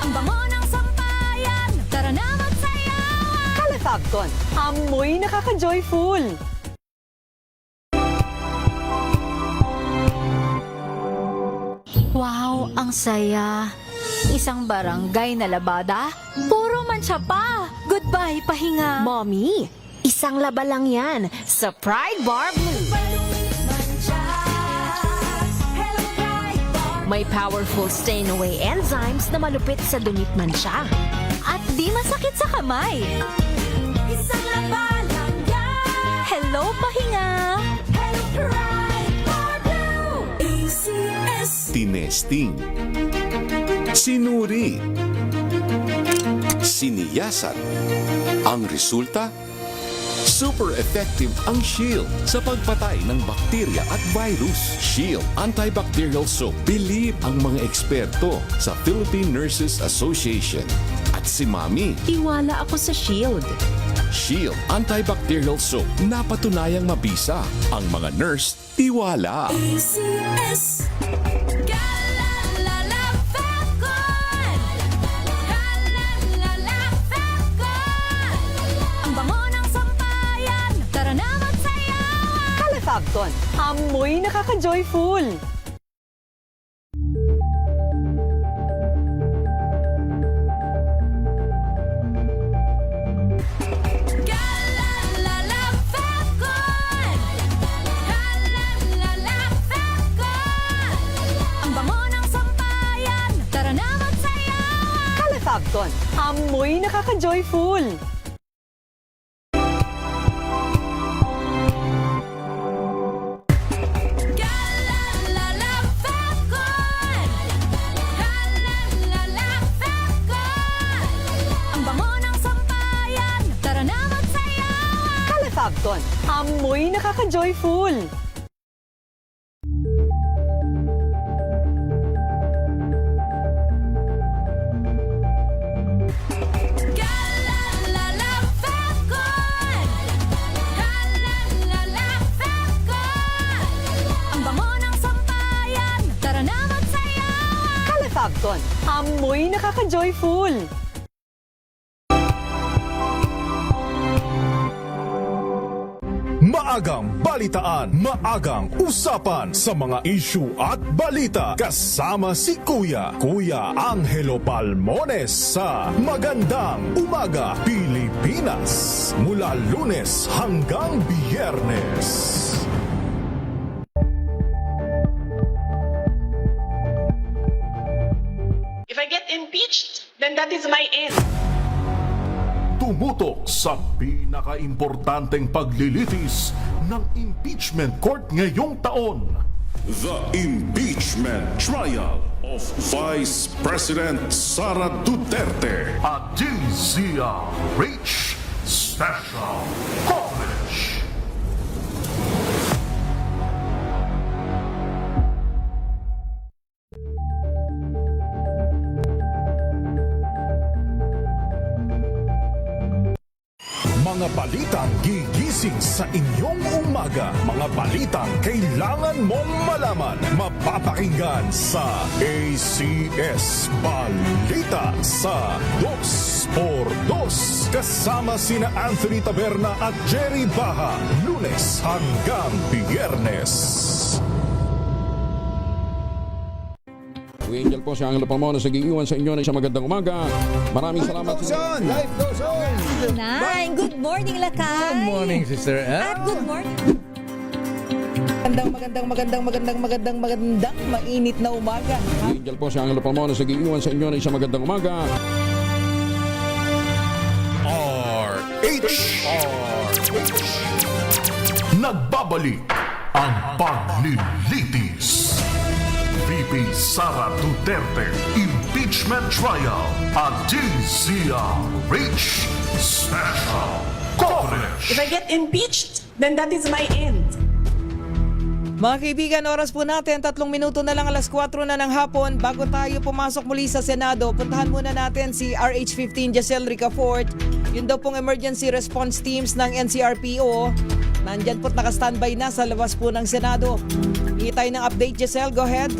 Ang bango ng sampayan, tara na magsayawan! Kalefabcon, amoy nakaka-joyful! Wow, ang saya! Isang barangay na labada, puro mancha pa! Goodbye, pahinga! Mommy, isang laba lang yan sa Pride Bar Blue. May powerful stain-away enzymes na malupit sa dumit mansya. At di masakit sa kamay! Isang laba lang yan! Hello, pahinga! Hello, Pride Bar Blue! ACS! Tinesting, sinuri, siniyasan. Ang resulta? Super effective ang Shield sa pagpatay ng bakterya at virus. Shield Antibacterial Soap. Believe ang mga eksperto sa Philippine Nurses Association. At si Mami. Tiwala ako sa Shield. Shield Antibacterial Soap. Napatunayang mabisa. Ang mga nurse, tiwala. ACS! Kalefabcon, amoy nakaka-joyful! Ang bango ng sampayan, tara na magsayawan! Kalefabcon, amoy nakaka-joyful! Ang bango ng sampayan, tara na magsayawan! Kalefabcon, amoy nakaka-joyful! Ang bango ng sampayan, tara na magsayawan! Kalefabcon, amoy nakaka-joyful! Maagang balitaan, maagang usapan sa mga issue at balita. Kasama si Kuya Angelo Palmones sa Magandang Umaga Pilipinas. Mula Lunes hanggang Biyernes. If I get impeached, then that is my end. Tumutok sa pinakaimportanteng paglilitis ng impeachment court ngayong taon. The Impeachment Trial of Vice President Sara Duterte. A DZRH Special Coverage. Mga balitang gigising sa inyong umaga. Mga balitang kailangan mong malaman. Mapapakinggan sa ACS Balita sa 2x2. Kasama sina Anthony Taberna at Jerry Baha. Lunes hanggang Biyernes. Angel po si Angelo Palmona sa gigiwan sa inyo ng isang magandang umaga. Maraming salamat. Life goes on. Nine, good morning, Lakay. Good morning, Sister Ann. At good morning. Magandang mainit na umaga. Angel po si Angelo Palmona sa gigiwan sa inyo ng isang magandang umaga. RH. Nagbabalik ang paglilitis. VP Sara Duterte Impeachment Trial at DZRH Special Coverage. If I get impeached, then that is my end. Mga kaibigan, oras po natin, 3 minuto na lang, alas 4 na ng hapon. Bago tayo pumasok muli sa Senado, puntahan muna natin si RH15 Giselle Ricafort. Yun daw pong emergency response teams ng NCRPO. Nandyan po't naka-standby na sa labas po ng Senado. Tayo ng update, Giselle, go ahead.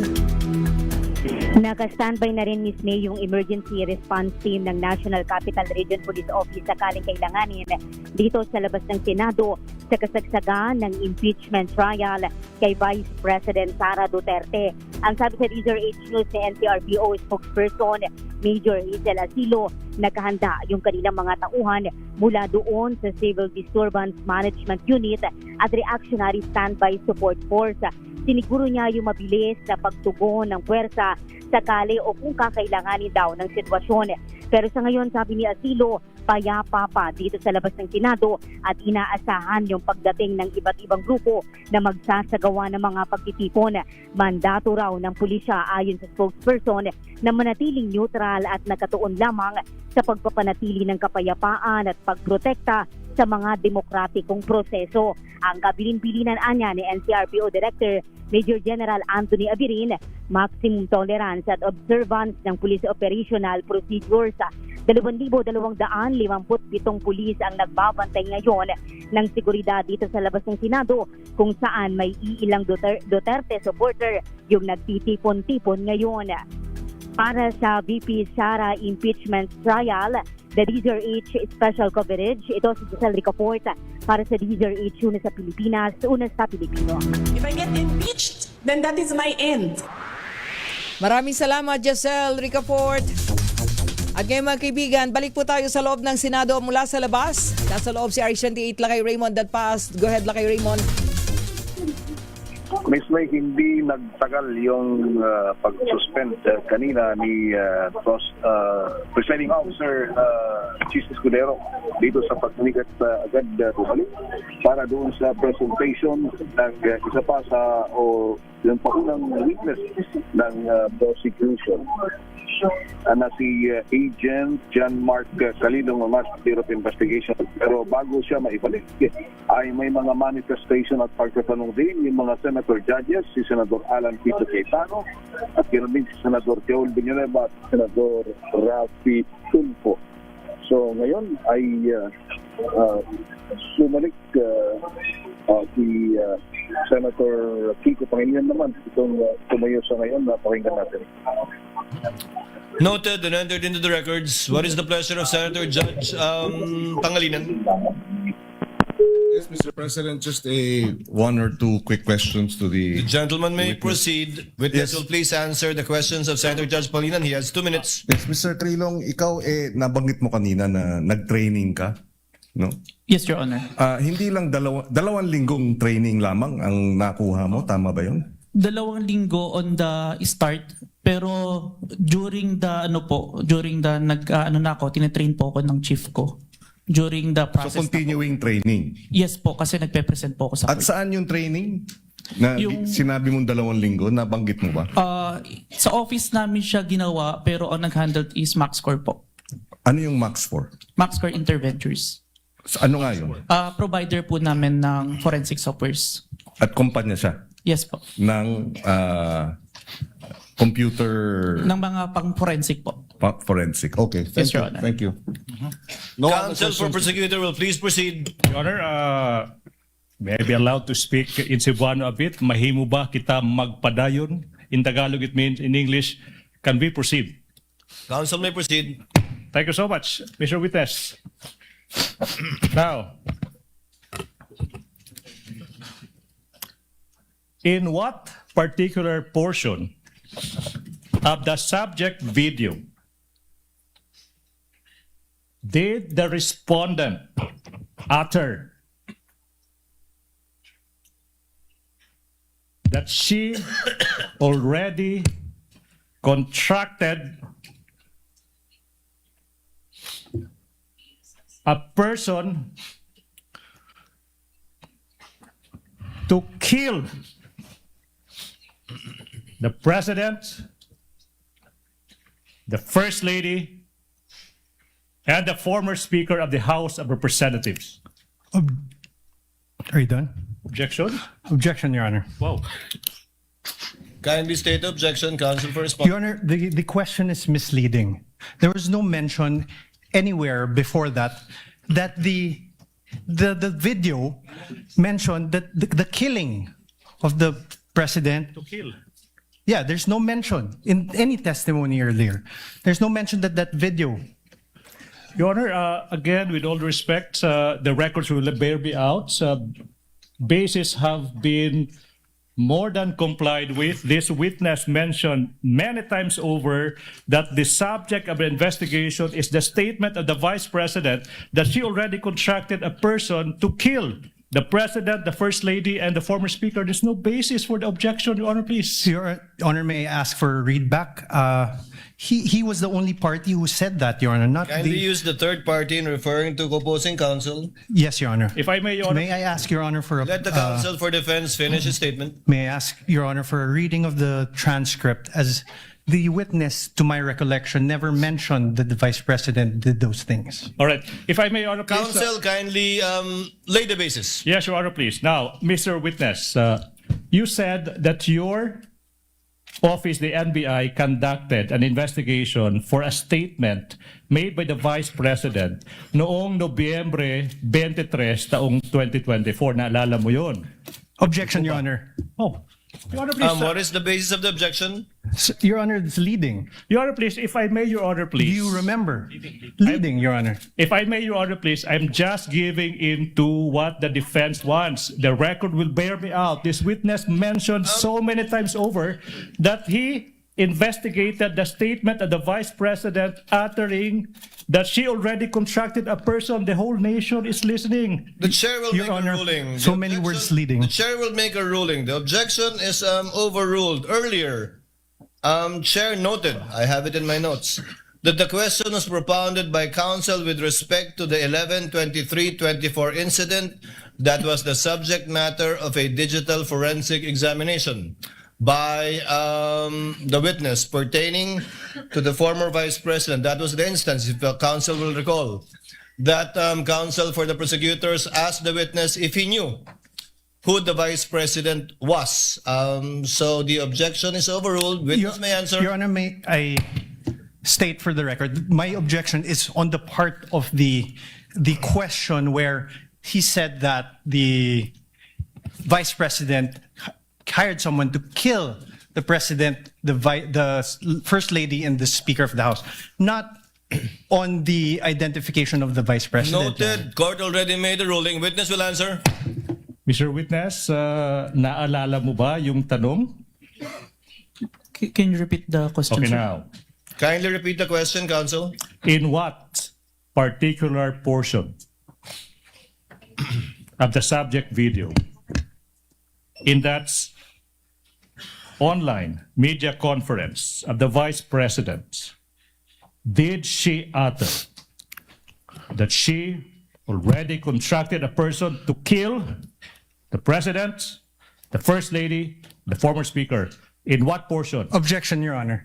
Naka-standby na rin, Miss May, yung emergency response team ng National Capital Region Police Office sakaling kailanganin dito sa labas ng Senado sa kasagsagan ng impeachment trial kay Vice President Sara Duterte. Ang sabi sa DZRH News ni NCRPO spokesperson Major Hazel Asilo, nakahanda yung kanilang mga tauhan mula doon sa Civil Disturbance Management Unit at Reactionary Standby Support Force. Siniguro niya yung mabilis na pagtugon ng puwersa sakali o kung kakailanganin daw ng sitwasyon. Pero sa ngayon, sabi ni Asilo, payapa pa dito sa labas ng Senado at inaasahan yung pagdating ng iba't ibang grupo na magsasagawa ng mga pagtitipon. Mandato raw ng pulisya ayon sa spokesperson na manatiling neutral at nakatuon lamang sa pagpapanatili ng kapayapaan at pagprotekta sa mga demokratikong proseso. Ang kabilin-bilinan anya ni NCRPO Director Major General Anthony Abirin, maximum tolerance at observance ng police operational procedures. 2,257 pulis ang nagbabantay ngayon ng seguridad dito sa labas ng Senado kung saan may iilang Duterte supporter yung nagtitipon-tipon ngayon. Para sa VP Sara Impeachment Trial, the DZRH Special Coverage, ito si Giselle Ricafort para sa DZRH, una sa Pilipinas, una sa Pilipino. If I get impeached, then that is my end. Maraming salamat, Giselle Ricafort. At ngayon mga kaibigan, balik po tayo sa loob ng Senado mula sa labas. Nasa loob si RH28, Lakay Raymond Dadpas. Go ahead, Lakay Raymond. Miss May, hindi nagtagal yung pag-suspend kanina ni Presiding Officer Chief Escudero dito sa pagnigat agad bumalik para doon sa presentation ng isa pa sa yung paunang witness ng prosecution na si Agent John Mark Calilong ng Master Bureau of Investigation. Pero bago siya maibalik, ay may mga manifestation at pagtatanong din yung mga senator judges, si Senador Alan Pito Cayetano at ganoon din si Senador Joel Villanueva at Senador Rafi Tulfo. So ngayon ay sumalik si Senator Kiko Pangilinan naman itong tumayo sa ngayon na pakinggan natin. Noted and entered into the records. What is the pleasure of Senator Judge Pangilinan? Yes, Mr. President, just one or two quick questions to the gentleman may proceed. Witness will please answer the questions of Senator Judge Pangilinan. He has 2 minutes. Yes, Mr. Trilong, ikaw nabanggit mo kanina na nag-training ka, no? Yes, Your Honor. Hindi lang 2 linggong training lamang ang nakuha mo, tama ba 'yon? 2 linggo on the start, pero during the tinatrain po ako ng chief ko. During the process. So continuing training? Yes po, kasi nagpe-present po ako sa At saan yung training? Na sinabi mong 2 linggo, nabanggit mo ba? Sa office namin siya ginawa, pero ang nag-handle is MaxCore po. Ano yung MaxCore? MaxCore Interventures. So, ano nga yun? Provider po namin ng forensic softwares. At kumpanya siya? Yes po. Ng computer... Ng mga pang-forensic po. forensic. Okay, Yes, Your Honor. Thank you. No Counsel for prosecutor will please proceed. Your Honor, may I be allowed to speak in Cebuano a bit? Mahimo ba kita magpadayon? In Tagalog, it means in English, can we proceed? Counsel may proceed. Thank you so much, Mr. Witness. Now, in what particular portion of the subject video did the respondent utter that she already contracted a person to kill the president, the first lady, and the former speaker of the House of Representatives? Are you done? Objection? Objection, Your Honor. Wow. Kindly state objection, counsel for response. Your Honor, the question is misleading. There was no mention anywhere before that the video mentioned that the killing of the president. To kill. Yeah, there's no mention in any testimony earlier. There's no mention that that video. Your Honor, again, with all respect, the records will bear me out. Bases have been more than complied with. This witness mentioned many times over that the subject of the investigation is the statement of the Vice President that she already contracted a person to kill the President, the First Lady, and the former Speaker. There's no basis for the objection, Your Honor, please. Your Honor, may I ask for a readback? He was the only party who said that, Your Honor, not Kindly the... use the third party in referring to opposing counsel. Yes, Your Honor. If I may, Your Honor. May I ask, Your Honor, for a... Let the counsel for defense finish his statement. May I ask, Your Honor, for a reading of the transcript, as the witness, to my recollection, never mentioned that the Vice President did those things. All right. If I may, Your Honor, please. Counsel, kindly lay the basis. Yes, Your Honor, please. Now, Mr. Witness, you said that your office, the NBI, conducted an investigation for a statement made by the Vice President noong Nobyembre 23, taong 2024. Naalala mo yun? Objection, Your Honor. Oh. Your Honor, please. What is the basis of the objection? Your Honor, it's leading. Your Honor, please, if I may, Your Honor, please. Do you remember? Leading, Your Honor. If I may, Your Honor, please, I'm just giving into what the defense wants. The record will bear me out. This witness mentioned so many times over that he investigated the statement of the Vice President uttering that she already contracted a person. The whole nation is listening. The chair will Your make Honor, a ruling. so many words leading. The chair will make a ruling. The objection is overruled. Earlier, chair noted, I have it in my notes, that the question was propounded by counsel with respect to the 11/23/24 incident that was the subject matter of a digital forensic examination by the witness pertaining to the former Vice President. That was the instance, if the counsel will recall, that counsel for the prosecutors asked the witness if he knew who the Vice President was. So the objection is overruled. Witness may answer. Your Honor, may I state for the record, my objection is on the part of the question where he said that the Vice President hired someone to kill the President, the First Lady, and the Speaker of the House, not on the identification of the Vice President. Noted. Court already made a ruling. Witness will answer. Mr. Witness, naalala mo ba yung tanong? Can you repeat the question? Okay, sir? now. Kindly repeat the question, counsel. In what particular portion of the subject video in that online media conference of the Vice President did she utter that she already contracted a person to kill the President, the First Lady, the former Speaker? In what portion? Objection, Your Honor.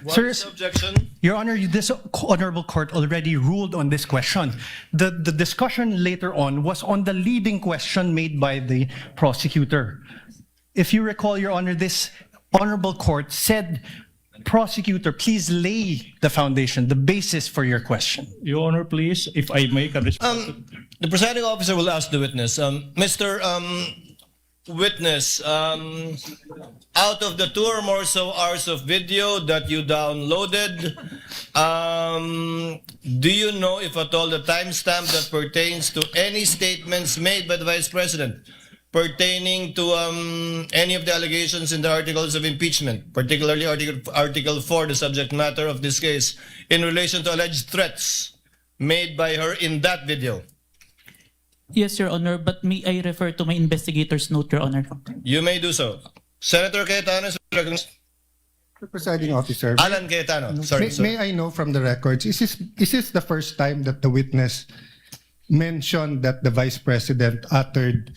What is the objection? Your Honor, this honorable court already ruled on this question. The discussion later on was on the leading question made by the prosecutor. If you recall, Your Honor, this honorable court said prosecutor please lay the foundation, the basis for your question. Your Honor, please, if I make a response. The presiding officer will ask the witness. Mr. Witness, out of the 2 or more so hours of video that you downloaded, do you know if at all the timestamp that pertains to any statements made by the Vice President pertaining to any of the allegations in the articles of impeachment, particularly Article 4, the subject matter of this case, in relation to alleged threats made by her in that video? Yes, Your Honor, but may I refer to my investigator's note, Your Honor? You may do so. Senator Cayetano is recognized. Presiding officer. Alan Cayetano. Sorry. May I know from the records, is this the first time that the witness mentioned that the Vice President uttered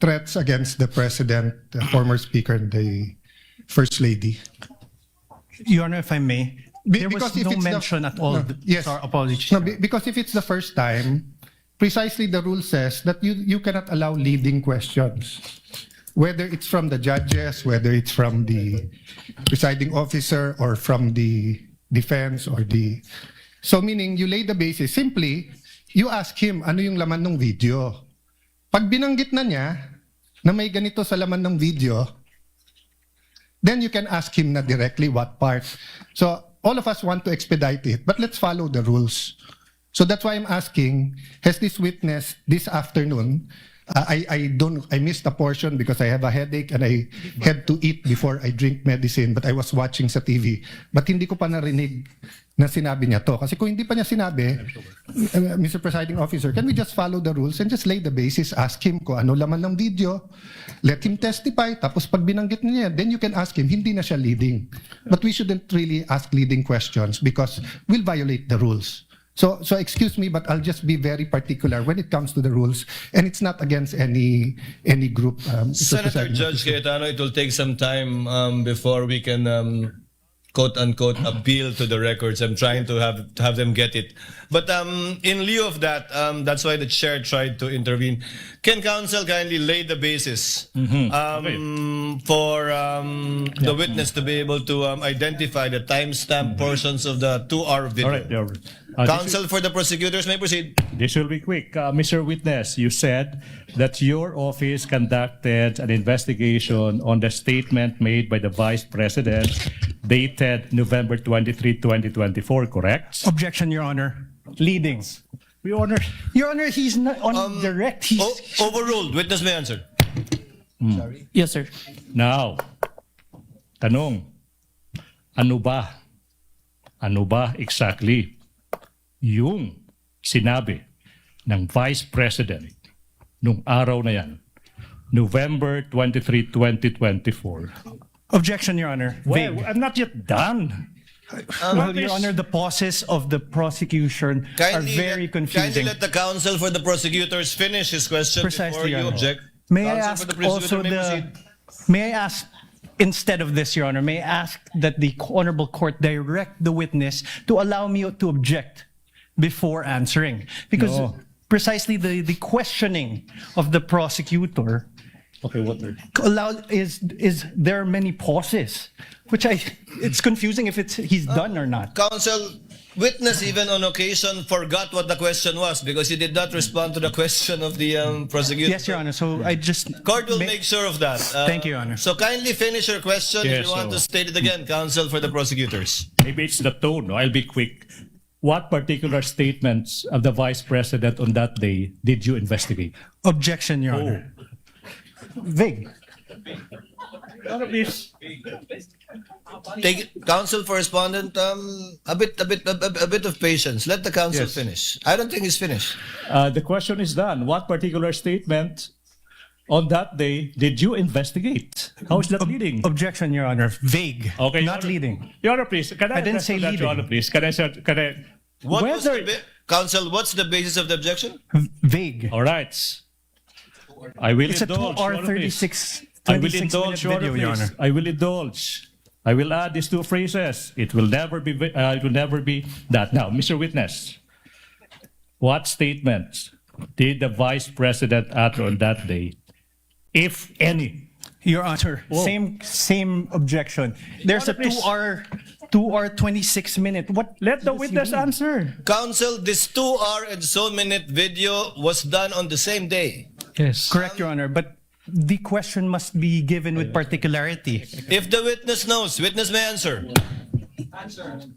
threats against the President, the former Speaker, and the First Lady? Your Honor, if I may, there was Because if no it's the- mention at all. No, yes. Sorry, apologies. No, because if it's the first time, precisely the rule says that you cannot allow leading questions. Whether it's from the judges, whether it's from the presiding officer, or from the defense, or the... So meaning, you lay the basis. Simply, you ask him, ano yung laman ng video? Pag binanggit na niya na may ganito sa laman ng video, then you can ask him na directly what part. So all of us want to expedite it, but let's follow the rules. So that's why I'm asking, has this witness this afternoon, I missed a portion because I have a headache and I had to eat before I drink medicine, but I was watching sa TV. But hindi ko pa narinig na sinabi niya to. Kasi kung hindi pa niya sinabi, Mr. Presiding Officer, can we just follow the rules and just lay the basis, ask him kung ano laman ng video, let him testify, tapos pag binanggit niya, then you can ask him, hindi na siya leading. But we shouldn't really ask leading questions because we'll violate the rules. So excuse me, but I'll just be very particular when it comes to the rules, and it's not against any group. Senator Judge Cayetano, it will take some time before we can quote-unquote appeal to the records. I'm trying to have them get it. But in lieu of that, that's why the chair tried to intervene. Can counsel kindly lay the basis for the witness to be able to identify the timestamp portions of the 2-hour video? All right. Counsel for the prosecutors may proceed. This will be quick. Mr. Witness, you said that your office conducted an investigation on the statement made by the Vice President dated November 23, 2024, correct? Objection, Your Honor. Leading. Your Honor. Your Honor, he's not on direct. He's Overruled. Witness may answer. Sorry? Yes, sir. Now, tanong, ano ba exactly yung sinabi ng Vice President nung araw na yan, November 23, 2024? Objection, Your Honor. Well, I'm not yet done. Well, Your Honor, the pauses of the prosecution are very confusing. Kindly let the counsel for the prosecutors finish his question before Precisely, you Your Honor. object. May I Counsel ask for the prosecutor also may proceed. may I ask, instead of this, Your Honor, may I ask that the Honorable Court direct the witness to allow me to object before answering? Because No. precisely the questioning of the prosecutor is there are many pauses, which it's confusing if he's done or not. Counsel, witness even on occasion forgot what the question was because he did not respond to the question of the prosecutor. Yes, Your Honor. So I just Court will make sure of that. Thank you, Your Honor. So kindly finish your question if Yes, you want so- to state it again, counsel for the prosecutors. Maybe it's the tone. No? I'll be quick. What particular statements of the Vice President on that day did you investigate? Objection, Your Honor. Vague. Your Honor, please. Take counsel for respondent. A bit of patience. Let the counsel Yes. finish. I don't think he's finished. The question is done. What particular statement on that day did you investigate? How is that leading? Objection, Your Honor. Vague. Okay, Not leading. Your Honor, please. Can I didn't say address that, leading. Your Honor, please. Can I? Counsel, what's the basis of the objection? Vague. All right. I will It's a indulge. 2 hour Your Honor, please. 36 I will 26 indulge, minute Your Honor, video, Your please. Honor. I will indulge. I will add these two phrases. It will never be. It will never be that. Now, Mr. Witness, what statements did the Vice President utter on that day, if any? Your Honor, Whoa. same objection. There's a Your Honor, please. 2 hour 2 hour 26 minutes. What? Let the witness answer. Counsel, this 2 hour and so minute video was done on the same day. Yes. Correct, Your Honor. But the question must be given with particularity. If the witness knows, witness may answer.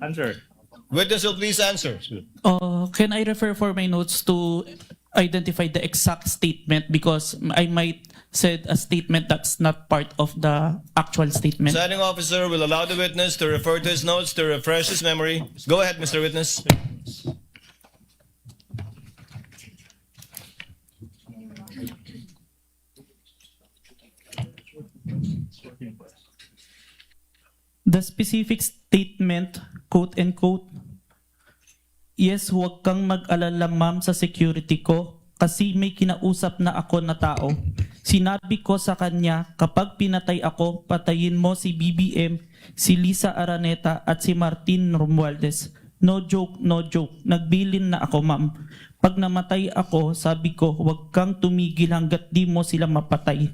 Answer. Witness will please answer. Can I refer for my notes to identify the exact statement because I might said a statement that's not part of the actual statement. Presiding officer will allow the witness to refer to his notes to refresh his memory. Go ahead, Mr. Witness. The specific statement, quote and quote, yes, huwag kang mag-alala ma'am sa security ko kasi may kinausap na ako na tao. Sinabi ko sa kanya, kapag pinatay ako, patayin mo si BBM, si Lisa Araneta at si Martin Romualdez. No joke, no joke. Nagbilin na ako ma'am. Pag namatay ako, sabi ko, huwag kang tumigil hanggat di mo sila mapatay.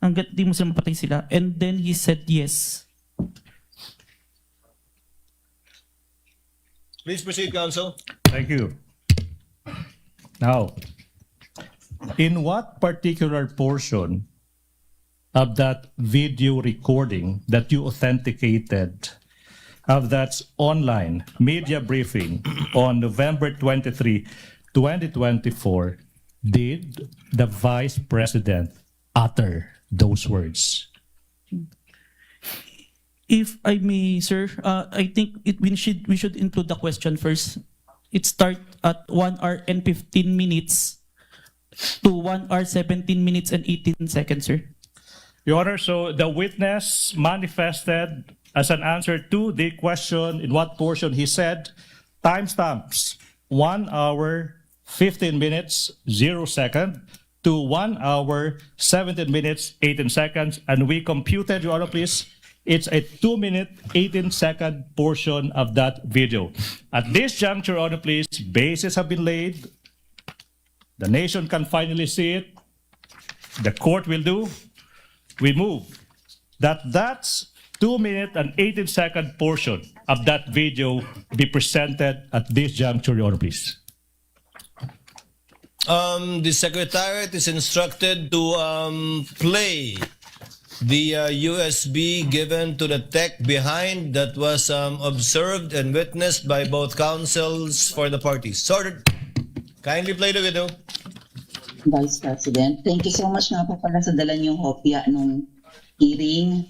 Hanggat di mo sila mapatay sila. And then he said yes. Please proceed, counsel. Thank you. Now, in what particular portion of that video recording that you authenticated of that online media briefing on November 23, 2024, did the Vice President utter those words? If I may, sir, I think we should include the question first. It starts at 1 hour and 15 minutes to 1 hour 17 minutes and 18 seconds, sir. Your Honor, so the witness manifested as an answer to the question in what portion he said timestamps 1 hour 15 minutes 0 second to 1 hour 17 minutes 18 seconds, and we computed, Your Honor, please. It's a 2-minute, 18-second portion of that video. At this juncture, Honor, please, bases have been laid. The nation can finally see it. The court will do. We move. That's 2-minute and 18-second portion of that video be presented at this juncture, Your Honor, please. The Secretariat is instructed to play the USB given to the tech behind that was observed and witnessed by both counsels for the parties. Sorted. Kindly play the video. Vice President, thank you so much nga po pala sa dala niyong hopya nung hearing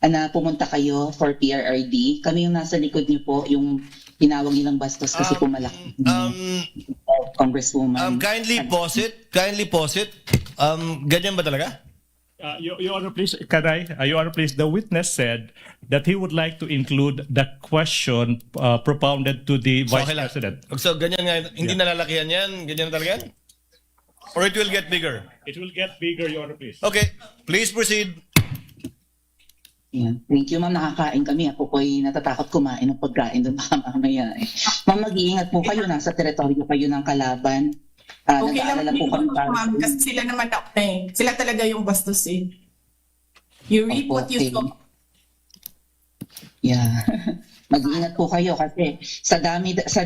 na pumunta kayo for PRRD. Kami yung nasa likod niyo po, yung tinawag nilang bastos kasi po malaki. Congresswoman. Kindly pause it. Kindly pause it. Ganyan ba talaga? Your Honor, please, Your Honor, please, the witness said that he would like to include the question propounded to the Vice President. So, ganyan nga, hindi nalalakihan yan? Ganyan talaga yan? Or it will get bigger? It will get bigger, Your Honor, please. Okay, please proceed. Yeah. Thank you, ma'am. Nakakain kami. Ako po'y natatakot kumain ng pagkain doon baka mamaya. Ma'am, mag-iingat po kayo. Nasa teritoryo kayo ng kalaban. Okay lang po kami, ma'am, kasi sila naman sila talaga yung bastos eh. You reap what you sow. Yeah. Mag-iingat po kayo kasi sa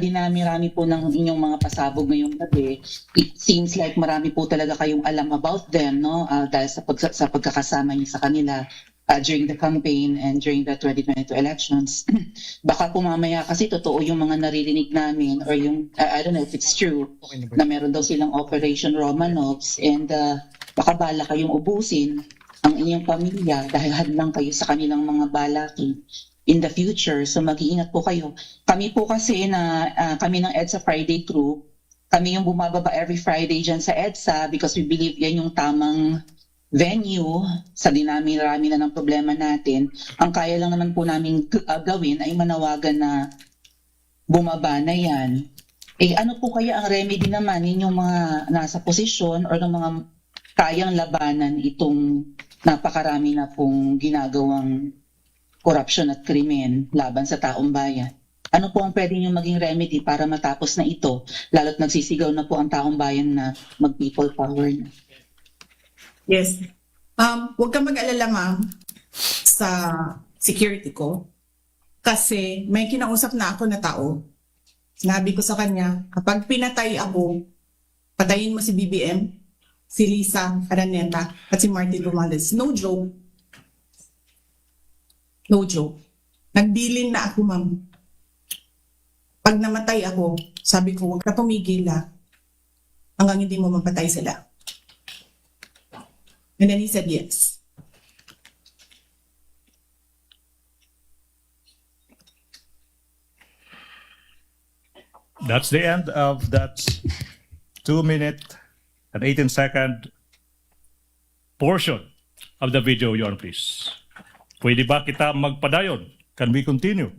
dinami-rami po ng inyong mga pasabog ngayong gabi, it seems like marami po talaga kayong alam about them, no? Dahil sa pagkakasama niyo sa kanila during the campaign and during the 2022 elections. Baka po mamaya kasi totoo yung mga naririnig namin or yung, I don't know if it's true, na meron daw silang Operation Romanovs and baka bala kayong ubusin ang inyong pamilya dahil hadlang kayo sa kanilang mga balakin in the future. So mag-iingat po kayo. Kami po kasi kami ng EDSA Friday crew, kami yung bumababa every Friday dyan sa EDSA because we believe yan yung tamang venue sa dinami-rami na ng problema natin. Ang kaya lang naman po namin gawin ay manawagan na bumaba na yan. Ano po kaya ang remedy naman ninyong mga nasa posisyon or ng mga kayang labanan itong napakarami na pong ginagawang korupsyon at krimen laban sa taong bayan? Ano po ang pwede nyo maging remedy para matapos na ito? Lalo't nagsisigaw na po ang taong bayan na mag-people power na. Yes. Huwag kang mag-alala, ma'am, sa security ko. Kasi may kinausap na ako na tao. Sinabi ko sa kanya, kapag pinatay ako, patayin mo si BBM, si Lisa Araneta, at si Martin Romualdez. No joke. No joke. Nagbilin na ako, ma'am. Pag namatay ako, sabi ko, huwag ka tumigil hanggang hindi mo mapatay sila. And then he said yes. That's the end of that 2-minute and 18-second portion of the video, Your Honor, please. Pwede ba kita magpadayon? Can we continue?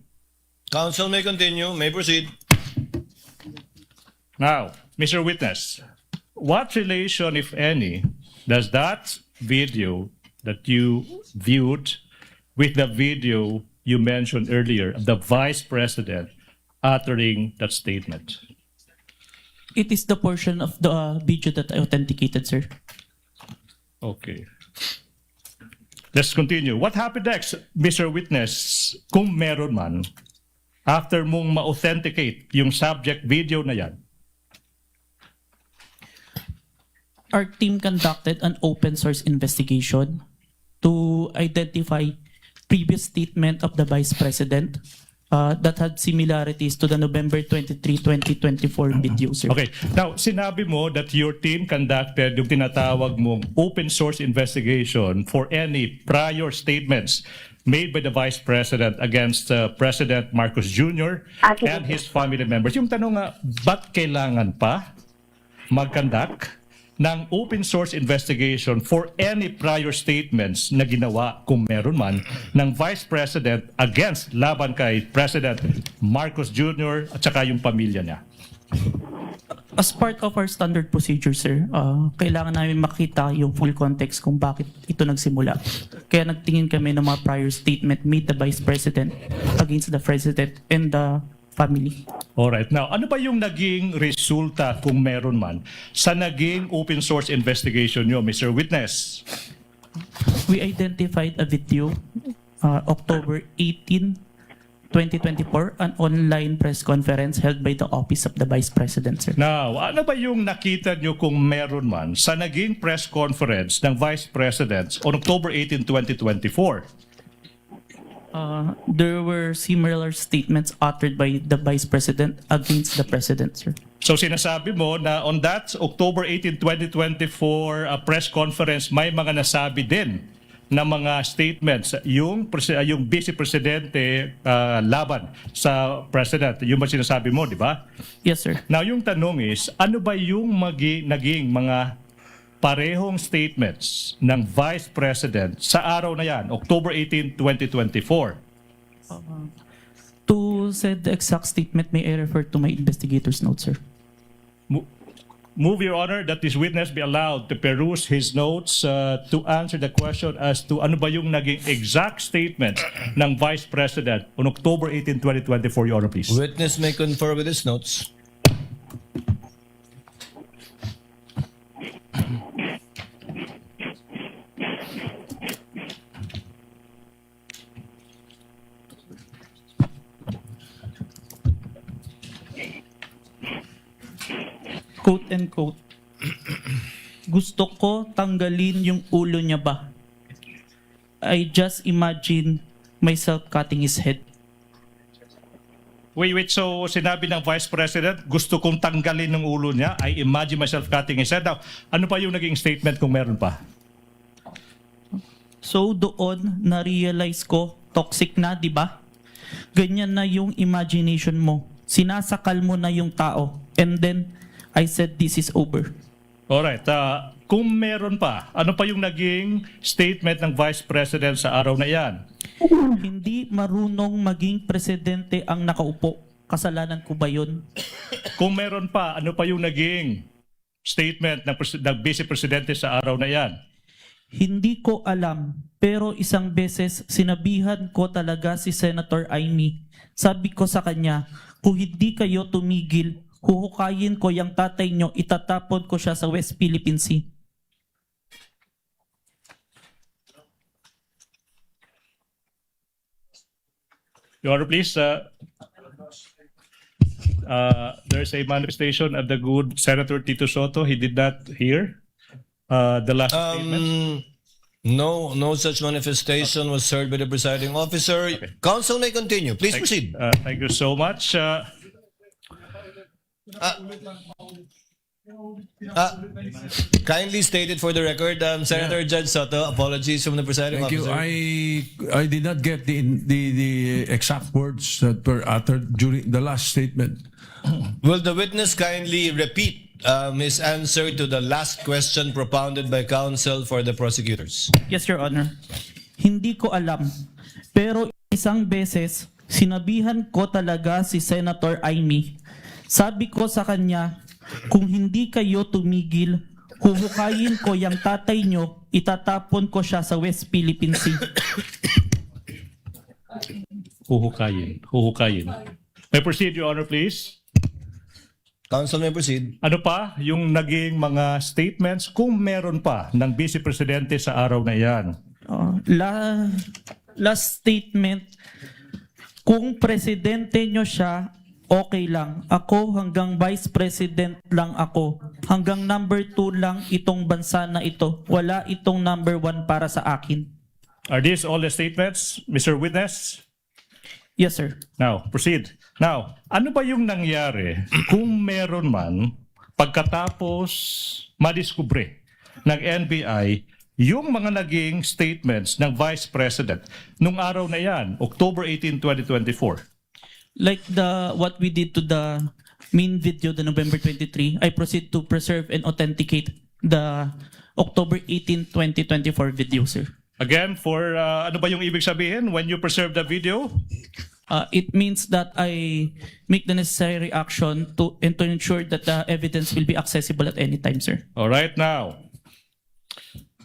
Counsel may continue, may proceed. Now, Mr. Witness, what relation, if any, does that video that you viewed with the video you mentioned earlier of the Vice President uttering that statement? It is the portion of the video that I authenticated, sir. Okay. Let's continue. What happened next, Mr. Witness, kung meron man, after mong ma-authenticate yung subject video na yan? Our team conducted an open source investigation to identify previous statement of the Vice President that had similarities to the November 23, 2024 video, sir. Okay. Now, sinabi mo that your team conducted yung tinatawag mong open source investigation for any prior statements made by the Vice President against President Marcos Jr. and his family members. Yung tanong nga, ba't kailangan pa mag-conduct ng open source investigation for any prior statements na ginawa, kung meron man, ng Vice President against laban kay President Marcos Jr. at saka yung pamilya niya? As part of our standard procedure, sir, kailangan namin makita yung full context kung bakit ito nagsimula. Kaya nagtingin kami ng mga prior statement made the Vice President against the President and the family. Alright. Now, ano ba yung naging resulta, kung meron man, sa naging open source investigation nyo, Mr. Witness? We identified a video, October 18, 2024, an online press conference held by the Office of the Vice President, sir. Now, ano ba yung nakita nyo, kung meron man, sa naging press conference ng Vice President on October 18, 2024? There were similar statements uttered by the Vice President against the President, sir. So sinasabi mo na on that October 18, 2024 press conference, may mga nasabi din na mga statements yung Vice Presidente laban sa President. Yung ba sinasabi mo, di ba? Yes, sir. Now, yung tanong is, ano ba yung naging mga parehong statements ng Vice President sa araw na yan, October 18, 2024? To say the exact statement, may I refer to my investigator's notes, sir? Move, Your Honor, that this witness be allowed to peruse his notes to answer the question as to ano ba yung naging exact statement ng Vice President on October 18, 2024, Your Honor, please. Witness may confer with his notes. Quote and quote, gusto ko tanggalin yung ulo niya ba? I just imagine myself cutting his head. Wait, so sinabi ng Vice President, gusto kong tanggalin ng ulo niya, I imagine myself cutting his head. Now, ano pa yung naging statement, kung meron pa? So doon, na-realize ko, toxic na, di ba? Ganyan na yung imagination mo. Sinasakal mo na yung tao. And then, I said, this is over. Alright. Kung meron pa, ano pa yung naging statement ng Vice President sa araw na iyan? Hindi marunong maging presidente ang nakaupo. Kasalanan ko ba yun? Kung meron pa, ano pa yung naging statement ng Vice Presidente sa araw na iyan? Hindi ko alam, pero isang beses sinabihan ko talaga si Senator Amy. Sabi ko sa kanya, kung hindi kayo tumigil, huhukayin ko yung tatay nyo, itatapon ko siya sa West Philippine Sea. Your Honor, please. There's a manifestation of the good Senator Tito Soto. He did not hear the last statement. No such manifestation was heard by the presiding officer. Council may continue. Please proceed. Thank you so much. Kindly stated for the record, Senator Judge Soto. Apologies from the presiding Thank you. officer. I did not get the exact words that were uttered during the last statement. Will the witness kindly repeat his answer to the last question propounded by counsel for the prosecutors? Yes, Your Honor. Hindi ko alam. Pero isang beses, sinabihan ko talaga si Senator Amy. Sabi ko sa kanya, kung hindi kayo tumigil, huhukayin ko yung tatay nyo, itatapon ko siya sa West Philippine Sea. Huhukayin. May proceed, Your Honor, please. Counsel may proceed. Ano pa yung naging mga statements, kung meron pa, ng Vice Presidente sa araw na yan? Last statement, kung presidente nyo siya, okay lang. Ako hanggang vice president lang ako. Hanggang number 2 lang itong bansa na ito. Wala itong number 1 para sa akin. Are these all the statements, Mr. Witness? Yes, sir. Now, proceed. Now, ano ba yung nangyari kung meron man pagkatapos madiskubre ng NBI yung mga naging statements ng Vice President nung araw na yan, October 18, 2024? Like what we did to the main video, the November 23, I proceed to preserve and authenticate the October 18, 2024 video, sir. Again, for ano ba yung ibig sabihin when you preserve the video? It means that I make the necessary action to ensure that the evidence will be accessible at any time, sir. All right, now.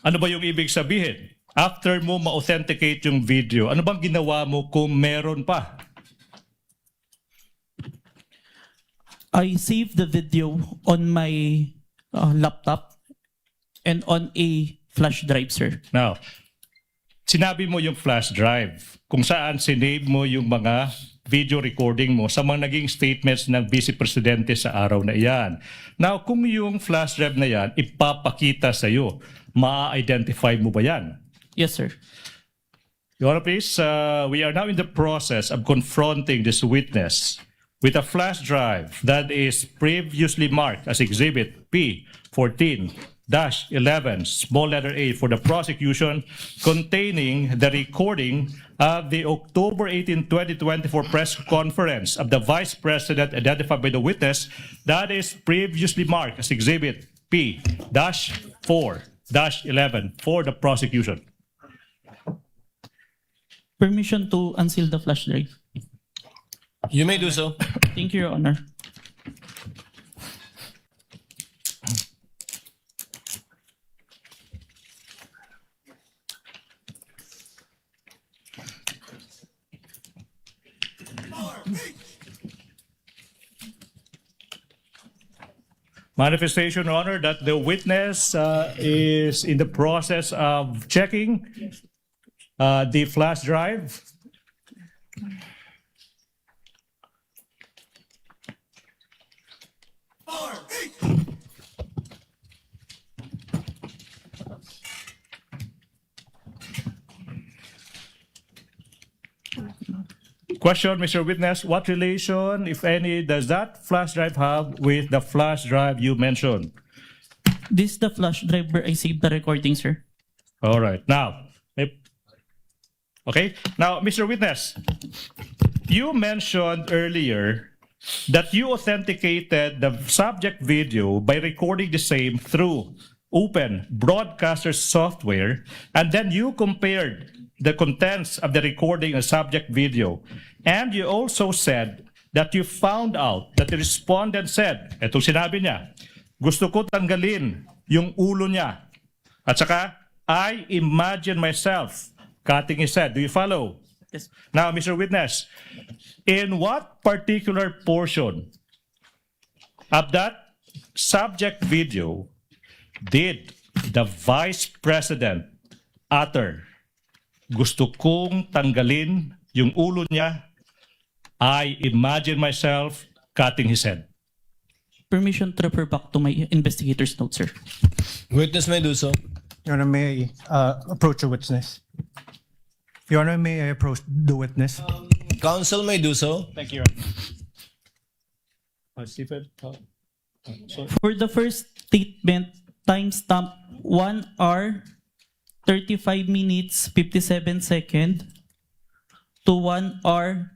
Ano ba yung ibig sabihin? After mo ma-authenticate yung video, ano bang ginawa mo kung meron pa? I saved the video on my laptop and on a flash drive, sir. Now, sinabi mo yung flash drive kung saan sinave mo yung mga video recording mo sa mga naging statements ng Vice Presidente sa araw na iyan. Now, kung yung flash drive na yan ipapakita sa iyo, ma-identify mo ba yan? Yes, sir. Your Honor, please, we are now in the process of confronting this witness with a flash drive that is previously marked as Exhibit P14-11, small letter A for the prosecution, containing the recording of the October 18, 2024 press conference of the Vice President identified by the witness that is previously marked as Exhibit P-4-11 for the prosecution. Permission to unseal the flash drive. You may do so. Thank you, Your Honor. Manifestation, Your Honor, that the witness is in the process of checking the flash drive. Question, Mr. Witness, what relation, if any, does that flash drive have with the flash drive you mentioned? This is the flash drive where I saved the recording, sir. All right. Now, okay. Now, Mr. Witness, you mentioned earlier that you authenticated the subject video by recording the same through open broadcaster software, and then you compared the contents of the recording and subject video. And you also said that you found out that the respondent said, etong sinabi niya, gusto ko tanggalin yung ulo niya. At saka, I imagine myself cutting his head. Do you follow? Yes. Now, Mr. Witness, in what particular portion of that subject video did the Vice President utter, gusto kong tanggalin yung ulo niya I imagine myself cutting his head. Permission to refer back to my investigator's note, sir. Witness may do so. Your Honor, may I approach the witness? Your Honor, may I approach the witness? Counsel may do so. Thank you. Stephen. For the first statement, timestamp 1 hour, 35 minutes, 57 seconds to 1 hour,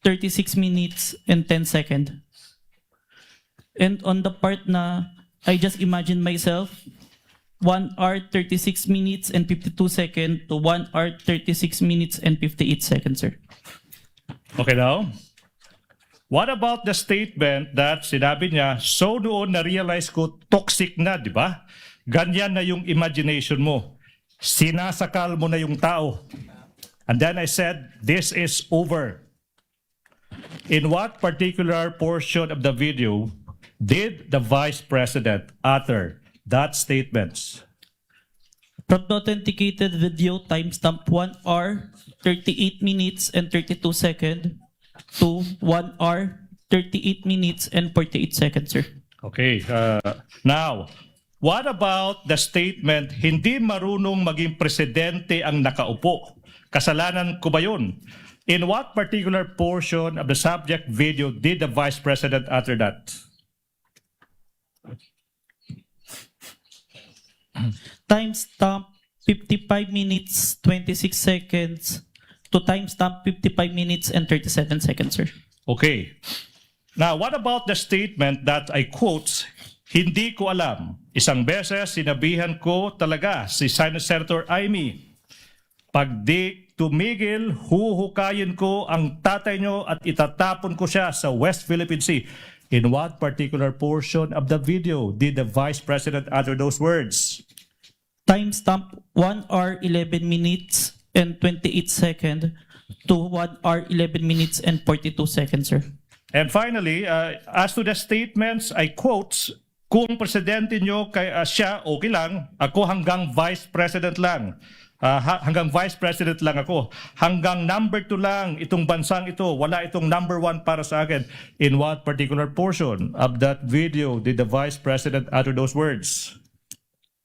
36 minutes, and 10 seconds. And on the part na I just imagine myself, 1 hour, 36 minutes, and 52 seconds to 1 hour, 36 minutes, and 58 seconds, sir. Okay now. What about the statement that sinabi niya, so doon na-realize ko toxic na, di ba? Ganyan na yung imagination mo. Sinasakal mo na yung tao. And then I said, this is over. In what particular portion of the video did the Vice President utter that statement? From the authenticated video, timestamp 1 hour, 38 minutes, and 32 seconds to 1 hour, 38 minutes, and 48 seconds, sir. Okay. Now, what about the statement, hindi marunong maging presidente ang nakaupo? Kasalanan ko ba yun? In what particular portion of the subject video did the Vice President utter that? Timestamp 55 minutes, 26 seconds to timestamp 55 minutes and 37 seconds, sir. Okay. Now, what about the statement that I quote, hindi ko alam. Isang beses, sinabihan ko talaga si Senator Amy, pag di tumigil, huhukayin ko ang tatay nyo at itatapon ko siya sa West Philippine Sea. In what particular portion of the video did the Vice President utter those words? Timestamp 1 hour, 11 minutes, and 28 seconds to 1 hour, 11 minutes, and 42 seconds, sir. And finally, as to the statements, I quote, kung presidente nyo siya, okay lang. Ako hanggang vice president lang. Hanggang vice president lang ako. Hanggang number 2 lang itong bansang ito. Wala itong number 1 para sa akin. In what particular portion of that video did the vice president utter those words?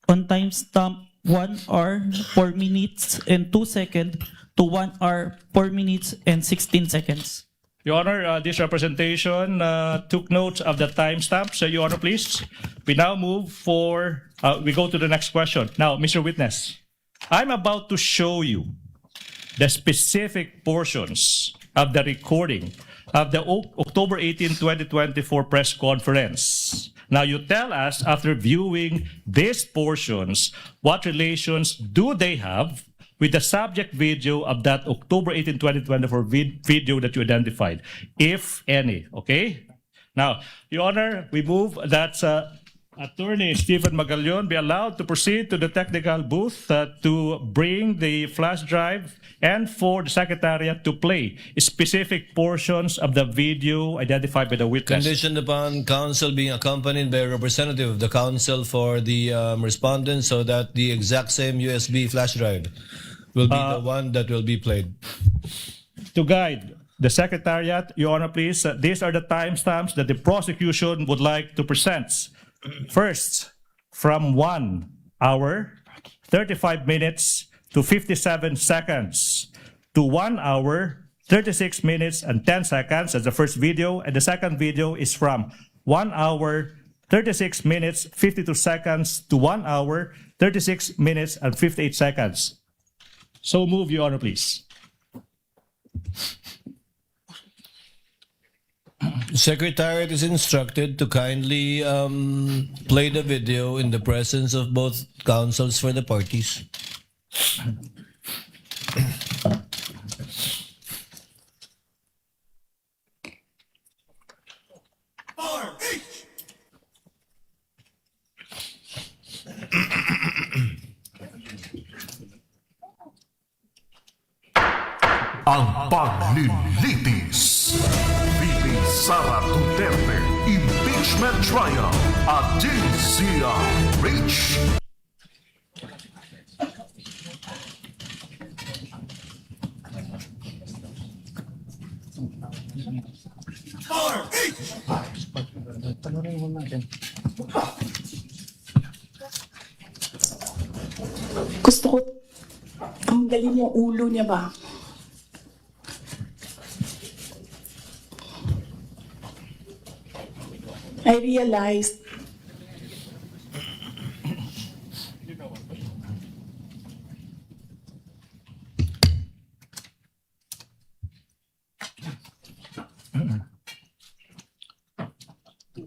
On timestamp 1 hour, 4 minutes, and 2 seconds to 1 hour, 4 minutes, and 16 seconds. Your Honor, this representation took notes of the timestamps. Your Honor, please. We now move we go to the next question. Now, Mr. Witness, I'm about to show you the specific portions of the recording of the October 18, 2024 press conference. Now, you tell us, after viewing these portions, what relations do they have with the subject video of that October 18, 2024 video that you identified, if any, okay? Now, Your Honor, we move that Attorney Stephen Magallaon be allowed to proceed to the technical booth to bring the flash drive and for the Secretariat to play specific portions of the video identified by the witness. Conditioned upon counsel being accompanied by a representative of the counsel for the respondent so that the exact same USB flash drive will be the one that will be played. To guide the Secretariat, Your Honor, please, these are the timestamps that the prosecution would like to present. First, from 1 hour, 35 minutes to 57 seconds to 1 hour, 36 minutes and 10 seconds as the first video. And the second video is from 1 hour, 36 minutes, 52 seconds to 1 hour, 36 minutes and 58 seconds. So move, Your Honor, please. Secretariat is instructed to kindly play the video in the presence of both counsels for the parties. Ang paglilitis. Sara Duterte Impeachment Trial at DZRH. Gusto ko, ang galing yung ulo niya ba? I realized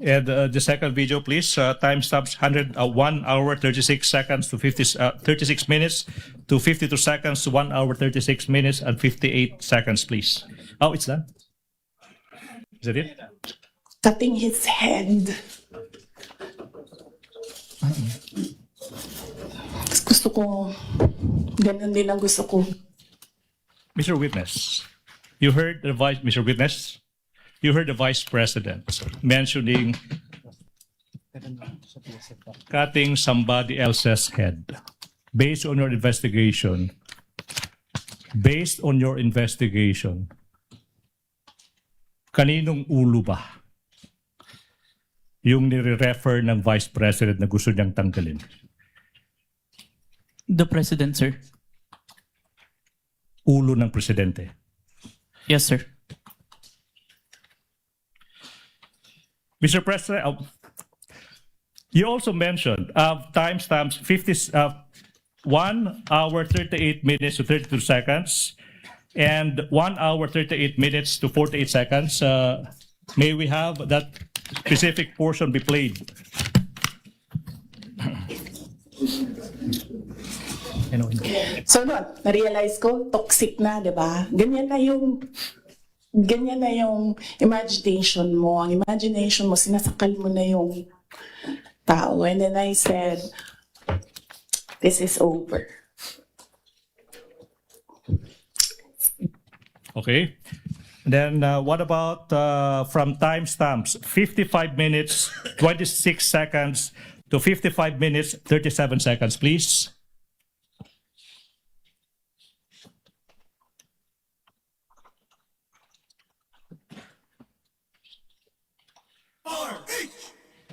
And the second video, please. Timestamps 1 hour 36 seconds to 36 minutes to 52 seconds to 1 hour 36 minutes and 58 seconds, please. Oh, it's done. Is that it? cutting his head. Gusto ko, ganun din ang gusto ko. Mr. Witness, you heard the Mr. Witness, you heard the Vice President mentioning cutting somebody else's head. Based on your investigation, kaninong ulo ba yung nire-refer ng Vice President na gusto niyang tanggalin? The President, sir. Ulo ng Presidente. Yes, sir. Mr. President, you also mentioned timestamps 1 hour 38 minutes to 32 seconds and 1 hour 38 minutes to 48 seconds. May we have that specific portion be played? So, na-realize ko, toxic na, di ba? Ganyan na yung imagination mo. Ang imagination mo, sinasakal mo na yung tao. And then I said, this is over. Okay. Then what about from timestamps 55 minutes 26 seconds to 55 minutes 37 seconds, please?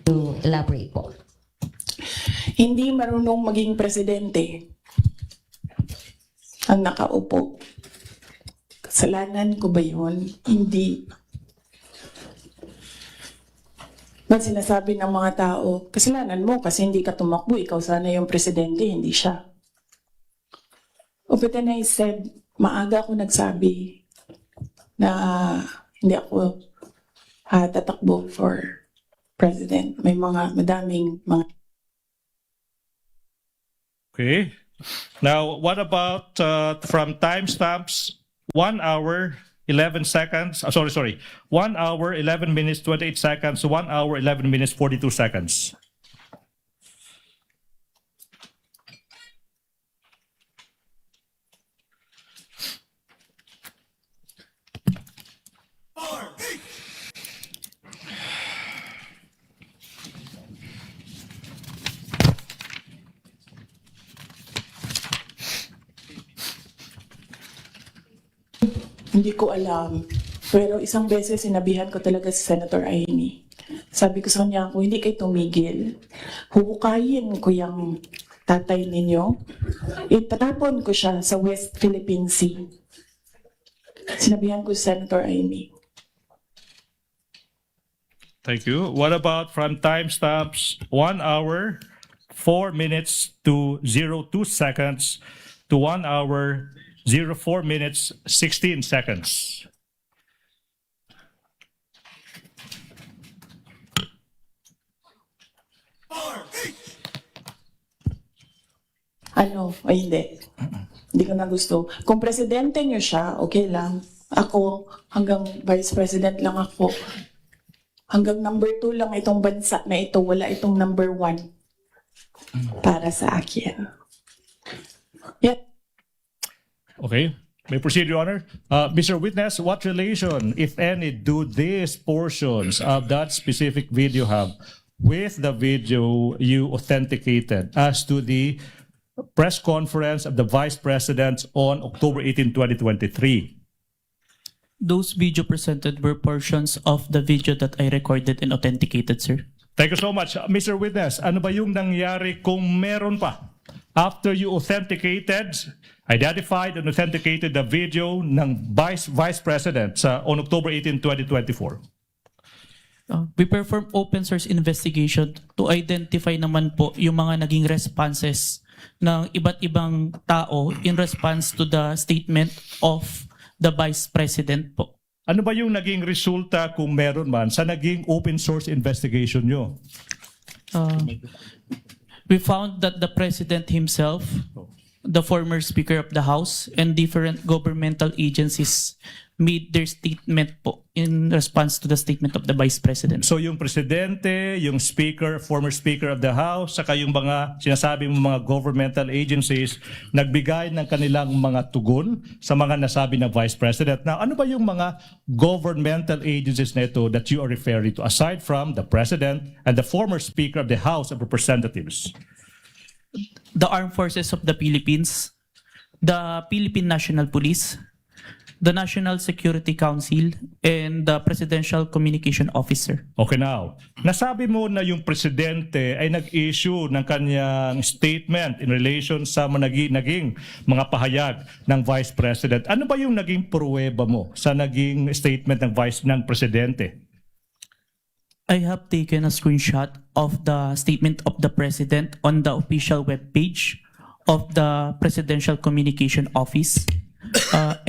To elaborate po. Hindi marunong maging presidente ang nakaupo. Kasalanan ko ba yun? Hindi. Ba't sinasabi ng mga tao, kasalanan mo kasi hindi ka tumakbo, ikaw sana yung presidente, hindi siya. But then I said, maaga ako nagsabi na hindi ako tatakbo for president. May madaming mga... Okay. Now, what about from timestamps 1 hour 11 seconds? 1 hour 11 minutes 28 seconds to 1 hour 11 minutes 42 seconds. Hindi ko alam. Pero isang beses sinabihan ko talaga si Senator Amy. Sabi ko sa kanya, kung hindi kayo tumigil, huhukayin ko yung tatay ninyo. Itatapon ko siya sa West Philippine Sea. Sinabihan ko si Senator Amy. Thank you. What about from timestamps 1 hour 4 minutes to 02 seconds to 1 hour 04 minutes 16 seconds? Ay hindi. Hindi ko na gusto. Kung presidente niyo siya, okay lang. Ako, hanggang vice president lang ako. Hanggang number 2 lang itong bansa na ito. Wala itong number 1 para sa akin. Yeah. Okay. May proceed, Your Honor. Mr. Witness, what relation, if any, do these portions of that specific video have with the video you authenticated as to the press conference of the Vice President on October 18, 2023? Those video presented were portions of the video that I recorded and authenticated, sir. Thank you so much. Mr. Witness, ano ba yung nangyari kung meron pa? After you authenticated, identified and authenticated the video ng Vice President on October 18, 2024. We perform open source investigation to identify naman po yung mga naging responses ng iba't ibang tao in response to the statement of the Vice President po. Ano ba yung naging resulta kung meron man sa naging open source investigation nyo? We found that the President himself, the former Speaker of the House, and different governmental agencies made their statement po in response to the statement of the Vice President. So yung Presidente, yung Speaker, former Speaker of the House, saka yung mga sinasabi mo mga governmental agencies, nagbigay ng kanilang mga tugon sa mga nasabi ng Vice President. Now, ano ba yung mga governmental agencies na ito that you are referring to, aside from the President and the former Speaker of the House of Representatives? The Armed Forces of the Philippines, the Philippine National Police, the National Security Council, and the Presidential Communication Officer. Okay, now, nasabi mo na yung Presidente ay nag-issue ng kanyang statement in relation sa naging mga pahayag ng Vice President. Ano ba yung naging pruweba mo sa naging statement ng Presidente? I have taken a screenshot of the statement of the President on the official webpage of the Presidential Communication Office.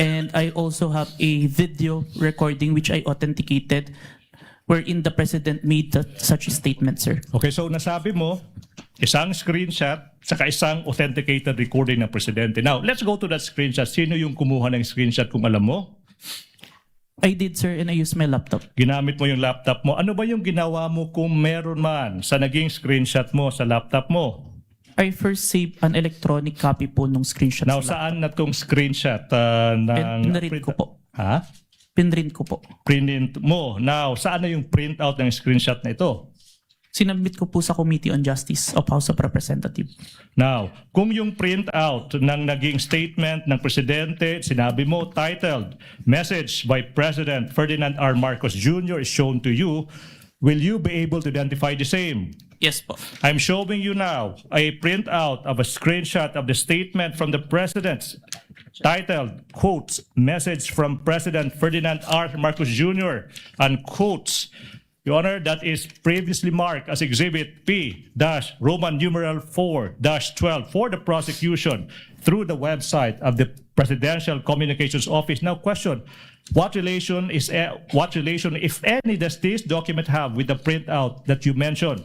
And I also have a video recording which I authenticated wherein the President made such a statement, sir. Okay, so nasabi mo, isang screenshot saka isang authenticated recording ng Presidente. Now, let's go to that screenshot. Sino yung kumuha ng screenshot kung alam mo? I did, sir, and I used my laptop. Ginamit mo yung laptop mo. Ano ba yung ginawa mo kung meron man sa naging screenshot mo sa laptop mo? I first saved an electronic copy po nung screenshot. Now, saan na tong screenshot ng... Pinrint ko po. Ha? Pinrint ko po. Print mo. Now, saan na yung printout ng screenshot na ito? Sinabit ko po sa Committee on Justice of House of Representatives. Now, kung yung printout ng naging statement ng Presidente, sinabi mo, titled, Message by President Ferdinand R. Marcos Jr. is shown to you, will you be able to identify the same? Yes po. I'm showing you now a printout of a screenshot of the statement from the President titled, quotes, Message from President Ferdinand R. Marcos Jr., unquotes. Your Honor, that is previously marked as Exhibit P-Roman numeral 4-12 for the prosecution through the website of the Presidential Communications Office. Now, question, what relation, if any, does this document have with the printout that you mentioned?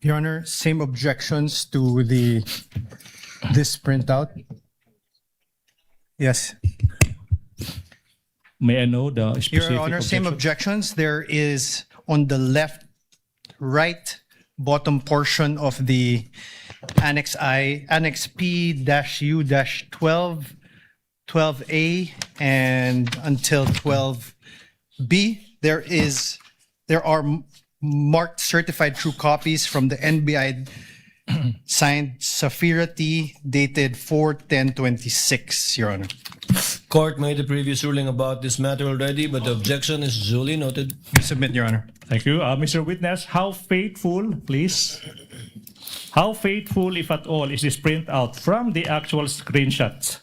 Your Honor, same objections to this printout. Yes. May I know the specific Your Honor, same objection? objections. There is on the right bottom portion of the Annex P-U-12, 12A, and until 12B. There are marked certified true copies from the NBI signed Safira T, dated 4/10/26, Your Honor. Court made a previous ruling about this matter already, but the objection is duly noted. Submit, Your Honor. Thank you. Mr. Witness, how faithful, please? How faithful, if at all, is this printout from the actual screenshots?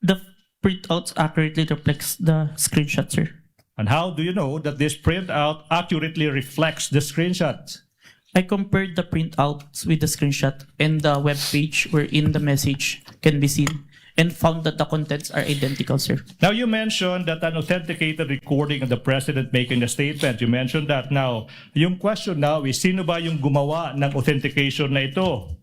The printouts accurately reflects the screenshot, sir. And how do you know that this printout accurately reflects the screenshots? I compared the printouts with the screenshot and the web page wherein the message can be seen and found that the contents are identical, sir. Now, you mentioned that an authenticated recording of the President making the statement. You mentioned that. Now, yung question now is, sino ba yung gumawa ng authentication na ito?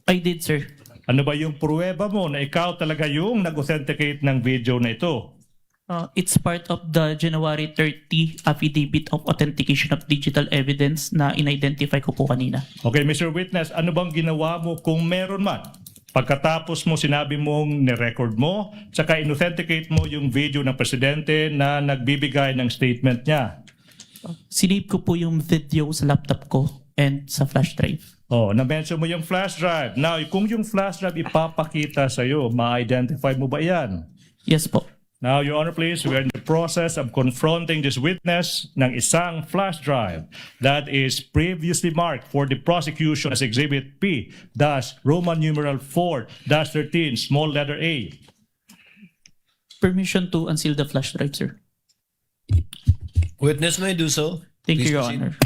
I did, sir. Ano ba yung pruweba mo na ikaw talaga yung nag-authenticate ng video na ito? It's part of the January 30 Affidavit of Authentication of Digital Evidence na in-identify ko po kanina. Okay, Mr. Witness, ano bang ginawa mo kung meron man? Pagkatapos mo sinabi mong ni-record mo, saka in-authenticate mo yung video ng Presidente na nagbibigay ng statement niya. Sinave ko po yung video sa laptop ko and sa flash drive. Oh, na-mention mo yung flash drive. Now, kung yung flash drive ipapakita sa'yo, ma-identify mo ba yan? Yes po. Now, Your Honor, please, we are in the process of confronting this witness ng isang flash drive that is previously marked for the prosecution as Exhibit P-Roman numeral 4-13, small letter A. Permission to unseal the flash drive, sir. Witness may do so. Thank Please you, Your proceed. Honor.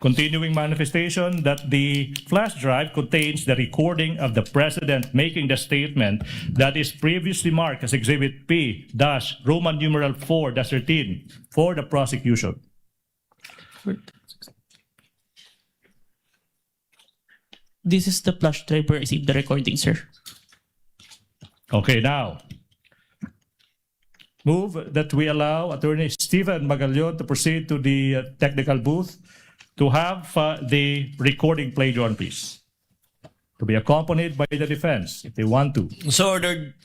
Continuing manifestation that the flash drive contains the recording of the President making the statement that is previously marked as Exhibit P-Roman numeral 4-13 for the prosecution. This is the flash drive where I received the recording, sir. Okay, now, move that we allow Attorney Stephen Magallon to proceed to the technical booth to have the recording played on, please. To be accompanied by the defense, if they want to. So ordered.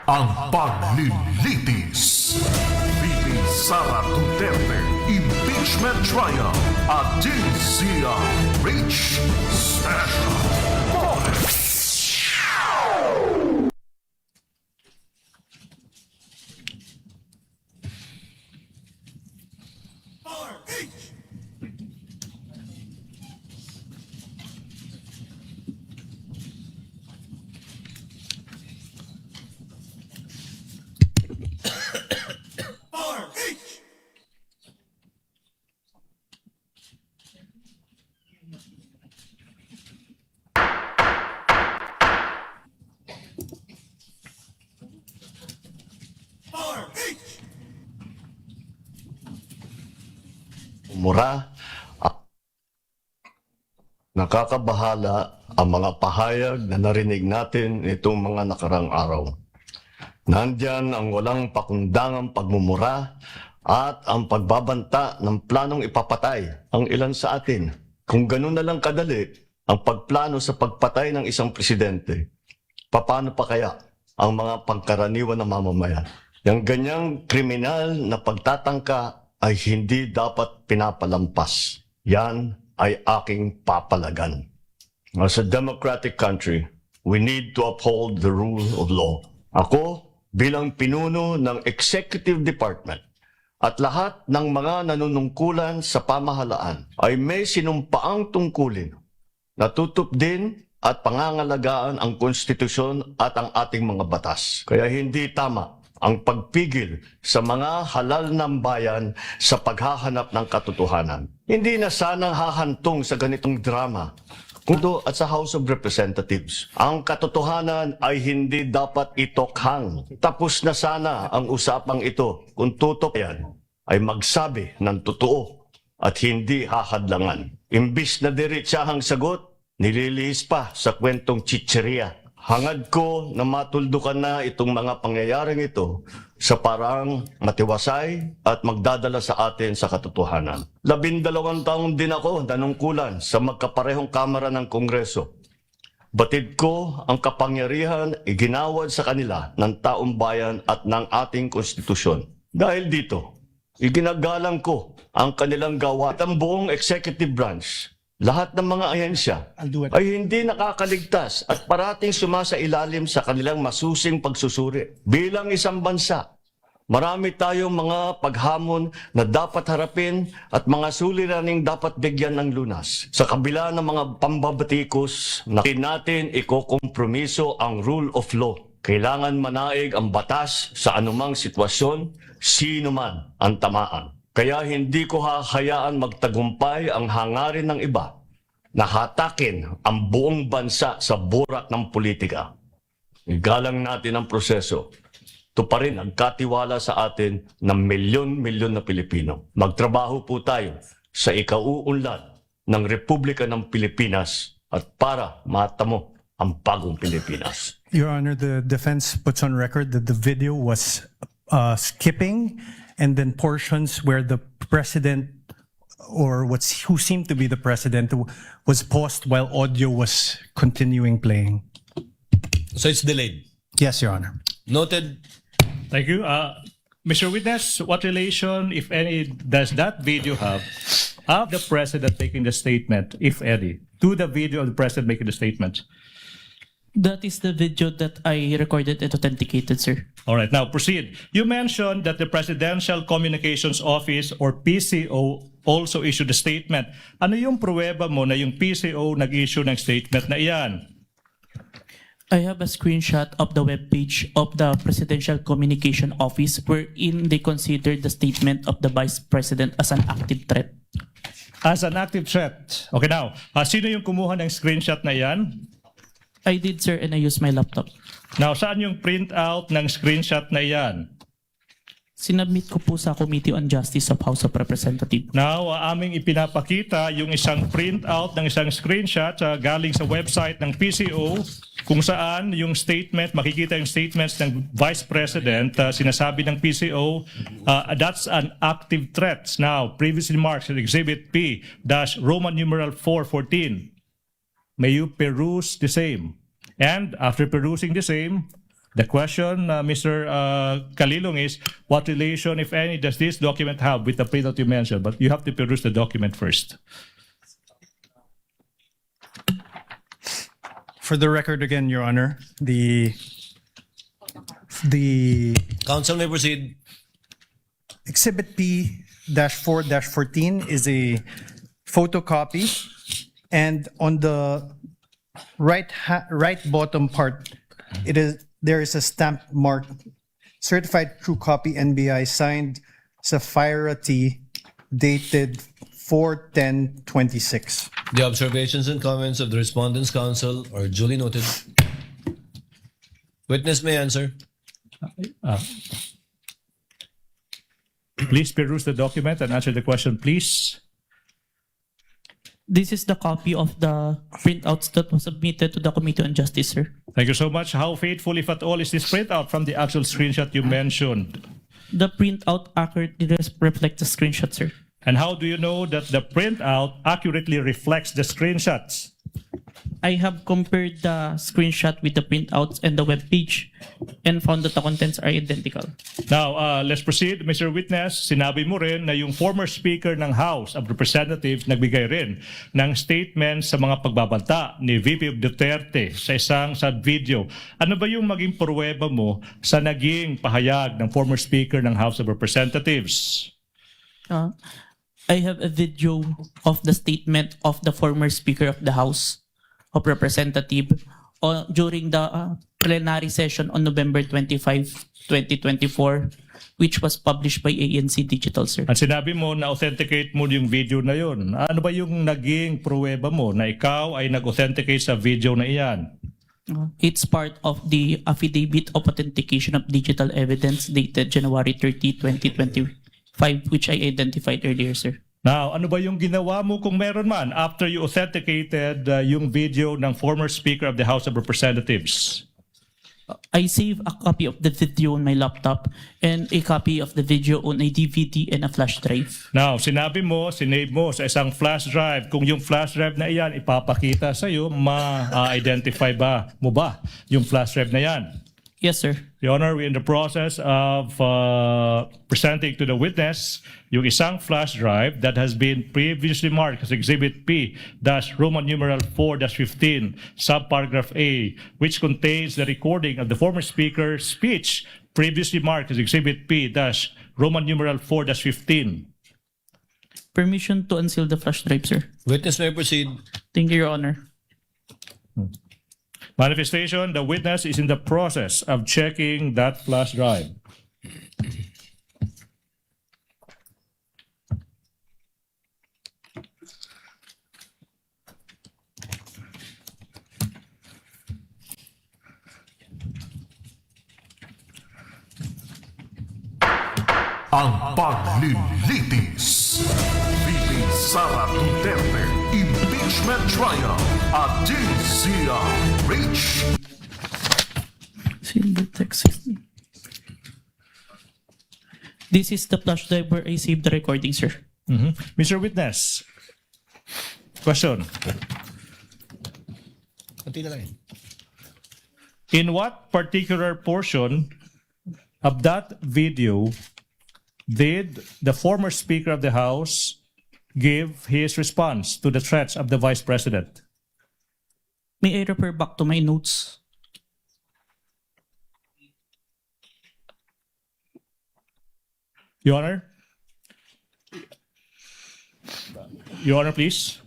Ang paglilitis. VP Sara Duterte Impeachment Trial at DZRH Special Bonus. Mura. Nakakabahala ang mga pahayag na narinig natin itong mga nakarang araw. Nandyan ang walang pakundangang pagmumura at ang pagbabanta ng planong ipapatay ang ilan sa atin. Kung ganun na lang kadali ang pagplano sa pagpatay ng isang presidente, paano pa kaya ang mga pagkaraniwan ng mamamayan? Yung ganyang kriminal na pagtatangka ay hindi dapat pinapalampas. Yan ay aking papalagan. As a democratic country, we need to uphold the rule of law. Ako, bilang pinuno ng Executive Department at lahat ng mga nanunungkulan sa pamahalaan ay may sinumpaang tungkulin na tutupdin at pangangalagaan ang konstitusyon at ang ating mga batas. Kaya hindi tama ang pagpigil sa mga halal ng bayan sa paghahanap ng katotohanan. Hindi na sana hahantong sa ganitong drama kundo at sa House of Representatives. Ang katotohanan ay hindi dapat itokhang. Tapos na sana ang usapang ito kung tutok yan ay magsabi ng totoo at hindi hahadlangan. Imbis na diretsahang sagot, nililihis pa sa kwentong chicheria. Hangad ko na matuldukan na itong mga pangyayaring ito sa parang matiwasay at magdadala sa atin sa katotohanan. 12 taon din ako nanungkulan sa magkaparehong kamara ng Kongreso. Batid ko ang kapangyarihan iginawad sa kanila ng taong bayan at ng ating konstitusyon. Dahil dito, iginagalang ko ang kanilang gawa at ang buong executive branch. Lahat ng mga ahensya ay hindi nakakaligtas at parating sumasailalim sa kanilang masusing pagsusuri. Bilang isang bansa, marami tayong mga paghamon na dapat harapin at mga suliraning dapat bigyan ng lunas. Sa kabila ng mga pambabatikos, natin ikokompromiso ang rule of law. Kailangan manaig ang batas sa anumang sitwasyon, sino man ang tamaan. Kaya hindi ko hahayaan magtagumpay ang hangarin ng iba na hatakin ang buong bansa sa burak ng politika. Igalang natin ang proseso. Ito pa rin ang katiwala sa atin ng milyon-milyon na Pilipino. Magtrabaho po tayo sa ikauunlad ng Republika ng Pilipinas at para matamo ang bagong Pilipinas. Your Honor, the defense puts on record that the video was skipping and then portions where the president or who seemed to be the president was paused while audio was continuing playing. So it's delayed? Yes, Your Honor. Noted. Thank you. Mr. Witness, what relation, if any, does that video have of the president making the statement, if any, to the video of the president making the statement? That is the video that I recorded and authenticated, sir. All right, now proceed. You mentioned that the Presidential Communications Office or PCO also issued a statement. Ano yung pruweba mo na yung PCO nag-issue ng statement na iyan? I have a screenshot of the webpage of the Presidential Communication Office wherein they considered the statement of the Vice President as an active threat. As an active threat. Okay, now, sino yung kumuha ng screenshot na iyan? I did, sir, and I used my laptop. Now, saan yung printout ng screenshot na iyan? Sinubmit ko po sa Committee on Justice of House of Representatives. Now, aming ipinapakita yung isang printout ng isang screenshot galing sa website ng PCO kung saan yung statement, makikita yung statements ng Vice President, sinasabi ng PCO, that's an active threat. Now, previously marked as Exhibit P-Roman numeral 414. May you peruse the same. And after perusing the same, the question, Mr. Kalilong, is what relation, if any, does this document have with the printout you mentioned? But you have to peruse the document first. For the record again, Your Honor, the Counsel may proceed. Exhibit P-4-14 is a photocopy, and on the right bottom part, there is a stamp marked certified true copy NBI signed Sapphira T dated 4/10/26. The observations and comments of the respondents' counsel are duly noted. Witness may answer. Please peruse the document and answer the question, please. This is the copy of the printouts that was submitted to the Committee on Justice, sir. Thank you so much. How faithful, if at all, is this printout from the actual screenshot you mentioned? The printout accurately reflects the screenshot, sir. And how do you know that the printout accurately reflects the screenshots? I have compared the screenshot with the printouts and the webpage and found that the contents are identical. Now, let's proceed. Mr. Witness, sinabi mo rin na yung former Speaker ng House of Representatives nagbigay rin ng statement sa mga pagbabanta ni VP Duterte sa isang video. Ano ba yung maging pruweba mo sa naging pahayag ng former Speaker ng House of Representatives? I have a video of the statement of the former Speaker of the House of Representatives during the plenary session on November 25, 2024, which was published by ANC Digital, sir. At sinabi mo na authenticate mo yung video na yun. Ano ba yung naging pruweba mo na ikaw ay nag-authenticate sa video na iyan? It's part of the Affidavit of Authentication of Digital Evidence dated January 30, 2025, which I identified earlier, sir. Now, ano ba yung ginawa mo kung meron man after you authenticated yung video ng former Speaker of the House of Representatives? I saved a copy of the video on my laptop and a copy of the video on a DVD and a flash drive. Now, sinabi mo, sinave mo sa isang flash drive. Kung yung flash drive na iyan ipapakita sa iyo, ma-identify mo ba yung flash drive na yan? Yes, sir. Your Honor, we're in the process of presenting to the witness yung isang flash drive that has been previously marked as Exhibit P-Roman numeral 4-15, subparagraph A, which contains the recording of the former Speaker's speech previously marked as Exhibit P-Roman numeral 4-15. Permission to unseal the flash drive, sir. Witness may proceed. Thank you, Your Honor. Manifestation, the witness is in the process of checking that flash drive. Ang paglilitis. VP Sara Duterte Impeachment Trial at DZRH. This is the flash drive where I saved the recording, sir. Mr. Witness, question. In what particular portion of that video did the former Speaker of the House give his response to the threats of the Vice President? May I refer back to my notes? Your Honor? Your Honor, please.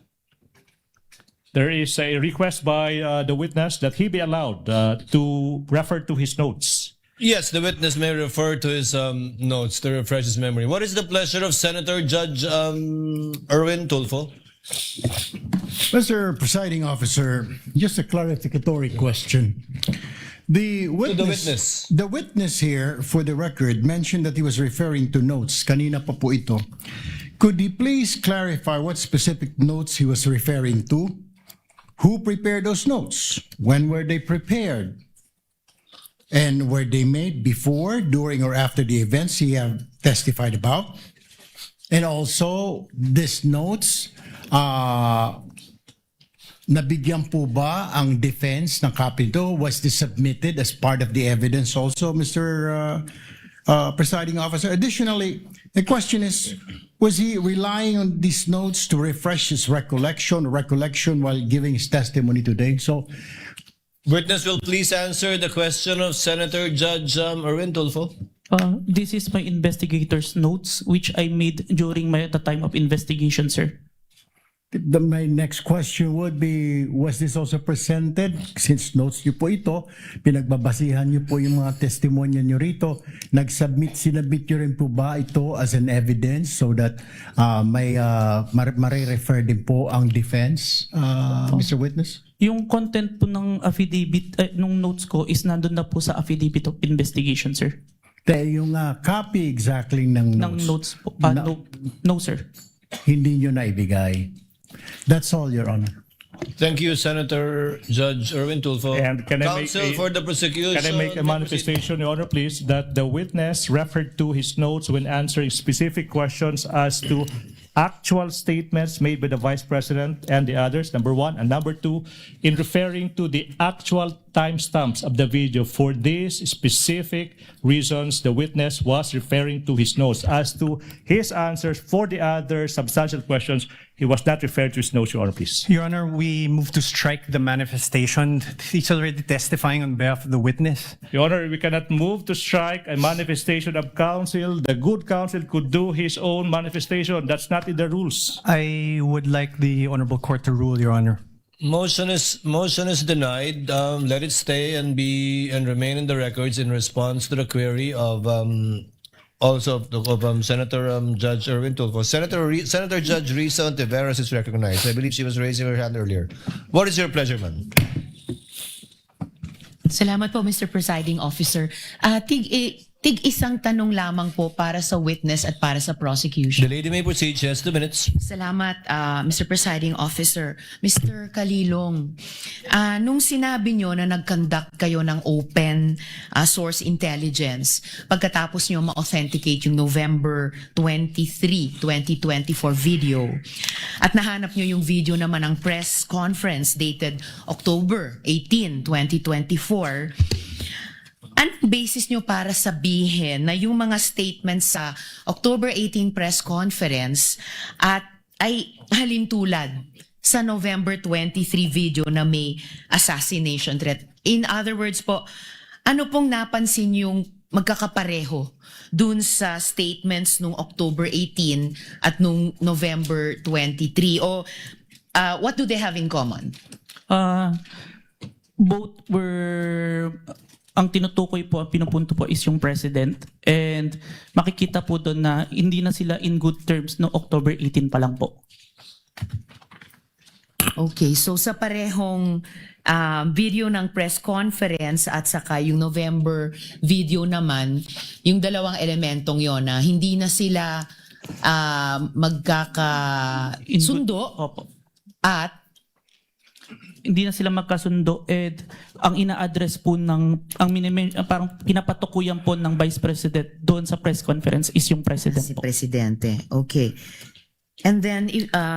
There is a request by the witness that he be allowed to refer to his notes. Yes, the witness may refer to his notes to refresh his memory. What is the pleasure of Senator Judge Erwin Tulfo? Mr. Presiding Officer, just a clarificatory question. The witness, the witness here, for the record, mentioned that he was referring to notes. Kanina pa po ito. Could he please clarify what specific notes he was referring to? Who prepared those notes? When were they prepared? And were they made before, during, or after the events he have testified about? And also, these notes, nabigyan po ba ang defense ng Capitol? Was this submitted as part of the evidence also, Mr. Presiding Officer? Additionally, the question is, was he relying on these notes to refresh his recollection while giving his testimony today? So, Witness will please answer the question of Senator Judge Erwin Tulfo. This is my investigator's notes, which I made during the time of investigation, sir. my next question would be, was this also presented, since notes niyo po ito, pinagbabasihan niyo po yung mga testimonya niyo rito, sinabit niyo rin po ba ito as an evidence so that mare-refer din po ang defense, Mr. Witness? Yung content po ng affidavit, nung notes ko is nandun na po sa affidavit of investigation, sir. Yung copy exactly ng notes po. No, sir. Hindi niyo na ibigay. That's all, Your Honor. Thank you, Senator Judge Erwin Tulfo. And can I Counsel make a, for the prosecution. Can I make a manifestation, Your Honor, please, that the witness referred to his notes when answering specific questions as to actual statements made by the Vice President and the others, number one. And number two, in referring to the actual timestamps of the video. For these specific reasons, the witness was referring to his notes. As to his answers for the other substantial questions, he was not referring to his notes, Your Honor, please. Your Honor, we move to strike the manifestation. He's already testifying on behalf of the witness. Your Honor, we cannot move to strike a manifestation of counsel. The good counsel could do his own manifestation. That's not in the rules. I would like the Honorable Court to rule, Your Honor. Motion is denied. Let it stay and remain in the records in response to the query of Senator Judge Erwin Tulfo. Senator Judge Risa Ontiveros is recognized. I believe she was raising her hand earlier. What is your pleasure, ma'am? Salamat po, Mr. Presiding Officer. Tig-isang tanong lamang po para sa witness at para sa prosecution. The lady may proceed. She has 2 minutes. Salamat, Mr. Presiding Officer. Mr. Kalilong, nung sinabi nyo na nag-conduct kayo ng open source intelligence, pagkatapos nyo ma-authenticate yung November 23, 2024 video, at nahanap nyo yung video naman ng press conference dated October 18, 2024, anong basis nyo para sabihin na yung mga statements sa October 18 press conference ay halintulad sa November 23 video na may assassination threat? In other words po, ano pong napansin yung magkakapareho dun sa statements nung October 18 at nung November 23? O what do they have in common? Both were... Ang tinutukoy po, ang pinupunto po is yung president, and makikita po doon na hindi na sila in good terms no October 18 pa lang po. Okay, so sa parehong video ng press conference at saka yung November video naman, yung dalawang elementong yon na hindi na sila magkakasundo at hindi na sila magkasundo, and ang ina-address po parang pinapatukuyan po ng Vice President doon sa press conference is yung President si po. Presidente. Okay. And then,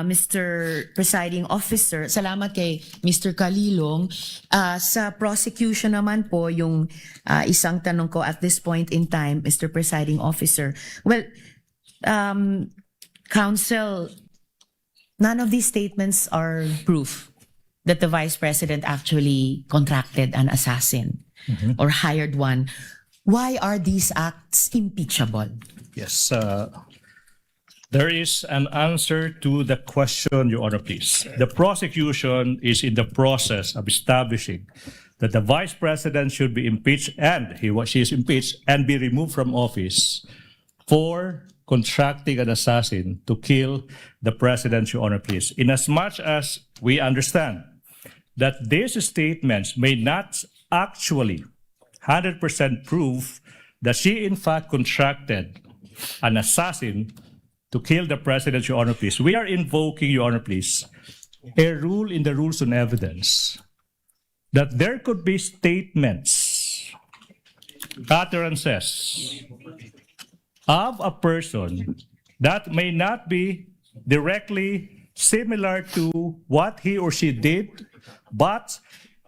Mr. Presiding Officer, salamat kay Mr. Kalilong. Sa prosecution naman po, yung isang tanong ko at this point in time, Mr. Presiding Officer. Well, Counsel, none of these statements are proof that the Vice President actually contracted an assassin or hired one. Why are these acts impeachable? Yes, there is an answer to the question, Your Honor, please. The prosecution is in the process of establishing that the Vice President should be impeached and she is impeached and be removed from office for contracting an assassin to kill the President, Your Honor, please. Inasmuch as we understand that these statements may not actually 100% prove that she in fact contracted an assassin to kill the President, Your Honor, please. We are invoking, Your Honor, please, a rule in the rules on evidence that there could be statements, utterances of a person that may not be directly similar to what he or she did, but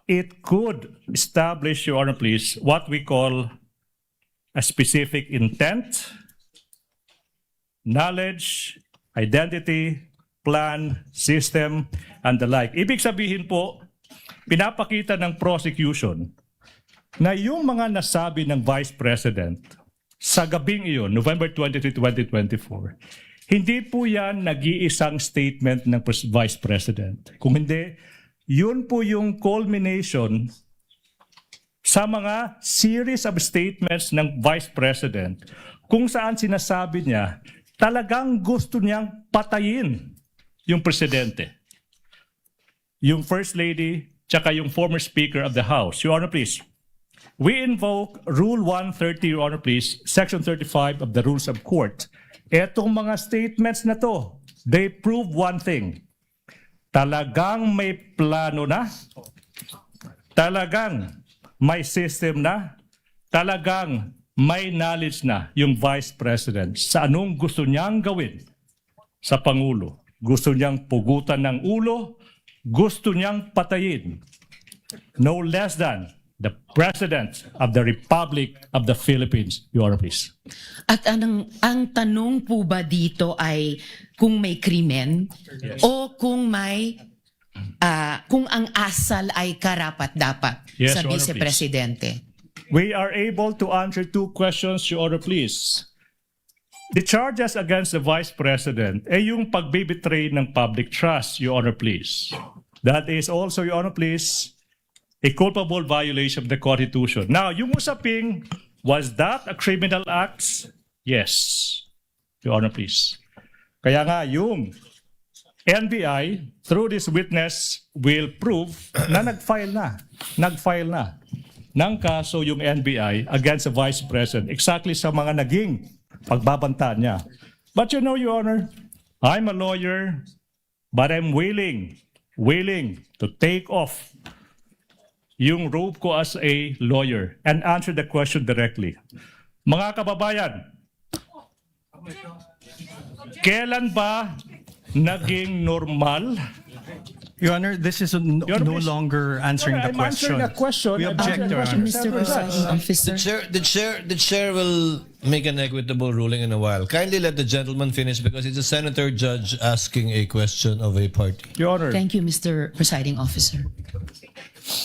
it could establish, Your Honor, please, what we call a specific intent, knowledge, identity, plan, system, and the like. Ibig sabihin po, pinapakita ng prosecution na yung mga nasabi ng Vice President sa gabing iyon, November 23, 2024, hindi po yan nag-iisang statement ng Vice President. Kung hindi, yun po yung culmination sa mga series of statements ng Vice President kung saan sinasabi niya talagang gusto niyang patayin yung presidente, yung First Lady, tsaka yung former Speaker of the House. Your Honor, please. We invoke Rule 130, Your Honor, please, Section 35 of the Rules of Court. Etong mga statements na to, they prove one thing. Talagang may plano na, talagang may system na, talagang may knowledge na yung Vice President sa anong gusto niyang gawin sa Pangulo. Gusto niyang pugutan ng ulo, gusto niyang patayin. No less than the President of the Republic of the Philippines. Your Honor, please. At ang tanong po ba dito ay kung may krimen o kung may kung ang asal ay karapat-dapat Yes, sa Your Honor, Vice Presidente? We are able to answer two questions, Your Honor, please. The charges against the Vice President ay yung pagbibetray ng public trust, Your Honor, please. That is also, Your Honor, please, a culpable violation of the Constitution. Now, yung usaping, was that a criminal act? Yes, Your Honor, please. Kaya nga, yung NBI, through this witness, will prove na nag-file na ng kaso yung NBI against the Vice President exactly sa mga naging pagbabanta niya. But you know, Your Honor, I'm a lawyer, but I'm willing to take off yung robe ko as a lawyer and answer the question directly. Mga kababayan, kailan ba naging normal? Your Honor, this is no longer answering the question. I'm answering a question. We object, Your Honor. Mr. Presiding Officer. The chair will make an equitable ruling in a while. Kindly let the gentleman finish because it's a senator judge asking a question of a party. Your Honor. Thank you, Mr. Presiding Officer.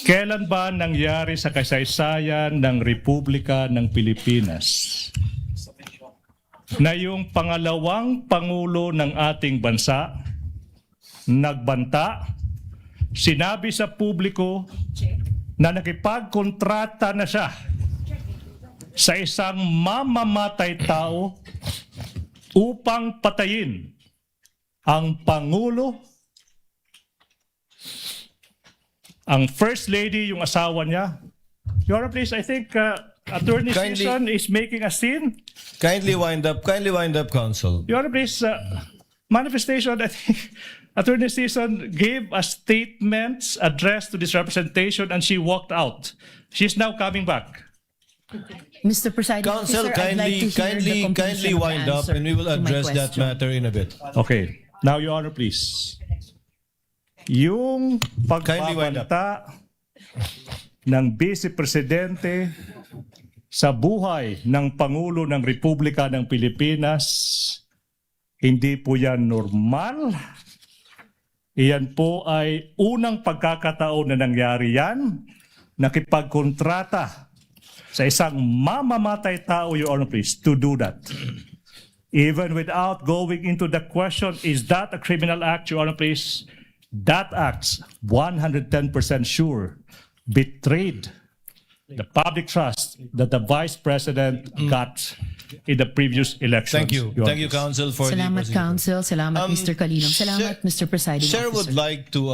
Kailan ba nangyari sa kasaysayan ng Republika ng Pilipinas na yung pangalawang pangulo ng ating bansa nagbanta, sinabi sa publiko na nakipagkontrata na siya sa isang mamamatay tao upang patayin ang Pangulo, ang First Lady, yung asawa niya. Your Honor, please, I think Attorney Season is making a scene. Kindly wind up, counsel. Your Honor, please, manifestation, I think Attorney Season gave a statement addressed to this representation and she walked out. She's now coming back. Mr. Presiding Counsel, Officer, I'd like to hear the kindly conclusion of the wind up answer and we will to my address that question. matter in a bit. Okay. Now, Your Honor, please. Yung pagbabanta ng Vice Presidente sa buhay ng Pangulo ng Republika ng Pilipinas, hindi po yan normal. Iyan po ay unang pagkakataon na nangyari yan, nakipagkontrata sa isang mamamatay tao, Your Honor, please, to do that. Even without going into the question, is that a criminal act, Your Honor, please? That act's 110% sure betrayed the public trust that the Vice President got in the previous elections. Thank you. Your Thank you, Honor, please. Counsel, for Salamat, the Counsel. Salamat, Mr. Kalilong. Salamat, Mr. Presiding Chair Officer. would like to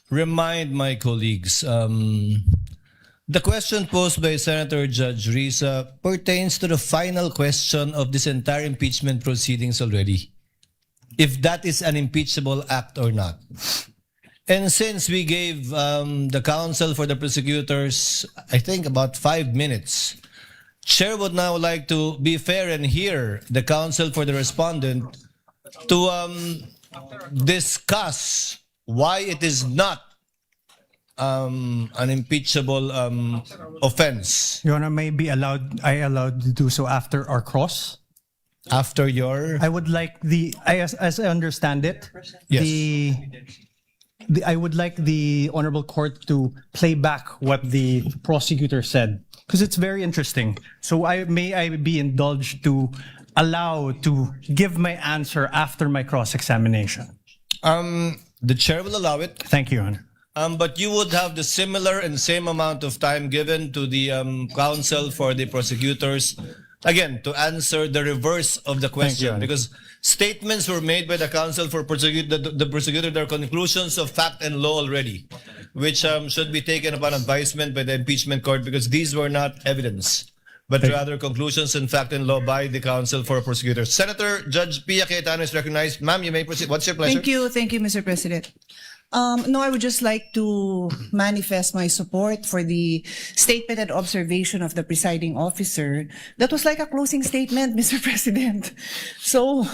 remind my colleagues, the question posed by Senator Judge Risa pertains to the final question of this entire impeachment proceedings already. If that is an impeachable act or not. And since we gave the counsel for the prosecutors, I think about 5 minutes, Chair would now like to be fair and hear the counsel for the respondent to discuss why it is not an impeachable offense. Your Honor, may be allowed to do so after our cross? After your... I would like as I understand it, Yes. I would like the Honorable Court to play back what the prosecutor said, because it's very interesting. So I be indulged to allow to give my answer after my cross-examination. The Chair will allow it. Thank you, Your Honor. But you would have the similar and same amount of time given to the counsel for the prosecutors, again, to answer the reverse of the question. Honor. Because statements were made by the counsel for the prosecutor, their conclusions of fact and law already, which should be taken upon advisement by the impeachment court, because these were not evidence, but rather conclusions in fact and law by the counsel for prosecutors. Senator Judge Pia Cayetano is recognized. Ma'am, you may proceed. What's your pleasure? Thank you, Mr. President. No, I would just like to manifest my support for the statement and observation of the presiding officer. That was like a closing statement, Mr. President. So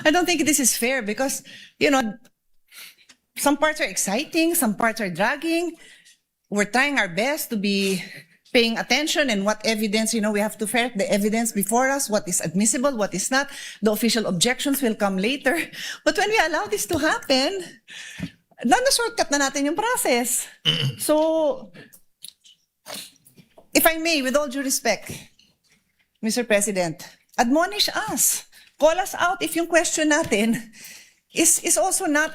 I don't think this is fair because, some parts are exciting, some parts are dragging. We're trying our best to be paying attention and what evidence, we have to ferret the evidence before us, what is admissible, what is not. The official objections will come later. But when we allow this to happen, na-shortcut na natin yung process. So, if I may, with all due respect, Mr. President, admonish us. Call us out if yung question natin is also not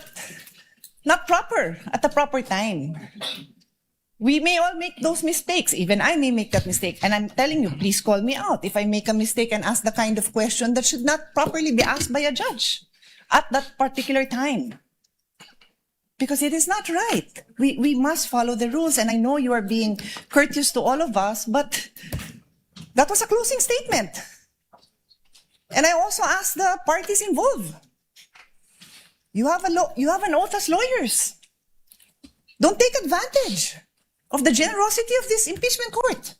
proper at the proper time. We may all make those mistakes. Even I may make that mistake. And I'm telling you, please call me out if I make a mistake and ask the kind of question that should not properly be asked by a judge at that particular time. Because it is not right. We must follow the rules. And I know you are being courteous to all of us, but that was a closing statement. And I also asked the parties involved. You have an oath as lawyers. Don't take advantage of the generosity of this impeachment court.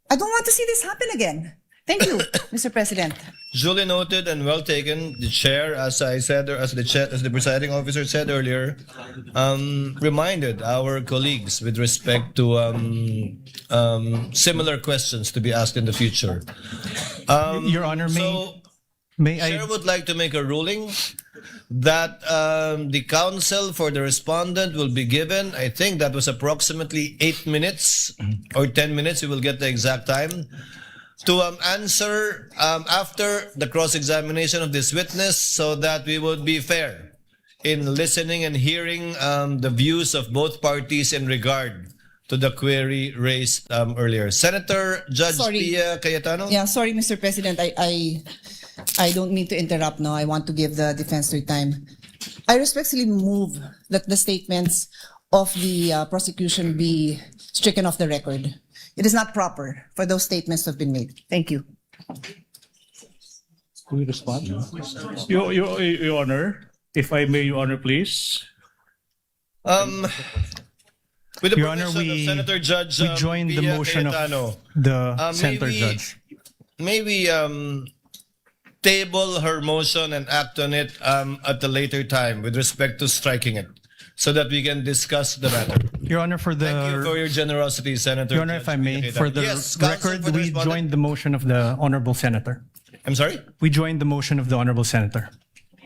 I don't want to see this happen again. Thank you, Mr. President. Duly noted and well taken. The chair, as I said, or as the presiding officer said earlier, reminded our colleagues with respect to similar questions to be asked in the future. Your Honor, Chair would like to make a ruling that the counsel for the respondent will be given, I think that was approximately 8 minutes or 10 minutes, we will get the exact time, to answer after the cross-examination of this witness so that we would be fair in listening and hearing the views of both parties in regard to the query raised earlier. Senator Judge Pia Cayetano? Yeah, sorry, Mr. President. I don't mean to interrupt now. I want to give the defense their time. I respectfully move that the statements of the prosecution be stricken off the record. It is not proper for those statements to have been made. Thank you. Can we respond? Your Honor, if I may, Your Honor, please. With the Your Honor, permission of Senator Judge we joined the Pia motion Cayetano, of the Senator Judge. May we table her motion and act on it at a later time with respect to striking it, so that we can discuss the matter. Your Honor, for the Thank you for your generosity, Senator. Your Honor, if I may, for the Yes, counsel record, for the we respondent. joined the motion of the honorable senator. I'm sorry? We joined the motion of the honorable senator.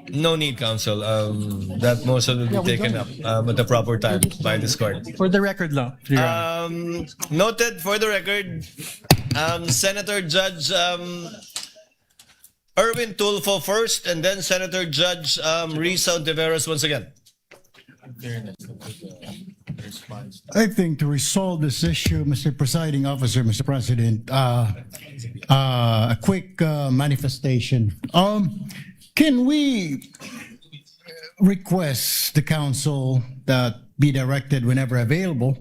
No need, counsel. That motion will be taken up at the proper time by this court. For the record lang, Your Honor. Noted for the record, Senator Judge Erwin Tulfo first, and then Senator Judge Risa Ontiveros once again. I think to resolve this issue, Mr. Presiding Officer, Mr. President, a quick manifestation. Can we request the council that be directed whenever available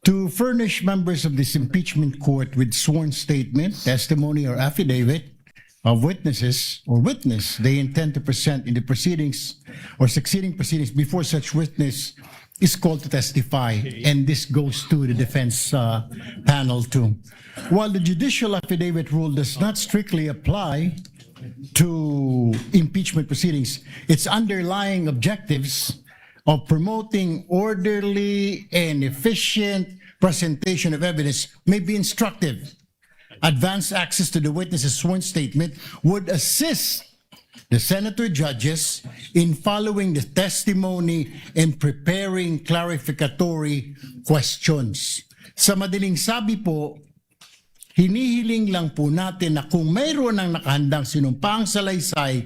to furnish members of this impeachment court with sworn statement, testimony, or affidavit of witnesses or witness they intend to present in the proceedings or succeeding proceedings before such witness is called to testify, and this goes to the defense panel too. While the judicial affidavit rule does not strictly apply to impeachment proceedings, its underlying objectives of promoting orderly and efficient presentation of evidence may be instructive. Advanced access to the witness's sworn statement would assist the senator judges in following the testimony and preparing clarificatory questions. Sa madaling sabi po, hinihiling lang po natin na kung mayroon ng nakahandang sinumpaang salaysay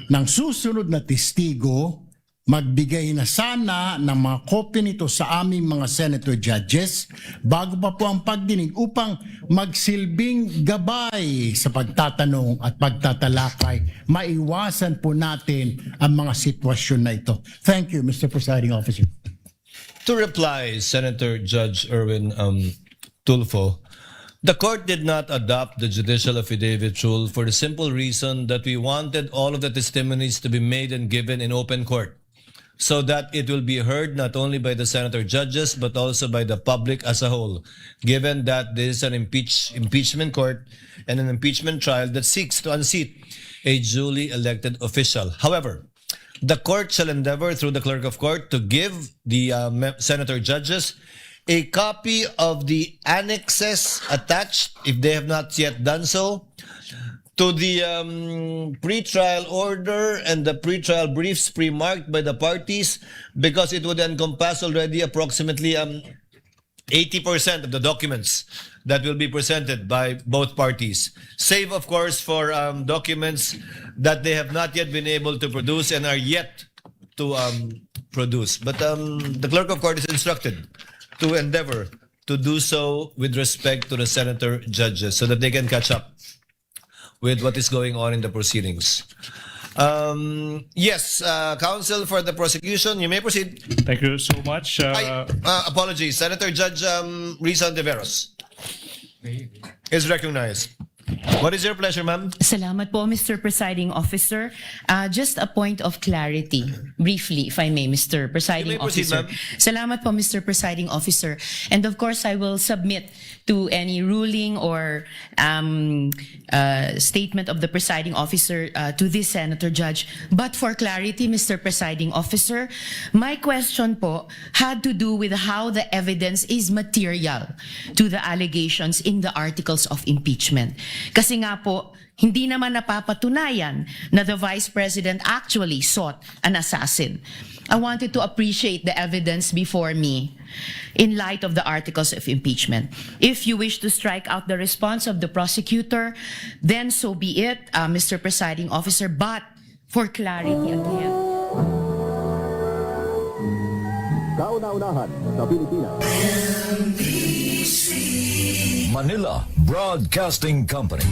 ng susunod na testigo, magbigay na sana ng mga kopya nito sa aming mga senator judges bago pa po ang pagdinig upang magsilbing gabay sa pagtatanong at pagtatalakay. Maiwasan po natin ang mga sitwasyon na ito. Thank you, Mr. Presiding Officer. To reply, Senator Judge Erwin Tulfo, the court did not adopt the judicial affidavit rule for the simple reason that we wanted all of the testimonies to be made and given in open court, so that it will be heard not only by the senator judges but also by the public as a whole, given that this is an impeachment court and an impeachment trial that seeks to unseat a duly elected official. However, the court shall endeavor through the clerk of court to give the senator judges a copy of the annexes attached, if they have not yet done so, to the pre-trial order and the pre-trial briefs pre-marked by the parties, because it would encompass already approximately 80% of the documents that will be presented by both parties, save of course for documents that they have not yet been able to produce and are yet to produce. But the clerk of court is instructed to endeavor to do so with respect to the senator judges so that they can catch up with what is going on in the proceedings. Yes, counsel for the prosecution, you may proceed. Thank you so much. Apologies, Senator Judge Risa Ontiveros is recognized. What is your pleasure, ma'am? Salamat po, Mr. Presiding Officer. Just a point of clarity, briefly, if I may, Mr. Presiding proceed, Officer. ma'am. Salamat po, Mr. Presiding Officer. And of course, I will submit to any ruling or statement of the Presiding Officer to this Senator Judge. But for clarity, Mr. Presiding Officer, my question po had to do with how the evidence is material to the allegations in the articles of impeachment. Kasi nga po, hindi naman napapatunayan na the Vice President actually sought an assassin. I wanted to appreciate the evidence before me in light of the articles of impeachment. If you wish to strike out the response of the prosecutor, then so be it, Mr. Presiding Officer. But for clarity again. Kauna-unahan sa Pilipinas. Manila Broadcasting Company.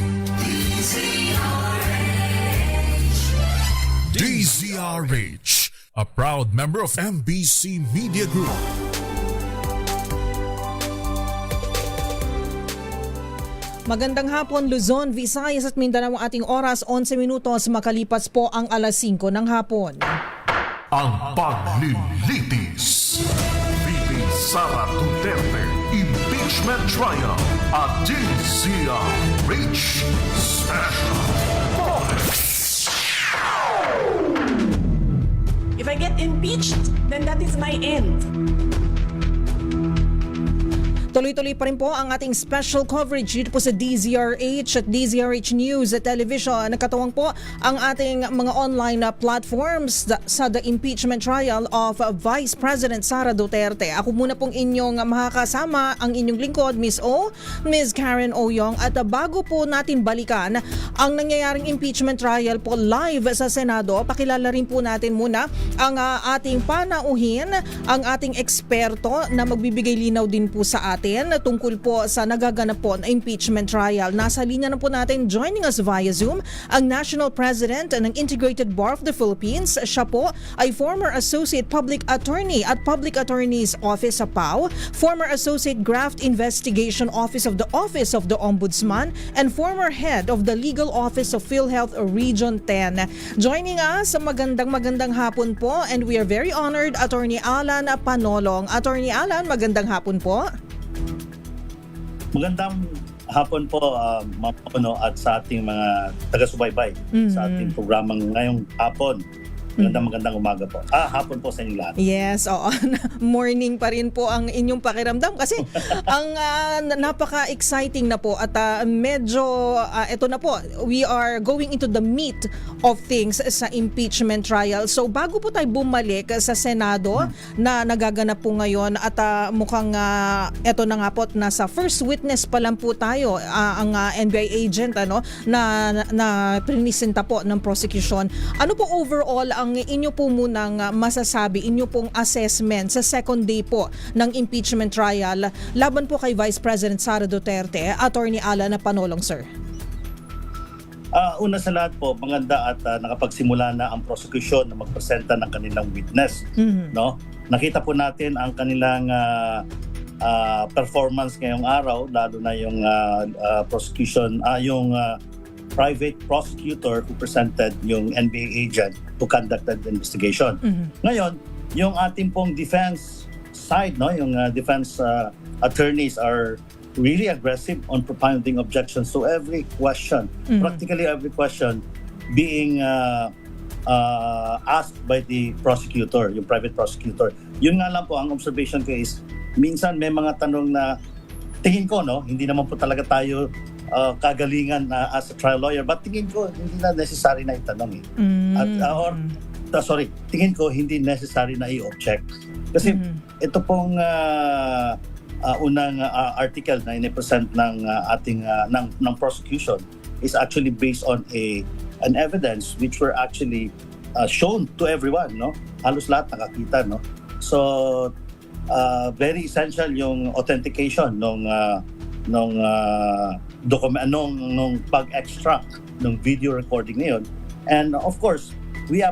DZRH, a proud member of MBC Media Group. Magandang hapon, Luzon, Visayas at Mindanao. Ating oras, 11 minutos, makalipas po ang alas 5 ng hapon. Ang paglilitis. VP Sara Duterte, Impeachment Trial at DZRH Special. impeached, then that is my end. Tuloy-tuloy pa rin po ang ating special coverage dito po sa DZRH at DZRH News at Television. Nakatawang po ang ating mga online platforms sa the impeachment trial of Vice President Sara Duterte. Ako muna pong inyong makakasama, ang inyong lingkod, Miss O, Miss Karen Oyong. At bago po natin balikan ang nangyayaring impeachment trial po live sa Senado, pakilala rin po natin muna ang ating panauhin, ang ating eksperto na magbibigay linaw din po sa atin tungkol po sa nagaganap po na impeachment trial. Nasa linya na po natin, joining us via Zoom, ang National President ng Integrated Bar of the Philippines. Siya po ay former Associate Public Attorney at Public Attorney's Office sa PAO, former Associate Graft Investigation Office of the Ombudsman, and former Head of the Legal Office of PhilHealth Region 10. Joining us, magandang hapon po, and we are very honored, Attorney Alan Panolong. Attorney Alan, magandang hapon po. Magandang hapon po, Ma'am Ono, at sa ating mga taga-subaybay sa ating programang ngayong hapon. Magandang umaga po. Hapon po sa inyo lahat. Yes, oo. Morning pa rin po ang inyong pakiramdam kasi ang napaka-exciting na po at medyo ito na po, we are going into the meat of things sa impeachment trial. So bago po tayo bumalik sa Senado na nagaganap po ngayon at mukhang ito na nga po, nasa first witness pa lang po tayo, ang NBI agent na prinisenta po ng prosecution. Ano po overall ang inyo po munang masasabi, inyo pong assessment sa second day po ng impeachment trial laban po kay Vice President Sara Duterte? Attorney Alan Panolong, sir. Una sa lahat po, maganda at nakapagsimula na ang prosecution na magpresenta ng kanilang witness. No? Nakita po natin ang kanilang performance ngayong araw, lalo na yung prosecution, yung private prosecutor who presented yung NBA agent who conducted the investigation. Ngayon, yung ating pong defense side, no, yung defense attorneys are really aggressive on propounding objections to every question, practically every question being asked by the prosecutor, yung private prosecutor. Yun nga lang po, ang observation ko is, minsan may mga tanong na tingin ko, no, hindi naman po talaga tayo kagalingan as a trial lawyer, but tingin ko hindi na necessary na itanong tingin ko hindi necessary na i-object kasi ito pong unang article na ine-present ng ating ng prosecution is actually based on an evidence which were actually shown to everyone, no, halos lahat nakakita, no. So very essential yung authentication nung pag-extract ng video recording na yun. And of course, we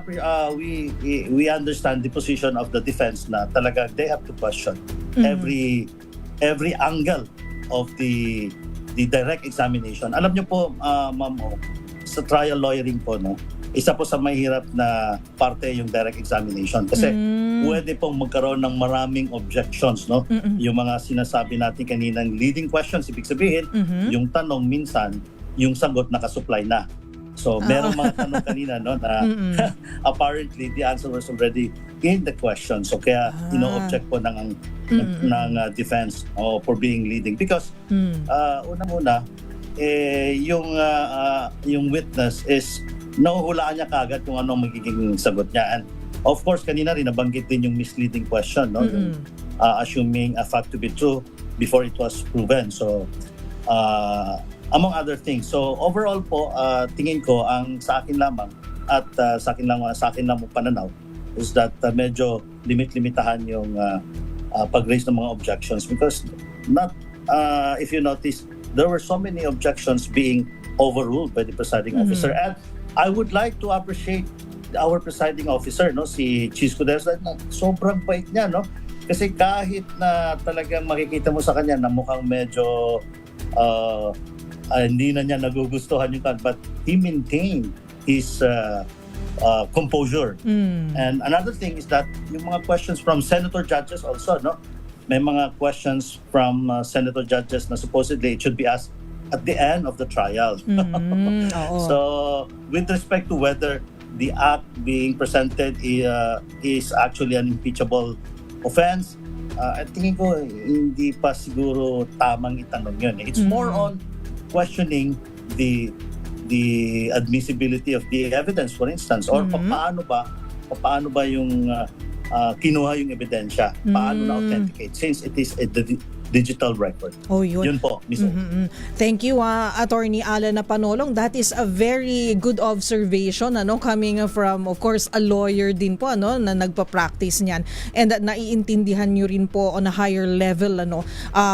understand the position of the defense na talaga they have to question every angle of the direct examination. Alam niyo po, Ma'am, sa trial lawyering po, no, isa po sa mahirap na parte yung direct examination kasi pwede pong magkaroon ng maraming objections, no? Yung mga sinasabi natin kaninang leading questions, ibig sabihin, yung tanong minsan, yung sagot nakasupply na. So, merong mga tanong kanina, no, na apparently the answer was already in the question. So, kaya ino-object po ng defense for being leading. Because, unang-una, yung witness is nahuhulaan niya kagad kung ano magiging sagot niya. And of course, kanina rin nabanggit din yung misleading question, no? Yung, assuming a fact to be true before it was proven. So, among other things. So, overall po, tingin ko ang sa akin lamang at sa akin lang pananaw is that medyo limitahan yung pag-raise ng mga objections because if you notice, there were so many objections being overruled by the presiding officer. And I would like to appreciate our presiding officer, no, si Cheese Cudero, na sobrang bait niya, no? Kasi kahit na talagang makikita mo sa kanya na mukhang medyo hindi na niya nagugustuhan yung kan, but he maintained his composure. And another thing is that yung mga questions from senator judges also, no? May mga questions from senator judges na supposedly it should be asked at the end of the trial. So, with respect to whether the act being presented is actually an impeachable offense, at tingin ko hindi pa siguro tamang itanong yun. It's more on questioning the admissibility of the evidence, for instance, or paano ba yung kinuha yung ebidensya, paano na-authenticate, since it is a digital record. Oh, yun. Yun po, Ms. Thank you, Attorney Alan Napanolong. That is a very good observation, coming from, of course, a lawyer din po, na nagpa-practice niyan. And naiintindihan nyo rin po on a higher level,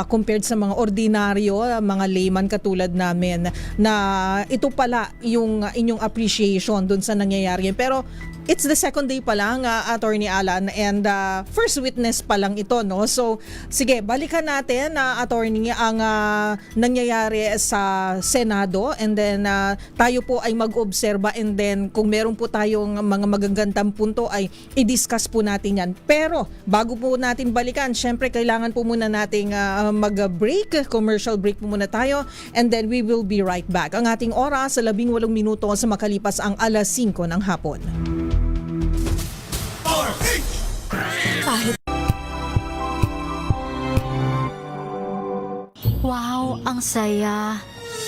compared sa mga ordinaryo, mga layman katulad namin, na ito pala yung inyong appreciation dun sa nangyayari. Pero it's the second day pa lang, Attorney Alan, and first witness pa lang ito, no? So, sige, balikan natin, Attorney, ang nangyayari sa Senado, and then tayo po ay mag-obserba, and then kung meron po tayong mga magagandang punto ay i-discuss po natin yan. Pero bago po natin balikan, syempre kailangan po muna nating mag-break, commercial break po muna tayo, and then we will be right back. Ang ating oras sa 18 minuto sa makalipas ang 5:00 ng hapon. Wow, ang saya.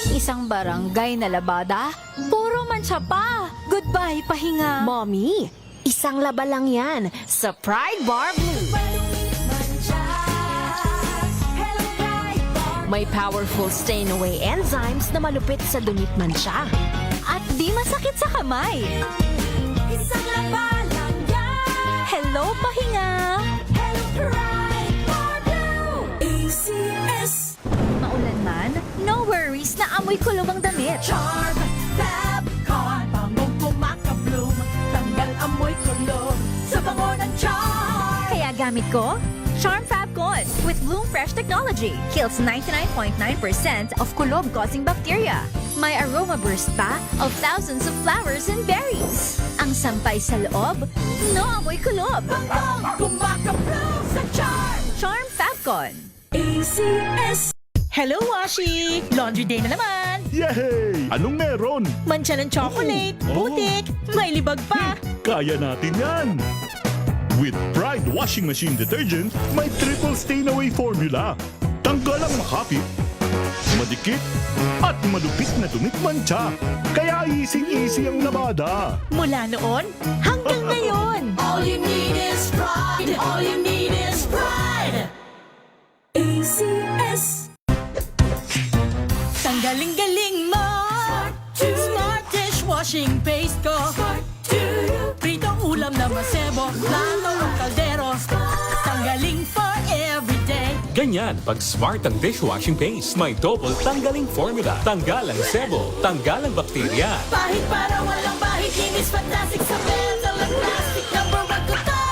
Isang barangay na labada, puro mancha pa. Goodbye, pahinga. Mommy, isang laba lang yan sa Pride Bar Blue. May powerful stain-away enzymes na malupit sa dunit mancha. At di masakit sa kamay. Isang laba lang yan. Hello, pahinga. Hello, Pride Bar Blue. ACS. Maulan man, no worries na amoy kulog ang damit. Charm Fab Con, pangong kumaka-bloom, tanggal amoy kulog sa bango ng Charm. Kaya gamit ko, Charm Fab Con with Bloom Fresh technology. Kills 99.9% of kulob-causing bacteria. May aroma burst pa of thousands of flowers and berries. Ang sampay sa loob, no amoy kulob. Pangong kumaka-bloom sa Charm. Charm Fab Con. ACS. Hello, Washi! Laundry day na naman! Yay! Anong meron? Mancha ng chocolate, putik, may libag pa! Kaya natin yan! With Pride Washing Machine Detergent, may triple stain-away formula. Tanggal ang makapit, madikit, at malupit na dumit mancha. Kaya easy-easy ang labada. Mula noon hanggang ngayon! All you need is pride! All you need is pride! ACS. Tanggaling-galing mo! Smart dishwashing paste ko! Pritong ulam na masebo, plato ng kaldero. Tanggaling for everyday. Ganyan pag smart ang dishwashing paste. May double tanggaling formula. Tanggal ang sebo, tanggal ang bakterya. Pahit para walang bahid, linis fantastic sa metal at plastic. Number 1 ko to!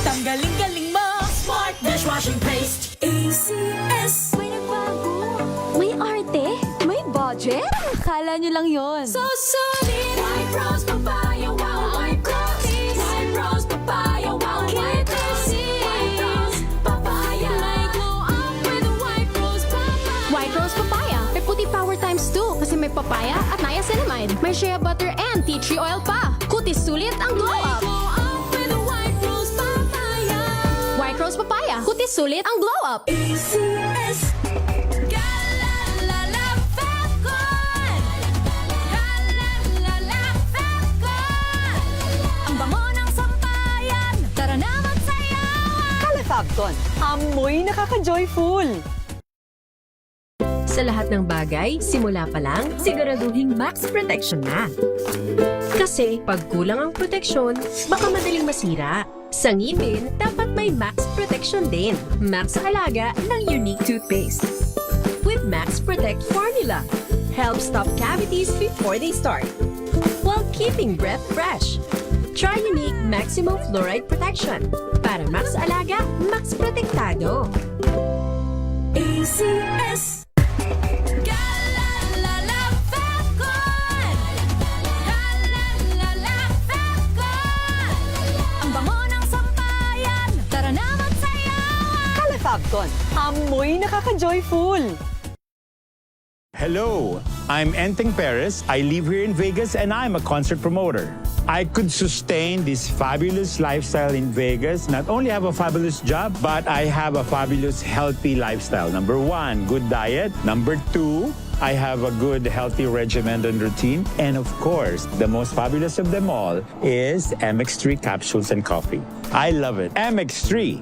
Tanggaling-galing mo! Smart dishwashing paste. ACS. May nagbago. May arte. May budget. Akala nyo lang yon. So solid. White rose papaya, wow, white rose. White rose papaya, wow, white rose. White rose papaya. May glow up with a white rose papaya. White Rose Papaya. May puti power times 2 kasi may papaya at niacinamide. May shea butter and tea tree oil pa. Kutis sulit ang glow up. Glow up with a white rose papaya. White Rose Papaya. Kutis sulit ang glow up. ACS. Galalala Fabcon. Galalala Fabcon. Ang bango ng sampayan. Tara na magsayawan. Kalafabcon, amoy nakaka-joyful. Sa lahat ng bagay, simula pa lang, siguraduhing max protection na. Kasi pag kulang ang proteksyon, baka madaling masira. Sa ngipin, dapat may max protection din. Max sa halaga ng unique toothpaste. With Max Protect formula, helps stop cavities before they start, while keeping breath fresh. Try unique maximum fluoride protection. Para max alaga, max protektado. ACS. Galalala Fabcon. Galalala Fabcon. Ang bango ng sampayan. Tara na magsayawan. Kalafabcon, amoy nakaka-joyful. Hello! I'm Enteng Perez. I live here in Vegas and I'm a concert promoter. I could sustain this fabulous lifestyle in Vegas, not only have a fabulous job, but I have a fabulous healthy lifestyle. Number 1, good diet. Number 2, I have a good healthy regimen and routine. And of course, the most fabulous of them all is MX3 capsules and coffee. I love it. MX3.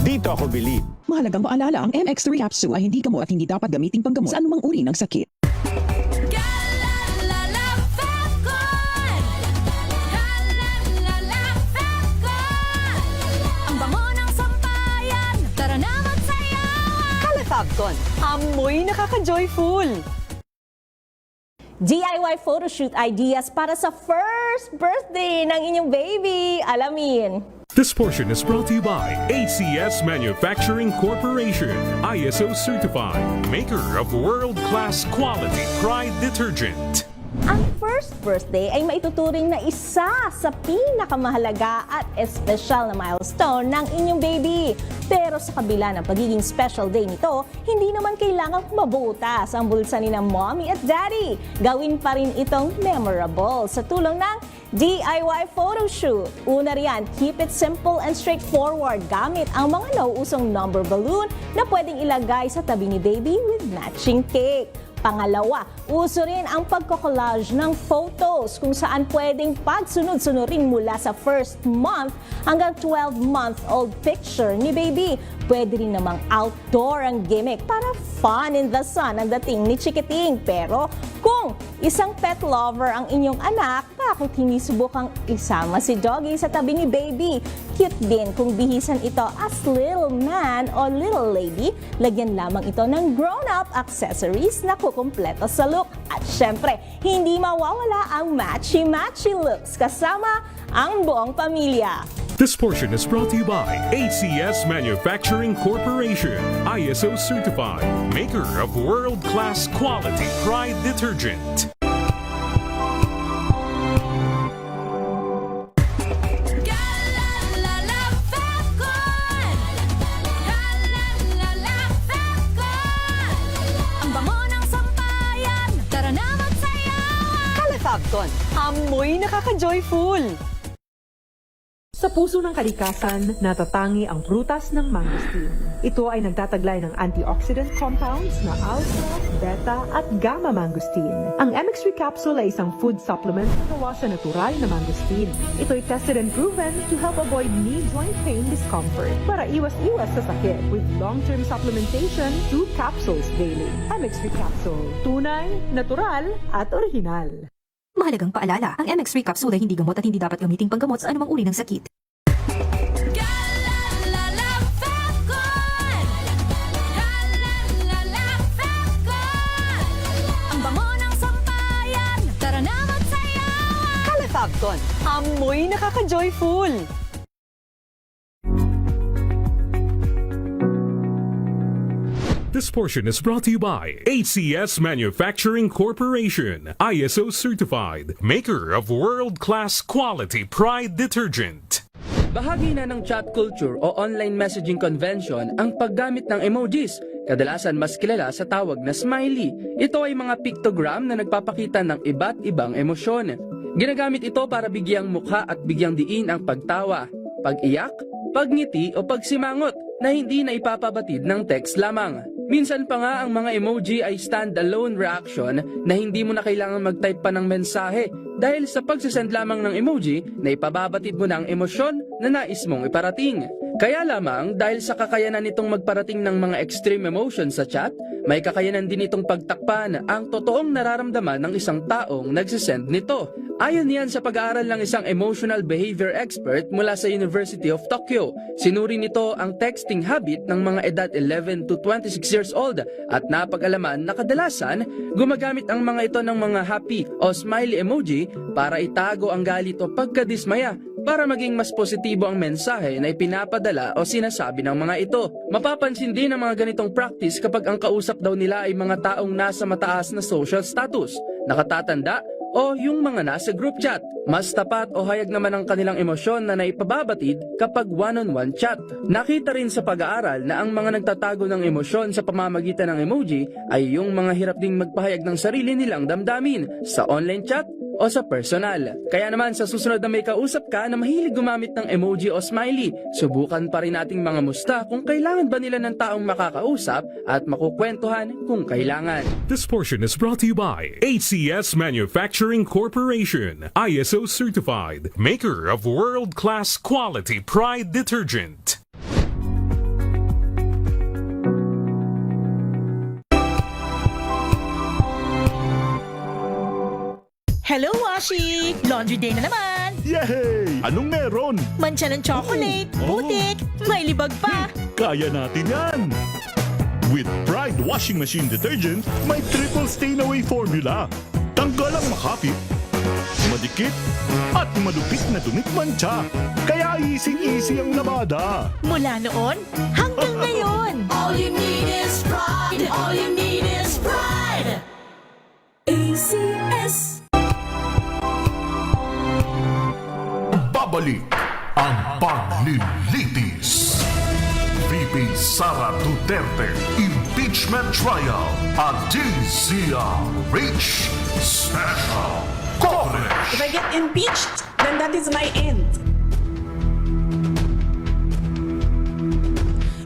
Dito ako bilib. Mahalagang paalala, ang MX3 capsule ay hindi gamot at hindi dapat gamitin panggamot sa anumang uri ng sakit. Kalefabcon, amoy nakaka-joyful. DIY photoshoot ideas para sa first birthday ng inyong baby. Alamin. This portion is brought to you by ACS Manufacturing Corporation, ISO certified, maker of world-class quality Pride detergent. Ang first birthday ay maituturing na isa sa pinakamahalaga at espesyal na milestone ng inyong baby. Pero sa kabila ng pagiging special day nito, hindi naman kailangang mabutas ang bulsa ni na mommy at daddy. Gawin pa rin itong memorable sa tulong ng DIY photoshoot. Una riyan, keep it simple and straightforward gamit ang mga nauusong number balloon na pwedeng ilagay sa tabi ni baby with matching cake. Pangalawa, uso rin ang pagko-collage ng photos kung saan pwedeng pagsunod-sunurin mula sa first month hanggang 12-month-old picture ni baby. Pwede rin namang outdoor ang gimmick para fun in the sun ang dating ni Chikiting. Pero kung isang pet lover ang inyong anak, bakit hindi subukang isama si Doggy sa tabi ni baby? Cute din kung bihisan ito as little man o little lady. Lagyan lamang ito ng grown-up accessories na kukumpleto sa look. At syempre, hindi mawawala ang matchy-matchy looks kasama ang buong pamilya. This portion is brought to you by ACS Manufacturing Corporation, ISO certified, maker of world-class quality Pride detergent. Kalefabcon, amoy nakaka-joyful. Sa puso ng kalikasan, natatangi ang prutas ng mangosteen. Ito ay nagtataglay ng antioxidant compounds na alpha, beta at gamma mangosteen. Ang MX3 capsule ay isang food supplement na gawa sa natural na mangosteen. Ito ay tested and proven to help avoid knee joint pain discomfort para iwas-iwas sa sakit with long-term supplementation 2 capsules daily. MX3 capsule, tunay, natural at original. Mahalagang paalala, ang MX3 capsule ay hindi gamot at hindi dapat gamitin panggamot sa anumang uri ng sakit. Ang bango ng sampayan, tara na magsayawan! Kalefabcon, amoy nakaka-joyful. This portion is brought to you by ACS Manufacturing Corporation, ISO certified, maker of world-class quality Pride detergent. Bahagi na ng chat culture o online messaging convention ang paggamit ng emojis, kadalasan mas kilala sa tawag na smiley. Ito ay mga pictogram na nagpapakita ng iba't ibang emosyon. Ginagamit ito para bigyang mukha at bigyang diin ang pagtawa, pag-iyak, pagngiti o pagsimangot na hindi na ipapabatid ng text lamang. Minsan pa nga ang mga emoji ay stand-alone reaction na hindi mo na kailangan mag-type pa ng mensahe dahil sa pagsasend lamang ng emoji na ipababatid mo na ang emosyon na nais mong iparating. Kaya lamang dahil sa kakayanan nitong magparating ng mga extreme emotions sa chat, may kakayanan din itong pagtakpan ang totoong nararamdaman ng isang taong nagsisend nito. Ayon yan sa pag-aaral ng isang emotional behavior expert mula sa University of Tokyo. Sinuri nito ang texting habit ng mga edad 11 to 26 years old at napag-alaman na kadalasan gumagamit ang mga ito ng mga happy o smiley emoji para itago ang galit o pagkadismaya para maging mas positibo ang mensahe na ipinapadala o sinasabi ng mga ito. Mapapansin din ang mga ganitong practice kapag ang kausap daw nila ay mga taong nasa mataas na social status, nakatatanda o yung mga nasa group chat. Mas tapat o hayag naman ang kanilang emosyon na naipababatid kapag one-on-one chat. Nakita rin sa pag-aaral na ang mga nagtatago ng emosyon sa pamamagitan ng emoji ay yung mga hirap ding magpahayag ng sarili nilang damdamin sa online chat o sa personal. Kaya naman sa susunod na may kausap ka na mahilig gumamit ng emoji o smiley, subukan pa rin nating mga musta kung kailangan ba nila ng taong makakausap at makukwentuhan kung kailangan. This portion is brought to you by ACS Manufacturing Corporation, ISO certified, maker of world-class quality Pride detergent. Hello, Washi! Laundry day na naman! Yay! Anong meron? Mancha ng chocolate, putik, may libag pa! Kaya natin yan! With Pride Washing Machine Detergent, may triple stain-away formula. Tanggalang makapit, madikit, at malupit na dumit mancha. Kaya easy-easy ang labada. Mula noon hanggang ngayon! All you need is pride. All you need is pride. ACS. Babalik ang paglilitis. VP Sara Duterte Impeachment Trial at DZRH Special Coverage. If I get impeached, then that is my end.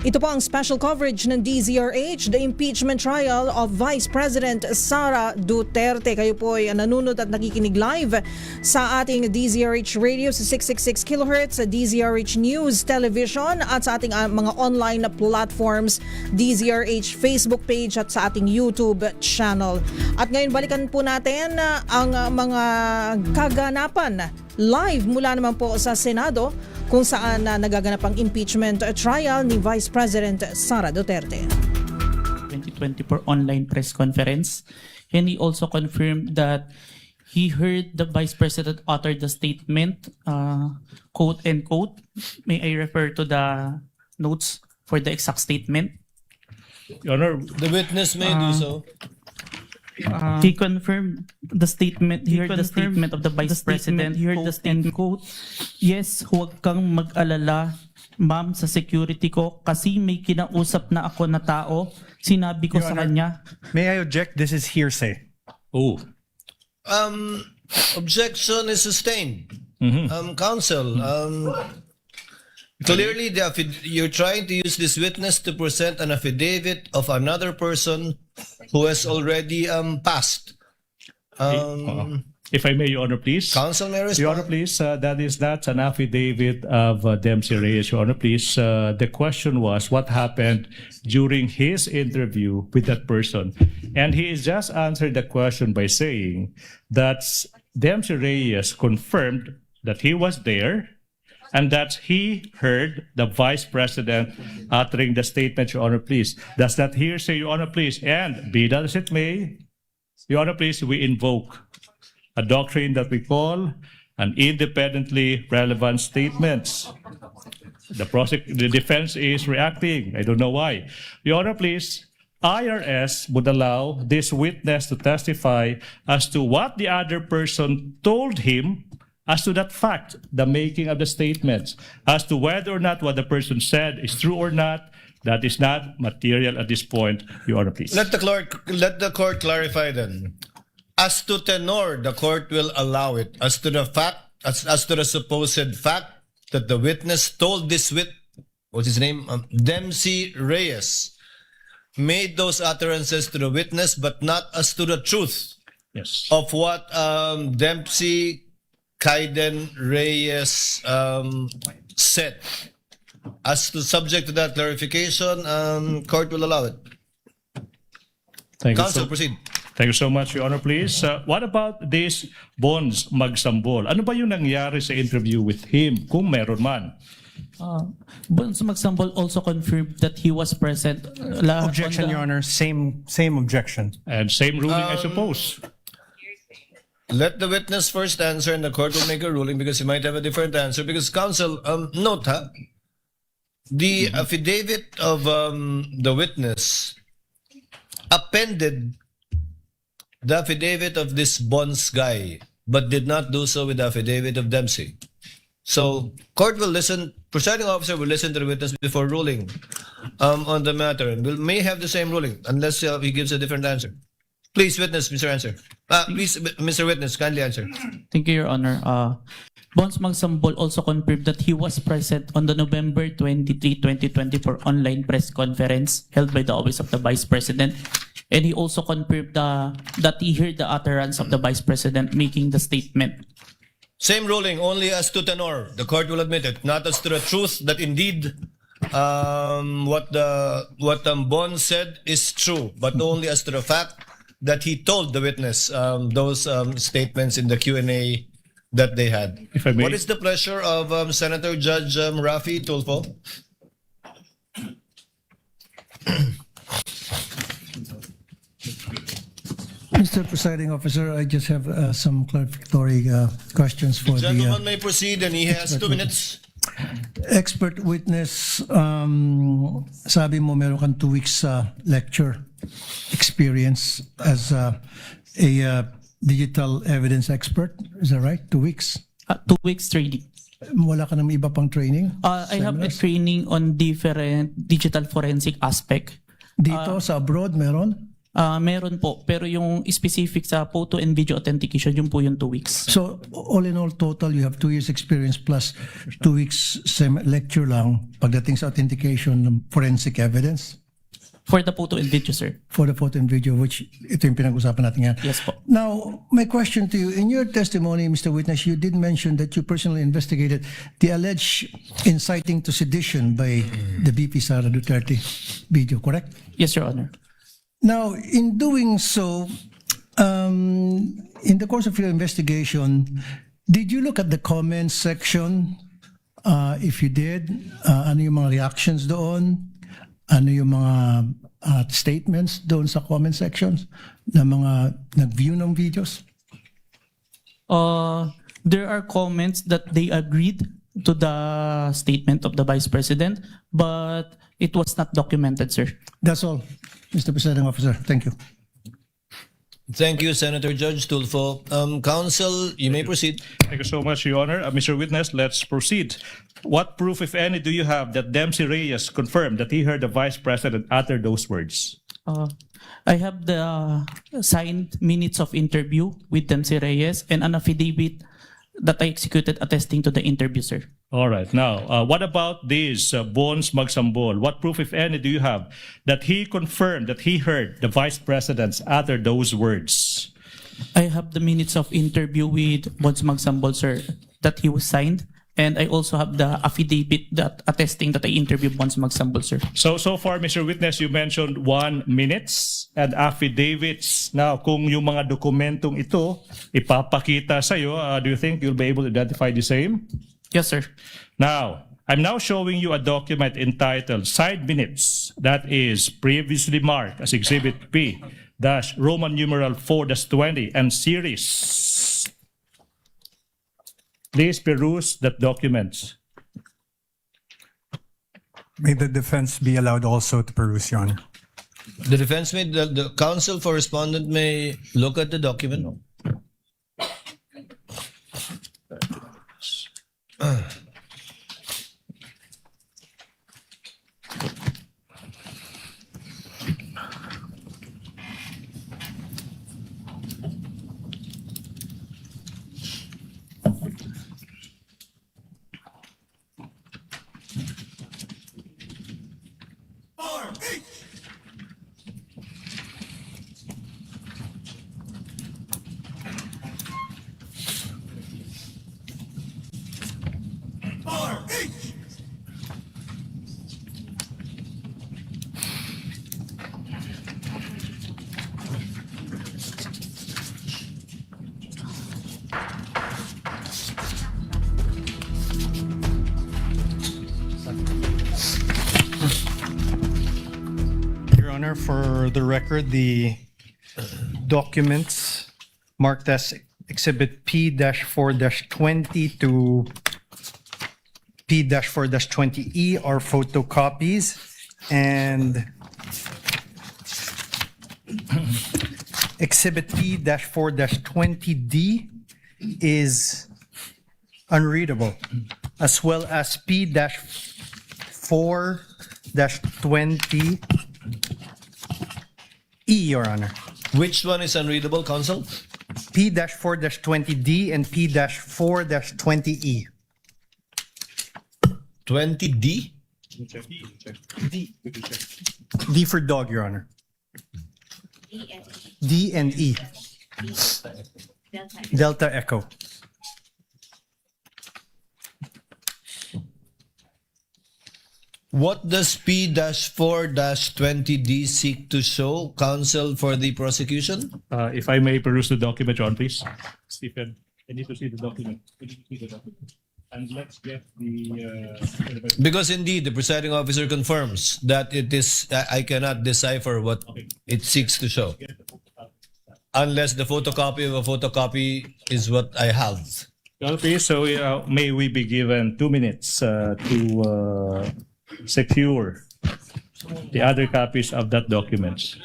Ito po ang special coverage ng DZRH, the impeachment trial of Vice President Sara Duterte. Kayo po ay nanonood at nakikinig live sa ating DZRH Radio sa 666 kHz, sa DZRH News Television at sa ating mga online platforms, DZRH Facebook page at sa ating YouTube channel. At ngayon balikan po natin ang mga kaganapan live mula naman po sa Senado kung saan nagaganap ang impeachment trial ni Vice President Sara Duterte. 2024 online press conference, and he also confirmed that he heard the Vice President utter the statement, quote and quote. May I refer to the notes for the exact statement? Your Honor, the witness may do so. He confirmed the statement. He heard the statement of the Vice President. He heard the statement, quote, "Yes, huwag kang mag-alala, ma'am, sa security ko kasi may kinausap na ako na tao. Sinabi ko Your sa Honor, kanya." May I object? This is hearsay. Oh. Objection is sustained. Counsel, clearly you're trying to use this witness to present an affidavit of another person who has already passed. If I may, Your Honor, please. Counsel may respond. Your Honor, please. That is not an affidavit of Dempsey Reyes, Your Honor, please. The question was what happened during his interview with that person. And he is just answered the question by saying that Dempsey Reyes confirmed that he was there and that he heard the Vice President uttering the statement, Your Honor, please. Does that hearsay, Your Honor, please? And be that as it may, Your Honor, please, we invoke a doctrine that we call an independently relevant statements. The defense is reacting. I don't know why. Your Honor, please, IRS would allow this witness to testify as to what the other person told him as to that fact, the making of the statements, as to whether or not what the person said is true or not. That is not material at this point, Your Honor, please. Let the court clarify then. As to tenor, the court will allow it. As to the fact, as to the supposed fact that the witness told this what's his name, Dempsey Reyes, made those utterances to the witness, but not as to the truth of what Dempsey Kaiden Reyes said. As to subject to that clarification, court will allow it. Counsel, proceed. Thank you so much, Your Honor, please. What about this Bonds Magsambol? Ano ba yung nangyari sa interview with him, kung meron man? Bonds Magsambol also confirmed that he was present. Objection, Your Honor. Same objection. And same ruling, I suppose. Let the witness first answer and the court will make a ruling because he might have a different answer. Because counsel, note, the affidavit of the witness appended the affidavit of this Bonds guy, but did not do so with the affidavit of Dempsey. So, court will listen, presiding officer will listen to the witness before ruling on the matter, and may have the same ruling unless he gives a different answer. Please, witness, Mr. Answer. Please, Mr. Witness, kindly answer. Thank you, Your Honor. Bonds Magsambol also confirmed that he was present on the November 23, 2024 online press conference held by the Office of the Vice President. And he also confirmed that he heard the utterance of the Vice President making the statement. Same ruling, only as to tenor. The court will admit it, not as to the truth that indeed what Bonds said is true, but only as to the fact that he told the witness those statements in the Q&A that they had. If I may. What is the pleasure of Senator Judge Rafi Tulfo? Mr. Presiding Officer, I just have some clarificatory questions for The gentleman may proceed, and he has 2 minutes. Expert witness. Sabi mo meron kang 2 weeks lecture experience as a digital evidence expert. Is that right? 2 weeks? 2 weeks training. Wala ka naman iba pang training? I have a training on different digital forensic aspect. Dito sa abroad meron? Meron po, pero yung specific sa photo and video authentication, yun po yung 2 weeks. So, all in all, total, you have 2 years experience plus 2 weeks lecture lang pagdating sa authentication ng forensic evidence? For the photo and video, sir. For the photo and video, which ito yung pinag-usapan natin yan. Yes po. Now, my question to you, in your testimony, Mr. Witness, you did mention that you personally investigated the alleged inciting to sedition by the BP Sara Duterte video, correct? Yes, Your Honor. Now, in doing so, in the course of your investigation, did you look at the comments section? If you did, ano yung mga reactions doon? Ano yung mga statements doon sa comment sections ng mga nag-view ng videos? There are comments that they agreed to the statement of the Vice President, but it was not documented, sir. That's all, Mr. Presiding Officer. Thank you. Thank you, Senator Judge Tulfo. Counsel, you may proceed. Thank you so much, Your Honor. Mr. Witness, let's proceed. What proof, if any, do you have that Dempsey Reyes confirmed that he heard the Vice President utter those words? I have the signed minutes of interview with Dempsey Reyes and an affidavit that I executed attesting to the interview, sir. All right. Now, what about this Bonds Magsambol? What proof, if any, do you have that he confirmed that he heard the Vice President utter those words? I have the minutes of interview with Bonds Magsambol, sir, that he was signed. And I also have the affidavit that attesting that I interviewed Bonds Magsambol, sir. So far, Mr. Witness, you mentioned 1 minutes and affidavits. Now, kung yung mga dokumentong ito ipapakita sa'yo, do you think you'll be able to identify the same? Yes, sir. Now, I'm now showing you a document entitled Side Minutes that is previously marked as Exhibit P, Roman numeral 4-20 and series. Please peruse that document. May the defense be allowed also to peruse, Your Honor? The defense may, the counsel for respondent may look at the document. Your Honor, for the record, the documents marked as Exhibit P-4-20 to P-4-20E are photocopies, and Exhibit P-4-20D is unreadable, as well as P-4-20E, Your Honor. Which one is unreadable, Counsel? P-4-20D and P-4-20E. 20D? D for dog, Your Honor. D and E. Delta Echo. What does P-4-20D seek to show, Counsel for the prosecution? If I may peruse the document, John, please. Stephen, I need to see the document. I need to see the document. And let's get the... Because indeed, the presiding officer confirms that it is, I cannot decipher what it seeks to show. Unless the photocopy of a photocopy is what I have. Okay, so may we be given 2 minutes to secure the other copies of that document.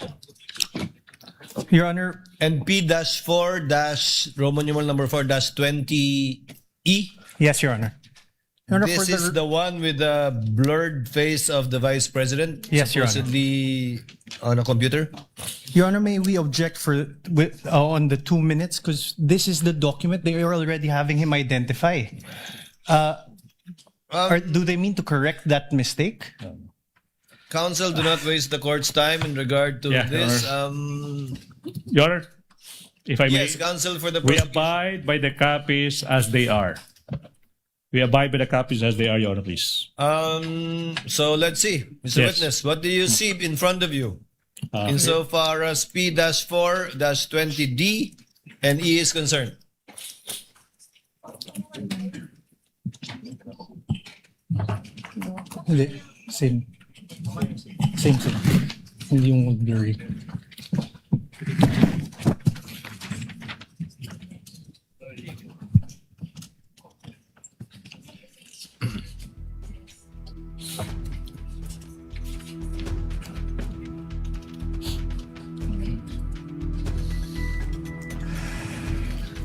Your Honor. And P-4- Roman numeral 4-20E? Yes, Your Honor. Your Honor, This is the one with the blurred face of the Vice President? Yes, Your Honor. Supposedly on a computer? Your Honor, may we object on the 2 minutes? Because this is the document. They are already having him identify. Do they mean to correct that mistake? Counsel, do not waste the court's time in regard to this. Your Honor, if I may. Yes, Counsel for the We prosecution. abide by the copies as they are. We abide by the copies as they are, Your Honor, please. So let's see. Mr. Yes. Witness, what do you see in front of you? Insofar as P-4-20D and E is concerned. Hindi. Same. Same. Hindi yung blurry.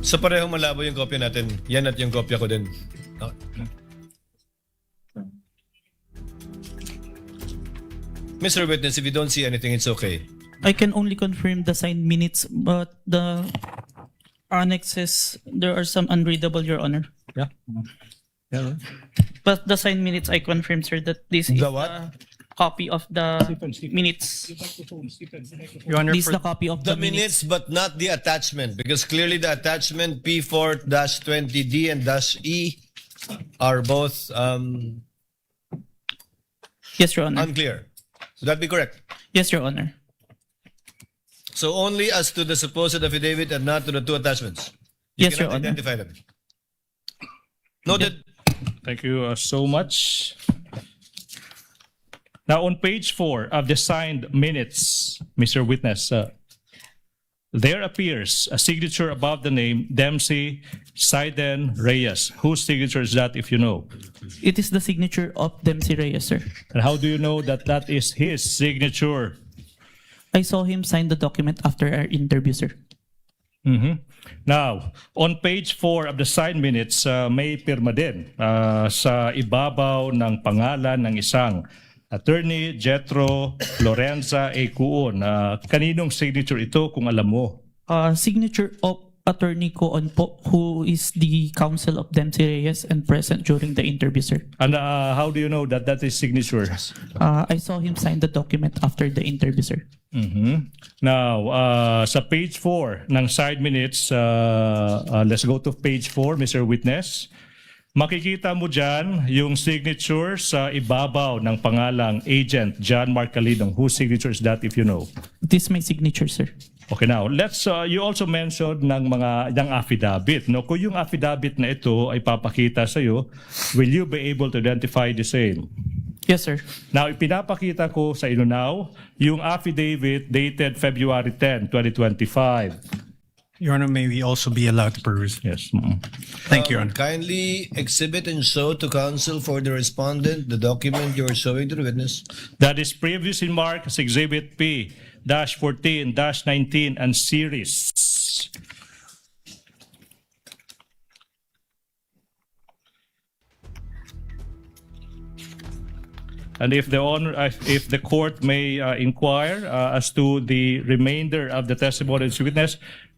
So parehong malabo yung kopya natin. Yan at yung kopya ko din. Mr. Witness, if you don't see anything, it's okay. I can only confirm the signed minutes, but the annexes, there are some unreadable, Your Honor. Yeah. Yeah. But the signed minutes, I confirm, sir, that this is The what? a copy of the minutes. Your Honor, This is the copy of The minutes, but not the attachment, because clearly the attachment P-4-20D and -E are both Yes, Your Honor. unclear. Would that be correct? Yes, Your Honor. So only as to the supposed affidavit and not to the two attachments. You Yes, Your cannot Honor. identify them. Noted. Thank you so much. Now, on page 4 of the signed minutes, Mr. Witness, there appears a signature above the name Dempsey Saiden Reyes. Whose signature is that, if you know? It is the signature of Dempsey Reyes, sir. And how do you know that that is his signature? I saw him sign the document after our interview, sir. Now, on page 4 of the signed minutes, may pirma din sa ibabaw ng pangalan ng isang Attorney Jetro Lorenza A. Cuon. Kaninong signature ito kung alam mo? Signature of Attorney Cuon po, who is the counsel of Dempsey Reyes and present during the interview, sir. And how do you know that that is signature? I saw him sign the document after the interview, sir. Now, sa page 4 ng side minutes, let's go to page 4, Mr. Witness. Makikita mo dyan yung signature sa ibabaw ng pangalang Agent John Mark Calidong. Whose signature is that, if you know? This is my signature, sir. Okay, now, let's, you also mentioned ng affidavit. No? Kung yung affidavit na ito ay papakita sa'yo, will you be able to identify the same? Yes, sir. Now, ipinapakita ko sa inyo now yung affidavit dated February 10, 2025. Your Honor, may we also be allowed to peruse? Yes. Thank you, Your Honor. Kindly exhibit and show to counsel for the respondent the document you are showing to the witness. That is previously marked as Exhibit P. P-14-19 and series. And if the court may inquire as to the remainder of the testimony of this witness,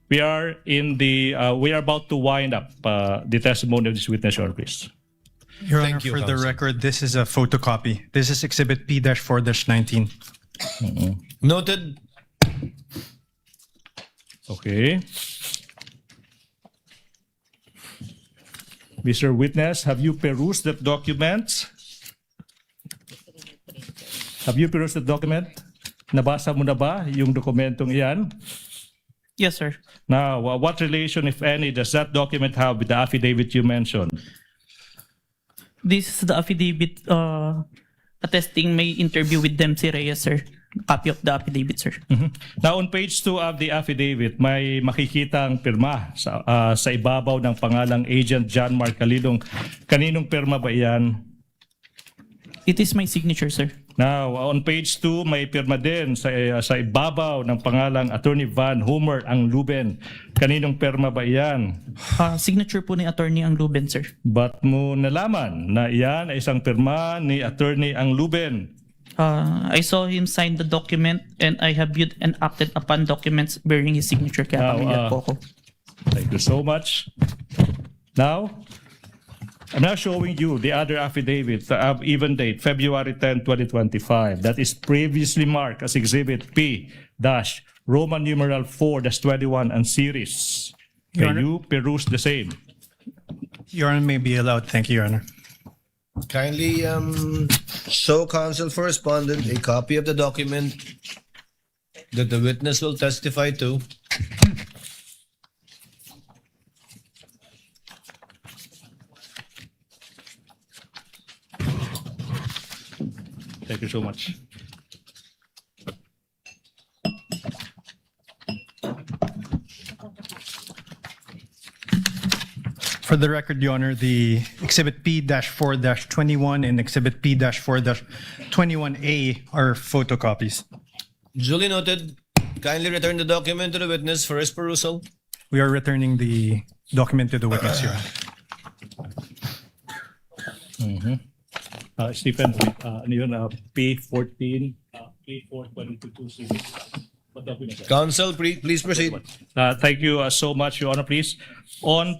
we are about to wind up the testimony of this witness, Your Honor, please. Your Honor, Thank you, for the Counsel. record, this is a photocopy. This is Exhibit P-4-19. Noted. Okay. Mr. Witness, have you perused that document? Have you perused the document? Nabasa mo na ba yung dokumentong iyan? Yes, sir. Now, what relation, if any, does that document have with the affidavit you mentioned? This is the affidavit attesting my interview with Dempsey Reyes, sir. Copy of the affidavit, sir. Now, on page 2 of the affidavit, may makikitang pirma sa ibabaw ng pangalang Agent John Mark Calidong. Kaninong pirma ba iyan? It is my signature, sir. Now, on page 2, may pirma din sa ibabaw ng pangalang Attorney Van Homer ang Luben. Kaninong pirma ba iyan? Signature po ni Attorney ang Luben, sir. Ba't mo nalaman na iyan ay isang pirma ni Attorney ang Luben? I saw him sign the document and I have viewed and acted upon documents bearing his signature. Kaya familiar po ako. Thank you so much. Now, I'm now showing you the other affidavit of even date, February 10, 2025. That is previously marked as Exhibit P-Roman numeral 4-21 and series. Your Can Honor. you peruse the same? Your Honor may be allowed. Thank you, Your Honor. Kindly show counsel for respondent a copy of the document that the witness will testify to. Thank you so much. For the record, Your Honor, the Exhibit P-4-21 and Exhibit P-4-21A are photocopies. Duly noted. Kindly return the document to the witness for his perusal. We are returning the document to the witness, Your Honor. Stephen, ano yun, P14, P422 series. What document is that? Counsel, please proceed. Thank you so much, Your Honor, please. On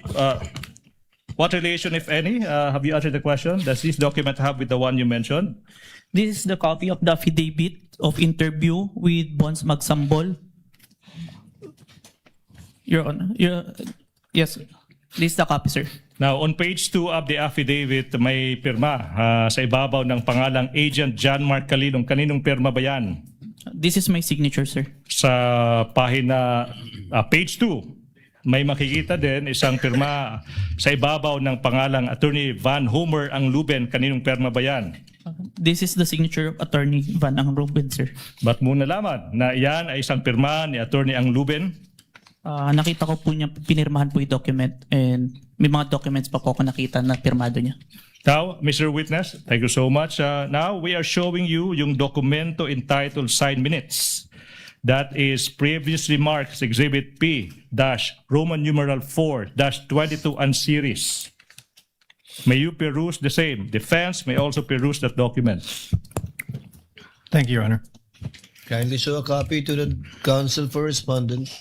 what relation, if any, have you answered the question? Does this document have with the one you mentioned? This is the copy of the affidavit of interview with Bons Magsambol. Your Honor, yes, this is the copy, sir. Now, on page 2 of the affidavit, may pirma sa ibabaw ng pangalang Agent John Mark Calidong. Kaninong pirma ba yan? This is my signature, sir. Sa pahina, page 2, may makikita din isang pirma sa ibabaw ng pangalang Attorney Van Homer ang Luben. Kaninong pirma ba yan? This is the signature of Attorney Van ang Ruben, sir. Ba't mo nalaman na iyan ay isang pirma ni Attorney ang Luben? Nakita ko po niya, pinirmahan po yung document and may mga documents pa po ako nakita na pirmado niya. Now, Mr. Witness, thank you so much. Now, we are showing you yung dokumento entitled Signed Minutes. That is previously marked as Exhibit P-Roman numeral 4-22 and series. May you peruse the same. Defense may also peruse that document. Thank you, Your Honor. Kindly show a copy to the counsel for respondent.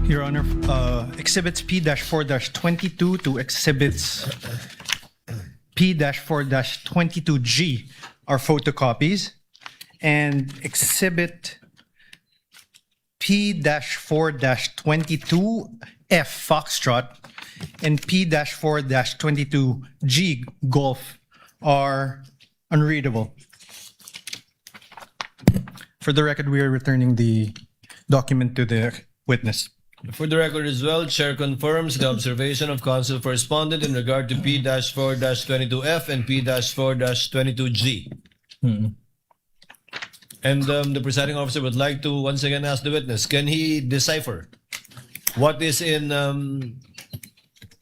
Your Honor, Exhibits P-4-22 to Exhibits P-4-22G are photocopies, and Exhibit P-4-22 F Foxtrot and P-4-22G Golf are unreadable. For the record, we are returning the document to the witness. For the record as well, Chair confirms the observation of Council for Respondent in regard to P-4-22F and P-4-22G. And the presiding officer would like to once again ask the witness, can he decipher what is in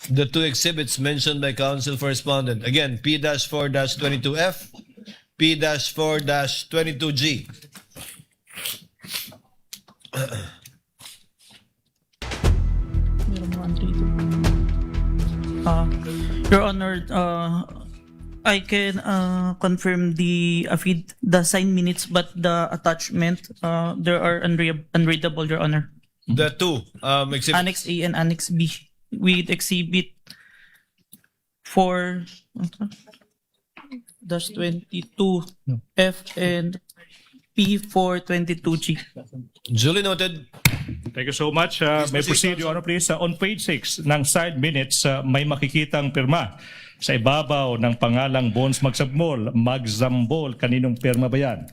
the two exhibits mentioned by Council for Respondent? Again, P-4-22F, P-4-22G. Your Honor, I can confirm the signed minutes, but the attachment, there are unreadable, Your Honor. The two exhibits. Annex A and Annex B with exhibit 4-22F and P-4-22G. Duly noted. Thank you so much. May proceed, Your Honor, please. On page 6 ng side minutes, may makikitang pirma sa ibabaw ng pangalang Bones Magzambol. Kaninong pirma ba yan?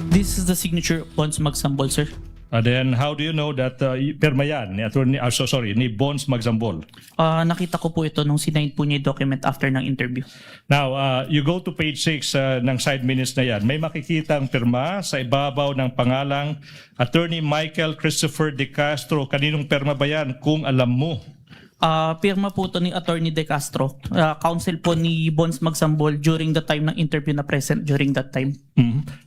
This is the signature of Bones Magsambol, sir. Then how do you know that pirma yan ni Bones Magzambol? Nakita ko po ito nung sinign po niya yung document after ng interview. Now, you go to page 6 ng side minutes na yan. May makikitang pirma sa ibabaw ng pangalang Attorney Michael Christopher De Castro. Kaninong pirma ba yan kung alam mo? Pirma po ito ni Attorney De Castro. Counsel po ni Bones Magsambol during the time ng interview na present during that time.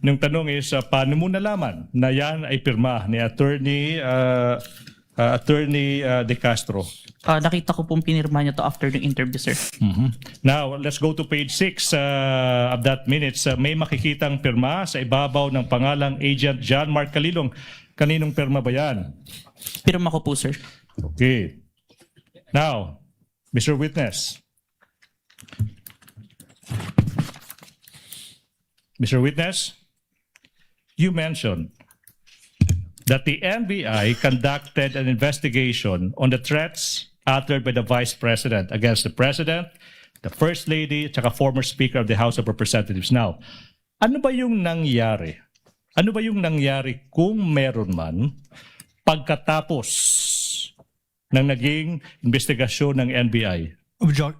Nung tanong is, paano mo nalaman na yan ay pirma ni Attorney De Castro? Nakita ko pong pinirma niya to after the interview, sir. Now, let's go to page 6 of that minutes. May makikitang pirma sa ibabaw ng pangalang Agent John Mark Calilong. Kaninong pirma ba yan? Pirma ko po, sir. Okay. Now, Mr. Witness. Mr. Witness, you mentioned that the NBI conducted an investigation on the threats uttered by the Vice President against the President, the First Lady, at saka former Speaker of the House of Representatives. Now, ano ba yung nangyari? Ano ba yung nangyari kung meron man pagkatapos ng naging investigasyon ng NBI?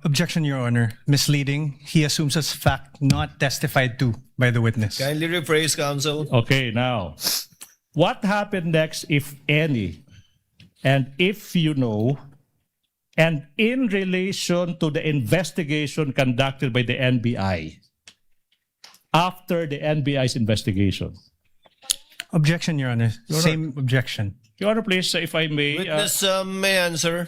Objection, Your Honor. Misleading. He assumes as fact not testified to by the witness. Kindly rephrase, counsel. Okay, now, what happened next, if any, and if you know, and in relation to the investigation conducted by the NBI, after the NBI's investigation? Objection, Your Honor. Same objection. Your Honor, please, if I may. Witness may answer.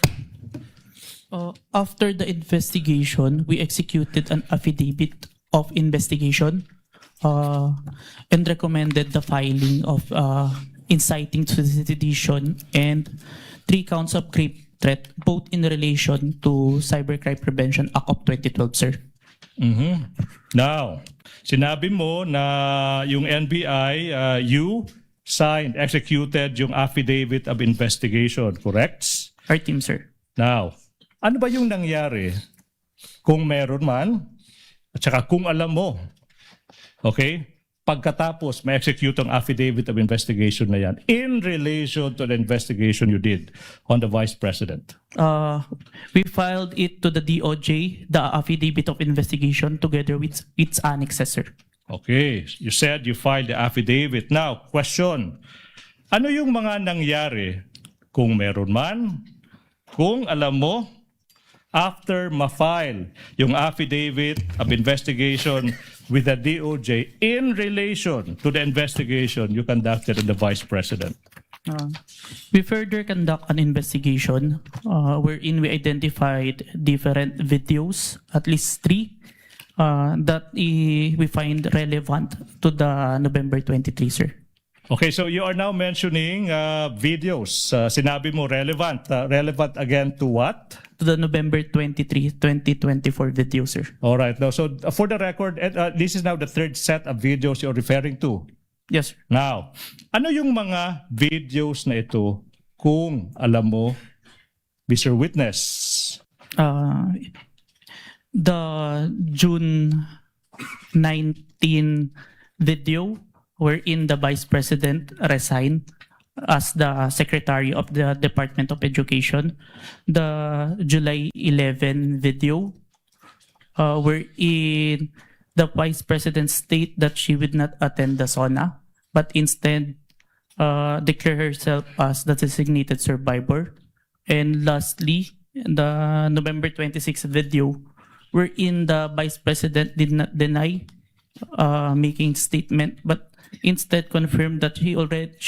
After the investigation, we executed an affidavit of investigation and recommended the filing of inciting to sedition and 3 counts of grave threat, both in relation to Cybercrime Prevention Act of 2012, sir. Now, sinabi mo na yung NBI, you signed, executed yung affidavit of investigation, correct? Our team, sir. Now, ano ba yung nangyari kung meron man at saka kung alam mo, okay, pagkatapos may execute ang affidavit of investigation na yan in relation to the investigation you did on the Vice President? We filed it to the DOJ, the affidavit of investigation, together with its annexes, sir. Okay, you said you filed the affidavit. Now, question, ano yung mga nangyari kung meron man, kung alam mo, after ma-file yung affidavit of investigation with the DOJ in relation to the investigation you conducted on the Vice President? We further conduct an investigation wherein we identified different videos, at least 3, that we find relevant to the November 23, sir. Okay, so you are now mentioning videos. Sinabi mo relevant. Relevant again to what? To the November 23, 2024 video, sir. All right. Now, so for the record, this is now the third set of videos you're referring to. Yes, sir. Now, ano yung mga videos na ito kung alam mo, Mr. Witness? The June 19 video wherein the Vice President resigned as the Secretary of the Department of Education. The July 11 video wherein the Vice President state that she would not attend the SONA but instead declare herself as the designated survivor. And lastly, the November 26 video wherein the Vice President did not deny making statement but instead confirmed that she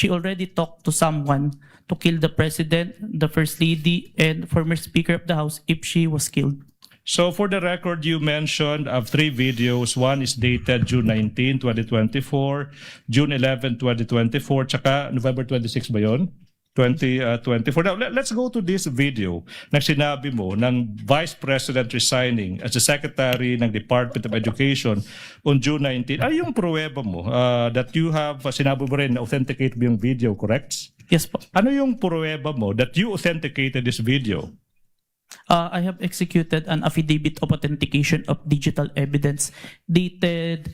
already talked to someone to kill the President, the First Lady, and former Speaker of the House if she was killed. So for the record, you mentioned of 3 videos. One is dated June 19, 2024, June 11, 2024, tsaka November 26 ba yun? 2024. Now, let's go to this video na sinabi mo ng Vice President resigning as the Secretary ng Department of Education on June 19. Ay yung pruweba mo that you have, sinabi mo rin na authenticate mo yung video, correct? Yes po. Ano yung pruweba mo that you authenticated this video? I have executed an affidavit of authentication of digital evidence dated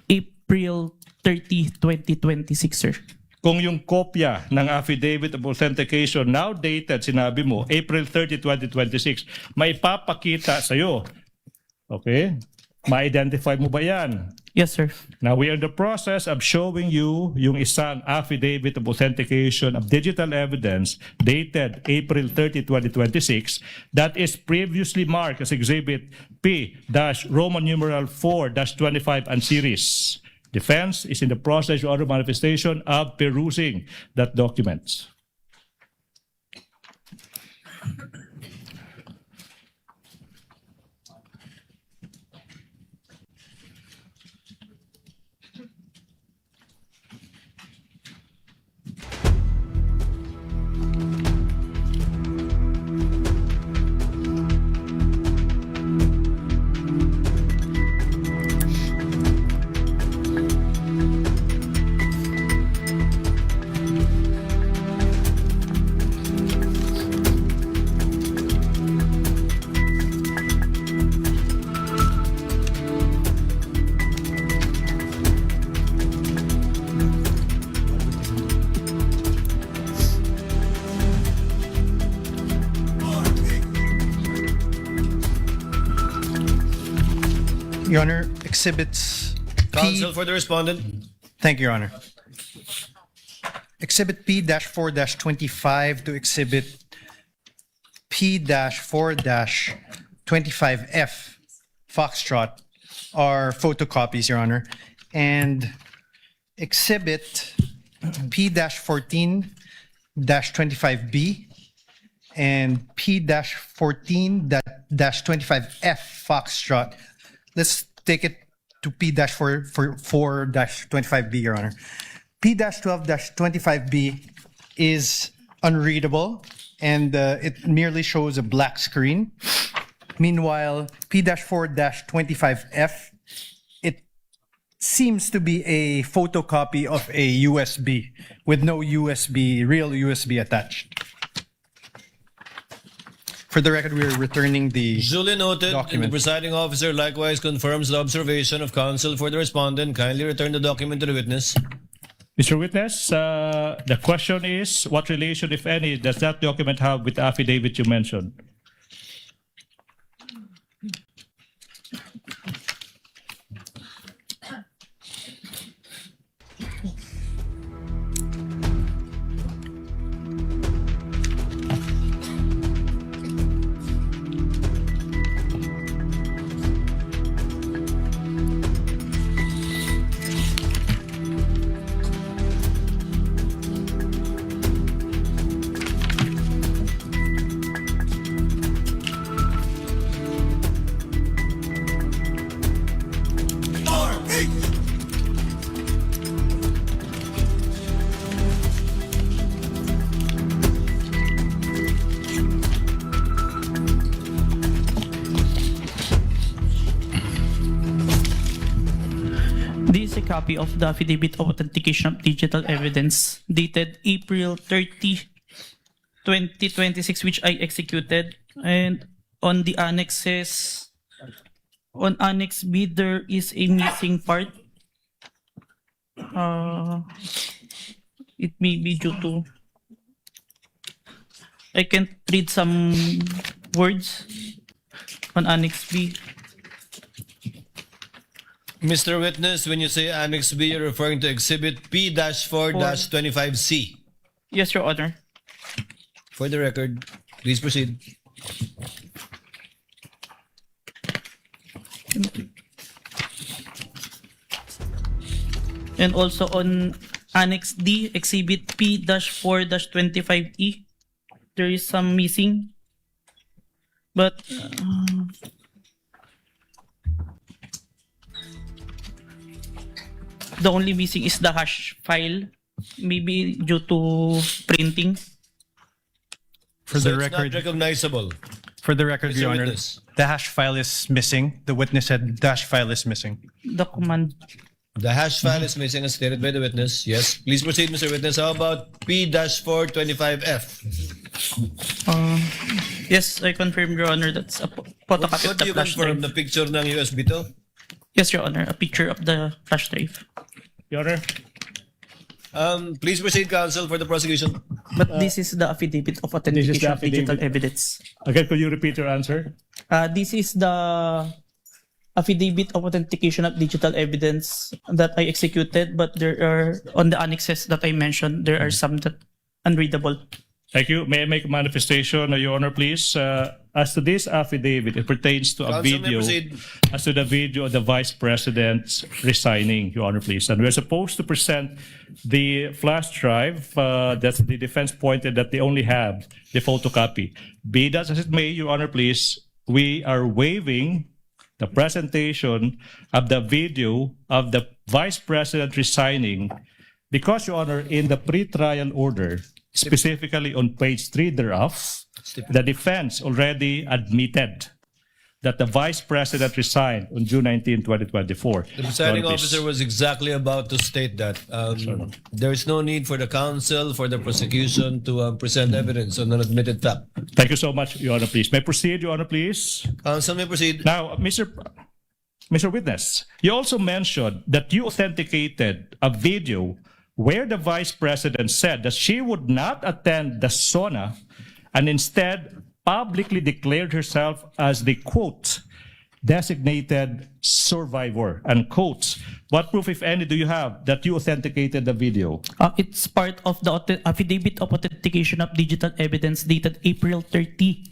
April 30, 2026, sir. Kung yung kopya ng affidavit of authentication now dated, sinabi mo, April 30, 2026, may papakita sa'yo. Okay? Ma-identify mo ba yan? Yes, sir. Now, we are in the process of showing you yung isang affidavit of authentication of digital evidence dated April 30, 2026 that is previously marked as Exhibit P-Roman numeral 4-25 and series. Defense is in the process or other manifestation of perusing that document. Your Honor, exhibits Counsel for the respondent. Thank you, Your Honor. Exhibit P-4-25 to Exhibit P-4-25F Foxtrot are photocopies, Your Honor. And Exhibit P-14-25B and P-14-25F Foxtrot. Let's take it to P-4-25B, Your Honor. P-12-25B is unreadable and it merely shows a black screen. Meanwhile, P-4-25F, it seems to be a photocopy of a USB with no real USB attached. For the record, we are returning the Duly noted, document. and the presiding officer likewise confirms the observation of counsel for the respondent. Kindly return the document to the witness. Mr. Witness, the question is, what relation, if any, does that document have with the affidavit you mentioned? copy of the affidavit of authentication of digital evidence dated April 30, 2026, which I executed. And on the annexes, on Annex B, there is a missing part. It may be due to... I can't read some words on Annex B. Mr. Witness, when you say Annex B, you're referring to Exhibit P-4-25C. Yes, Your Honor. For the record, please proceed. And also on Annex D, Exhibit P-4-25E, there is some missing. But the only missing is the hash file, maybe due to printing. For So the it's record, not recognizable. For the record, Mr. Your Honor, Witness. the hash file is missing. The witness said the hash file is missing. The command. The hash file is missing as stated by the witness. Yes. Please proceed, Mr. Witness. How about P-425F? Yes, I confirm, Your Honor, that's a photocopy What of do you the flash confirm? drive. The picture ng USB to? Yes, Your Honor, a picture of the flash drive. Your Honor. Please proceed, counsel, for the prosecution. But this is the affidavit of authentication of digital evidence. Again, could you repeat your answer? This is the affidavit of authentication of digital evidence that I executed, but there are, on the annexes that I mentioned, there are some that unreadable. Thank you. May I make a manifestation, Your Honor, please? As to this affidavit, it pertains to a Counsel, may video. proceed. As to the video of the Vice President resigning, Your Honor, please. And we're supposed to present the flash drive that the defense pointed that they only have the photocopy. Be that as it may, Your Honor, please, we are waiving the presentation of the video of the Vice President resigning because, Your Honor, in the pre-trial order, specifically on page 3 thereof, the defense already admitted that the Vice President resigned on June 19, 2024. The presiding Your Honor, please. officer was exactly about to state that there is no need for the counsel, for the prosecution to present evidence on an admitted fact. Thank you so much, Your Honor, please. May I proceed, Your Honor, please? Counsel may proceed. Now, Mr. Witness, you also mentioned that you authenticated a video where the Vice President said that she would not attend the SONA and instead publicly declared herself as the, quote, designated survivor, unquote. What proof, if any, do you have that you authenticated the video? It's part of the affidavit of authentication of digital evidence dated April 30,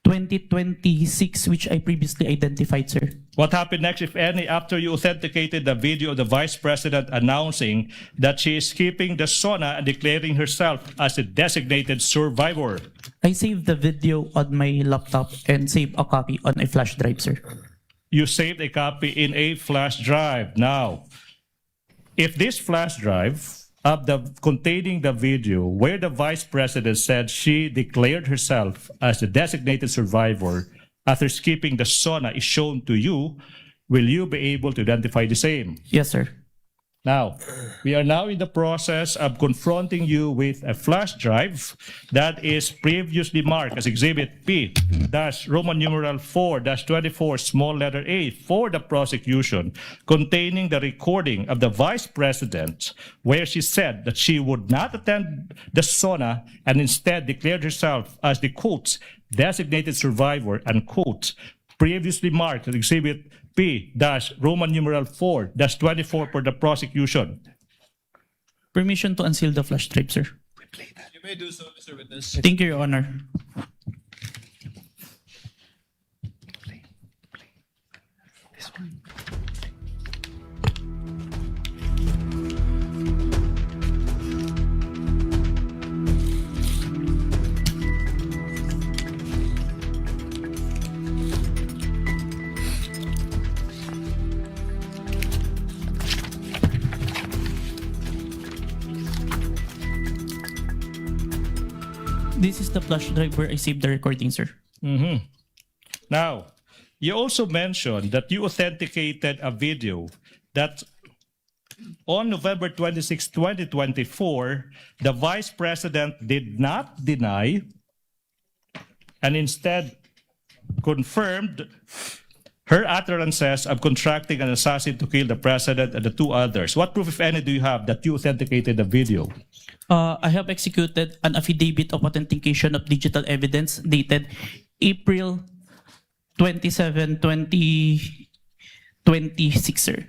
2026, which I previously identified, sir. What happened next, if any, after you authenticated the video of the Vice President announcing that she is keeping the SONA and declaring herself as a designated survivor? I saved the video on my laptop and saved a copy on a flash drive, sir. You saved a copy in a flash drive. Now, if this flash drive containing the video where the Vice President said she declared herself as the designated survivor after skipping the SONA is shown to you, will you be able to identify the same? Yes, sir. Now, we are now in the process of confronting you with a flash drive that is previously marked as Exhibit P-Roman numeral 4-24 small letter A for the prosecution, containing the recording of the Vice President where she said that she would not attend the SONA and instead declared herself as the, quote, designated survivor, unquote, previously marked as Exhibit P-Roman numeral 4-24 for the prosecution. Permission to unseal the flash drive, sir. You may do so, Mr. Witness. Thank you, Your Honor. This is the flash drive where I saved the recording, sir. Mm-hmm. Now, you also mentioned that you authenticated a video that on November 26, 2024, the Vice President did not deny and instead confirmed her utterances of contracting an assassin to kill the President and the two others. What proof, if any, do you have that you authenticated the video? I have executed an affidavit of authentication of digital evidence dated April 27, 2026, sir.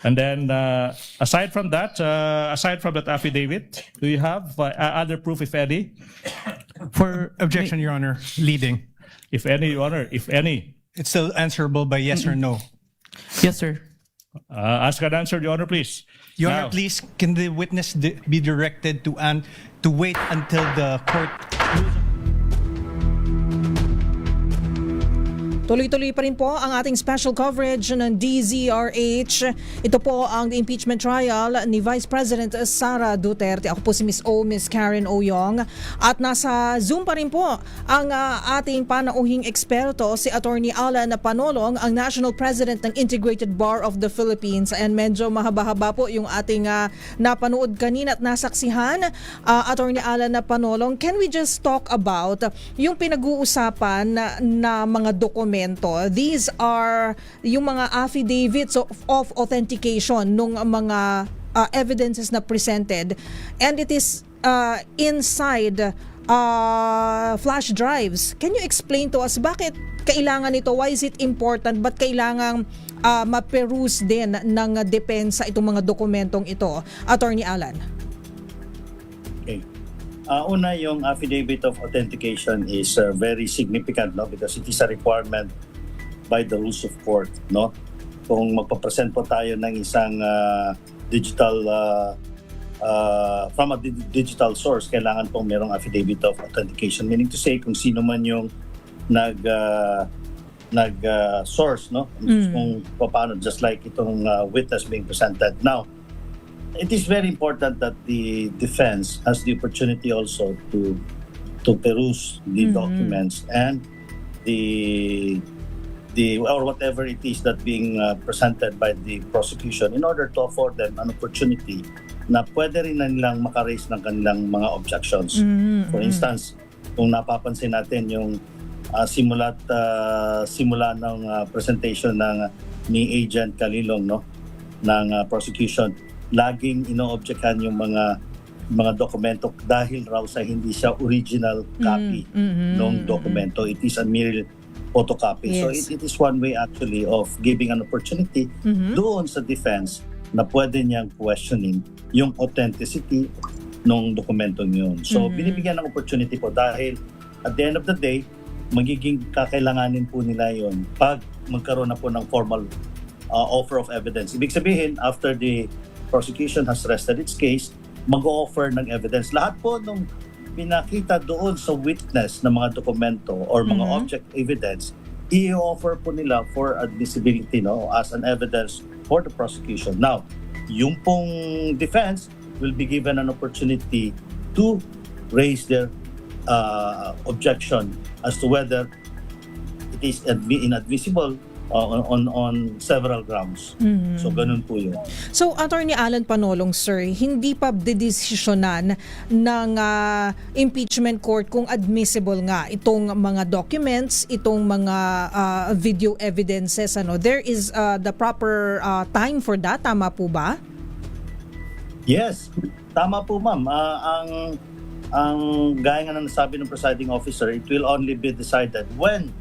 And then, aside from that affidavit, do you have other proof, if any? For objection, Your Honor, leading. If any, Your Honor, if any. It's still answerable by yes or no. Yes, sir. Ask an answer, Your Honor, please. Your Now, Honor, please, can the witness be directed to wait until the court rules? Tuloy-tuloy pa rin po ang ating special coverage ng DZRH. Ito po ang impeachment trial ni Vice President Sara Duterte. Ako po si Miss Karen Oyong. At nasa Zoom pa rin po ang ating panauhing eksperto, si Attorney Alan Panolong, ang National President ng Integrated Bar of the Philippines. And medyo mahaba-haba po yung ating napanood kanina at nasaksihan. Attorney Alan Panolong, can we just talk about yung pinag-uusapan na mga dokumento? These are yung mga affidavits of authentication ng mga evidences na presented, and it is inside flash drives. Can you explain to us bakit kailangan ito? Why is it important? Ba't kailangang ma-peruse din ng depensa itong mga dokumentong ito? Attorney Alan. Okay. Una, yung affidavit of authentication is very significant, no, because it is a requirement by the rules of court, no. Kung magpapresent po tayo ng isang digital from a digital source, kailangan pong merong affidavit of authentication, meaning to say kung sino man yung source, no, kung paano, just like itong witness being presented now. It is very important that the defense has the opportunity also to peruse the documents and the or whatever it is that being presented by the prosecution in order to afford them an opportunity na pwede rin na nilang makaraise ng kanilang mga objections. For instance, kung napapansin natin yung simula ng presentation ni Agent Calilong, no, ng prosecution, laging ino-objectan yung mga dokumento dahil raw sa hindi siya original copy ng dokumento. It is a mere photocopy. Yes. So it is one way actually of giving an opportunity doon sa defense na pwede niyang questioning yung authenticity ng dokumentong yun. So binibigyan ng opportunity po dahil at the end of the day, magiging kakailanganin po nila yun pag magkaroon na po ng formal offer of evidence. Ibig sabihin, after the prosecution has rested its case, mag-offer ng evidence. Lahat po nung pinakita doon sa witness ng mga dokumento or mga object evidence, i-offer po nila for admissibility, no, as an evidence for the prosecution. Now, yung pong defense will be given an opportunity to raise their objection as to whether it is inadmissible on several grounds. So ganun po yun. So Attorney Alan Panolong, sir, hindi pa didesisyonan ng impeachment court kung admissible nga itong mga documents, itong mga video evidences, ano. There is the proper time for that, tama po ba? Yes, tama po, ma'am. Ang gaya nga na nasabi ng presiding officer, it will only be decided when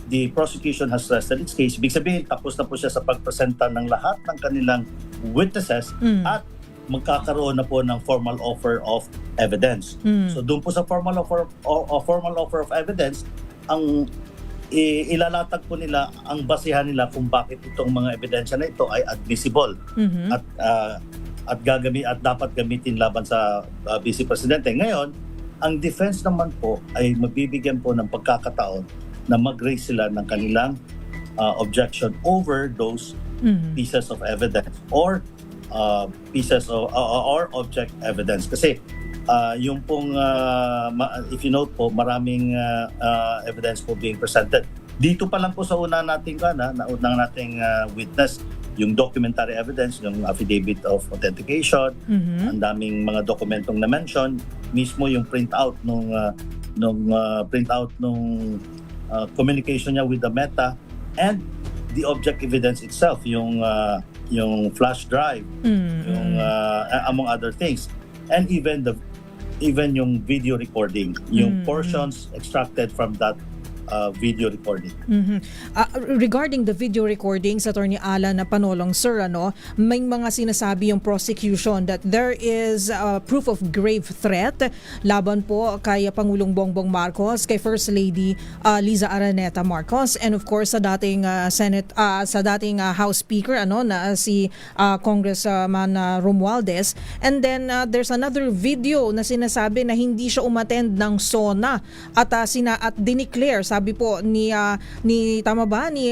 the prosecution has rested its case. Ibig sabihin, tapos na po siya sa pagpresenta ng lahat ng kanilang witnesses at magkakaroon na po ng formal offer of evidence. So doon po sa formal offer of evidence, ang ilalatag po nila ang basihan nila kung bakit itong mga ebidensya na ito ay admissible at dapat gamitin laban sa Vice Presidente. Ngayon, ang defense naman po ay mabibigyan po ng pagkakataon na mag-raise sila ng kanilang objection over those pieces of evidence or pieces of or object evidence. Kasi yung pong if you note po, maraming evidence po being presented. Dito pa lang po sa una nating witness, yung documentary evidence, yung affidavit of authentication, ang daming mga dokumentong na-mention, mismo yung printout nung communication niya with the Meta, and the object evidence itself, yung flash drive, yung among other things, and even yung video recording, yung portions extracted from that video recording. Regarding the video recordings, Attorney Alan Panolong, sir, may mga sinasabi yung prosecution that there is proof of grave threat laban po kay Pangulong Bongbong Marcos, kay First Lady Liza Araneta Marcos, and of course sa dating House Speaker na si Congressman Romualdez. And then there's another video na sinasabi na hindi siya umattend ng SONA at dineclare, sabi po ni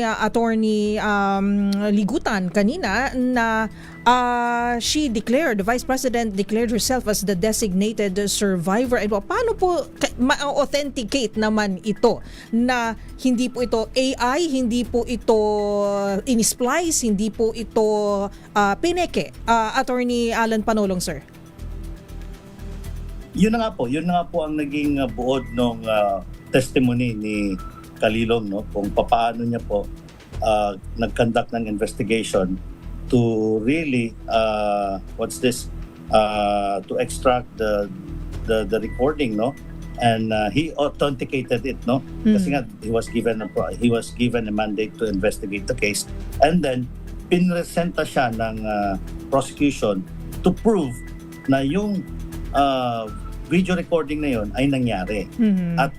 Attorney Ligutan kanina, na the Vice President declared herself as the designated survivor. And paano po ma-authenticate naman ito na hindi po ito AI, hindi po ito in-splice, hindi po ito pineke? Attorney Alan Panolong, sir. Yun na nga po ang naging buod ng testimony ni Calilong, kung paano niya po nag-conduct ng investigation to really to extract the recording, and he authenticated it, kasi nga he was given a mandate to investigate the case, and then pinresenta siya ng prosecution to prove na yung video recording na yon ay nangyari. At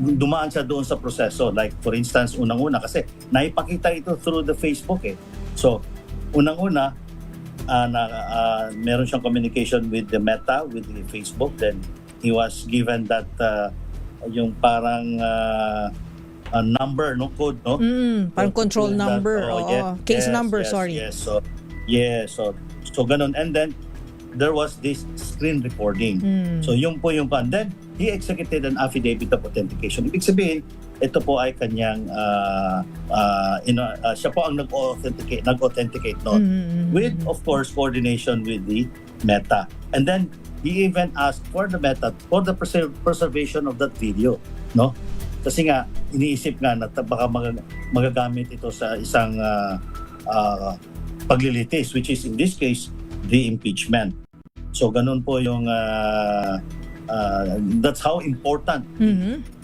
dumaan siya doon sa proseso. Like for instance, unang-una kasi naipakita ito through the Facebook So, unang-una meron siyang communication with the Meta, with the Facebook. Then he was given that yung parang number, code, parang control number, case number, sorry. So ganun. And then there was this screen recording. So yung po yung pan. Then he executed an affidavit of authentication. Ibig sabihin, ito po ay kanyang siya po ang nag-authenticate noon, with of course coordination with the Meta. And then he even asked for the Meta for the preservation of that video, kasi nga iniisip nga na baka magagamit ito sa isang paglilitis, which is in this case the impeachment. So ganun po yung that's how important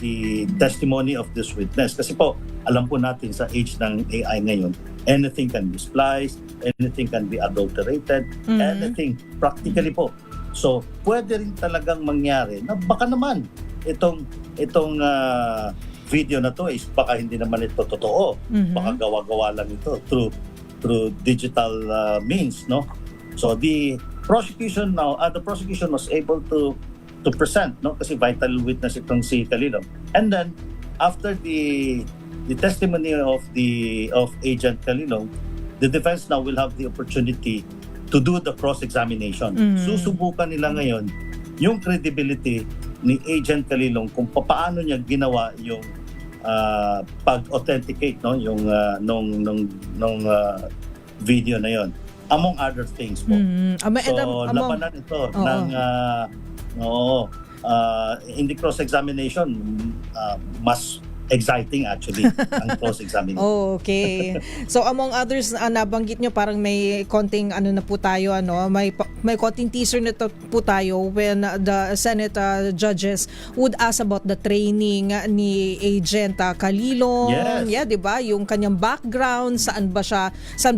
the testimony of this witness. Kasi po, alam po natin sa age ng AI ngayon, anything can be spliced, anything can be adulterated, anything, practically po. So, pwede rin talagang mangyari na baka naman itong video na to is baka hindi naman ito totoo. Baka gawa-gawa lang ito through digital means, So the prosecution was able to present, kasi vital witness itong si Calilong. And then after the testimony of Agent Calilong, the defense now will have the opportunity to do the cross-examination. Susubukan nila ngayon yung credibility ni Agent Calilong kung paano niya ginawa yung pag-authenticate, yung nung video na yon, among other things po. So labanan ito ng in the cross-examination, mas exciting actually ang cross-examination. Okay. So among others, nabanggit nyo parang may konting na po tayo, may konting teaser na po tayo when the Senate judges would ask about the training ni Agent Calilong. Yes. 'Di ba? Yung kanyang background, saan ba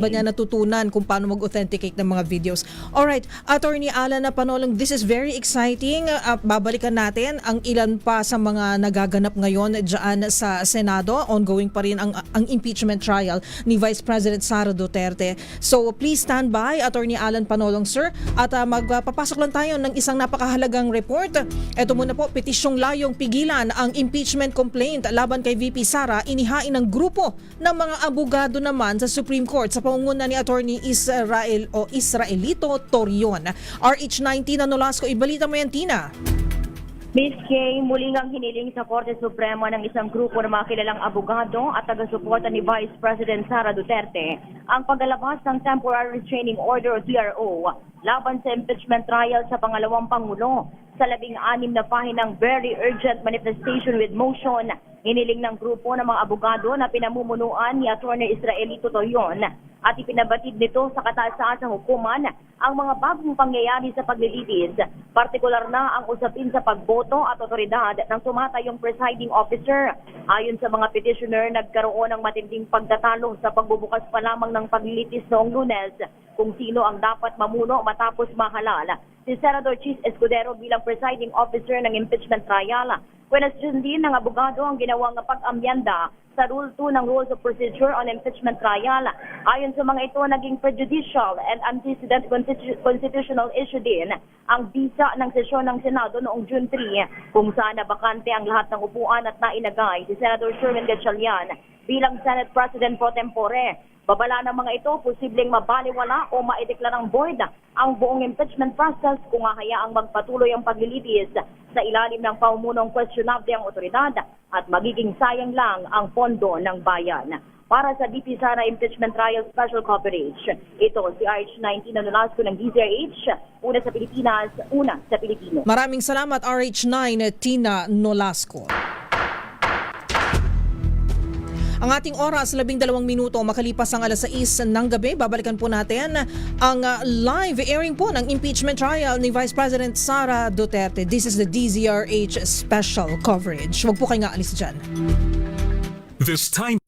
niya natutunan kung paano mag-authenticate ng mga videos. All right, Attorney Alan Panolong, this is very exciting. Babalikan natin ang ilan pa sa mga nagaganap ngayon diyan sa Senado. Ongoing pa rin ang impeachment trial ni Vice President Sara Duterte. So please stand by, Attorney Alan Panolong, sir, at magpapasok lang tayo ng isang napakahalagang report. Ito muna po, petisyong layong pigilan ang impeachment complaint laban kay VP Sara, inihain ng grupo ng mga abogado naman sa Supreme Court sa pangunguna ni Attorney Israelito Torion. RH19 na Nolasco, ibalita mo yan, Tina. Ms. Kay, muli ngang hiniling sa Korte Suprema ng isang grupo ng mga kilalang abogado at taga-suporta ni Vice President Sara Duterte ang paglalabas ng Temporary Restraining Order o TRO laban sa impeachment trial sa pangalawang Pangulo. Sa 16 na pahinang very urgent manifestation with motion, hiniling ng grupo ng mga abogado na pinamumunuan ni Atty. Israelito Toyon at ipinabatid nito sa kataas-taasang hukuman ang mga bagong pangyayari sa paglilitis, partikular na ang usapin sa pagboto at otoridad ng tumatayong presiding officer. Ayon sa mga petitioner, nagkaroon ng matinding pagtatalo sa pagbubukas pa lamang ng paglilitis noong Lunes kung sino ang dapat mamuno matapos mahalal si Senador Chis Escudero bilang presiding officer ng impeachment trial. Question din ng abogado ang ginawang pag-amyenda sa Rule 2 ng Rules of Procedure on Impeachment Trial. Ayon sa mga ito, naging prejudicial and antecedent constitutional issue din ang visa ng sesyon ng Senado noong June 3 kung saan nabakante ang lahat ng upuan at nainagay si Senator Sherwin Gatchalian bilang Senate President pro tempore. Babala ng mga ito, posibleng mabaliwala o maideklarang void ang buong impeachment process kung hahayaang magpatuloy ang paglilitis sa ilalim ng pamumunong questionable ang otoridad at magiging sayang lang ang pondo ng bayan. Para sa DP Sara Impeachment Trial Special Coverage, ito si RH19 na Nolasco ng DZRH, una sa Pilipinas, una sa Pilipino. Maraming salamat RH9 Tina Nolasco. Ang ating oras, 12 minuto makalipas ang alas 6 ng gabi. Babalikan po natin ang live airing po ng impeachment trial ni Vice President Sara Duterte. This is the DZRH special coverage. Huwag po kayo nga alis dyan. This time.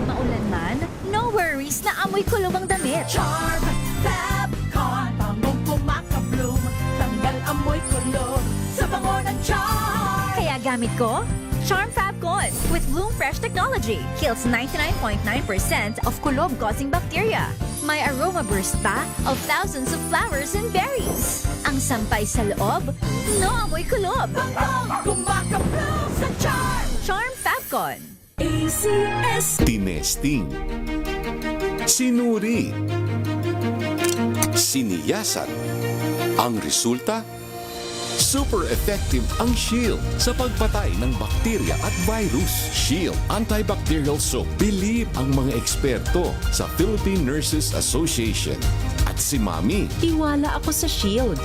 Maulan man, no worries na amoy kulong ang damit. Charm Fab Con, pangong kumakabloom, tanggal amoy kulong sa bango ng charm. Kaya gamit ko, Charm Fab Con with Bloom Fresh Technology. Kills 99.9% of kulob-causing bacteria. May aroma burst pa of thousands of flowers and berries. Ang sampay sa loob, no amoy kulob. Bangong kumakabloom sa Charm! Charm Fab Con. ACS. Tinesting, sinuri, siniyasan. Ang resulta, super effective ang Shield sa pagpatay ng bakterya at virus. Shield Antibacterial Soap. Believe ang mga eksperto sa Philippine Nurses Association. At si Mami, Tiwala ako sa Shield.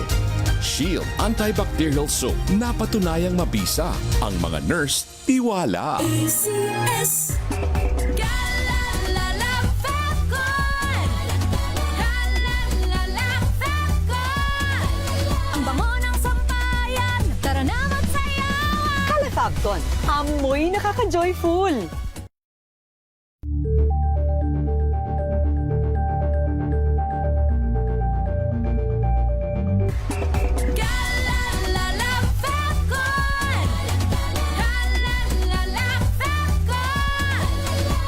Shield Antibacterial Soap. Napatunayang mabisa. Ang mga nurse, tiwala. ACS. Fabcon, amoy nakaka-joyful.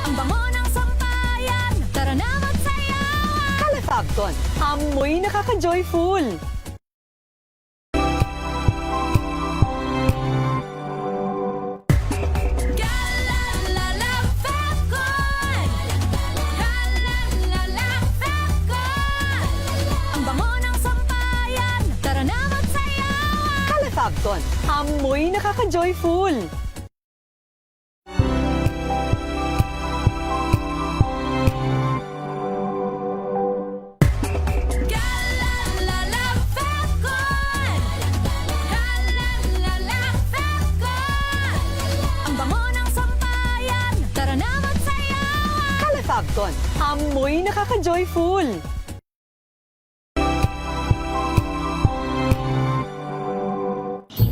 Ang bango ng sampayan, tara na magsayawan. Kala Fabcon, amoy nakaka-joyful. Fabcon, amoy nakaka-joyful. Ang bango ng sampayan, tara na magsayawan. Kala Fabcon, amoy nakaka-joyful.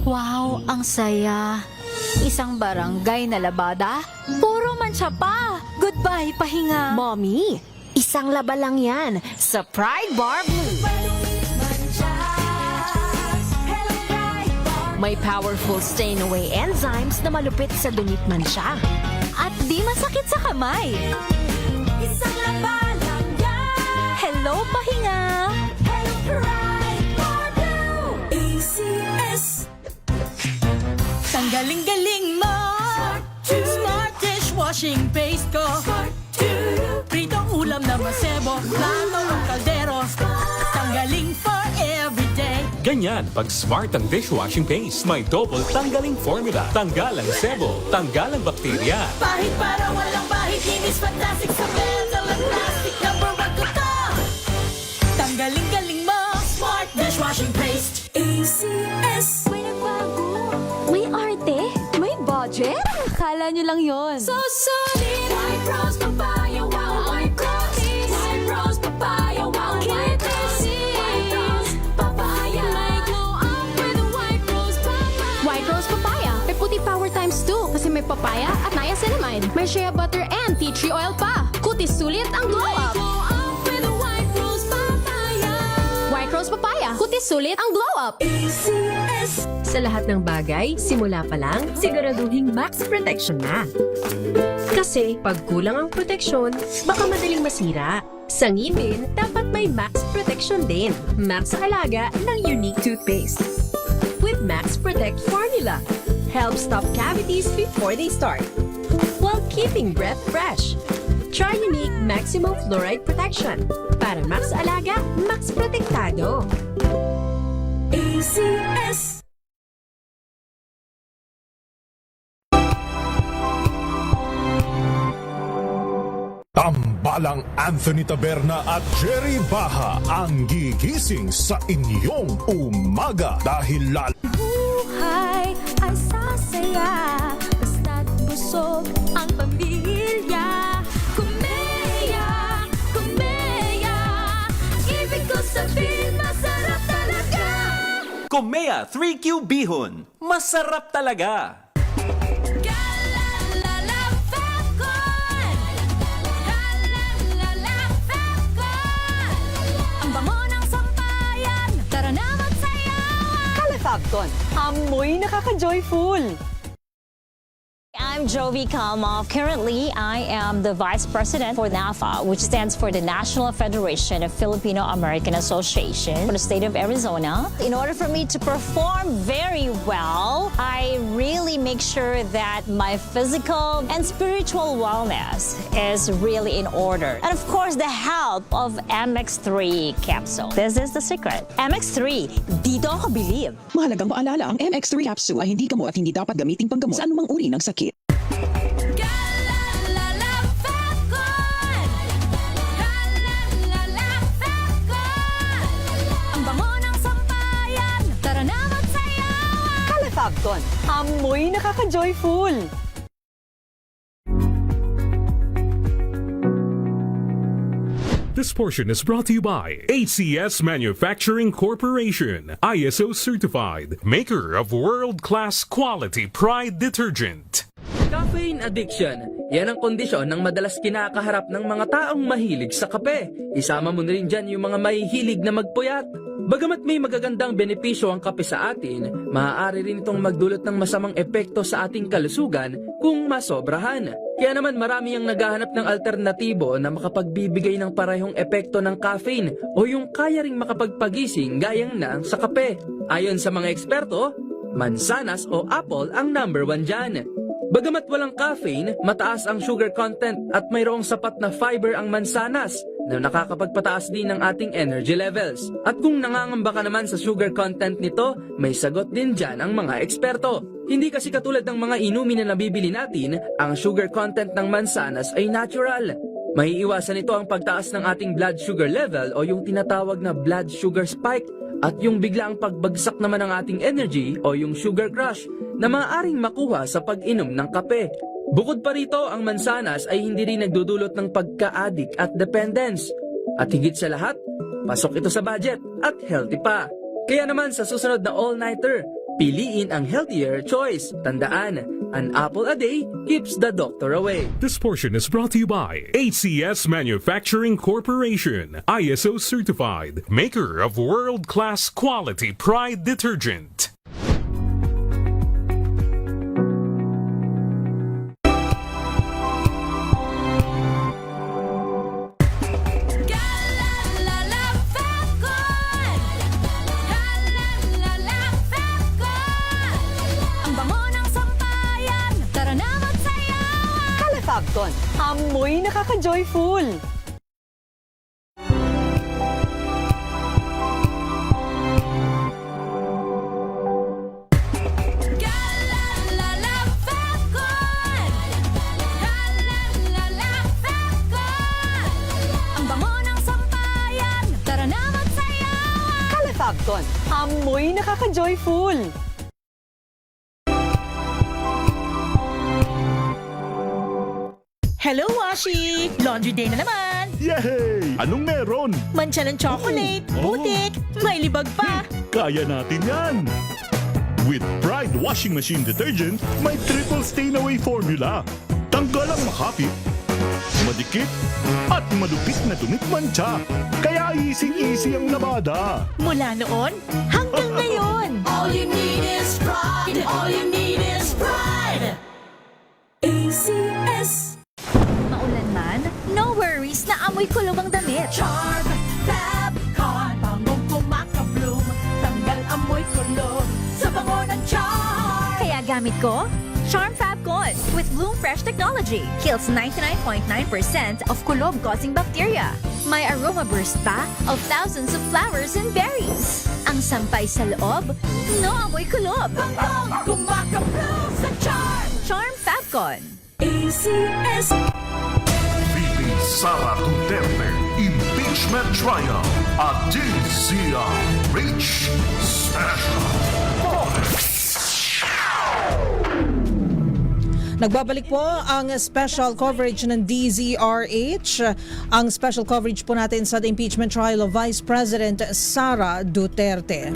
Wow, ang saya. Isang barangay na labada, puro mancha pa. Goodbye, pahinga. Mommy, isang laba lang yan sa Pride Bar Blue. May powerful stain-away enzymes na malupit sa dumit mansya. At di masakit sa kamay. Isang laba lang yan. Hello, pahinga. Hello, Pride Bar Blue. ACS. Tanggaling-galing mo. Smart dishwashing paste ko. Pritong ulam na masebo, plato ng kaldero. Galing for everyday. Ganyan pag smart ang dishwashing paste. May double tanggaling formula. Tanggal ang sebo, tanggal ang bakterya. Bahid para walang bahid. Linis fantastic sa metal at plastic. Number 1 ko to. Tanggaling-galing mo. Smart dishwashing paste. ACS. May nagbago. May arte. May budget. Akala nyo lang yon. So solid. White Rose Papaya. Wow, White Rose. White Rose Papaya. Wow, White Rose. White Rose Papaya. May glow up with White Rose Papaya. White Rose Papaya. May puti power times 2 kasi may papaya at niacinamide. May shea butter and tea tree oil pa. Kutis sulit ang glow up. Glow up with White Rose Papaya. White Rose Papaya. Kutis sulit ang glow up. ACS. Sa lahat ng bagay, simula pa lang, siguraduhing max protection na. Kasi pag kulang ang proteksyon, baka madaling masira. Sa ngipin, dapat may max protection din. Max sa alaga ng unique toothpaste. With Max Protect formula, helps stop cavities before they start, while keeping breath fresh. Try unique maximum fluoride protection. Para max alaga, max protektado. ACS. Tambalang Anthony Taberna at Jerry Baha ang gigising sa inyong umaga dahil Buhay ay sasaya, basta't busog ang pamilya. Kumeya, kumeya, ibig ko sabihin masarap talaga. Komea 3Q Bihon. Masarap talaga. Ang bango ng sampayan, tara na magsayawan. Califabcon. Amoy nakaka-joyful. I'm Jovi Kalmov. Currently, I am the Vice President for NAFA, which stands for the National Federation of Filipino-American Association for the state of Arizona. In order for me to perform very well, I really make sure that my physical and spiritual wellness is really in order. And of course, the help of MX3 capsule. This is the secret. MX3, dito ako believe. Mahalagang paalala, ang MX3 capsule ay hindi gamot at hindi dapat gamiting panggamot sa anumang uri ng sakit. Ang bango ng sampayan, tara na magsayawan. Califabcon. Amoy nakaka-joyful. This portion is brought to you by ACS Manufacturing Corporation, ISO certified, maker of world-class quality Pride detergent. Caffeine addiction. Yan ang kondisyon ng madalas kinakaharap ng mga taong mahilig sa kape. Isama mo na rin dyan yung mga mahihilig na magpuyat. Bagamat may magagandang benepisyo ang kape sa atin, maaari rin itong magdulot ng masamang epekto sa ating kalusugan kung masobrahan. Kaya naman marami ang naghahanap ng alternatibo na makapagbibigay ng parehong epekto ng caffeine o yung kaya ring makapagpagising gayang na sa kape. Ayon sa mga eksperto, mansanas o apple ang number 1 dyan. Bagamat walang caffeine, mataas ang sugar content at mayroong sapat na fiber ang mansanas na nakakapagpataas din ng ating energy levels. At kung nangangamba ka naman sa sugar content nito, may sagot din dyan ang mga eksperto. Hindi kasi katulad ng mga inumin na nabibili natin, ang sugar content ng mansanas ay natural. May iwasan nito ang pagtaas ng ating blood sugar level o yung tinatawag na blood sugar spike at yung biglaang pagbagsak naman ng ating energy o yung sugar crash na maaaring makuha sa pag-inom ng kape. Bukod pa rito, ang mansanas ay hindi rin nagdudulot ng pagka-addict at dependence. At higit sa lahat, pasok ito sa budget at healthy pa. Kaya naman sa susunod na all-nighter, piliin ang healthier choice. Tandaan, an apple a day keeps the doctor away. This portion is brought to you by ACS Manufacturing Corporation, ISO certified, maker of world-class quality Pride detergent. Califabcon. Amoy nakaka-joyful. Amoy nakaka-joyful. Hello, Washi! Laundry day na naman! Yay! Anong meron? Mancha ng chocolate, putik, may libag pa! Kaya natin yan! With Pride Washing Machine Detergent, may triple stain-away formula. Tanggal ang makapit, madikit, at madupit na dumit mancha. Kaya easy-easy ang labada. Mula noon hanggang ngayon! All you need is pride. All you need is pride. ACS. Maulan man, no worries na amoy kulog ang damit. Charm Fab Con. Bangong kumakabloom. Tanggal amoy kulog sa bango ng charm. Kaya gamit ko, Charm Fab Con with Bloom Fresh technology. Kills 99.9% of kulob-causing bacteria. May aroma burst pa of thousands of flowers and berries. Ang sampay sa loob, no amoy kulob. Bangong kumakabloom sa charm. Charm Fab Con. ACS. Sara Duterte Impeachment Trial at DZRH Special. Nagbabalik po ang special coverage ng DZRH. Ang special coverage po natin sa the impeachment trial of Vice President Sara Duterte.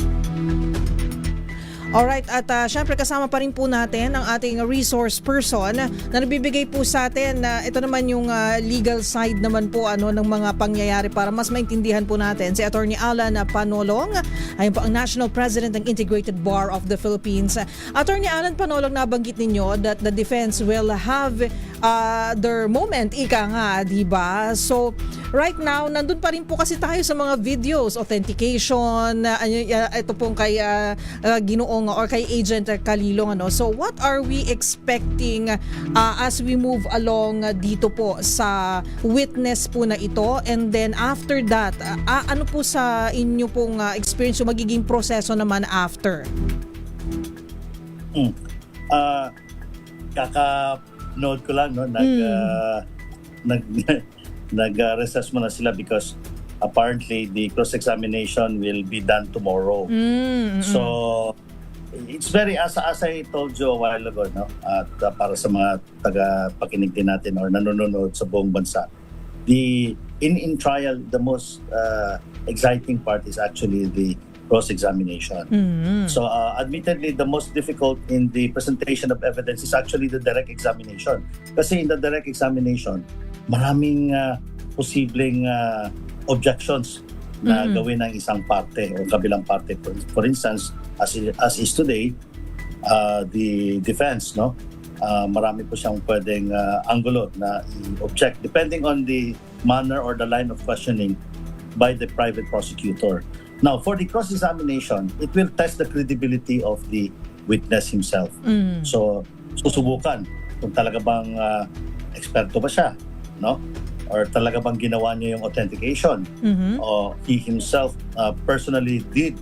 Alright, at syempre kasama pa rin po natin ang ating resource person na nagbibigay po sa atin na ito naman yung legal side naman po ng mga pangyayari para mas maintindihan po natin. Si Attorney Alan Panolong, ayun po ang National President ng Integrated Bar of the Philippines. Attorney Alan Panolong, nabanggit ninyo that the defense will have their moment, ika nga, diba? So, right now, nandun pa rin po kasi tayo sa mga videos, authentication, ito pong kay Ginoong or kay Agent Kalilong. So what are we expecting as we move along dito po sa witness po na ito, and then after that, ano po sa inyo pong experience yung magiging proseso naman after? Kaka-note ko lang, no? Nag-recess muna sila because apparently the cross-examination will be done tomorrow. So it's very, as I told you a while ago, no? At para sa mga taga-pakinig din natin or nanonood sa buong bansa, in trial, the most exciting part is actually the cross-examination. So admittedly, the most difficult in the presentation of evidence is actually the direct examination. Kasi in the direct examination, maraming posibleng objections na gawin ng isang parte o kabilang parte. For instance, as is today, the defense, no, marami po siyang pwedeng anggulo na i-object depending on the manner or the line of questioning by the private prosecutor. Now, for the cross-examination, it will test the credibility of the witness himself. So, susubukan kung talaga bang eksperto ba siya, no? Or talaga bang ginawa niya yung authentication, o he himself personally did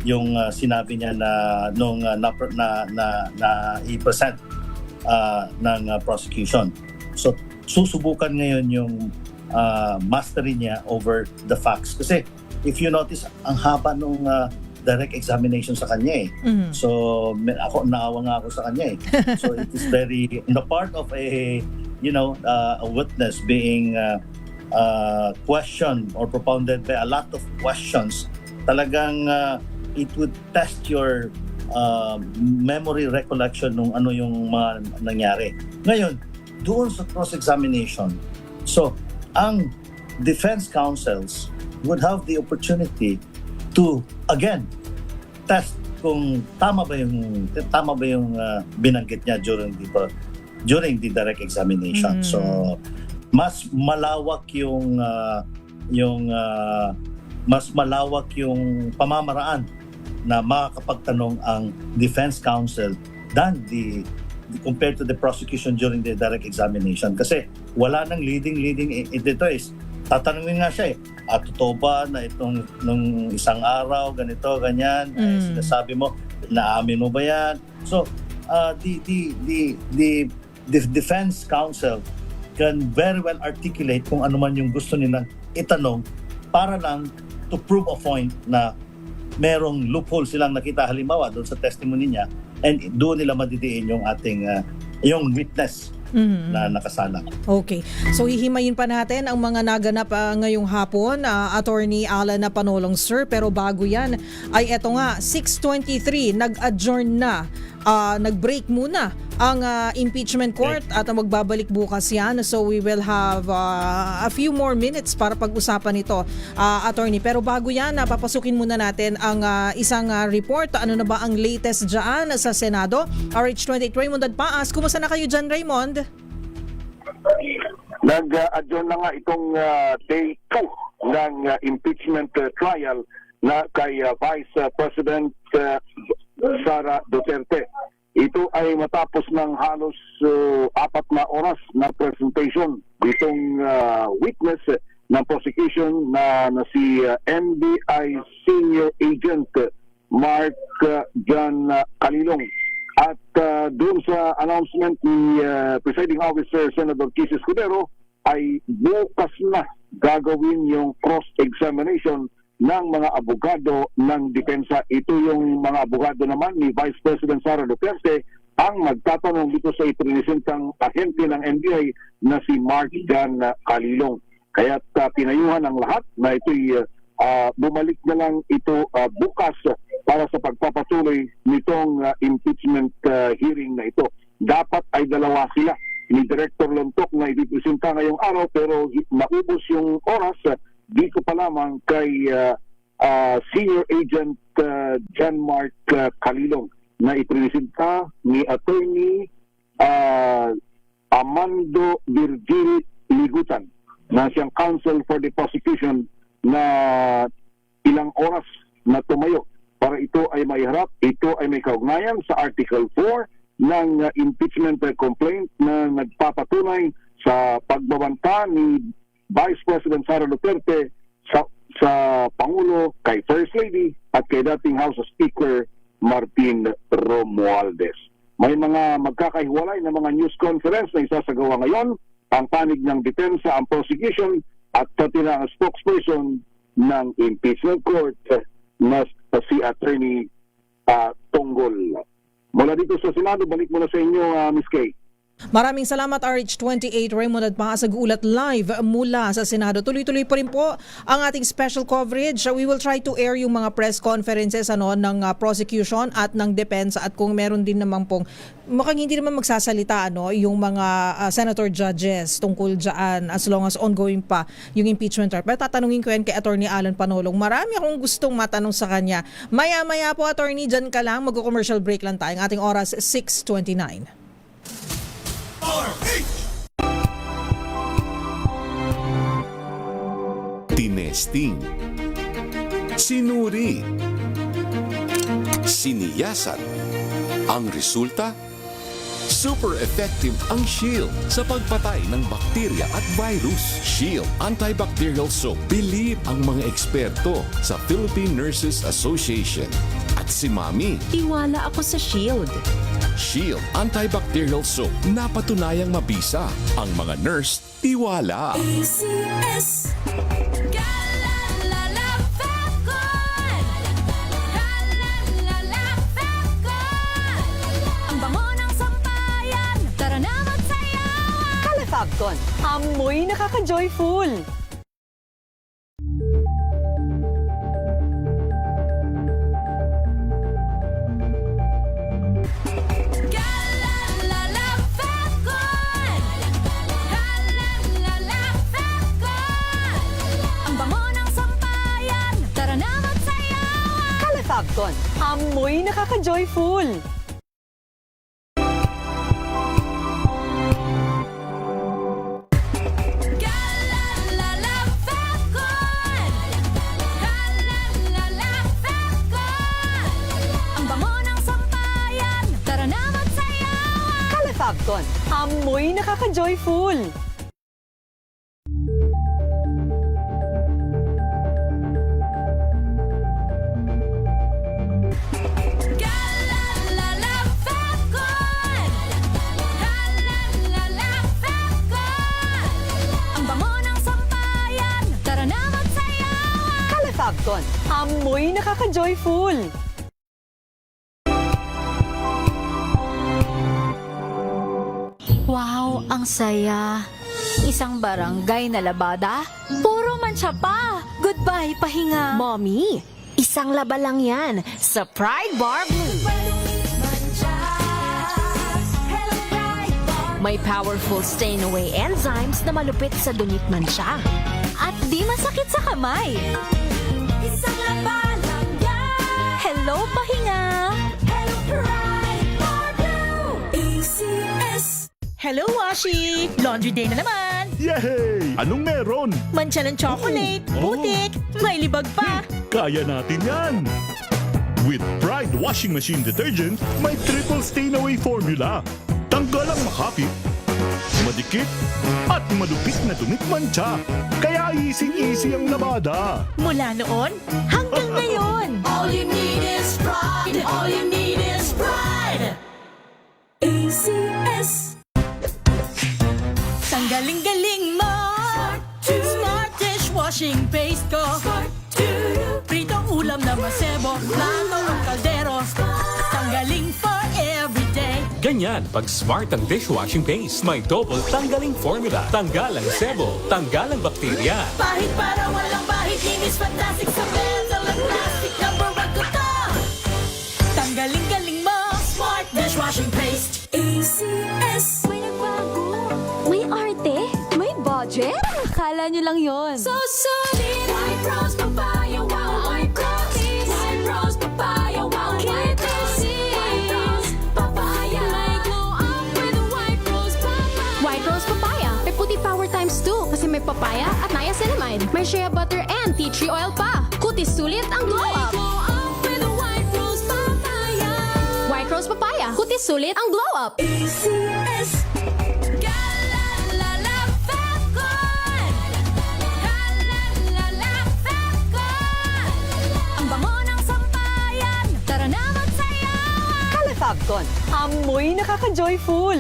yung sinabi niya na nung na i-present ng prosecution. So susubukan ngayon yung mastery niya over the facts. Kasi if you notice, ang haba nung direct examination sa kanya So naawa nga ako sa kanya So it is very, in the part of a witness being questioned or propounded by a lot of questions, talagang it would test your memory recollection nung ano yung mga nangyari. Ngayon, doon sa cross-examination, so ang defense counsels would have the opportunity to again test kung tama ba yung binanggit niya during the direct examination. So mas malawak yung pamamaraan na makakapagtanong ang defense counsel than compared to the prosecution during the direct examination. Kasi wala nang leading dito tatanungin nga siya totoo ba na itong nung isang araw ganito ganyan sinasabi mo, naamin mo ba yan? So the defense counsel can very well articulate kung ano man yung gusto nilang itanong para lang to prove a point na merong loophole silang nakita halimbawa doon sa testimony niya, and doon nila madidiin yung ating yung witness na nakasala. Okay. So hihimayin pa natin ang mga naganap ngayong hapon, Attorney Alan Panolong, sir. Pero bago yan, ay eto nga, 6:23, nag-adjourn na. Nag-break muna ang impeachment court at magbabalik bukas yan. So we will have a few more minutes para pag-usapan ito, Attorney. Pero bago yan, papasukin muna natin ang isang report. Ano na ba ang latest dyan sa Senado? RH28, Raymond Adpaas. Kumusta na kayo dyan, Raymond? Nag-adjourn na nga itong day 2 ng impeachment trial na kay Vice President Sara Duterte. Ito ay matapos ng halos 4 na oras na presentation itong witness ng prosecution na si NBI Senior Agent Mark John Calilong. At doon sa announcement ni Presiding Officer Senator Kis Escudero ay bukas na gagawin yung cross-examination ng mga abogado ng depensa. Ito yung mga abogado naman ni Vice President Sara Duterte ang magtatanong dito sa ipresentang ahente ng NBI na si Mark John Calilong. Kaya pinayuhan ang lahat na ito'y bumalik na lang ito bukas para sa pagpapatuloy nitong impeachment hearing na ito. Dapat ay 2 sila ni Director Lontok na ipipresenta ngayong araw, pero naubos yung oras dito pa lamang kay Senior Agent John Mark Calilong na ipresenta ni Attorney Amando Virgil Ligutan na siyang counsel for the prosecution na ilang oras na tumayo para ito ay maiharap. Ito ay may kaugnayan sa Article 4 ng impeachment complaint na nagpapatunay sa pagbabanta ni Vice President Sara Duterte sa Pangulo, kay First Lady at kay dating House Speaker Martin Romualdez. May mga magkakahiwalay na mga news conference na isasagawa ngayon, ang panig ng depensa, ang prosecution at pati na ang spokesperson ng impeachment court na si Attorney Tonggol. Mula dito sa Senado, balik muna sa inyo, Ms. Kay. Maraming salamat, RH28 Raymond Adpaas, nag-uulat live mula sa Senado. Tuloy-tuloy pa rin po ang ating special coverage. We will try to air yung mga press conferences ng prosecution at ng depensa, at kung meron din naman pong mukhang hindi naman magsasalita yung mga senator judges tungkol dyan as long as ongoing pa yung impeachment trial. Pero tatanungin ko yan kay Attorney Alan Panolong. Marami akong gustong matanong sa kanya. Maya-maya po, Attorney, dyan ka lang. Mag-commercial break lang tayo. Ang ating oras, 6:29. Tinesting, sinuri, siniyasan. Ang resulta? Super effective ang Shield sa pagpatay ng bakterya at virus. Shield Antibacterial Soap. Believe ang mga eksperto sa Philippine Nurses Association. At si Mami, Tiwala ako sa Shield. Shield Antibacterial Soap. Napatunayang mabisa. Ang mga nurse, tiwala. ACS. Ang bango ng sampayan. Tara na magsayawan. Calefabcon, amoy nakaka-joyful. Calefabcon, amoy nakaka-joyful. Ang bango ng sampayan. Tara na magsayawan. Calefabcon, amoy nakaka-joyful. Ang bango ng sampayan. Tara na magsayawan. Calefabcon, Amoy nakaka-joyful. Wow, ang saya. Isang barangay na labada, puro mancha pa. Goodbye, pahinga. Mommy, isang laba lang yan sa Pride Bar Blue. May powerful stain-away enzymes na malupit sa dumit mancha. At di masakit sa kamay. Isang laban lang yan. Hello, pahinga. Hello, Pride Bar Blue. ACS. Hello, Washi! Laundry day na naman! Yay! Anong meron? Mancha ng chocolate, putik, may libag pa. Kaya natin yan! With Pride Washing Machine Detergent, may triple stain-away formula. Tanggal ang makapit, madikit, at malupit na dumit mancha. Kaya easy-easy ang labada. Mula noon hanggang ngayon. All you need is pride. All you need is pride. ACS. Ang galing-galing mo. Smart dishwashing paste ko. Pritong ulam na masebo, plato ang kaldero. Tanggaling for everyday. Ganyan pag smart ang dishwashing paste. May double tanggaling formula. Tanggal ang sebo, tanggal ang bakterya. Pahit para walang bahit. Linis fantastic sa metal at plastic. Number one ko to. Tanggaling-galing mo. Smart dishwashing paste. ACS. May nagbago. May arte. May budget. Akala nyo lang yon. So solid. White rose papaya. Wow. White rose. White rose papaya. Wow. White rose. White rose papaya. May glow up with white rose papaya. White Rose Papaya. May puti power times 2 kasi may papaya at niacinamide. May shea butter and tea tree oil pa. Kutis sulit ang glow up. Glow up with white rose papaya. White Rose Papaya. Kutis sulit ang glow up. ACS. Galalala Falcon. Galalala Falcon. Ang bango ng sampayan. Tara na magsayawan. Kalefabcon, amoy nakaka-joyful.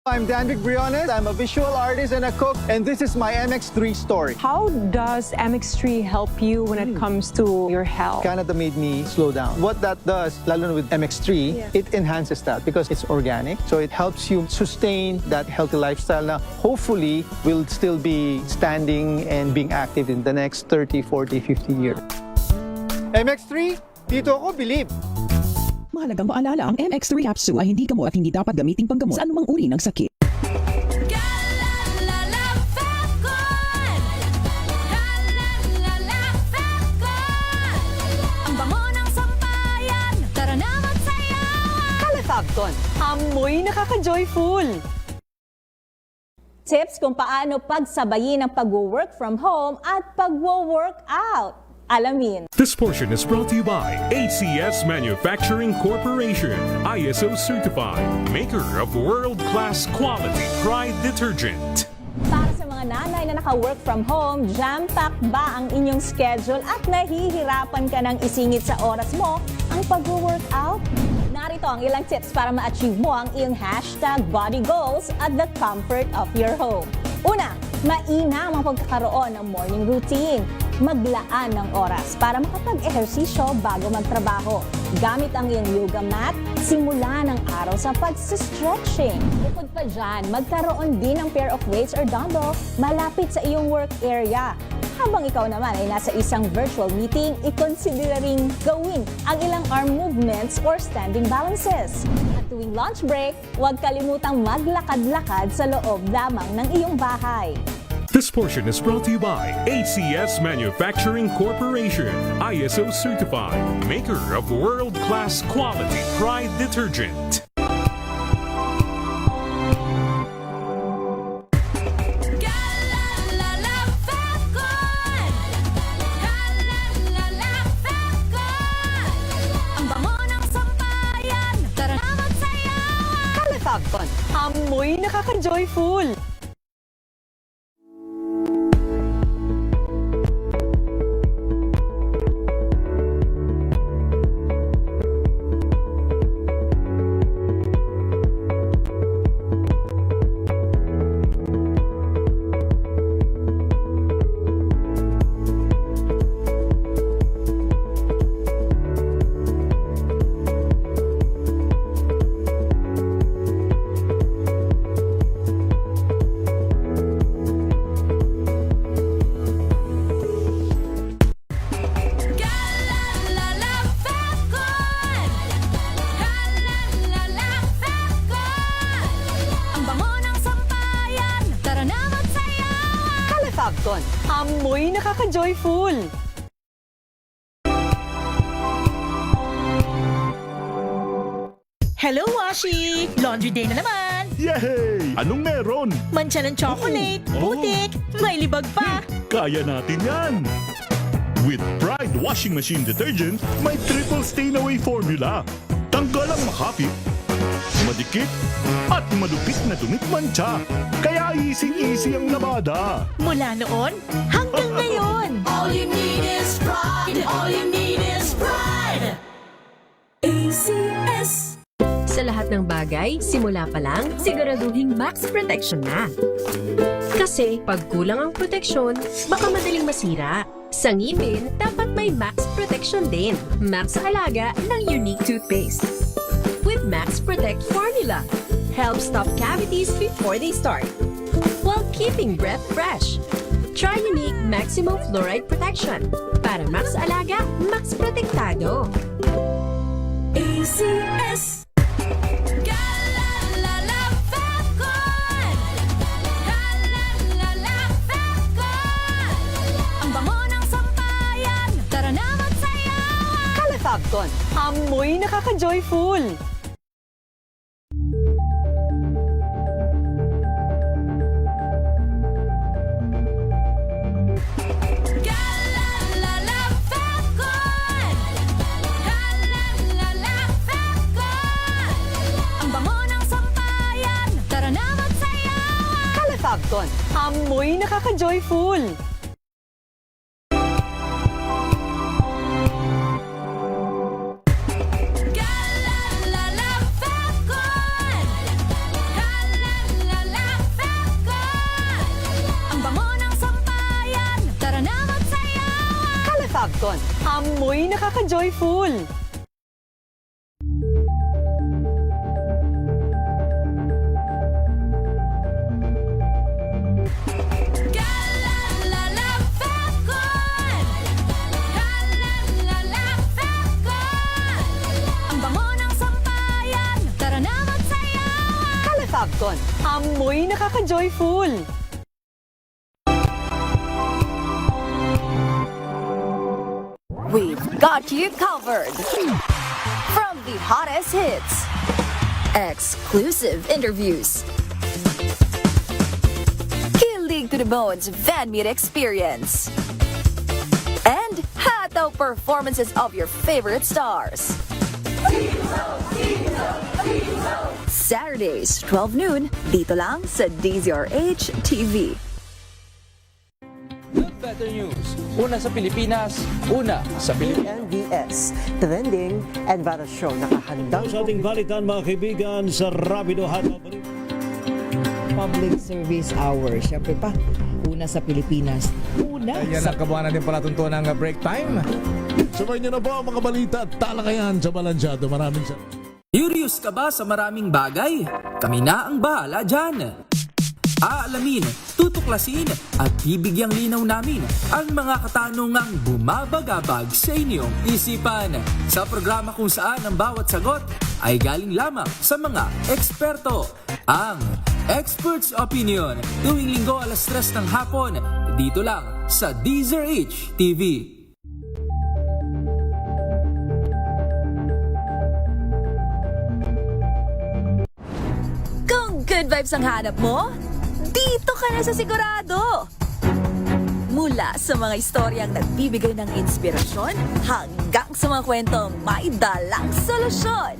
I'm Danvic Briones. I'm a visual artist and a cook, and this is my MX3 story. How does MX3 help you when it comes to your health? Canada made me slow down. What that does, lalo na with MX3, it enhances that because it's organic. So it helps you sustain that healthy lifestyle na hopefully will still be standing and being active in the next 30, 40, 50 years. MX3, dito ako believe. Mahalagang paalala, ang MX3 capsule ay hindi gamot at hindi dapat gamiting panggamot sa anumang uri ng sakit. Galalala Falcon. Galalala Falcon. Ang bango ng sampayan. Tara na magsayawan. Kalefabcon, amoy nakaka-joyful. Tips kung paano pagsabayin ang pag-work from home at pag-work out. Alamin. This portion is brought to you by ACS Manufacturing Corporation, ISO certified, maker of world-class quality Pride detergent. Para sa mga nanay na naka-work from home, jam-pack ba ang inyong schedule at nahihirapan ka ng isingit sa oras mo ang pag-workout? Narito ang ilang tips para ma-achieve mo ang iyong #body goals at the comfort of your home. Una, mainam ang pagkakaroon ng morning routine. Maglaan ng oras para makapag-ehersisyo bago magtrabaho. Gamit ang iyong yoga mat, simula ng araw sa pag-stretching. Bukod pa dyan, magkaroon din ng pair of weights or dumbbell malapit sa iyong work area. Habang ikaw naman ay nasa isang virtual meeting, i-consider ring gawin ang ilang arm movements or standing balances. At tuwing lunch break, huwag kalimutang maglakad-lakad sa loob lamang ng iyong bahay. This portion is brought to you by ACS Manufacturing Corporation, ISO certified, maker of world-class quality Pride detergent. Galalala Falcon. Galalala Falcon. Ang bango ng sampayan. Tara na magsayawan. Kalefabcon, amoy nakaka-joyful. Falcon. Amoy nakaka-joyful. Hello, Washi! Laundry day na naman! Yay! Anong meron? Mancha ng chocolate, putik, may libag pa. Kaya natin yan! With Pride Washing Machine Detergent, may triple stain-away formula. Tanggal ang makapit, madikit, at malupit na dumit mancha. Kaya easy-easy ang labada. Mula noon hanggang ngayon. All you need is pride. All you need is pride. ACS. Sa lahat ng bagay, simula pa lang, siguraduhing max protection na. Kasi pag kulang ang proteksyon, baka madaling masira. Sa ngipin, dapat may max protection din. Max sa alaga ng unique toothpaste. With Max Protect formula, helps stop cavities before they start, while keeping breath fresh. Try unique maximum fluoride protection para max alaga, max protektado. ACS. Falcon. Amoy nakaka-joyful. Ang bango ng sampayan, tara na magsayawan. Falcon. Amoy nakaka-joyful. Falcon. Amoy nakaka-joyful. Ang bango ng sampayan, tara na magsayawan. Falcon. Amoy nakaka-joyful. We've got you covered. From the hottest hits, exclusive interviews, kilig to the bones fan meet experience, and hataw performances of your favorite stars. Saturdays, 12 noon, dito lang sa DZRH TV. Better news. Una sa Pilipinas, una sa Pilipinas. NBS, trending and viral show. Nakahandang sa ating balitan mga kaibigan sa Rapido Hataw. Public Service Hour. Siyempre pa, una sa Pilipinas. Una Ayan sa... ang kabuhanan din pala tuntunan ng break time. Sabay niyo na po ang mga balita at talakayan sa Balansyado. Maraming salamat. Curious ka ba sa maraming bagay? Kami na ang bahala dyan. Aalamin, tutuklasin at bibigyang linaw namin ang mga katanungang bumabagabag sa inyong isipan. Sa programa kung saan ang bawat sagot ay galing lamang sa mga eksperto. Ang Expert's Opinion, tuwing linggo 3:00 ng hapon, dito lang sa DZRH TV. Kung good vibes ang hanap mo, dito ka na sa sigurado! Mula sa mga istoryang nagbibigay ng inspirasyon hanggang sa mga kwentong may dalang solusyon.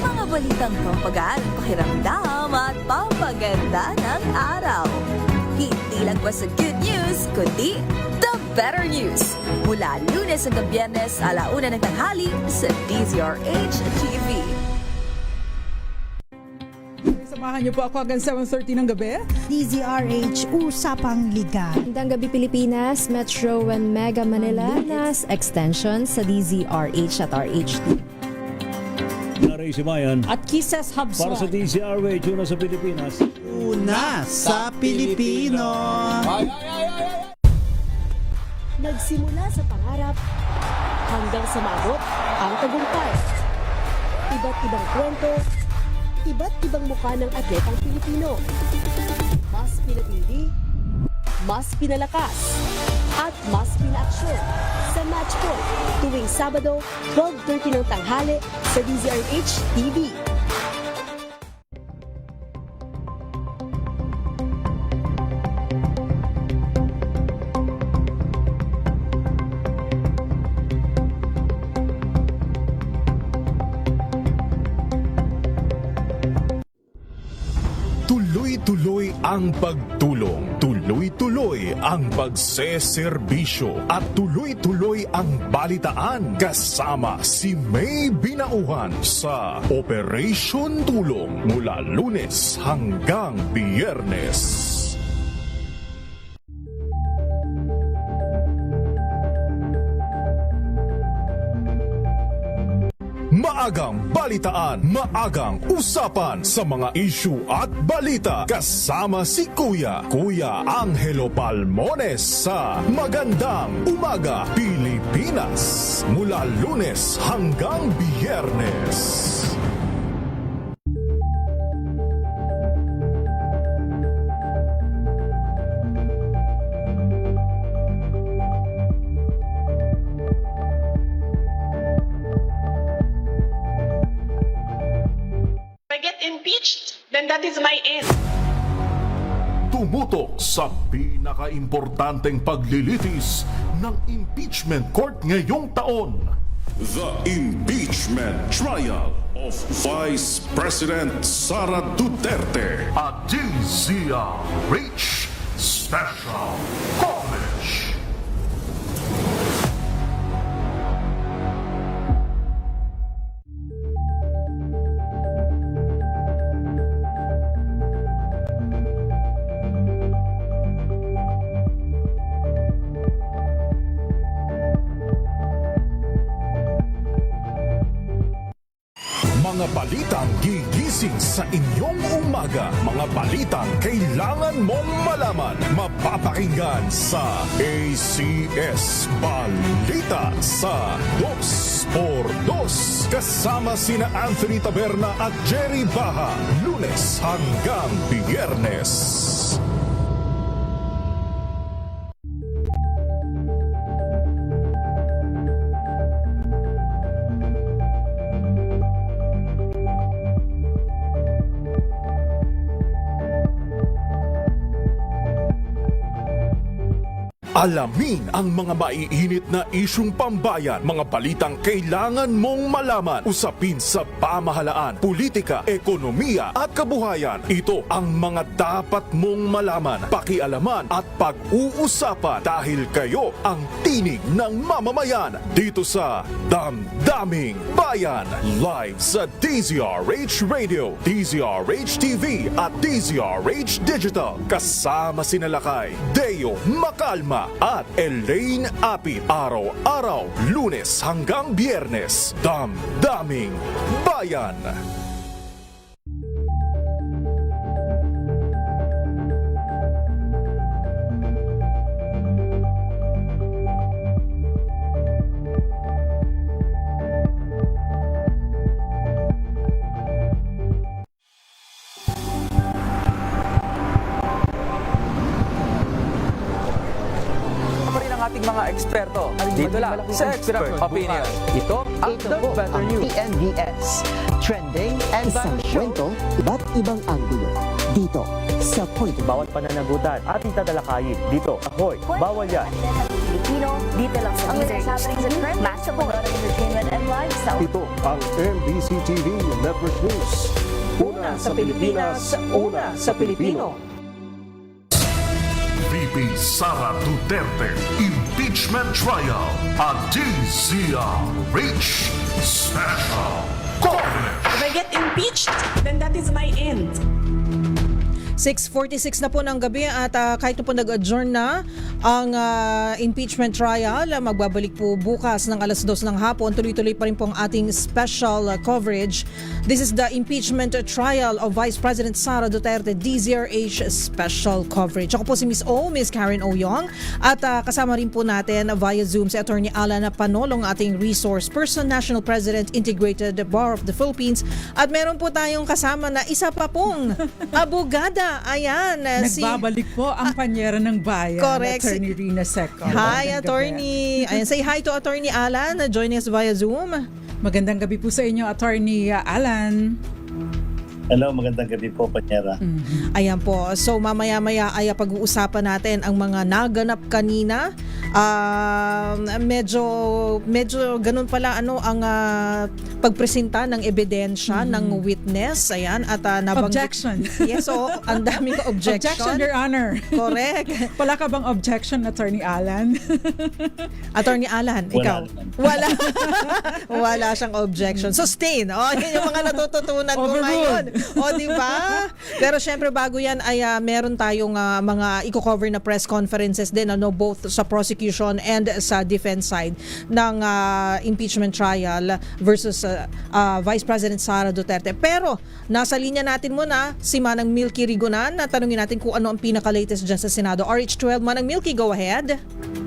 Mga balitang pampagaan, pakiramdam at pampaganda ng araw. Hindi lang ba sa good news, kundi the better news. Mula Lunes hanggang Biyernes, 1:00 ng tanghali sa DZRH TV. Samahan niyo po ako hanggang 7:30 ng gabi. DZRH Usapang Liga. Magandang gabi Pilipinas, Metro and Mega Manila, nas extension sa DZRH at RHT. Naray si Bayan. At Kisses Hubson. Para sa DZRH, una sa Pilipinas. Una sa Pilipino. Nagsimula sa pangarap hanggang sa maabot ang tagumpay. Iba't ibang kwento, iba't ibang mukha ng atletang Pilipino. Mas pinatili, mas pinalakas at mas pinaaksyon sa Match Point tuwing Sabado, 12:30 ng tanghali sa DZRH TV. Tuloy-tuloy ang pagtulong, tuloy-tuloy ang pagseserbisyo at tuloy-tuloy ang balitaan kasama si May Binauhan sa Operation Tulong mula Lunes hanggang Biyernes. Maagang balitaan, maagang usapan sa mga issue at balita kasama si Kuya Angelo Palmones sa Magandang Umaga Pilipinas mula Lunes hanggang Biyernes. Then that is my end. Tumutok sa pinaka-importanteng paglilitis ng impeachment court ngayong taon. The Impeachment Trial of Vice President Sara Duterte. A DZRH Special Coverage. Mga balitang gigising sa inyong umaga. Mga balitang kailangan mong malaman. Mapapakinggan sa ACS Balita sa 2x2 kasama sina Anthony Taberna at Jerry Baha. Lunes hanggang Biyernes. Alamin ang mga maiinit na isyung pambayan, mga balitang kailangan mong malaman, usapin sa pamahalaan, politika, ekonomiya at kabuhayan. Ito ang mga dapat mong malaman, pakialaman at pag-uusapan dahil kayo ang tinig ng mamamayan dito sa Damdaming Bayan. Live sa DZRH Radio, DZRH TV at DZRH Digital. Kasama sinalakay Deo Makalma at Elaine Apit. Araw-araw, Lunes hanggang Biyernes. Damdaming Bayan. ating mga eksperto dito lang sa Expert Opinion. Ito ang The Better News. PNVS. Trending and isang kwento, iba't ibang anggulo. Dito sa Point. Bawat pananagutan ating tatalakayin dito. Ahoy, bawal yan. Filipino, dito lang sa DZRH. Match of entertainment and lifestyle. Ito ang MBC TV Network News. Una sa Pilipinas, una sa Pilipino. VP Sara Duterte Impeachment Trial, a DZRH Special Coverage. If I get impeached, then that is my end. 6:46 na po ng gabi at kahit na po nag-adjourn na ang impeachment trial, magbabalik po bukas ng alas 2 ng hapon. Tuloy-tuloy pa rin po ang ating special coverage. This is the impeachment trial of Vice President Sara Duterte, DZRH special coverage. Ako po si Miss Karen O. Yong, at kasama rin po natin via Zoom si Attorney Alan Panolong, ating resource person, National President, Integrated Bar of the Philippines. At meron po tayong kasama na isa pa pong abogada na. Ayan. Nagbabalik po ang panyera ng bayan. Correct. Attorney Rina Seco. Hi, Attorney. Ayan, say hi to Attorney Alan joining us via Zoom. Magandang gabi po sa inyo, Attorney Alan. Hello, magandang gabi po, Panyera. Ayan po. So mamaya-maya ay pag-uusapan natin ang mga naganap kanina. Medyo ganun pala ang pagpresenta ng ebidensya ng witness. Ayan, at objection. Yes, so ang daming objection. Objection, Your Honor. Correct. Wala ka bang objection, Attorney Alan? Attorney Alan, ikaw? Wala siyang objection. Sustain. Yan yung mga natututunan ko ngayon. Di ba? Pero syempre bago yan ay meron tayong mga i-cover na press conferences din, both sa prosecution and sa defense side ng impeachment trial versus Vice President Sara Duterte. Pero nasa linya natin muna si Manang Milky Rigunan. Tanungin natin kung ano ang pinaka-latest dyan sa Senado. RH12, Manang Milky, go ahead.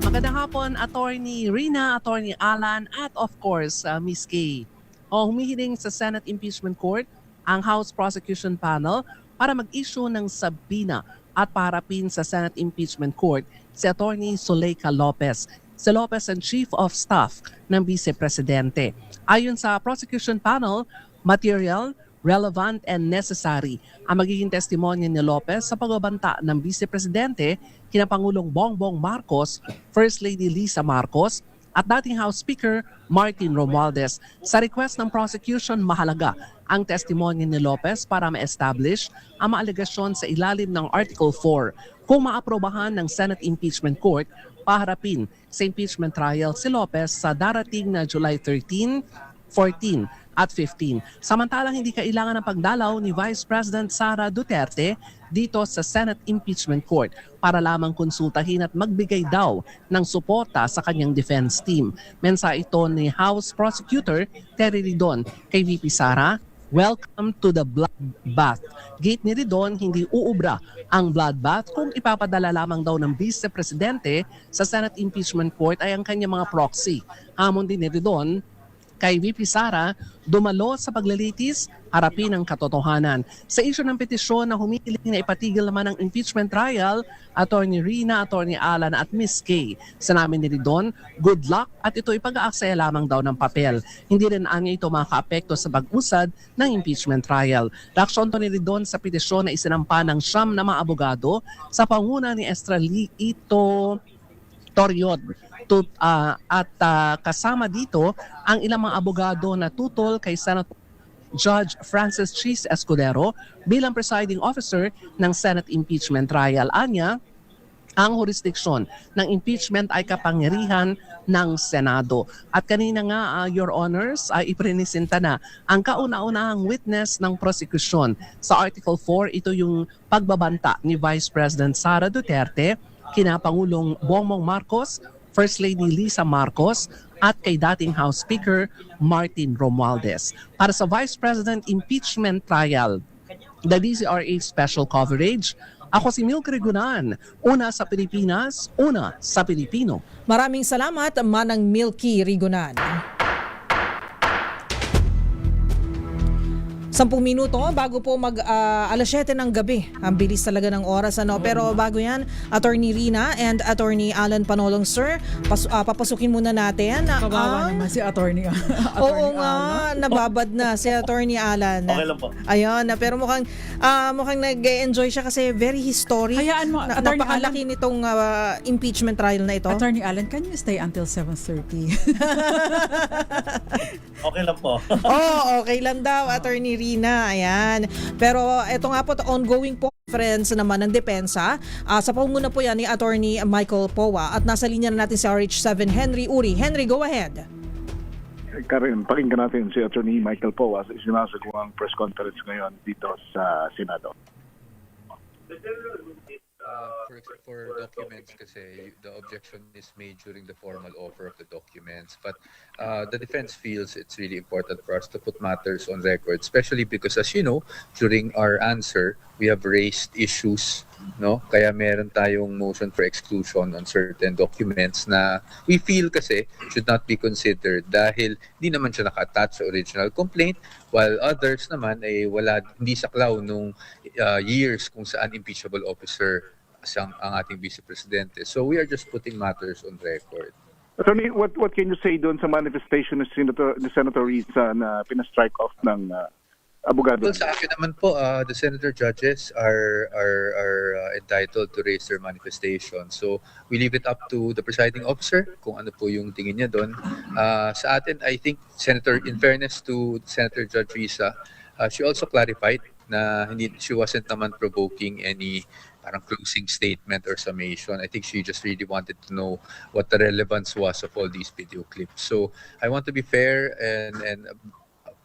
Magandang hapon, Attorney Rina, Attorney Alan, at of course, Miss Kay. Humihiling sa Senate Impeachment Court ang House Prosecution Panel para mag-issue ng sabina at paharapin sa Senate Impeachment Court si Attorney Zuleika Lopez. Si Lopez ang Chief of Staff ng Vice Presidente. Ayon sa Prosecution Panel, material, relevant and necessary ang magiging testimonya ni Lopez sa pagbabanta ng Vice Presidente kina Pangulong Bongbong Marcos, First Lady Lisa Marcos, at dating House Speaker Martin Romualdez. Sa request ng prosecution, mahalaga ang testimonya ni Lopez para ma-establish ang mga alegasyon sa ilalim ng Article 4. Kung maaprobahan ng Senate Impeachment Court, paharapin sa impeachment trial si Lopez sa darating na July 13, 14 at 15. Samantalang hindi kailangan ng pagdalaw ni Vice President Sara Duterte dito sa Senate Impeachment Court para lamang konsultahin at magbigay daw ng suporta sa kanyang defense team. Mensa ito ni House Prosecutor Terry Ridon kay VP Sara, "Welcome to the bloodbath." Gate ni Ridon, hindi uubra ang bloodbath kung ipapadala lamang daw ng Vice Presidente sa Senate Impeachment Court ay ang kanyang mga proxy. Hamon din ni Ridon kay VP Sara, dumalo sa paglilitis, harapin ang katotohanan. Sa isyu ng petisyon na humihiling na ipatigil naman ang impeachment trial, Attorney Rina, Attorney Alan at Miss Kay. Sinabi ni Ridon, good luck at ito ipag-aaksaya lamang daw ng papel. Hindi rin anya ito makaka-apekto sa pag-usad ng impeachment trial. Reaksyon to ni Ridon sa petisyon na isinampa ng siyam na mga abogado sa panguna ni Estrelito Toriod. At kasama dito ang ilang mga abogado na tutol kay Senator Judge Francis Cheese Escudero bilang presiding officer ng Senate Impeachment Trial. Anya, ang jurisdiksyon ng impeachment ay kapangyarihan ng Senado. At kanina nga, Your Honors, ay iprinisinta na ang kauna-unahang witness ng prosecution. Sa Article 4, ito yung pagbabanta ni Vice President Sara Duterte, kina Pangulong Bongbong Marcos, First Lady Lisa Marcos, at kay dating House Speaker Martin Romualdez. Para sa Vice President Impeachment Trial, the DZRH Special Coverage, ako si Milky Rigunan, una sa Pilipinas, una sa Pilipino. Maraming salamat, Manang Milky Rigunan. 10 minuto bago po alas 7 ng gabi. Ang bilis talaga ng oras. Pero bago yan, Attorney Rina and Attorney Alan Panolong, sir, papasukin muna natin. Kawawa naman si Attorney Oo nga, nababad na si Attorney Alan. Okay lang po. Ayun, pero mukhang nag-enjoy siya kasi very historic. Hayaan mo, Attorney napakalaki nitong impeachment trial na ito. Attorney Alan, can you stay until 7:30? Okay lang po. Okay lang daw, Attorney Rina. Ayan. Pero ito nga po, ongoing po conference naman ng depensa. Sa pangunguna po yan ni Attorney Michael Powa. At nasa linya na natin si RH7 Henry Uri. Henry, go ahead. Karin, pakinggan natin si Attorney Michael Powa sa isinasagawang press conference ngayon dito sa Senado. For documents kasi the objection is made during the formal offer of the documents, but the defense feels it's really important for us to put matters on record, especially because, as you know, during our answer we have raised issues no? Kaya meron tayong motion for exclusion on certain documents na we feel kasi should not be considered dahil hindi naman siya naka-attach sa original complaint, while others naman ay hindi saklaw nung years kung saan impeachable officer ang ating Vice Presidente. So we are just putting matters on record. Attorney, what can you say doon sa manifestation ni Senator Risa na pina-strike off ng abogado? Well, sa akin naman po, the senator judges are entitled to raise their manifestation. So we leave it up to the presiding officer kung ano po yung tingin niya doon. Sa atin, I think, in fairness to Senator Judge Risa, she also clarified na she wasn't naman provoking any parang closing statement or summation. I think she just really wanted to know what the relevance was of all these video clips. So I want to be fair and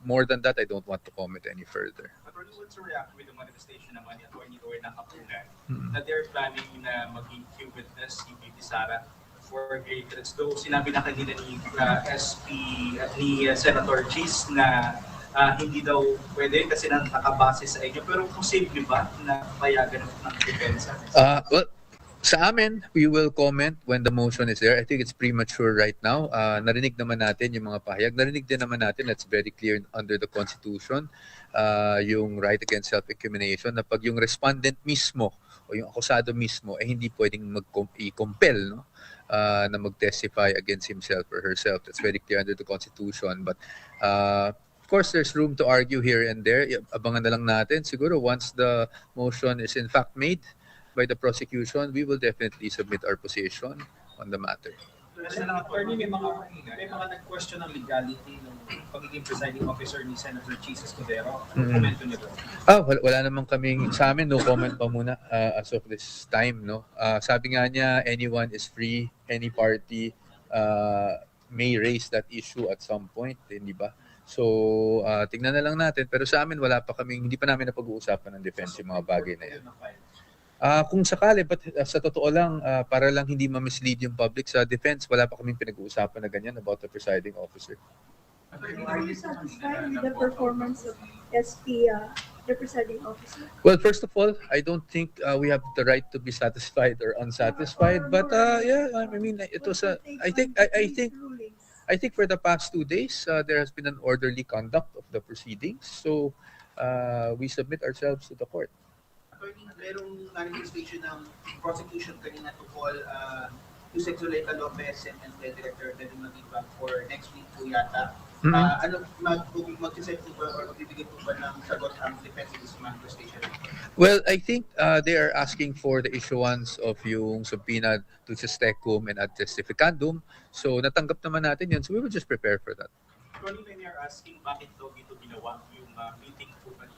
more than that, I don't want to comment any further. Attorney, what's your reaction with the manifestation naman ni Attorney Lorna Kapunan na they're planning na maging Q witness si Sara for grade credits? Though sinabi na kanina ni SP at ni Senator Cheese na hindi daw pwede kasi nakabase sa inyo. Pero posible ba na payagan ng depensa? Well, sa amin, we will comment when the motion is there. I think it's premature right now. Narinig naman natin yung mga pahayag. Narinig din naman natin, that's very clear under the Constitution, yung right against self-incrimination, na pag yung respondent mismo o yung akusado mismo ay hindi pwedeng i-compel, no? Na mag-testify against himself or herself. That's very clear under the Constitution. But of course, there's room to argue here and there. Abangan na lang natin. Siguro once the motion is in fact made by the prosecution, we will definitely submit our position on the matter. Attorney, may mga nag-question ng legality ng pagiging presiding officer ni Senator Jesus Cordero. Komento niyo doon? Wala naman kaming, sa amin, no comment pa muna as of this time. No? Sabi nga niya, anyone is free, any party may raise that issue at some point, hindi ba? So, tingnan na lang natin. Pero sa amin, hindi pa namin napag-uusapan ng defense yung mga bagay na yan. Kung sakali, but sa totoo lang, para lang hindi ma-mislead yung public sa defense, wala pa kaming pinag-uusapan na ganyan about the presiding officer. Are you satisfied with the performance of SP, the presiding officer? Well, first of all, I don't think we have the right to be satisfied or unsatisfied. But yeah, I mean, it was I think for the past 2 days, there has been an orderly conduct of the proceedings. So we submit ourselves to the court. Merong manifestation ng prosecution kanina to call to Sexuleca Lopez and the director na mag-back for next week po yata. Mag-set po ba or magbibigay po ba ng sagot ang defense in this manifestation? Well, I think they are asking for the issuance of yung subpoena to tecum and ad testificandum. So natanggap naman natin yun. So we will just prepare for that. Attorney, when you're asking bakit daw dito ginawa yung meeting po with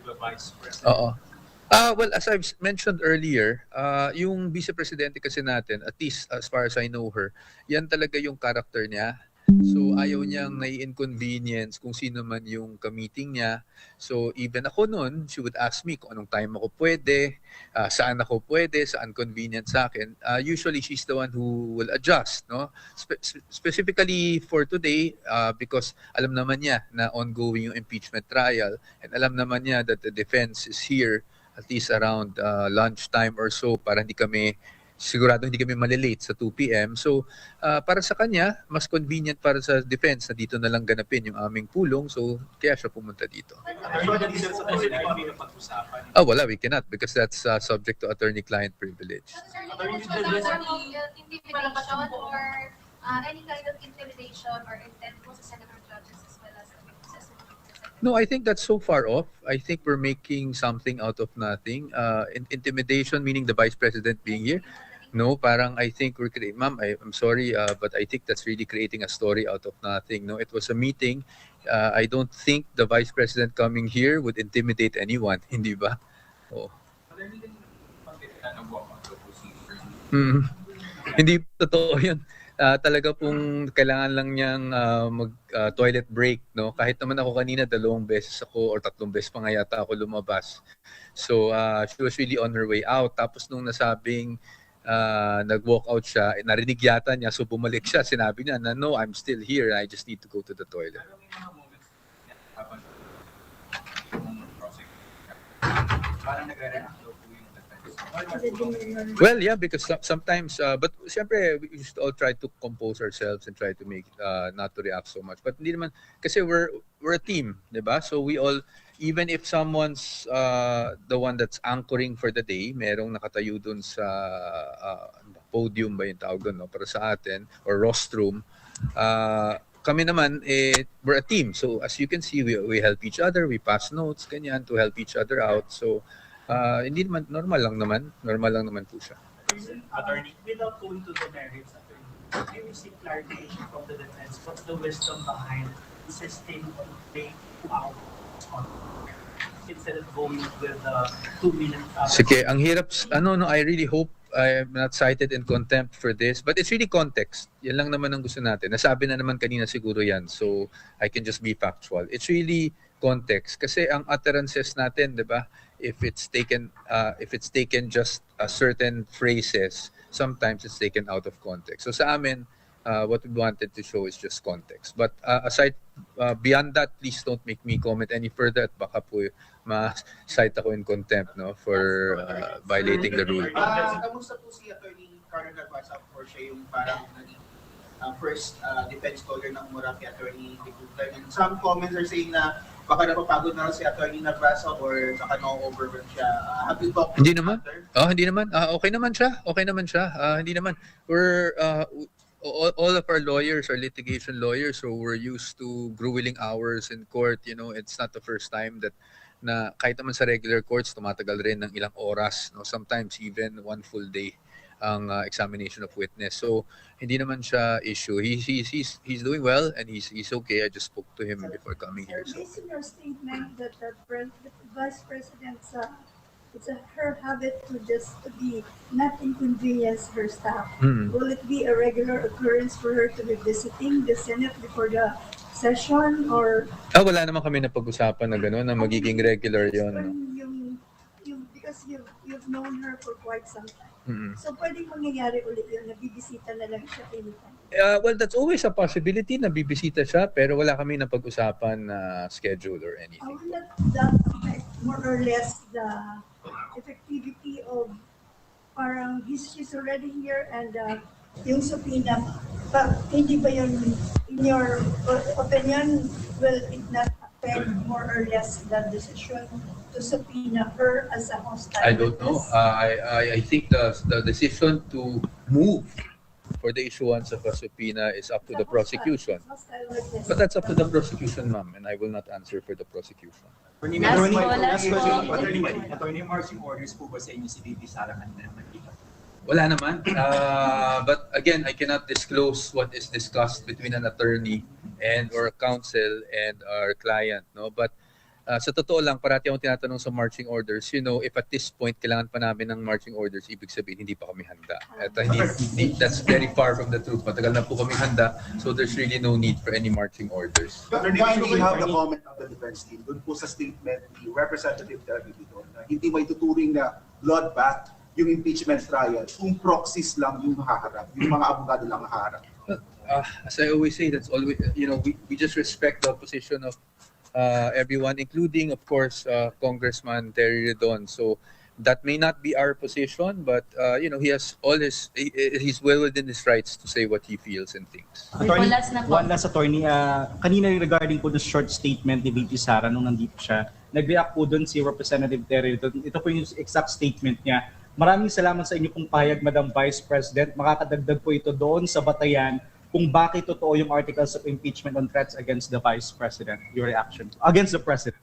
the Vice President? Oo. Well, as I've mentioned earlier, yung Vice Presidente kasi natin, at least as far as I know her, yan talaga yung character niya. So ayaw niyang nai-inconvenience kung sino man yung ka-meeting niya. So even ako noon, she would ask me kung anong time ako pwede, saan ako pwede, saan convenient sa akin. Usually she's the one who will adjust, no? Specifically for today, because alam naman niya na ongoing yung impeachment trial and alam naman niya that the defense is here at least around lunchtime or so para sigurado hindi kami malilate sa 2 p.m. So, para sa kanya, mas convenient para sa defense na dito na lang ganapin yung aming pulong. So, kaya siya pumunta dito. Wala, we cannot because that's subject to attorney-client privilege. Intimidation or any kind of intimidation or intent po sa Senator Judges as well as No, I think that's so far off. I think we're making something out of nothing. Intimidation, meaning the Vice President being here. No, parang I think we're creating, ma'am, I'm sorry, but I think that's really creating a story out of nothing. No, it was a meeting. I don't think the Vice President coming here would intimidate anyone, hindi ba? Oh. Hindi totoo yun. Talaga pong kailangan lang niyang mag-toilet break, no? Kahit naman ako kanina 2 beses ako or 3 beses pa nga yata ako lumabas. So she was really on her way out. Tapos nung nasabing nag-walk out siya, narinig yata niya, so bumalik siya. Sinabi niya na, no, I'm still here. I just need to go to the toilet. Parang nagre-react daw po yung defense. Well, yeah, because sometimes, but siyempre, we used to all try to compose ourselves and try to make, not to react so much. But hindi naman, kasi we're a team, di ba? So we all, even if someone's the one that's anchoring for the day, merong nakatayo dun sa podium ba yung tawag dun, no? Para sa atin, or rostrum, kami naman, we're a team. So as you can see, we help each other, we pass notes, ganyan, to help each other out. So, hindi naman, normal lang naman po siya. Attorney, without going to the merits, attorney, can we seek clarification from the defense? What's the wisdom behind insisting on paying 2 hours on instead of going with 2-minute hours? Sige, ang hirap, I really hope I'm not cited in contempt for this, but it's really context. Yan lang naman ang gusto natin. Nasabi na naman kanina siguro yan, so I can just be factual. It's really context. Kasi ang utterances natin, di ba, if it's taken just certain phrases, sometimes it's taken out of context. So sa amin, what we wanted to show is just context. But aside, beyond that, please don't make me comment any further at baka po ma-cite ako in contempt, no, for violating the rule. Kamusta po si Attorney Carlo Garbaza for siya yung parang first defense lawyer ng umurap kay Attorney Duterte? And some comments are saying na baka napapagod na si Attorney Garbaza or baka na-overwhelm siya. Have you talked to Hindi naman. Hindi naman. Okay naman siya. Hindi naman. We're all of our lawyers are litigation lawyers, so we're used to grueling hours in court. You know, it's not the first time that na kahit naman sa regular courts tumatagal rin ng ilang oras, no, sometimes even 1 full day ang examination of witness. So hindi naman siya issue. He's doing well and he's okay. I just spoke to him before coming here. So Based on your statement that the Vice President, it's her habit to just be not inconvenience her staff. Will it be a regular occurrence for her to be visiting the Senate before the session or? Wala naman kami na pag-usapan na gano'n na magiging regular yon. Because you've known her for quite some time. So pwedeng mangyayari ulit yun, nabibisita na lang siya anytime. Well, that's always a possibility na bibisita siya, pero wala kami na pag-usapan na schedule or anything. How will that affect more or less the effectivity of parang she's already here and yung subpoena, hindi ba yun, in your opinion, will it not affect more or less the decision to subpoena her as a hostile? I don't know. I think the decision to move for the issuance of a subpoena is up to the prosecution. But that's up to the prosecution, ma'am, and I will not answer for the prosecution. Attorney, marching orders po ba sa inyo si Bibi Sara kanina? Wala naman. But again, I cannot disclose what is discussed between an attorney and or counsel and our client, no? But sa totoo lang, parati akong tinatanong sa marching orders, you know, if at this point kailangan pa namin ng marching orders, ibig sabihin hindi pa kami handa. At that's very far from the truth. Matagal na po kami handa, so there's really no need for any marching orders. Finally, have the comment of the defense team dun po sa statement ni Representative Duterte dito na hindi may tuturing na bloodbath yung impeachment trial kung proxies lang yung haharap, yung mga abogado lang haharap. As I always say, that's always, you know, we just respect the position of everyone, including, of course, Congressman Terry Redon. So that may not be our position, but you know, he has he's well within his rights to say what he feels and thinks. Attorney, one last attorney, kanina regarding po the short statement ni VP Sara nung nandito siya, nag-react po doon si Representative Terry Redon. Ito po yung exact statement niya. Maraming salamat sa inyo pong payag, Madam Vice President. Makakadagdag po ito doon sa batayan kung bakit totoo yung articles of impeachment on threats against the Vice President. Your reaction against the President?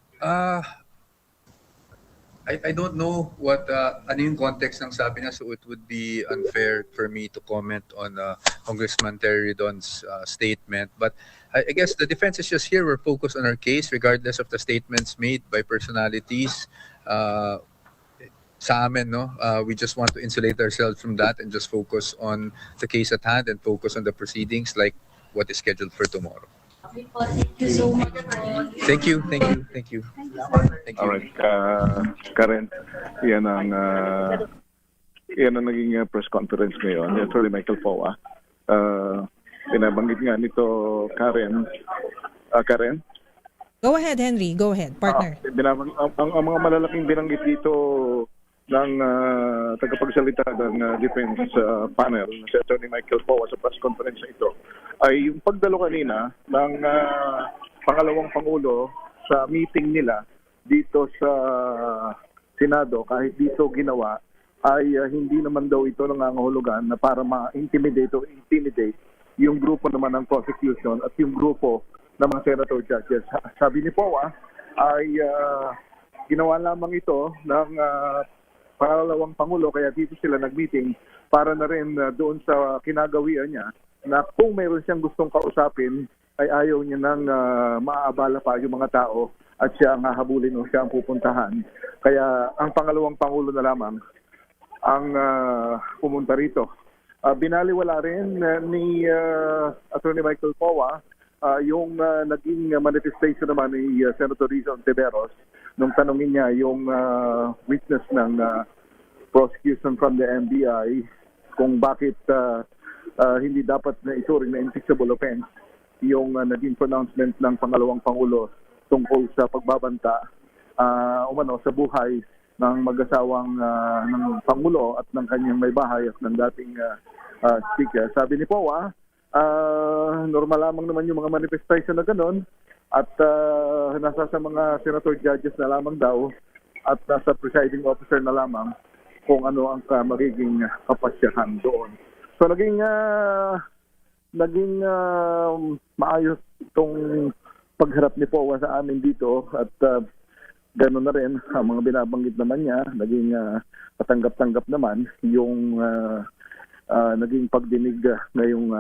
I don't know what ano yung context ng sabi niya, so it would be unfair for me to comment on Congressman Terry Redon's statement. But I guess the defense is just here. We're focused on our case regardless of the statements made by personalities. Sa amin, no? We just want to insulate ourselves from that and just focus on the case at hand and focus on the proceedings like what is scheduled for tomorrow. Thank you so much. Thank you. All right, Karen, yan ang naging press conference ngayon. Attorney Michael Poa. Binabanggit nga nito, Karen. Karen? Go ahead, Henry. Go ahead, partner. Ang mga malalaking binanggit dito, ng tagapagsalita ng defense panel na si Attorney Michael Powa sa press conference na ito ay yung pagdalo kanina ng pangalawang Pangulo sa meeting nila dito sa Senado. Kahit dito ginawa ay hindi naman daw ito nangangahulugan na para ma-intimidate o intimidate yung grupo naman ng prosecution at yung grupo ng mga senator judges. Sabi ni Powa ay ginawa lamang ito ng pangalawang Pangulo, kaya dito sila nag-meeting para na rin doon sa kinagawian niya na kung mayroon siyang gustong kausapin ay ayaw niya nang maaabala pa yung mga tao at siya ang hahabulin o siya ang pupuntahan. Kaya ang pangalawang Pangulo na lamang ang pumunta rito. Binaliwala rin ni Attorney Michael Powa yung naging manifestation naman ni Senator Rizal Ontiveros nung tanongin niya yung witness ng prosecution from the NBI kung bakit hindi dapat na ituring na impeachable offense yung naging pronouncement ng pangalawang Pangulo tungkol sa pagbabanta sa buhay ng mag-asawang ng Pangulo at ng kanyang may bahay at ng dating speaker. Sabi ni Powa, normal lamang naman yung mga manifestation na gano'n at nasa sa mga senator judges na lamang daw at nasa presiding officer na lamang kung ano ang magiging kapasyahan doon. So naging maayos itong pagharap ni Powa sa amin dito at gano'n na rin ang mga binabanggit naman niya, naging patanggap-tanggap naman yung naging pagdinig ngayong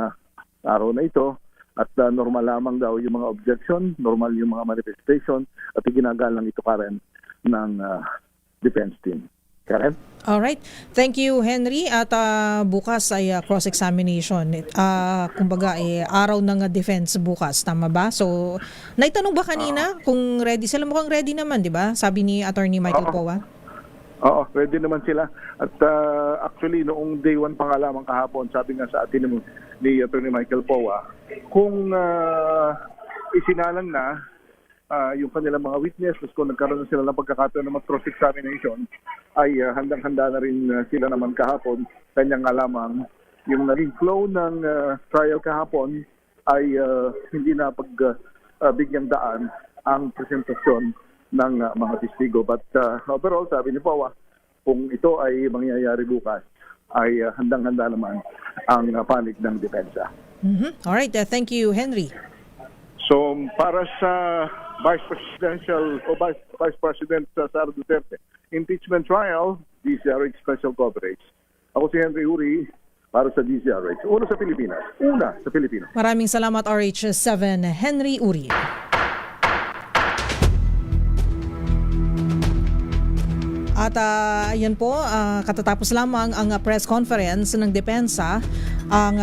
araw na ito at normal lamang daw yung mga objection, normal yung mga manifestation at ginagalang ito Karen ng defense team. Karen? Alright. Thank you, Henry. At bukas ay cross-examination. Kumbaga, araw ng defense bukas. Tama ba? So, naitanong ba kanina kung ready sila? Mukhang ready naman, di ba? Sabi ni Attorney Michael Powa. Oo, ready naman sila. At actually, noong day 1 pa nga lamang kahapon, sabi nga sa atin ni Attorney Michael Powa, kung isinalang na yung kanilang mga witnesses, kung nagkaroon na sila ng pagkakataon ng cross-examination, ay handang-handa na rin sila naman kahapon. Kanya nga lamang, yung naging flow ng trial kahapon ay hindi na pagbigyang daan ang presentasyon ng mga testigo. But overall, sabi ni Powa, kung ito ay mangyayari bukas, ay handang-handa naman ang panig ng depensa. Mm-hmm. Alright, thank you, Henry. So, para sa Vice President Sara Duterte impeachment trial, DZRH special coverage. Ako si Henry Uri para sa DZRH. Una sa Pilipinas. Maraming salamat, RH7 Henry Uri. At ayan po, katatapos lamang ang press conference ng depensa, ang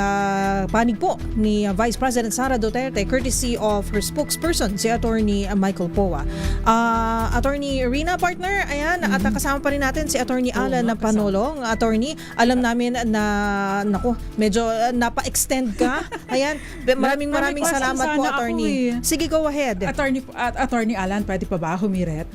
panig po ni Vice President Sara Duterte courtesy of her spokesperson, si Attorney Michael Powa. Attorney Rina, partner, ayan, at kasama pa rin natin si Attorney Alan na Panolong. Attorney, alam namin na, medyo napa-extend ka. Ayan, maraming salamat po, Attorney. Sige, go ahead. Attorney Alan, pwede pa ba humiret?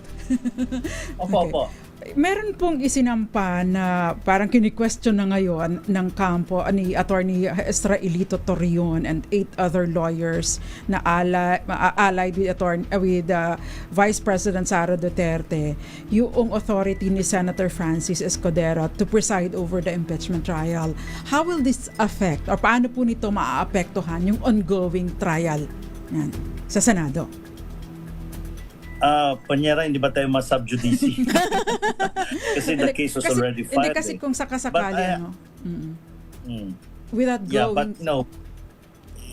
Opo. Meron pong isinampa na parang kini-question na ngayon ng kampo ni Attorney Israelito Torreon and 8 other lawyers na allied with Vice President Sara Duterte, yung authority ni Senator Francis Escudero to preside over the impeachment trial. How will this affect or paano po nito maaapektuhan yung ongoing trial sa Senado? Panyera, hindi ba tayo ma-subjudice? Kasi the case was already filed. Hindi kasi kung sakasakali, without going... Yeah, but no,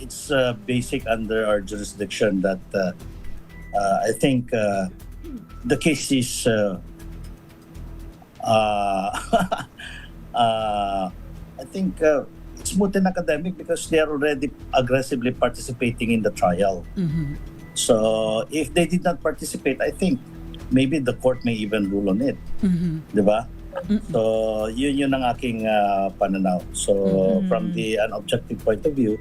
it's basic under our jurisdiction that I think the case is I think it's moot and academic because they are already aggressively participating in the trial. Mm-hmm. So, if they did not participate, I think maybe the court may even rule on it. Mm-hmm. Diba? Mm-hmm. So, yun ang aking pananaw. So, from an objective point of view,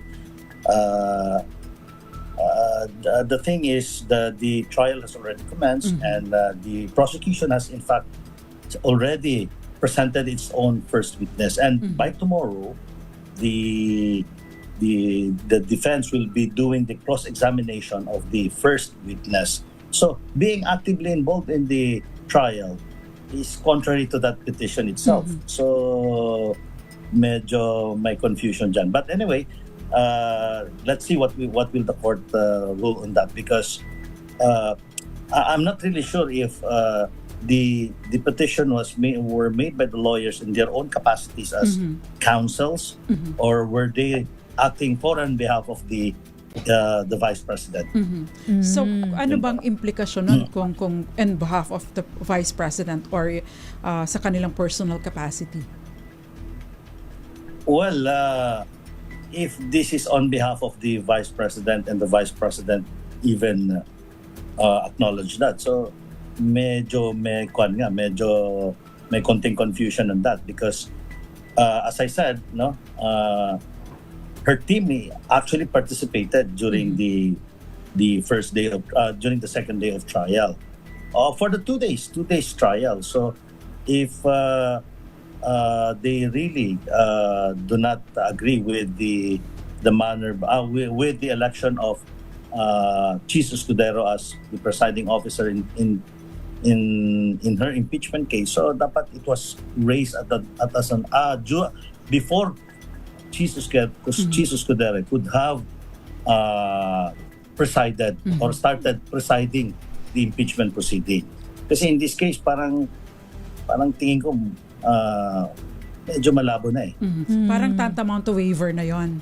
the thing is the trial has already commenced and the prosecution has in fact already presented its own first witness, and by tomorrow, the defense will be doing the cross-examination of the first witness. So being actively involved in the trial is contrary to that petition itself. So medyo may confusion dyan. But anyway, let's see what will the court rule on that, because I'm not really sure if the petition were made by the lawyers in their own capacities as counsels, or were they acting for on behalf of the vice president. So ano bang implikasyon nun kung on behalf of the vice president or sa kanilang personal capacity? Well, if this is on behalf of the vice president and the vice president even acknowledge that, so medyo may konting confusion on that, because as I said, her team actually participated during the first day of during the second day of trial, for the 2 days trial. So if they really do not agree with the manner with the election of Chis Escudero as the presiding officer in her impeachment case, so dapat it was raised before Chis Escudero could have presided or started presiding the impeachment proceeding. Kasi in this case, parang tingin ko medyo malabo na eh. Parang tantamount to waiver na yon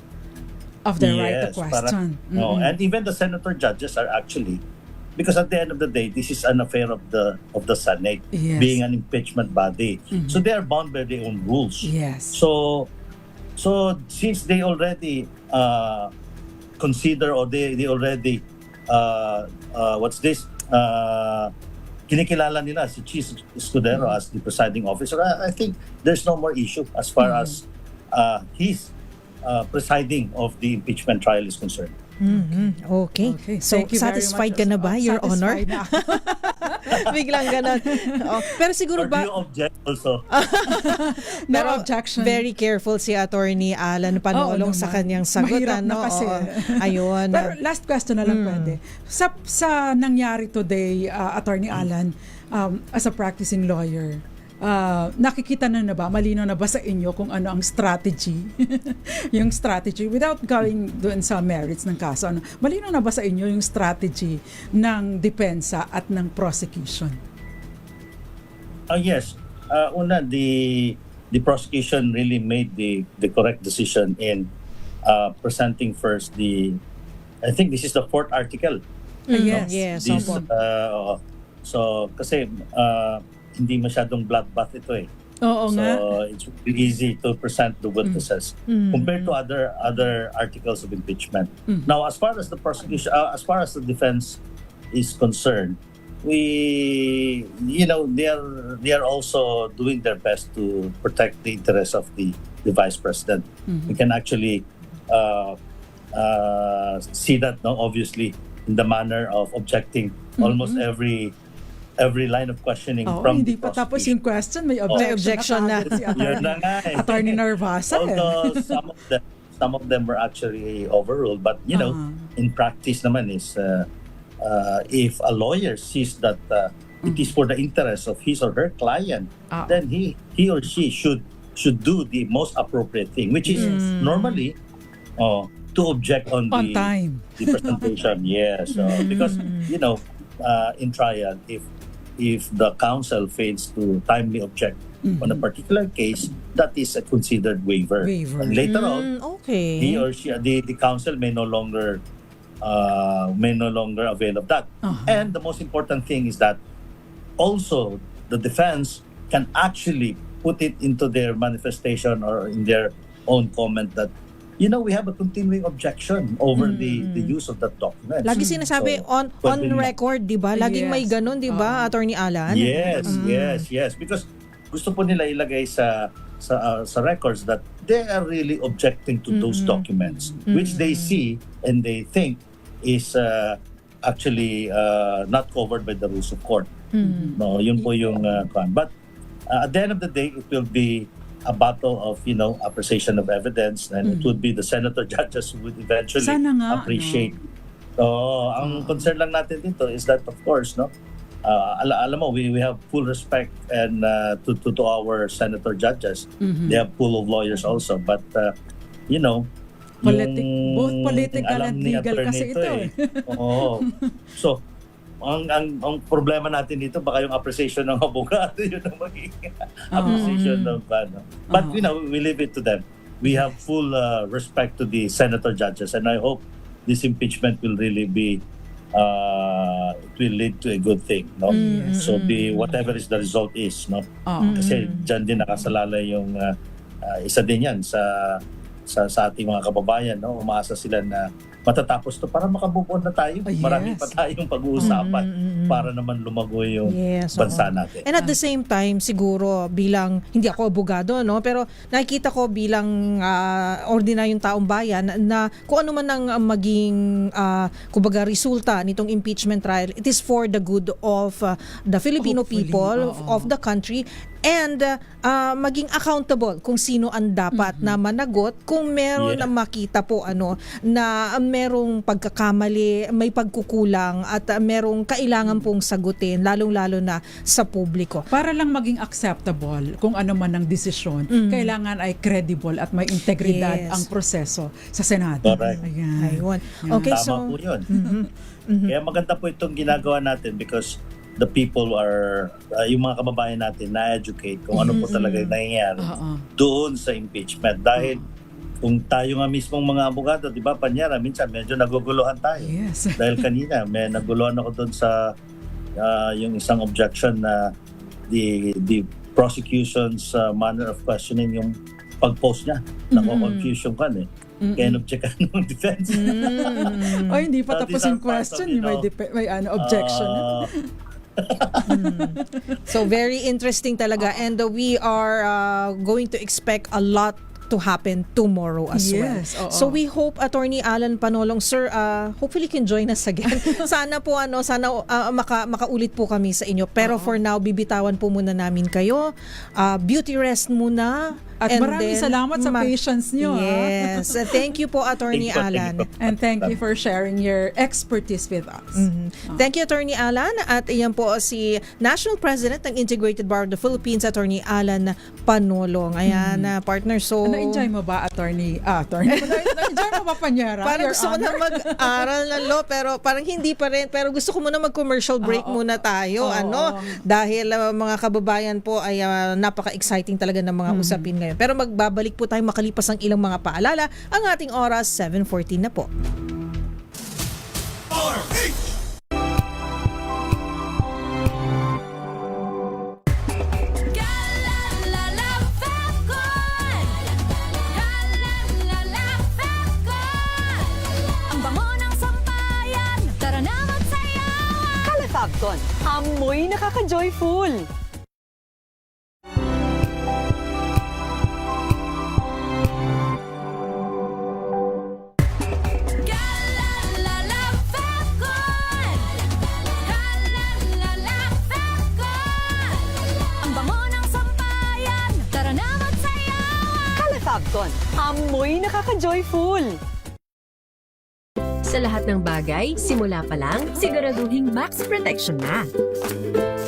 of the right to question. And even the senator judges are actually, because at the end of the day, this is an affair of the Senate, being an impeachment body. So they are bound by their own rules. So since they already consider, or they already kinikilala nila si Chis Escudero as the presiding officer, I think there's no more issue as far as his presiding of the impeachment trial is concerned. Okay. So, satisfied ka na ba, Your Honor? Biglang ganon. Pero siguro ba... Or do you object also? No objection. Very careful si Attorney Alan Panolong sa kanyang sagot. Mahirap na kasi. Ayun. Pero last question na lang pwede. Sa nangyari today, Attorney Alan, as a practicing lawyer, nakikita na ba, malino na ba sa inyo kung ano ang strategy? Yung strategy, without going doon sa merits ng kaso, malino na ba sa inyo yung strategy ng depensa at ng prosecution? Yes. Una, the prosecution really made the correct decision in presenting first I think this is the 4th article. Yes. So, kasi hindi masyadong bloodbath ito eh. Oo nga. So it's really easy to present the witnesses compared to other articles of impeachment. Now, as far as the prosecution, as far as the defense is concerned, they are also doing their best to protect the interests of the vice president. We can actually see that, obviously, in the manner of objecting almost every line of questioning from hindi pa tapos yung question, may objection na si Attorney Narvasa. Although some of them were actually overruled, but in practice naman is if a lawyer sees that it is for the interest of his or her client, then he or she should do the most appropriate thing, which is normally to object on time. The presentation. Yes, because in trial, if the counsel fails to timely object on a particular case, that is a considered waiver. And later on, he or she, the counsel may no longer avail of that. And the most important thing is that also the defense can actually put it into their manifestation or in their own comment that we have a continuing objection over the use of that document. Lagi sinasabi on record, di ba? Laging may ganun, di ba, Attorney Alan? Yes. Because gusto po nila ilagay sa records that they are really objecting to those documents, which they see and they think is actually not covered by the rules of court. No, yun po yung but at the end of the day, it will be a battle of, appreciation of evidence, and it would be the senator judges who would eventually Sana nga, appreciate. So, ang concern lang natin dito is that, of course, alam mo, we have full respect and to our senator judges. They have full of lawyers also, but both political and legal kasi ito eh. Oo. So, ang problema natin dito baka yung appreciation ng abogado yun ang maging appreciation ng ano. But we leave it to them. We have full respect to the senator judges, and I hope this impeachment will really be it will lead to a good thing, no? So whatever is the result is, no? Kasi diyan din nakasalalay yung isa din yan sa ating mga kababayan, no? Umaasa sila na matatapos to para makabubuon na tayo. Marami pa tayong pag-uusapan para naman lumago yung bansa natin. And at the same time, siguro bilang, hindi ako abogado, no? Pero nakikita ko bilang ordinaryong taong bayan na kung ano man ang maging kumbaga resulta nitong impeachment trial, it is for the good of the Filipino people, of the country, and maging accountable kung sino ang dapat na managot kung meron na makita po na merong pagkakamali, may pagkukulang at merong kailangan pong sagutin lalong-lalo na sa publiko. Para lang maging acceptable kung ano man ang desisyon, kailangan ay credible at may integridad ang proseso sa Senado. Correct. Ayan. Okay, Tama po yun. Kaya maganda po itong ginagawa natin because the people are, yung mga kababayan natin na-educate kung ano po talaga yung nangyayari doon sa impeachment. Dahil kung tayo nga mismong mga abogado, di ba, Panyara, minsan medyo naguguluhan tayo. Yes. Dahil kanina, may naguluhan ako doon sa yung isang objection na the prosecution's manner of questioning yung pag-post niya. Nako-confusion ka kaya object ng defense. Hindi pa tapos yung question, may objection. So very interesting talaga, and we are going to expect a lot to happen tomorrow as well. So we hope Attorney Alan Panolong, sir, hopefully can join us again. Sana po makaulit po kami sa inyo. Pero for now, bibitawan po muna namin kayo. Beauty rest muna. At maraming salamat sa patience nyo. Yes. Thank you po, Attorney Alan. And thank you for sharing your expertise with us. Thank you, Attorney Alan. At iyan po si National President ng Integrated Bar of the Philippines, Attorney Alan Panolong. Ayan, partner. So, na-enjoy mo ba, Attorney? Na-enjoy mo ba, Panyara? Parang gusto ko na mag-aral ng law, pero parang hindi pa rin. Pero gusto ko muna mag-commercial break muna tayo. Dahil mga kababayan po ay napaka-exciting talaga ng mga usapin ngayon. Pero magbabalik po tayo makalipas ang ilang mga paalala. Ang ating oras, 7:14 na po. Ang bango ng sampayan, tara na magsayawan. Kalafagton, amoy nakaka-joyful. Kalafagton, amoy nakaka-joyful. Sa lahat ng bagay, simula pa lang, siguraduhing max protection na.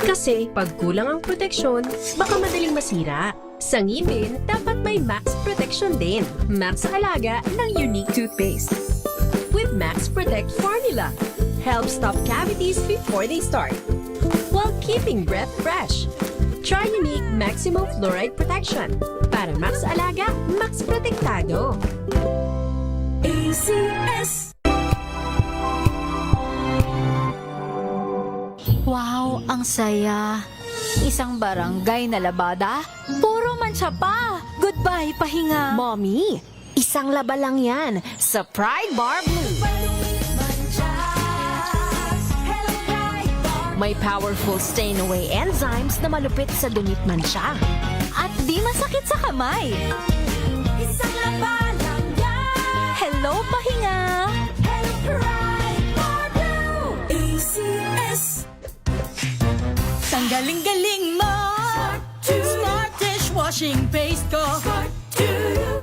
Kasi pag kulang ang proteksyon, baka madaling masira. Sa ngipin, dapat may max protection din. Max sa alaga ng unique toothpaste. With Max Protect Formula, help stop cavities before they start, while keeping breath fresh. Try unique Maximum Fluoride Protection. Para max alaga, max protektado. ACS. Wow, ang saya. Isang barangay na labada, puro mancha pa. Goodbye, pahinga. Mommy, isang laba lang yan sa Pride Bar Blue. May powerful stain-away enzymes na malupit sa dunit mancha. At di masakit sa kamay. Isang laba lang yan. Hello, pahinga. Hello, Pride Bar Blue. ACS. Ang galing-galing mo. dishwashing paste ko.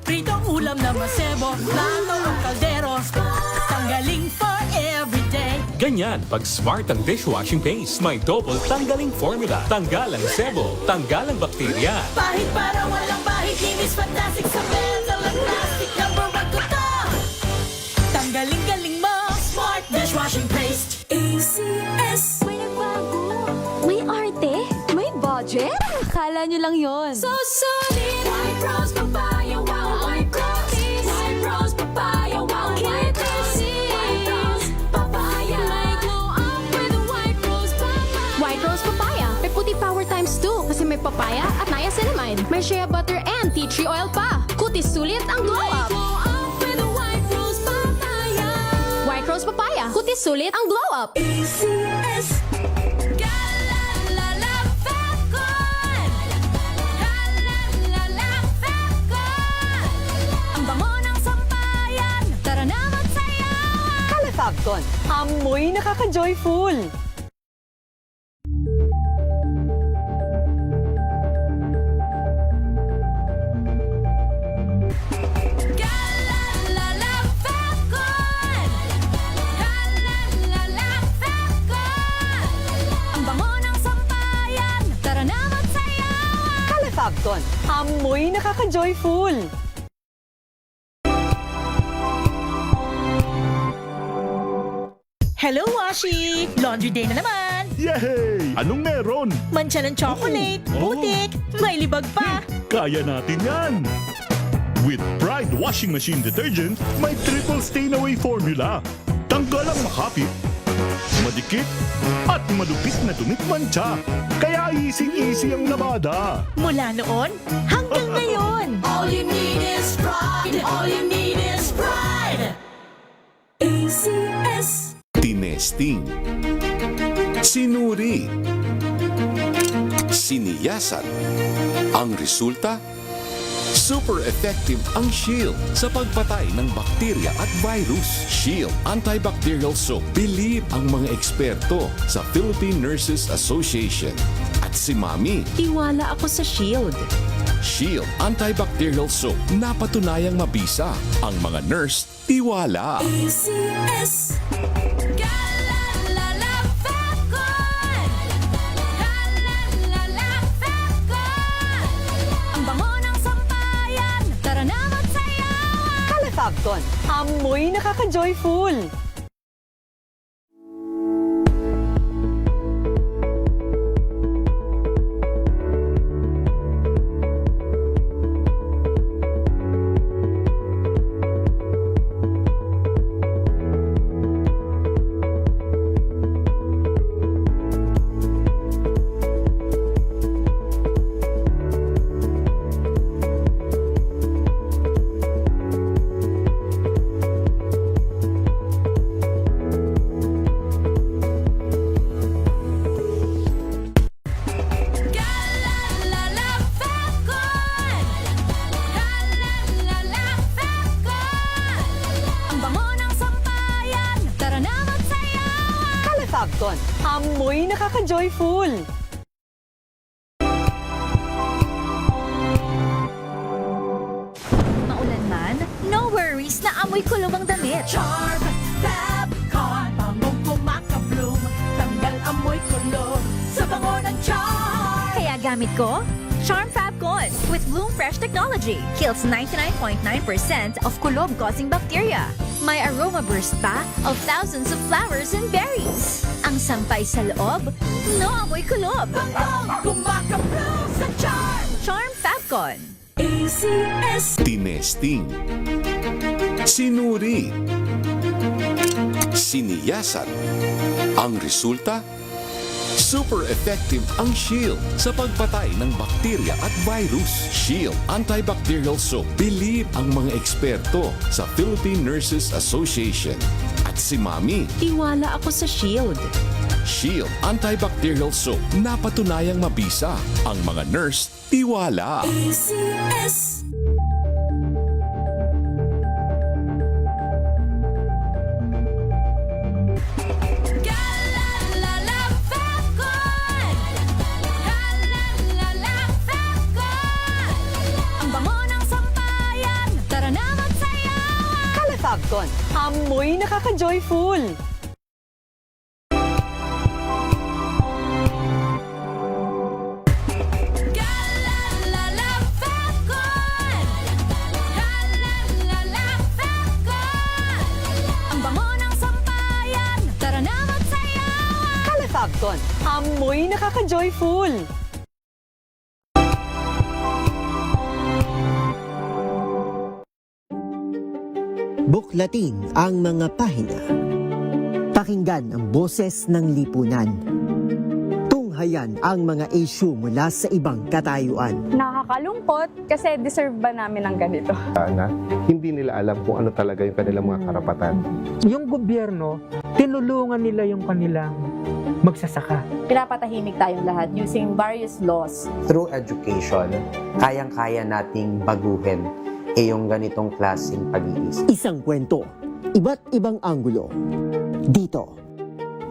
Pritong ulam na masebo, plato o kaldero. Tanggaling for everyday. Ganyan pag smart ang dishwashing paste. May double tanggaling formula. Tanggal ang sebo, tanggal ang bakterya. Pahit para walang bahid, linis fantastic sa metal at plastic. Number 1 ko to. Tanggaling-galing mo, smart dishwashing paste. ACS. May nagbago. May arte. May budget. Akala nyo lang yon. So solid. White rose papaya, wow. White rose. White rose papaya, wow. White rose. White rose papaya. May glow up with white rose papaya. White rose papaya. May puti power times 2 kasi may papaya at niacinamide. May shea butter and tea tree oil pa. Kutis sulit ang glow up. May glow up with white rose papaya. White rose papaya. Kutis sulit ang glow up. ACS. Fabcon, amoy nakaka-joyful. Ang bango ng sampayan. Tara na magsayawan. Fabcon, amoy nakaka-joyful. Hello, Washi! Laundry day na naman! Yay! Anong meron? Mancha ng chocolate, putik, may libag pa. Kaya natin yan! With Pride Washing Machine Detergent, may triple stain-away formula. Tanggal ang makapit, madikit, at malupit na dumit mancha. Kaya easy-easy ang labada. Mula noon hanggang ngayon. All you need is pride. All you need is pride. ACS. Tinesting, sinuri, siniyasan. Ang resulta? Super effective ang Shield sa pagpatay ng bakterya at virus. Shield Antibacterial Soap. Believe ang mga eksperto sa Philippine Nurses Association. At si Mami. Tiwala ako sa Shield. Shield Antibacterial Soap. Napatunayang mabisa. Ang mga nurse, tiwala. ACS. Fabcon, amoy nakaka-joyful. Fabcon, amoy nakaka-joyful. Maulan man, no worries na amoy kulong ang damit. Charm Fabcon, bangong kumakabloom. Tanggal amoy kulong sa bango ng charm. Kaya gamit ko, Charm Fabcon with Bloom Fresh technology. Kills 99.9% of kulob-causing bacteria. May aroma burst pa of thousands of flowers and berries. Ang sampay sa loob, no amoy kulob. Bangong kumakabloom sa charm. Charm Fabcon. ACS. Tinesting, sinuri, siniyasan. Ang resulta? Super effective ang Shield sa pagpatay ng bakterya at virus. Shield Antibacterial Soap. Believe ang mga eksperto sa Philippine Nurses Association. At si Mami. Tiwala ako sa Shield. Shield Antibacterial Soap. Napatunayang mabisa. Ang mga nurse, tiwala. ACS. Kalefagton, amoy nakaka-joyful. Ang bango ng sampayan, tara na magsayawan. Kalefagton, amoy nakaka-joyful. Buklatin ang mga pahina. Pakinggan ang boses ng lipunan. Tunghayan ang mga issue mula sa ibang katayuan. Nakakalungkot kasi deserve ba namin ng ganito? Na hindi nila alam kung ano talaga yung kanilang mga karapatan. Yung gobyerno, tinulungan nila yung kanilang magsasaka. Pinapatahimik tayong lahat using various laws. Through education, kayang-kaya nating baguhin yung ganitong klaseng pag-iisip. Isang kwento, iba't ibang anggulo. Dito,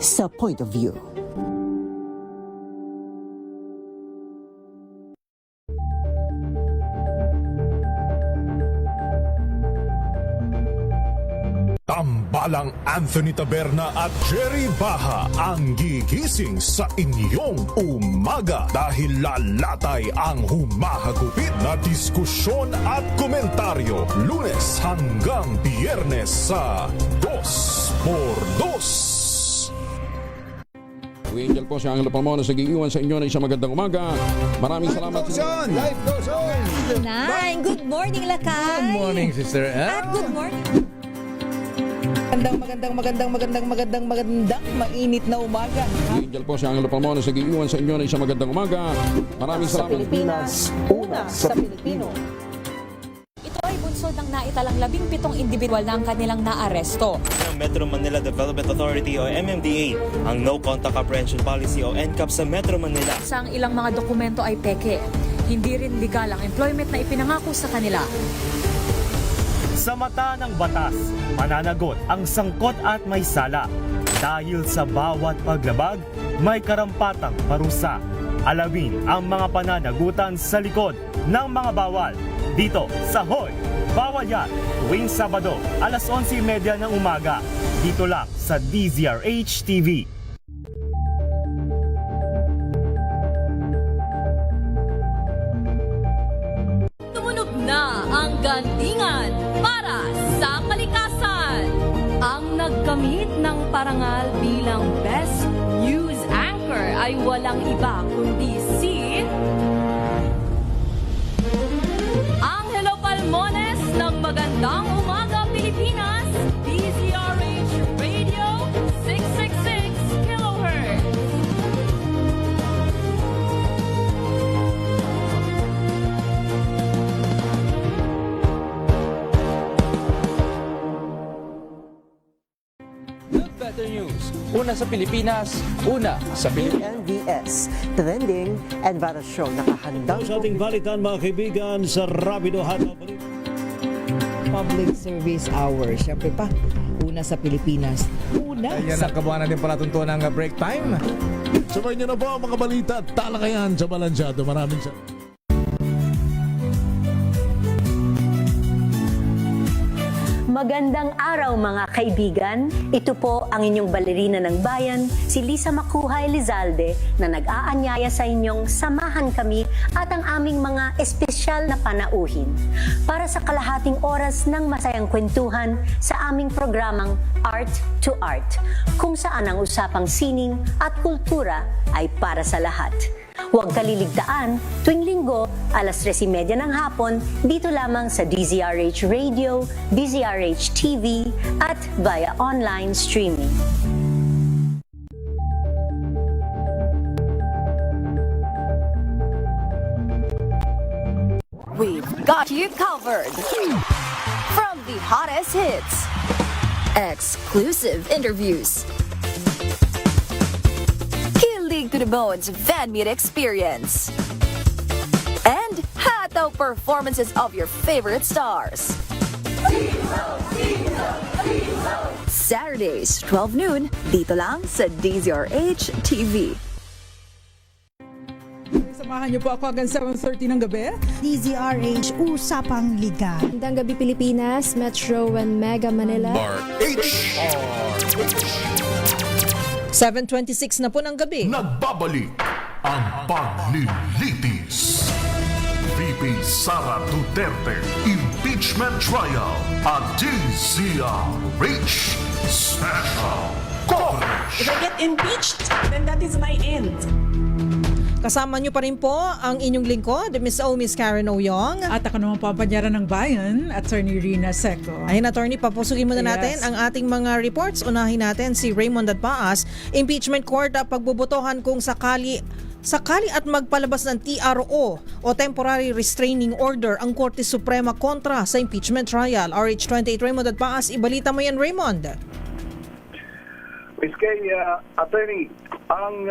sa Point of View. Tambalang Anthony Taberna at Jerry Baha ang gigising sa inyong umaga dahil lalatay ang humahagupit na diskusyon at komentaryo Lunes hanggang Biyernes sa 2x2. Angel po si Angelo Palmona sa giiwan sa inyo na isang magandang umaga. Maraming salamat. Life goes on! Nine, good morning, Lakay! Good morning, Sister Ann. At good morning! Magandang mainit na umaga. Angel po si Angelo Palmona sa giiwan sa inyo na isang magandang umaga. Maraming Sa salamat. Pilipinas, una sa Pilipino. Ito ay bunsod ng naitalang 17 individual na ang kanilang naaresto. Ng Metro Manila Development Authority o MMDA ang No Contact Apprehension Policy o NCAP sa Metro Manila. Sa ang ilang mga dokumento ay peke. Hindi rin legal ang employment na ipinangako sa kanila. Sa mata ng batas, mananagot ang sangkot at may sala. Dahil sa bawat paglabag, may karampatang parusa. Alamin ang mga pananagutan sa likod ng mga bawal. Dito sa Hoy! Bawal Yan! Tuwing Sabado, alas 11:30 ng umaga. Dito lang sa DZRH TV. Tumunog na ang gandingan para sa kalikasan. Ang nagkamit ng parangal bilang Best News Anchor ay walang iba kundi si Angelo Palmones ng Magandang Umaga Pilipinas, DZRH Radio 666 kHz. Better News. Una sa Pilipinas, una sa Pilipinas. NBS, Trending and Bara Show. Nakahandang sa ating balitan mga kaibigan sa Rapido Hanaw. Public Service Hour. Siyempre pa, una sa Pilipinas. Una Yan sa ang kabuuan natin palatuntunan ng break time. Sabay niyo na po ang mga balita at talakayan sa Balansyado. Maraming salamat. Magandang araw mga kaibigan. Ito po ang inyong balerina ng bayan, si Lisa Makuhay Lizalde, na nag-aanyaya sa inyong samahan kami at ang aming mga espesyal na panauhin para sa kalahating oras ng masayang kwentuhan sa aming programang Art to Art, kung saan ang usapang sining at kultura ay para sa lahat. Huwag kaliligtaan, tuwing linggo, alas 3:30 ng hapon, dito lamang sa DZRH Radio, DZRH TV, at via online streaming. We've got you covered. From the hottest hits, exclusive interviews, to the bones fan meet experience, and hataw performances of your favorite stars. Saturdays, 12 noon, dito lang sa DZRH TV. Samahan niyo po ako hanggang 7:30 ng gabi. DZRH Usapang Liga. Magandang gabi Pilipinas, Metro and Mega Manila. 7:26 na po ng gabi. Nagbabalik ang paglilitis. VP Sara Duterte Impeachment Trial at DZRH Special Coverage. If I get impeached, then that is my end. Kasama niyo pa rin po ang inyong lingkod, Miss Karen Oyong. At ako naman po ang panyaran ng bayan, Attorney Rina Seco. Ayun, Attorney, papusugin muna natin ang ating mga reports. Unahin natin si Raymond Dadpaas, Impeachment Court, pagbubutohan kung sakali at magpalabas ng TRO o Temporary Restraining Order ang Korte Suprema kontra sa impeachment trial. RH28 Raymond Dadpaas, ibalita mo yan, Raymond. Miss Kay, Attorney, ang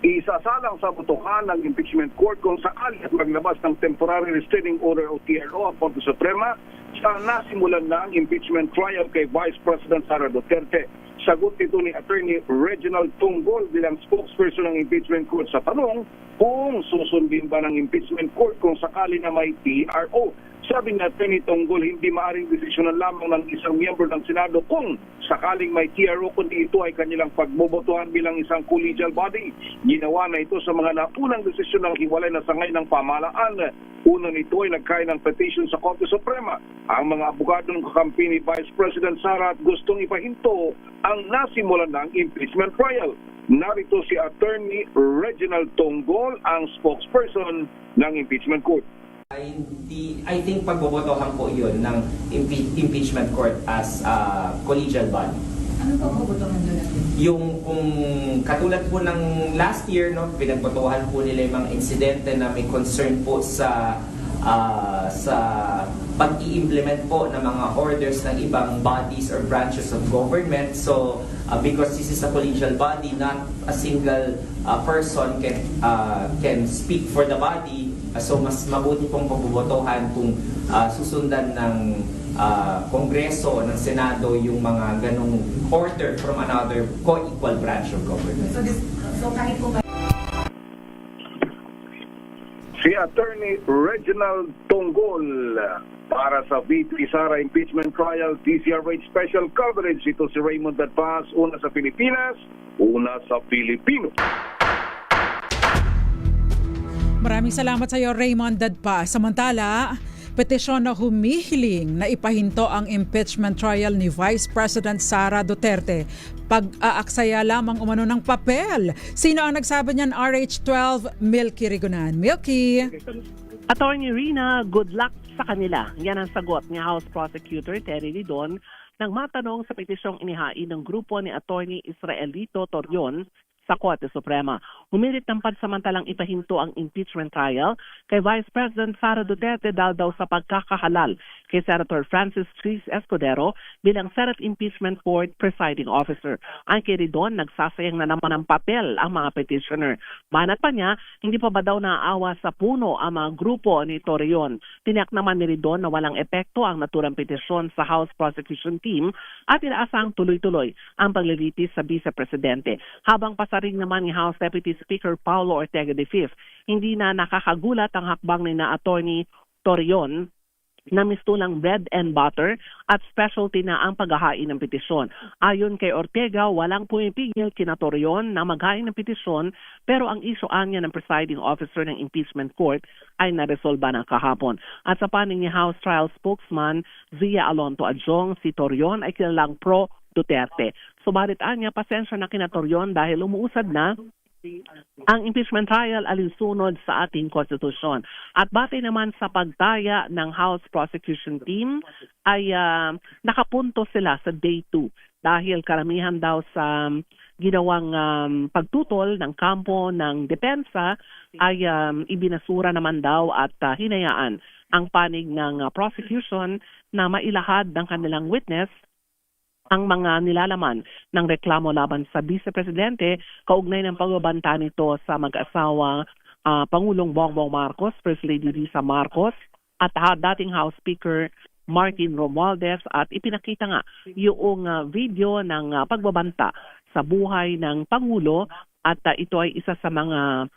isasalang sa butuhan ng impeachment court kung sakali at maglabas ng temporary restraining order o TRO ang Korte Suprema sa nasimulan na ang impeachment trial kay Vice President Sara Duterte. Sagot ito ni Attorney Reginald Tunggol bilang spokesperson ng impeachment court sa tanong kung susundin ba ng impeachment court kung sakali na may TRO. Sabi ni Attorney Tunggol, hindi maaring desisyonan lamang ng isang miyembro ng Senado kung sakaling may TRO, kundi ito ay kanilang pagbobotohan bilang isang collegial body. Ginawa na ito sa mga naunang desisyon ng hiwalay na sangay ng pamahalaan. Una nito ay nagkain ng petition sa Korte Suprema. Ang mga abogado ng kakampi ni Vice President Sara at gustong ipahinto ang nasimulan ng impeachment trial. Narito si Attorney Reginald Tunggol, ang spokesperson ng impeachment court. I think pagbobotohan po yun ng impeachment court as collegial body. Ano po pagbobotohan doon natin? Yung kung katulad po ng last year, no, pinagbotohan po nila yung mga insidente na may concern po sa pag-i-implement po ng mga orders ng ibang bodies or branches of government. So, because this is a collegial body, not a single person can speak for the body. So mas mabuti pong pagbobotohan kung susundan ng Kongreso, ng Senado yung mga ganong order from another co-equal branch of government. So kahit po Si Attorney Reginald Tunggol para sa VP Sara Impeachment Trial DZRH Special Coverage. Ito si Raymond Dadpaas, una sa Pilipinas, una sa Pilipino. Maraming salamat sa iyo, Raymond Dadpaas. Samantala, petisyon na humihiling na ipahinto ang impeachment trial ni Vice President Sara Duterte. Pag-aaksaya lamang umano ng papel. Sino ang nagsabi niyan? RH12, Milky Rigunan. Milky. Attorney Rina, good luck sa kanila. Yan ang sagot ni House Prosecutor Terry Ridon nang matanong sa petisyong inihain ng grupo ni Attorney Israelito Torion sa Korte Suprema. Humirit ng pansamantalang ipahinto ang impeachment trial kay Vice President Sara Duterte dahil daw sa pagkakahalal kay Senator Francis Tris Escudero bilang Senate Impeachment Court Presiding Officer. Ang kay Ridon, nagsasayang na naman ng papel ang mga petitioner. Manat pa niya, hindi pa ba daw naaawa sa puno ang mga grupo ni Torion. Tiniyak naman ni Ridon na walang epekto ang naturang petisyon sa House Prosecution Team at inaasang tuloy-tuloy ang paglilitis sa Vice Presidente. Habang pasaring naman ni House Deputy Speaker Paulo Ortega V, hindi na nakakagulat ang hakbang ni na Attorney Torion na mistulang bread and butter at specialty na ang paghahain ng petisyon. Ayon kay Ortega, walang pumipigil kina Torion na maghain ng petisyon, pero ang isuan niya ng presiding officer ng impeachment court ay naresolba na kahapon. At sa panig ni House Trial Spokesman Zia Alonto Adjong, si Torion ay kilalang pro Duterte. Subalit anya, pasensya na kina Torion dahil umuusad na ang impeachment trial alinsunod sa ating konstitusyon. At batay naman sa pagtaya ng House Prosecution Team ay nakapunto sila sa Day 2 dahil karamihan daw sa ginawang pagtutol ng kampo ng depensa ay ibinasura naman daw at hinayaan ang panig ng prosecution na mailahad ng kanilang witness ang mga nilalaman ng reklamo laban sa Vice Presidente kaugnay ng pagbabanta nito sa mag-asawa Pangulong Bongbong Marcos, First Lady Lisa Marcos at dating House Speaker Martin Romualdez, at ipinakita nga yung video ng pagbabanta sa buhay ng Pangulo at ito ay isa sa mga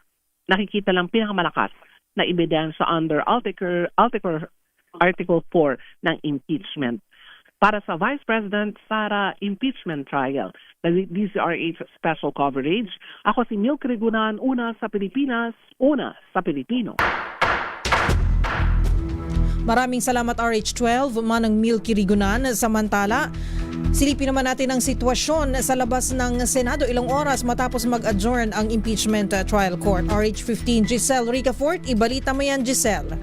nakikita lang pinakamalakas na ebidensya under Article 4 ng impeachment. Para sa Vice President Sara impeachment trial, the DZRH special coverage, ako si Milk Rigunan, una sa Pilipinas, una sa Pilipino. Maraming salamat RH12, Manang Milky Rigunan. Samantala, silipin naman natin ang sitwasyon sa labas ng Senado ilang oras matapos mag-adjourn ang impeachment trial court. RH15, Giselle Ricafort, ibalita mo yan, Giselle.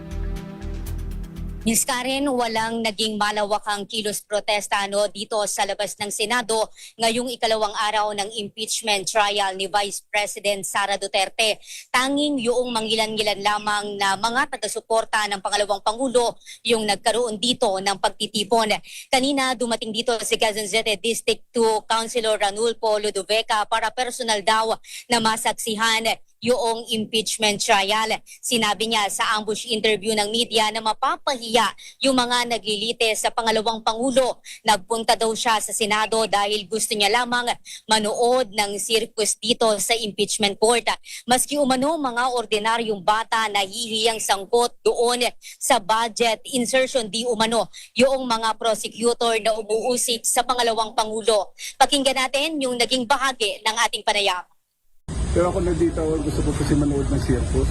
Ms. Karen, walang naging malawakang kilos protesta dito sa labas ng Senado ngayong ikalawang araw ng impeachment trial ni Vice President Sara Duterte. Tanging yung manggilan-gilan lamang na mga taga-suporta ng pangalawang Pangulo yung nagkaroon dito ng pagtitipon. Kanina dumating dito si Quezon City District 2 Councilor Ranulfo Ludoveca para personal daw na masaksihan yung impeachment trial. Sinabi niya sa ambush interview ng media na mapapahiya yung mga naglilite sa pangalawang Pangulo. Nagpunta daw siya sa Senado dahil gusto niya lamang manood ng circus dito sa impeachment court. Maski umano mga ordinaryong bata nahihiyang sangkot doon sa budget insertion di umano yung mga prosecutor na umuusik sa pangalawang Pangulo. Pakinggan natin yung naging bahagi ng ating panayam. Pero ako nandito, gusto ko kasi manood ng circus.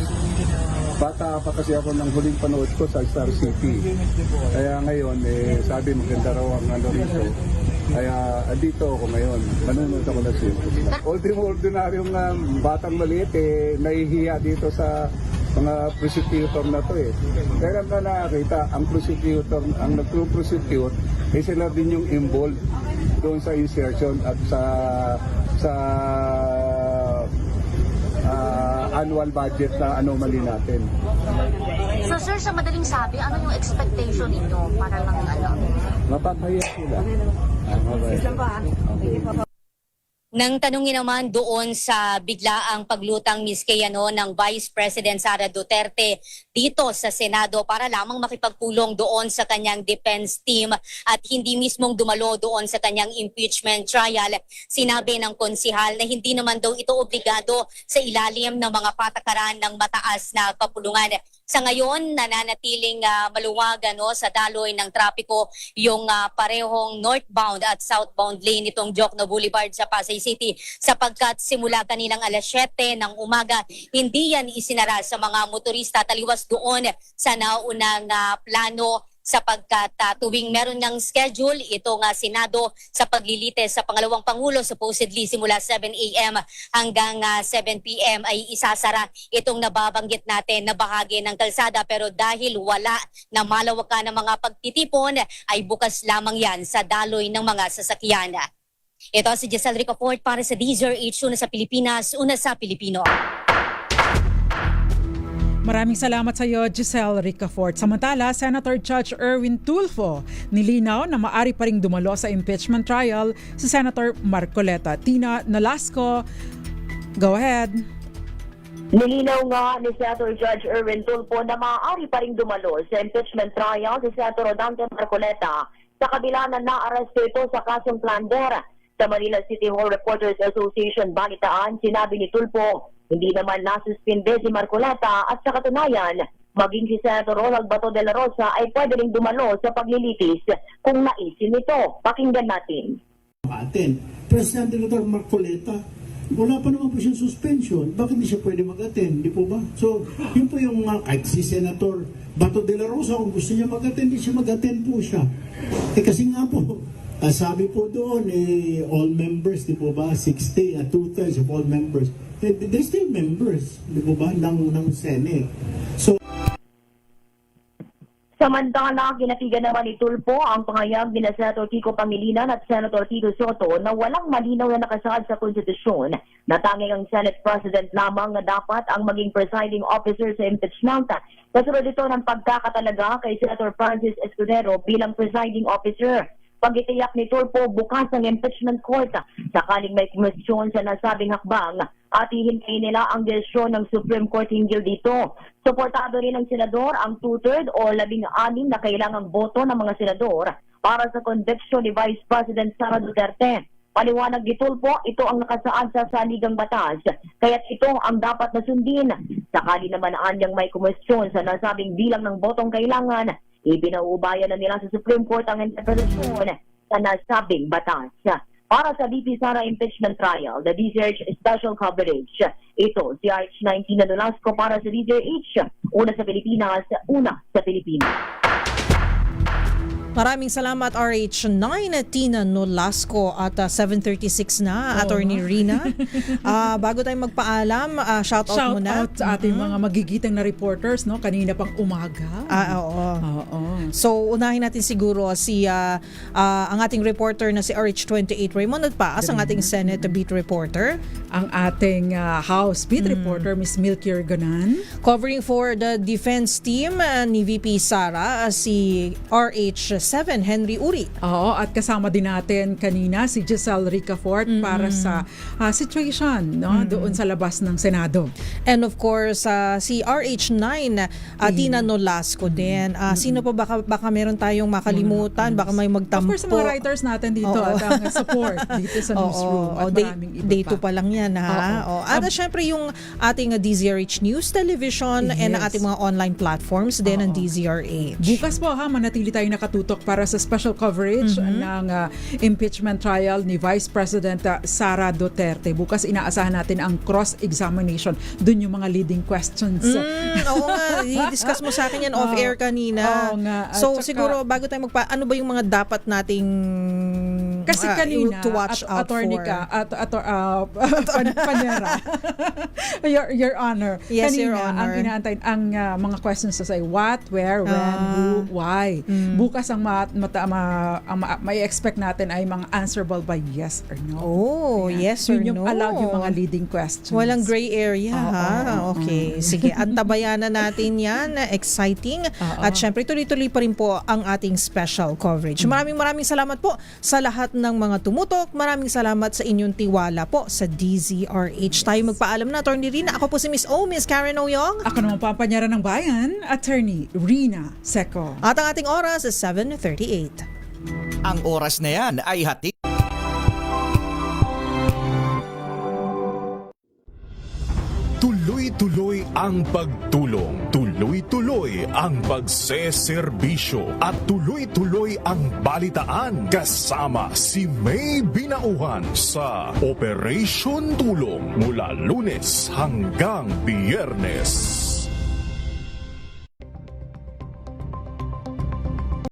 Bata pa kasi ako ng huling panood ko sa Star City. Kaya ngayon, sabi maganda raw ang rito. Kaya andito ako ngayon, manonood ako ng circus. Ordinaryong batang maliit, nahihiya dito sa mga prosecutor na to Kaya lang nakakita, ang prosecutor, ang nag-prosecute, sila din yung involved doon sa insertion at sa annual budget na anomaly natin. So sir, sa madaling sabi, ano yung expectation ninyo para lang Mapapahiya sila. Nang tanungin naman doon sa biglaang paglutang miskeyano ng Vice President Sara Duterte dito sa Senado para lamang makipagpulong doon sa kanyang defense team at hindi mismong dumalo doon sa kanyang impeachment trial, sinabi ng konsihal na hindi naman daw ito obligado sa ilalim ng mga patakaran ng mataas na kapulungan. Sa ngayon, nananatiling maluwag sa daloy ng trapiko yung parehong northbound at southbound lane nitong Jokno Boulevard sa Pasay City sapagkat simula kaninang alas 7 ng umaga, hindi yan isinara sa mga motorista taliwas doon sa naunang plano sapagkat tuwing meron ng schedule itong Senado sa paglilitis sa pangalawang Pangulo, supposedly simula 7 a.m. hanggang 7 p.m. ay isasara itong nababanggit natin na bahagi ng kalsada, pero dahil wala na malawakan ng mga pagtitipon ay bukas lamang yan sa daloy ng mga sasakyan. Ito si Giselle Ricafort para sa DZRH, una sa Pilipinas, una sa Pilipino. Maraming salamat sa iyo, Giselle Ricafort. Samantala, Senator Judge Erwin Tulfo nilinaw na maari pa ring dumalo sa impeachment trial si Senator Marcoleta. Tina Nolasco, go ahead. Nilinaw nga ni Senator Judge Erwin Tulfo na maaari pa ring dumalo sa impeachment trial si Senator Dante Marcoleta sa kabila na naaresto ito sa kasong plunder. Sa Manila City Hall Reporters Association balitaan, sinabi ni Tulfo, hindi naman nasuspinde si Marcoleta at sa katunayan, maging si Senator Ronald Bato de la Rosa ay pwede ring dumalo sa paglilitis kung naisin ito. Pakinggan natin. Presidente Dr. Marcoleta, wala pa naman po siyang suspension. Bakit hindi siya pwede mag-attend? Di po ba? So, yun po yung kahit si Senator Bato de la Rosa, kung gusto niya mag-attend, hindi siya mag-attend po siya. Kasi nga po, sabi po doon, all members, di po ba, 60 at 2/3 of all members, they're still members, di po ba, ng Senate. So, samantala, kinatigan naman ni Tulfo ang pangayag ni Senator Kiko Pangilinan at Senator Tito Soto na walang malinaw na nakasaad sa konstitusyon na tanging ang Senate President lamang na dapat ang maging presiding officer sa impeachment. Kasunod ito ng pagkakatalaga kay Senator Francis Escudero bilang presiding officer. Pag-itiyak ni Tulfo bukas ang impeachment court sakaling may komisyon sa nasabing hakbang at hihintayin nila ang desisyon ng Supreme Court hinggil dito. Suportado rin ng senador ang 2/3 o 16 na kailangang boto ng mga senador para sa conviction ni Vice President Sara Duterte. Paliwanag ni Tulfo, ito ang nakasaad sa saligang batas, kaya't ito ang dapat na sundin. Sakali naman anyang may kumwestiyon sa nasabing bilang ng botong kailangan, ipinauubayan na nila sa Supreme Court ang interpretasyon sa nasabing batas. Para sa BP Sara Impeachment Trial, the DZRH Special Coverage. Ito, si RH19 na Nolasco para sa DZRH. Una sa Pilipinas, una sa Pilipinas. Maraming salamat RH9 Tina Nolasco at 7:36 na Attorney Rina. Bago tayo magpaalam, shout out muna sa ating mga magigitang na reporters, no, kanina pang umaga. Oo. So unahin natin siguro si ang ating reporter na si RH28 Raymond Nagpaas, ang ating Senate beat reporter, ang ating House beat reporter Miss Milky Ganan, covering for the defense team ni VP Sara, si RH7 Henry Uri. Oo, at kasama din natin kanina si Giselle Ricafort para sa situation, no, doon sa labas ng Senado. And of course, si RH9 Tina Nolasco din. Sino pa baka meron tayong makalimutan, baka may magtampo. Of course, mga writers natin dito at ang support dito sa newsroom. At maraming iba day 2 pa pa lang yan, ha? At syempre yung ating DZRH News Television and ang ating mga online platforms din ng DZRH. Bukas po manatili tayo nakatutok para sa special coverage ng impeachment trial ni Vice President Sara Duterte. Bukas inaasahan natin ang cross-examination. Doon yung mga leading questions. Oo nga, i-discuss mo sa akin yan off-air kanina. Oo nga. So siguro bago tayo ano ba yung mga dapat nating kasi kanina to watch out attorney for? Panera. Your Honor. Yes, kanina, Your Honor. ang inaantay, ang mga questions sa what, where, when, who, why. Bukas ang may expect natin ay mga answerable by yes or no. Oh, yes or Yun yung no. allowed yung mga leading questions. Walang gray area, Okay. Sige, antabayan na natin yan. Exciting. At syempre, tuloy-tuloy pa rin po ang ating special coverage. Maraming salamat po sa lahat ng mga tumutok. Maraming salamat sa inyong tiwala po sa DZRH. Tayo magpaalam na, Attorney Rina. Ako po si Miss O, Miss Karen Oyong. Ako naman pampanyara ng bayan, Attorney Rina Seco. At ang ating oras is 7:38. Ang oras na yan ay hatid. Tuloy-tuloy ang pagtulong, tuloy-tuloy ang pagseserbisyo at tuloy-tuloy ang balitaan kasama si May Binauhan sa Operation Tulong mula Lunes hanggang Biyernes.